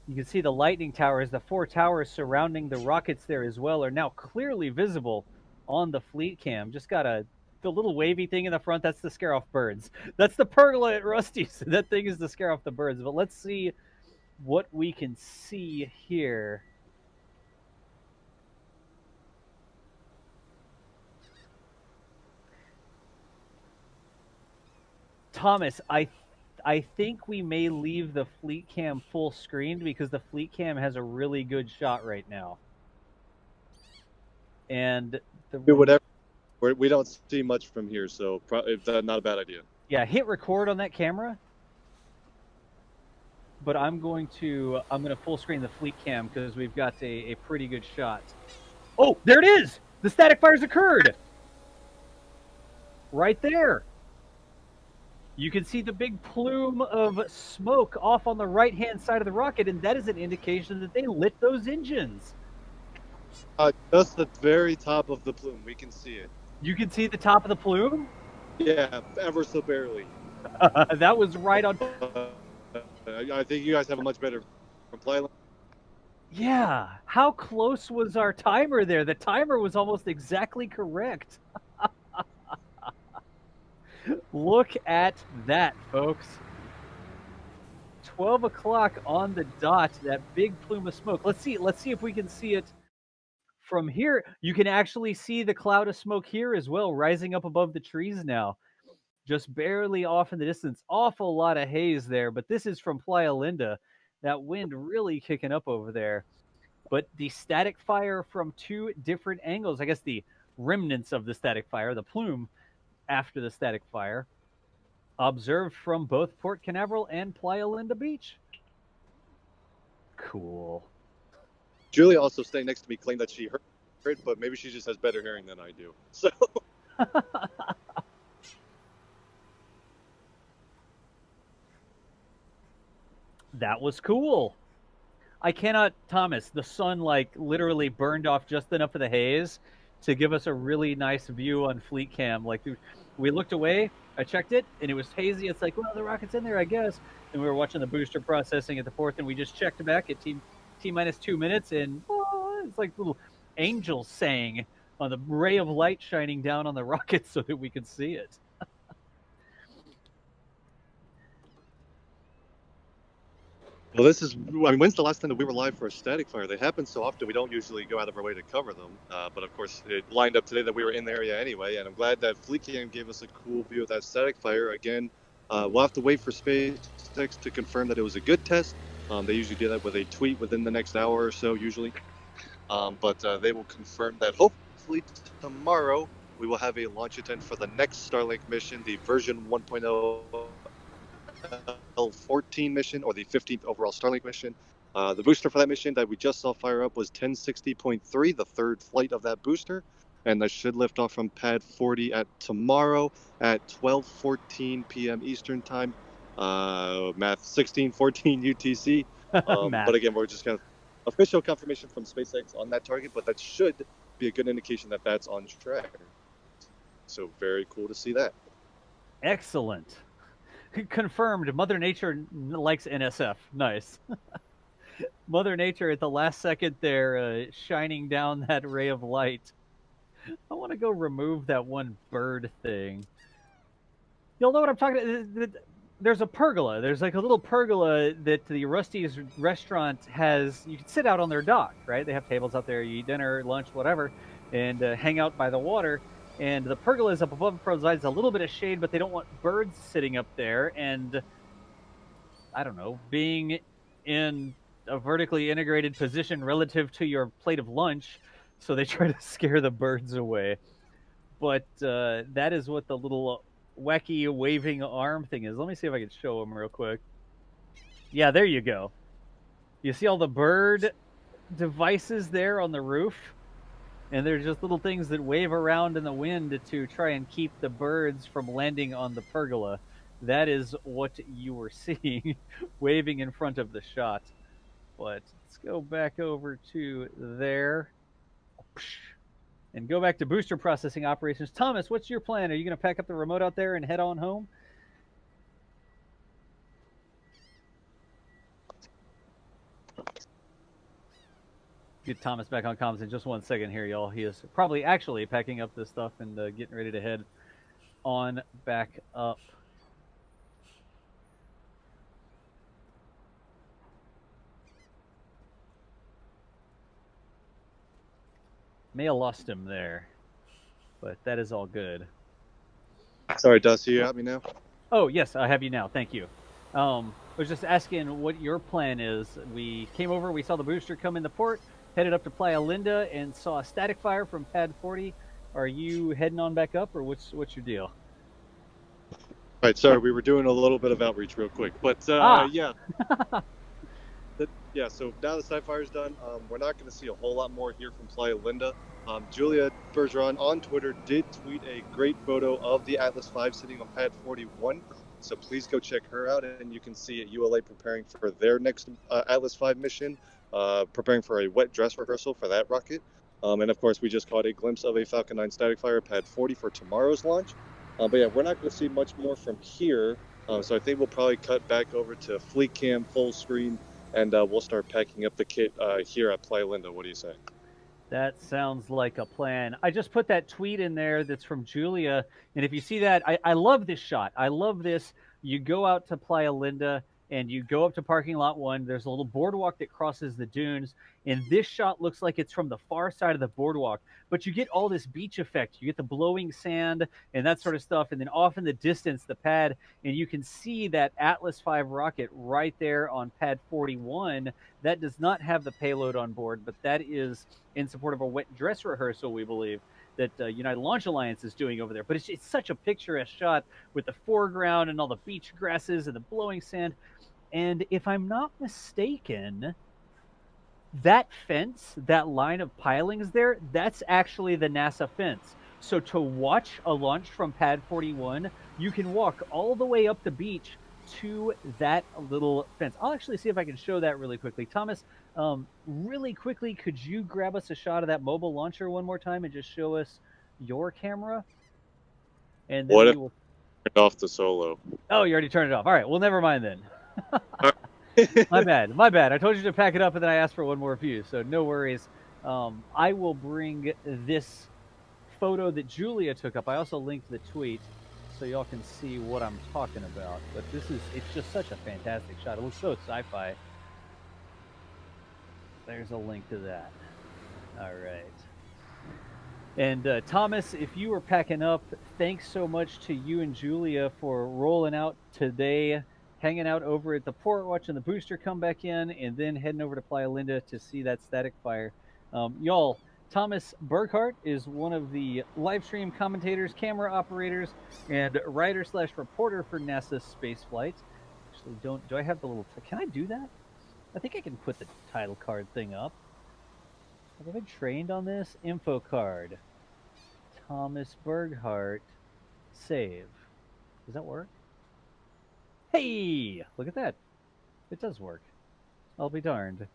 You can see the lightning towers, the 4 towers surrounding the rockets there as well, are now clearly visible on the Fleet Cam. Just got the little wavy thing in the front, that's to scare off birds. That's the pergola at Rusty's. That thing is to scare off the birds. But let's see what we can see here. Thomas, I think we may leave the Fleet Cam full screened because the Fleet Cam has a really good shot right now. And Do whatever. We don't see much from here, so it's not a bad idea. Yeah, hit record on that camera. But I'm going to full screen the Fleet Cam because we've got a pretty good shot. Oh, there it is! The static fire's occurred! Right there. You can see the big plume of smoke off on the right-hand side of the rocket, and that is an indication that they lit those engines. Just the very top of the plume, we can see it. You can see the top of the plume? Yeah, ever so barely. That was right on. I think you guys have a much better play. Yeah. How close was our timer there? The timer was almost exactly correct. Look at that, folks. 12 o'clock on the dot, that big plume of smoke. Let's see if we can see it from here. You can actually see the cloud of smoke here as well, rising up above the trees now, just barely off in the distance. Awful lot of haze there, but this is from Playa Linda. That wind really kicking up over there. But the static fire from two different angles, I guess the remnants of the static fire, the plume after the static fire, observed from both Port Canaveral and Playa Linda Beach. Cool. Julia, also staying next to me, claimed that she heard it, but maybe she just has better hearing than I do. So that was cool. I cannot, Thomas, the sun like literally burned off just enough of the haze to give us a really nice view on Fleet Cam. Like we looked away, I checked it, and it was hazy. It's like, well, the rocket's in there, I guess. And we were watching the booster processing at the fourth, and we just checked back at T-minus 2 minutes, and it's like little angels sang on the ray of light shining down on the rocket so that we could see it. well, this is, I mean, when's the last time that we were live for a static fire? They happen so often, we don't usually go out of our way to cover them. But of course, it lined up today that we were in the area anyway, and I'm glad that Fleet Cam gave us a cool view of that static fire. Again, we'll have to wait for SpaceX to confirm that it was a good test. They usually do that with a tweet within the next hour or so, usually. But they will confirm that hopefully tomorrow we will have a launch attempt for the next Starlink mission, the version 1.0 L14 mission, or the 15th overall Starlink mission. The booster for that mission that we just saw fire up was 1060.3, the third flight of that booster, and that should lift off from pad 40 at tomorrow at 12:14 p.m. Eastern time. Math 16:14 UTC. But again, we're just going to official confirmation from SpaceX on that target, but that should be a good indication that that's on track. So very cool to see that. Excellent. Confirmed. Mother Nature likes NSF. Nice. Mother Nature at the last second there, shining down that ray of light. I want to go remove that one bird thing. You'll know what I'm talking about. There's a pergola. There's like a little pergola that the Rusty's restaurant has. You can sit out on their dock, right? They have tables out there. You eat dinner, lunch, whatever, and hang out by the water. And the pergola is up above and provides a little bit of shade, but they don't want birds sitting up there. And I don't know, being in a vertically integrated position relative to your plate of lunch, so they try to scare the birds away. But that is what the little wacky waving arm thing is. Let me see if I can show them real quick. Yeah, there you go. You see all the bird devices there on the roof? And they're just little things that wave around in the wind to try and keep the birds from landing on the pergola. That is what you were seeing waving in front of the shot. But let's go back over to there and go back to booster processing operations. Thomas, what's your plan? Are you going to pack up the remote out there and head on home? Get Thomas back on comms in just 1 second here, y'all. He is probably actually packing up this stuff and getting ready to head on back up. May have lost him there, but that is all good. Sorry, Dusty, you got me now? Oh, yes, I have you now. Thank you. I was just asking what your plan is. We came over, we saw the booster come into port, headed up to Playa Linda, and saw a static fire from pad 40. Are you heading on back up, or what's your deal? Right, sorry, we were doing a little bit of outreach real quick, but yeah. Yeah, so now the static fire's done, we're not going to see a whole lot more here from Playa Linda. Julia Bergeron on Twitter did tweet a great photo of the Atlas V sitting on pad 41. So please go check her out, and you can see at ULA preparing for their next Atlas V mission, preparing for a wet dress rehearsal for that rocket. And of course, we just caught a glimpse of a Falcon 9 static fire pad 40 for tomorrow's launch. But yeah, we're not going to see much more from here. So I think we'll probably cut back over to Fleet Cam full screen, and we'll start packing up the kit here at Playa Linda. What do you say? That sounds like a plan. I just put that tweet in there that's from Julia. And if you see that, I love this shot. I love this. You go out to Playa Linda, and you go up to parking lot 1. There's a little boardwalk that crosses the dunes, and this shot looks like it's from the far side of the boardwalk, but you get all this beach effect. You get the blowing sand and that sort of stuff, and then off in the distance, the pad, and you can see that Atlas V rocket right there on pad 41. That does not have the payload on board, but that is in support of a wet dress rehearsal, we believe, that United Launch Alliance is doing over there. But it's such a picturesque shot with the foreground and all the beach grasses and the blowing sand. And if I'm not mistaken, that fence, that line of pilings there, that's actually the NASA fence. So to watch a launch from pad 41, you can walk all the way up the beach to that little fence. I'll actually see if I can show that really quickly. Thomas, really quickly, could you grab us a shot of that mobile launcher one more time and just show us your camera? And then What we if will... I turned off the solo? Oh, you already turned it off. All right, well, never mind then. My bad. I told you to pack it up, and then I asked for one more view, so no worries. I will bring this photo that Julia took up. I also linked the tweet so y'all can see what I'm talking about. But it's just such a fantastic shot. It looks so sci-fi. There's a link to that. All right. And Thomas, if you were packing up, thanks so much to you and Julia for rolling out today, hanging out over at the port, watching the booster come back in, and then heading over to Playa Linda to see that static fire. Y'all, Thomas Burkhart is one of the live stream commentators, camera operators, and writer/reporter for NASA's spaceflight. Actually, do I have the little... Can I do that? I think I can put the title card thing up. Have I been trained on this? Info card. Thomas Burkhart. Save. Does that work? Hey! Look at that. It does work. I'll be darned.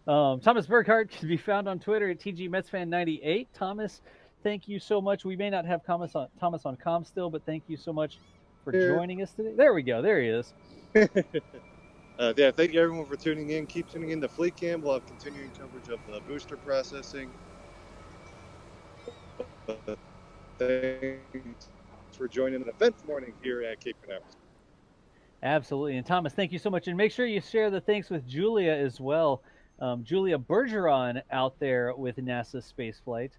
Thomas Burkhart can be found on Twitter at TGMetsFan98. Thomas, thank you so much. We may not have Thomas on comm still, but thank you so much for joining us today. There we go. There he is. Yeah, thank you everyone for tuning in. Keep tuning in to Fleet Cam. We'll have continuing coverage of the booster processing. Thanks for joining an event morning here at Cape Canaveral. Absolutely. And Thomas, thank you so much. And make sure you share the thanks with Julia as well. Julia Bergeron out there with NASA spaceflight.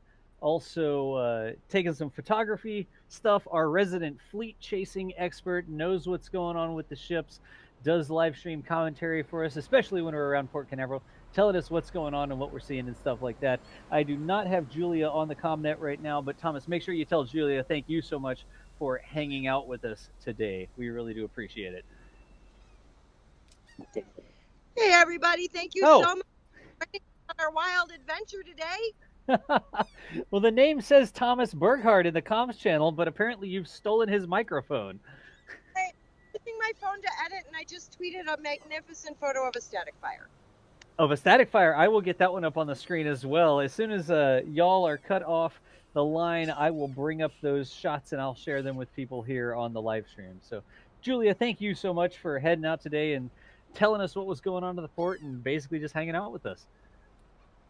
Also taking some photography stuff. Our resident fleet chasing expert knows what's going on with the ships. Does live stream commentary for us, especially when we're around Port Canaveral, telling us what's going on and what we're seeing and stuff like that. I do not have Julia on the ComNet right now, but Thomas, make sure you tell Julia thank you so much for hanging out with us today. We really do appreciate it. Hey, everybody. Thank you so much for joining us on our wild adventure today. Well, the name says Thomas Burkhart in the comms channel, but apparently you've stolen his microphone. I'm using my phone to edit, and I just tweeted a magnificent photo of a static fire. Of a static fire. I will get that one up on the screen as well. As soon as y'all are cut off the line, I will bring up those shots and I'll share them with people here on the live stream. So, Julia, thank you so much for heading out today and telling us what was going on to the port and basically just hanging out with us.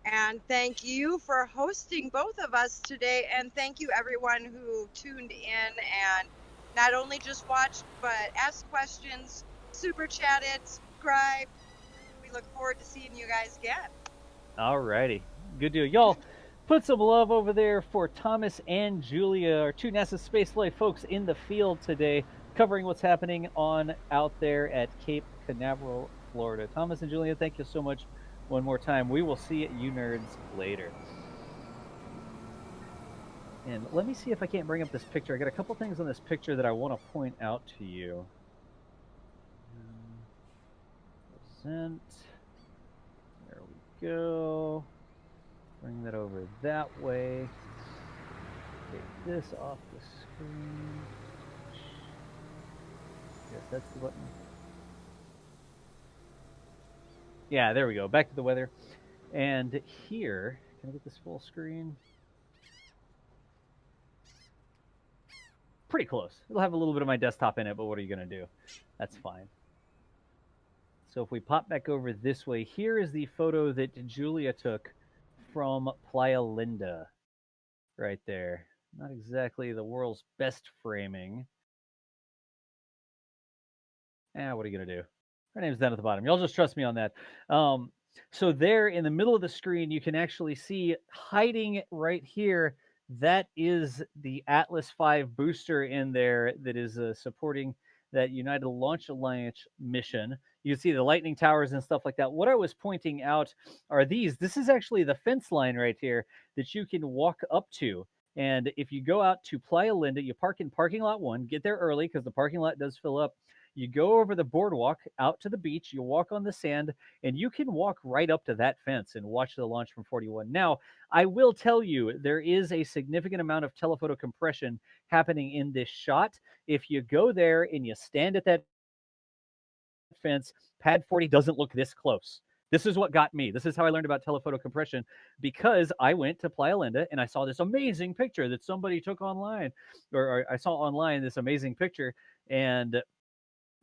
And thank you for hosting both of us today. And thank you, everyone who tuned in and not only just watched, but asked questions, super chatted, subscribed. We look forward to seeing you guys again. All righty. Good deal. Y'all, put some love over there for Thomas and Julia, our two NASA spaceflight folks in the field today, covering what's happening on out there at Cape Canaveral, Florida. Thomas and Julia, thank you so much one more time. We will see you nerds later. And let me see if I can't bring up this picture. I got a couple things on this picture that I want to point out to you. Present. There we go. Bring that over that way. Take this off the screen. Yes, that's the button. Yeah, there we go. Back to the weather. And here, can I get this full screen? Pretty close. It'll have a little bit of my desktop in it, but what are you going to do? That's fine. So if we pop back over this way, here is the photo that Julia took from Playa Linda. Right there. Not exactly the world's best framing. What are you going to do? Her name's down at the bottom. Y'all just trust me on that. So there in the middle of the screen, you can actually see hiding right here. That is the Atlas V booster in there that is supporting that United Launch Alliance mission. You can see the lightning towers and stuff like that. What I was pointing out are these. This is actually the fence line right here that you can walk up to. And if you go out to Playa Linda, you park in parking lot 1, get there early because the parking lot does fill up. You go over the boardwalk out to the beach, you walk on the sand, and you can walk right up to that fence and watch the launch from 41. Now, I will tell you, there is a significant amount of telephoto compression happening in this shot. If you go there and you stand at that fence, pad 40 doesn't look this close. This is what got me. This is how I learned about telephoto compression, because I went to Playa Linda and I saw this amazing picture that somebody took online, or I saw online this amazing picture, and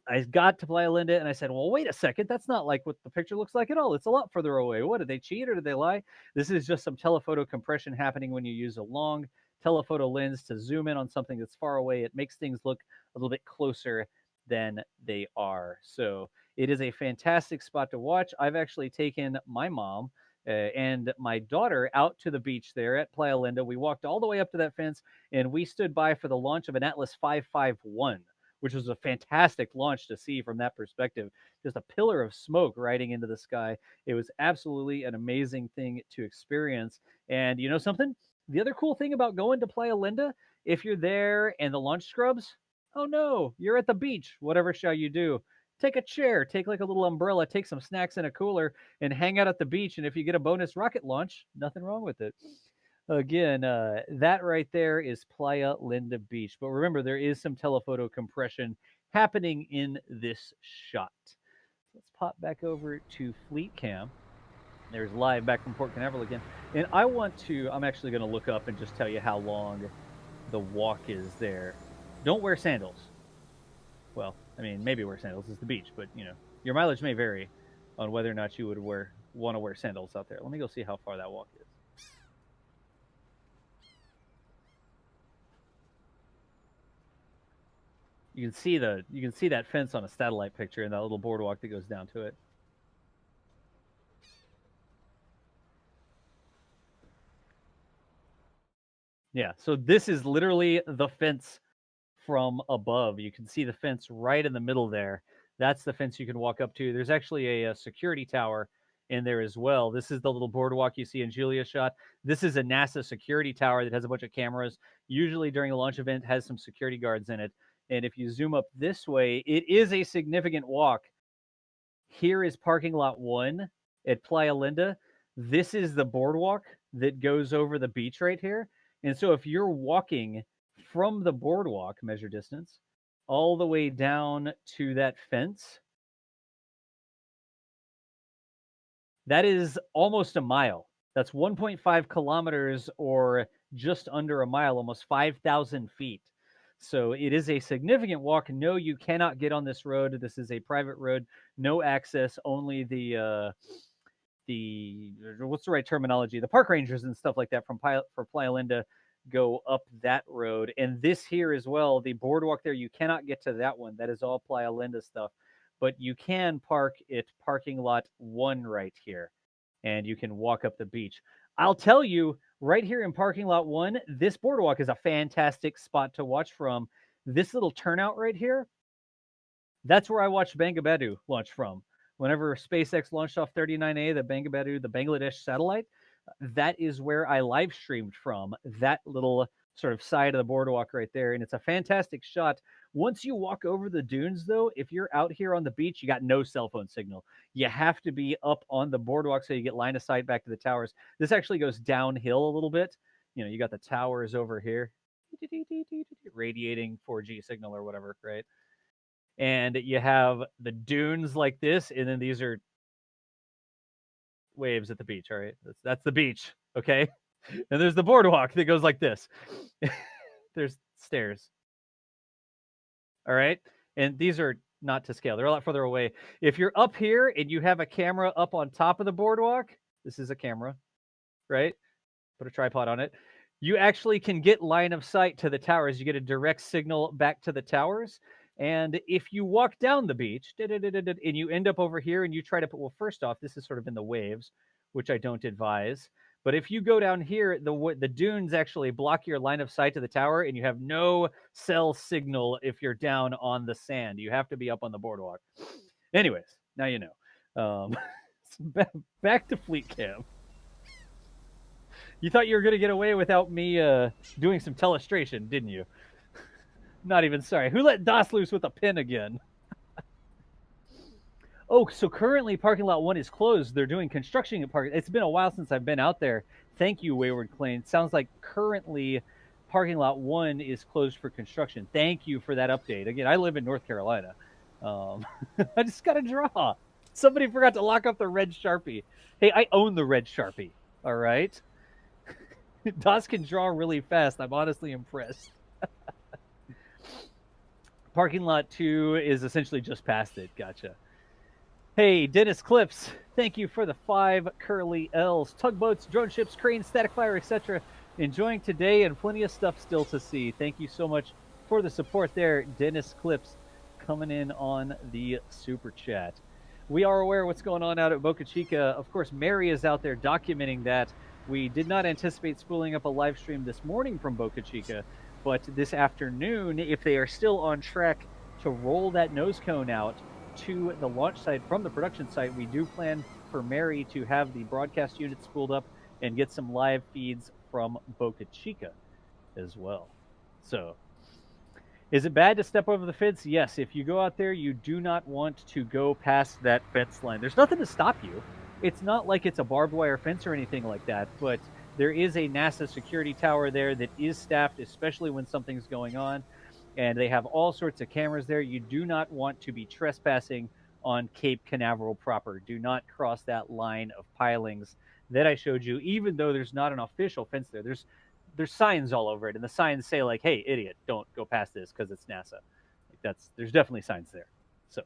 I got to Playa Linda and I said, well, wait a second. That's not like what the picture looks like at all. It's a lot further away. What, did they cheat or did they lie? This is just some telephoto compression happening when you use a long telephoto lens to zoom in on something that's far away. It makes things look a little bit closer than they are. So it is a fantastic spot to watch. I've actually taken my mom and my daughter out to the beach there at Playa Linda. We walked all the way up to that fence and we stood by for the launch of an Atlas 551. Which was a fantastic launch to see from that perspective. Just a pillar of smoke riding into the sky. It was absolutely an amazing thing to experience. And you know something? The other cool thing about going to Playa Linda, if you're there and the launch scrubs, oh no, you're at the beach. Whatever shall you do? Take a chair, take like a little umbrella, take some snacks in a cooler, and hang out at the beach. And if you get a bonus rocket launch, nothing wrong with it. Again, that right there is Playa Linda Beach. But remember, there is some telephoto compression happening in this shot. Let's pop back over to Fleet Cam. There's live back from Port Canaveral again. And I'm actually going to look up and just tell you how long the walk is there. Don't wear sandals. Well, I mean, maybe wear sandals. It's the beach, but, you know, your mileage may vary on whether or not you would want to wear sandals out there. Let me go see how far that walk is. You can see that fence on a satellite picture and that little boardwalk that goes down to it. Yeah, so this is literally the fence from above. You can see the fence right in the middle there. That's the fence you can walk up to. There's actually a security tower in there as well. This is the little boardwalk you see in Julia's shot. This is a NASA security tower that has a bunch of cameras. Usually during a launch event, has some security guards in it. And if you zoom up this way, it is a significant walk. Here is parking lot 1 at Playa Linda. This is the boardwalk that goes over the beach right here. And so if you're walking from the boardwalk, measure distance, all the way down to that fence, that is almost a mile. That's 1.5 kilometers, or just under a mile, almost 5,000 feet. So it is a significant walk. No, you cannot get on this road. This is a private road, no access, only the what's the right terminology? The park rangers and stuff like that for Playa Linda go up that road. And this here as well, the boardwalk there, you cannot get to that one. That is all Playa Linda stuff. But you can park at parking lot 1 right here, and you can walk up the beach. I'll tell you, right here in parking lot 1, this boardwalk is a fantastic spot to watch from. This little turnout right here, that's where I watched Bangabadoo launch from. Whenever SpaceX launched off 39A, the Bangladesh satellite, that is where I live streamed from, that little sort of side of the boardwalk right there. And it's a fantastic shot. Once you walk over the dunes, though, if you're out here on the beach, you got no cell phone signal. You have to be up on the boardwalk so you get line of sight back to the towers. This actually goes downhill a little bit. You know, you got the towers over here, radiating 4G signal or whatever, right? And you have the dunes like this, and then these are waves at the beach. All right, that's the beach, okay? And there's the boardwalk that goes like this. There's stairs. All right, and these are not to scale. They're a lot further away. If you're up here and you have a camera up on top of the boardwalk, this is a camera, right? Put a tripod on it. You actually can get line of sight to the towers. You get a direct signal back to the towers. And if you walk down the beach and you end up over here and you try to put, well, first off, this is sort of in the waves, which I don't advise. But if you go down here, the dunes actually block your line of sight to the tower, and you have no cell signal if you're down on the sand. You have to be up on the boardwalk. Anyways, now you know. Back to Fleet Cam. You thought you were going to get away without me doing some telestration, didn't you? Not even sorry. Who let DOS loose with a pin again? Oh, so currently parking lot 1 is closed. They're doing construction at parking. It's been a while since I've been out there. Thank you, Wayward Clane. Sounds like currently parking lot 1 is closed for construction. Thank you for that update. Again, I live in North Carolina. I just got to draw. Somebody forgot to lock up the red Sharpie. Hey, I own the red Sharpie. All right. DOS can draw really fast. I'm honestly impressed. Parking lot 2 is essentially just past it. Gotcha. Hey, Dennis Clips, thank you for the 5 curly L's. Tugboats, drone ships, cranes, static fire, etc. Enjoying today and plenty of stuff still to see. Thank you so much for the support there, Dennis Clips, coming in on the super chat. We are aware of what's going on out at Boca Chica. Of course, Mary is out there documenting that. We did not anticipate spooling up a live stream this morning from Boca Chica, but this afternoon, if they are still on track to roll that nose cone out to the launch site from the production site, we do plan for Mary to have the broadcast unit spooled up and get some live feeds from Boca Chica as well. So, is it bad to step over the fence? Yes. If you go out there, you do not want to go past that fence line. There's nothing to stop you. It's not like it's a barbed wire fence or anything like that, but there is a NASA security tower there that is staffed, especially when something's going on. And they have all sorts of cameras there. You do not want to be trespassing on Cape Canaveral proper. Do not cross that line of pilings that I showed you, even though there's not an official fence there. There's signs all over it, and the signs say, like, hey, idiot, don't go past this because it's NASA. There's definitely signs there. So,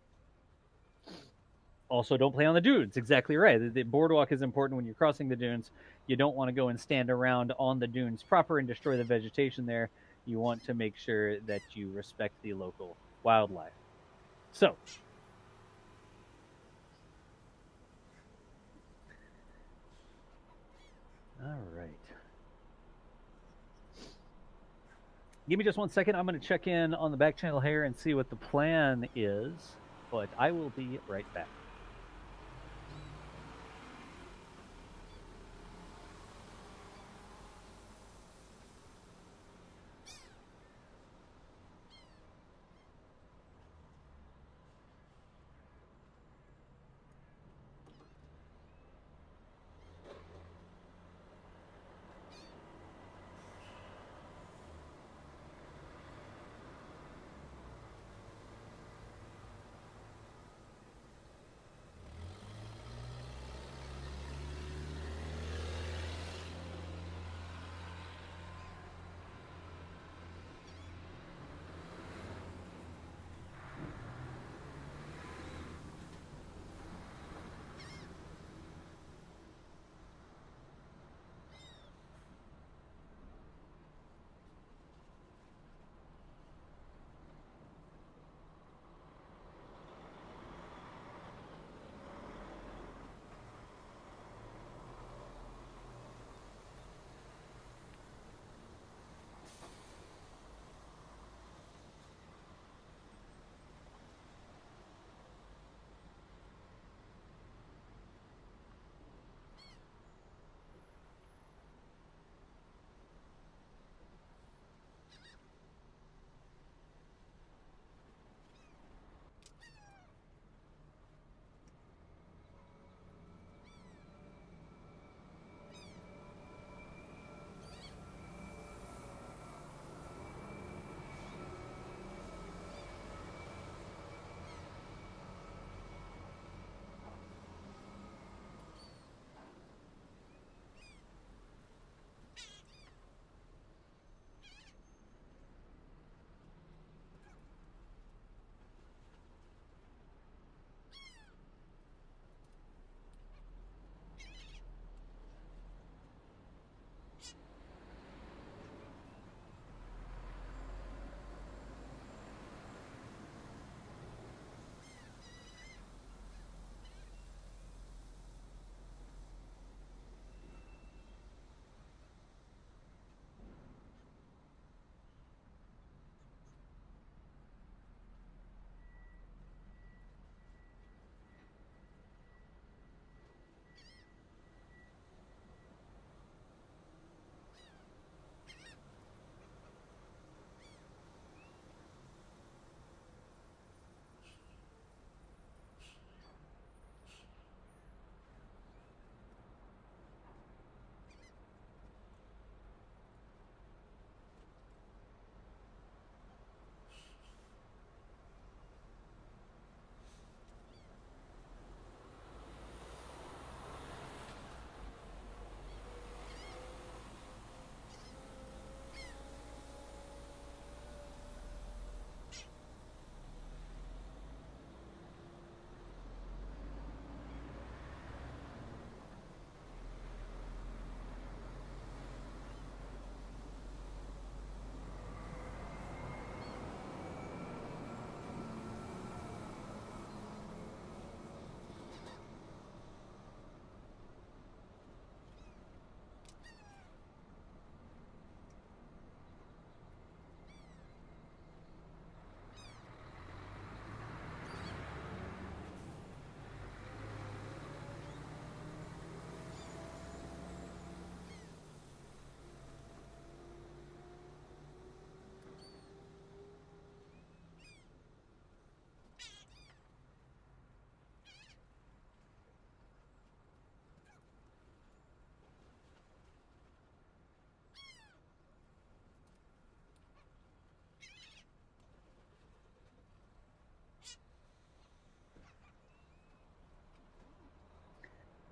also, don't play on the dunes. Exactly right. The boardwalk is important when you're crossing the dunes. You don't want to go and stand around on the dunes proper and destroy the vegetation there. You want to make sure that you respect the local wildlife. So, all right. Give me just 1 second. I'm going to check in on the back channel here and see what the plan is, but I will be right back.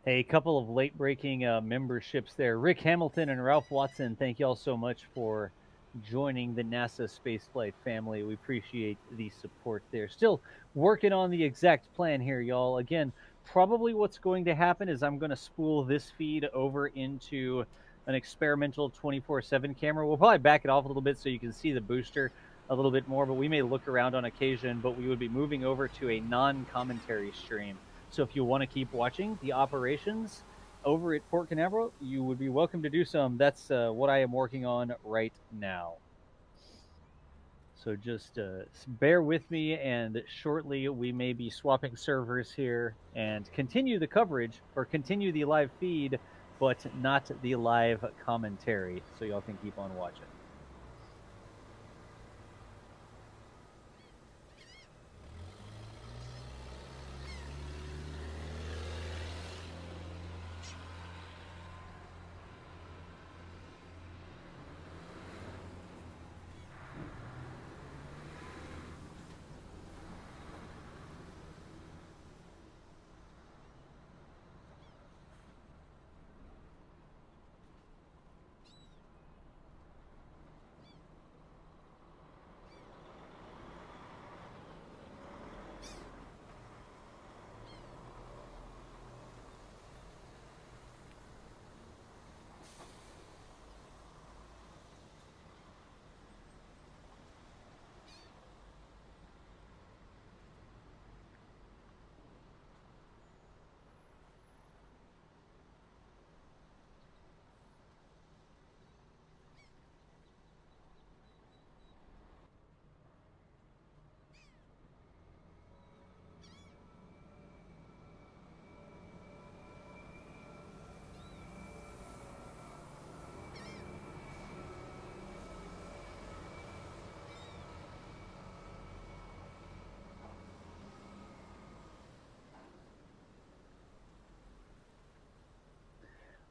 A couple of late-breaking memberships there. Rick Hamilton and Ralph Watson, thank you all so much for joining the NASA spaceflight family. We appreciate the support there. Still working on the exact plan here, y'all. Again, probably what's going to happen is I'm going to spool this feed over into an experimental 24/7 camera. We'll probably back it off a little bit so you can see the booster a little bit more, but we may look around on occasion, but we would be moving over to a non-commentary stream. So if you want to keep watching the operations over at Port Canaveral, you would be welcome to do some. That's what I am working on right now. So just bear with me, and shortly we may be swapping servers here and continue the coverage, or continue the live feed, but not the live commentary, so y'all can keep on watching.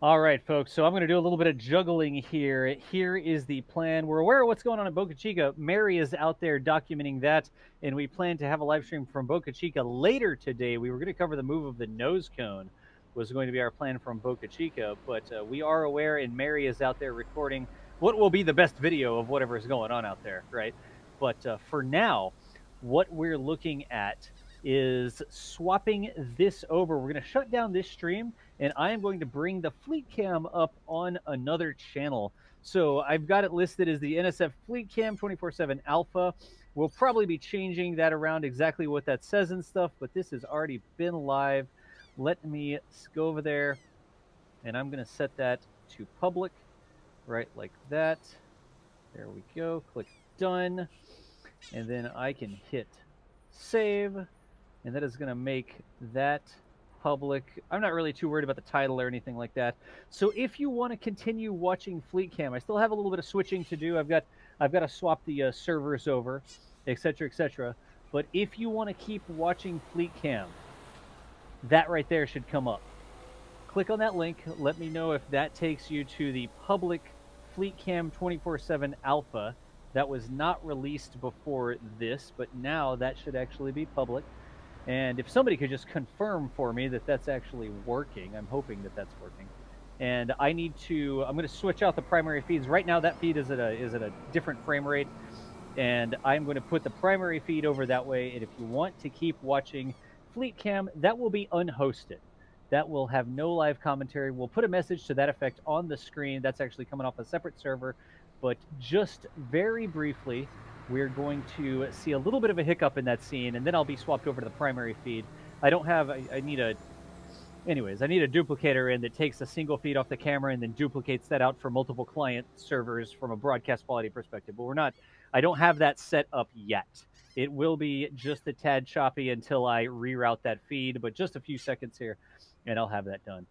All right, folks, so I'm going to do a little bit of juggling here. Here is the plan. We're aware of what's going on in Boca Chica. Mary is out there documenting that, and we plan to have a live stream from Boca Chica later today. We were going to cover the move of the nose cone, was going to be our plan from Boca Chica, but we are aware, and Mary is out there recording what will be the best video of whatever is going on out there, right? But for now, what we're looking at is swapping this over. We're going to shut down this stream, and I am going to bring the Fleet Cam up on another channel. So I've got it listed as the NSF Fleet Cam 24/7 Alpha. We'll probably be changing that around exactly what that says and stuff, but this has already been live. Let me go over there, and I'm going to set that to public, right like that. There we go. Click done, and then I can hit save, and that is going to make that public. I'm not really too worried about the title or anything like that. So if you want to continue watching Fleet Cam, I still have a little bit of switching to do. I've got to swap the servers over, etc., etc. But if you want to keep watching Fleet Cam, that right there should come up. Click on that link. Let me know if that takes you to the public Fleet Cam 24/7 Alpha. That was not released before this, but now that should actually be public. And if somebody could just confirm for me that that's actually working, I'm hoping that that's working. And I'm going to switch out the primary feeds. Right now that feed is at a different frame rate, and I'm going to put the primary feed over that way. And if you want to keep watching Fleet Cam, that will be unhosted. That will have no live commentary. We'll put a message to that effect on the screen. That's actually coming off a separate server. But just very briefly, we're going to see a little bit of a hiccup in that scene, and then I'll be swapped over to the primary feed. I need a duplicator in that takes a single feed off the camera and then duplicates that out for multiple client servers from a broadcast quality perspective. But I don't have that set up yet. It will be just a tad choppy until I reroute that feed, but just a few seconds here, and I'll have that done.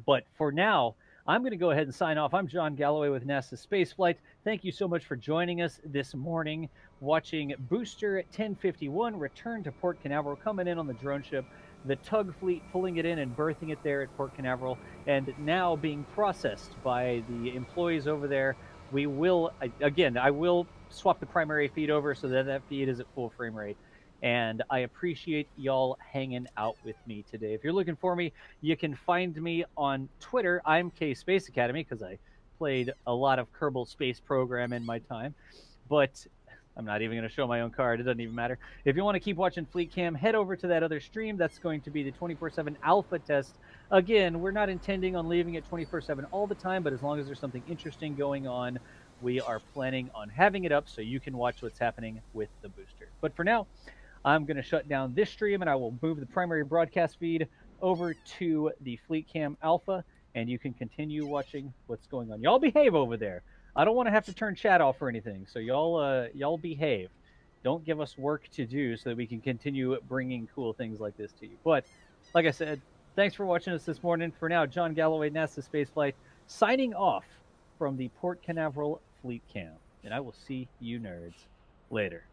But for now, I'm going to go ahead and sign off. I'm John Galloway with NASA Spaceflight. Thank you so much for joining us this morning, watching Booster 1051 return to Port Canaveral, coming in on the drone ship, the tug fleet pulling it in and berthing it there at Port Canaveral, and now being processed by the employees over there. I will swap the primary feed over so that feed is at full frame rate. and I appreciate y'all hanging out with me today. If you're looking for me, you can find me on Twitter. I'm K Space Academy because I played a lot of Kerbal Space Program in my time, but I'm not even going to show my own card. It doesn't even matter. If you want to keep watching Fleet Cam, head over to that other stream. That's going to be the 24/7 alpha test. Again, we're not intending on leaving it 24/7 all the time, but as long as there's something interesting going on, we are planning on having it up so you can watch what's happening with the booster. But for now, I'm going to shut down this stream, and I will move the primary broadcast feed over to the Fleet Cam Alpha, and you can continue watching what's going on. Y'all behave over there. I don't want to have to turn chat off or anything, so y'all behave. Don't give us work to do so that we can continue bringing cool things like this to you. But like I said, thanks for watching us this morning. For now, John Galloway, NASA Spaceflight, signing off from the Port Canaveral Fleet Cam, and I will see you nerds later.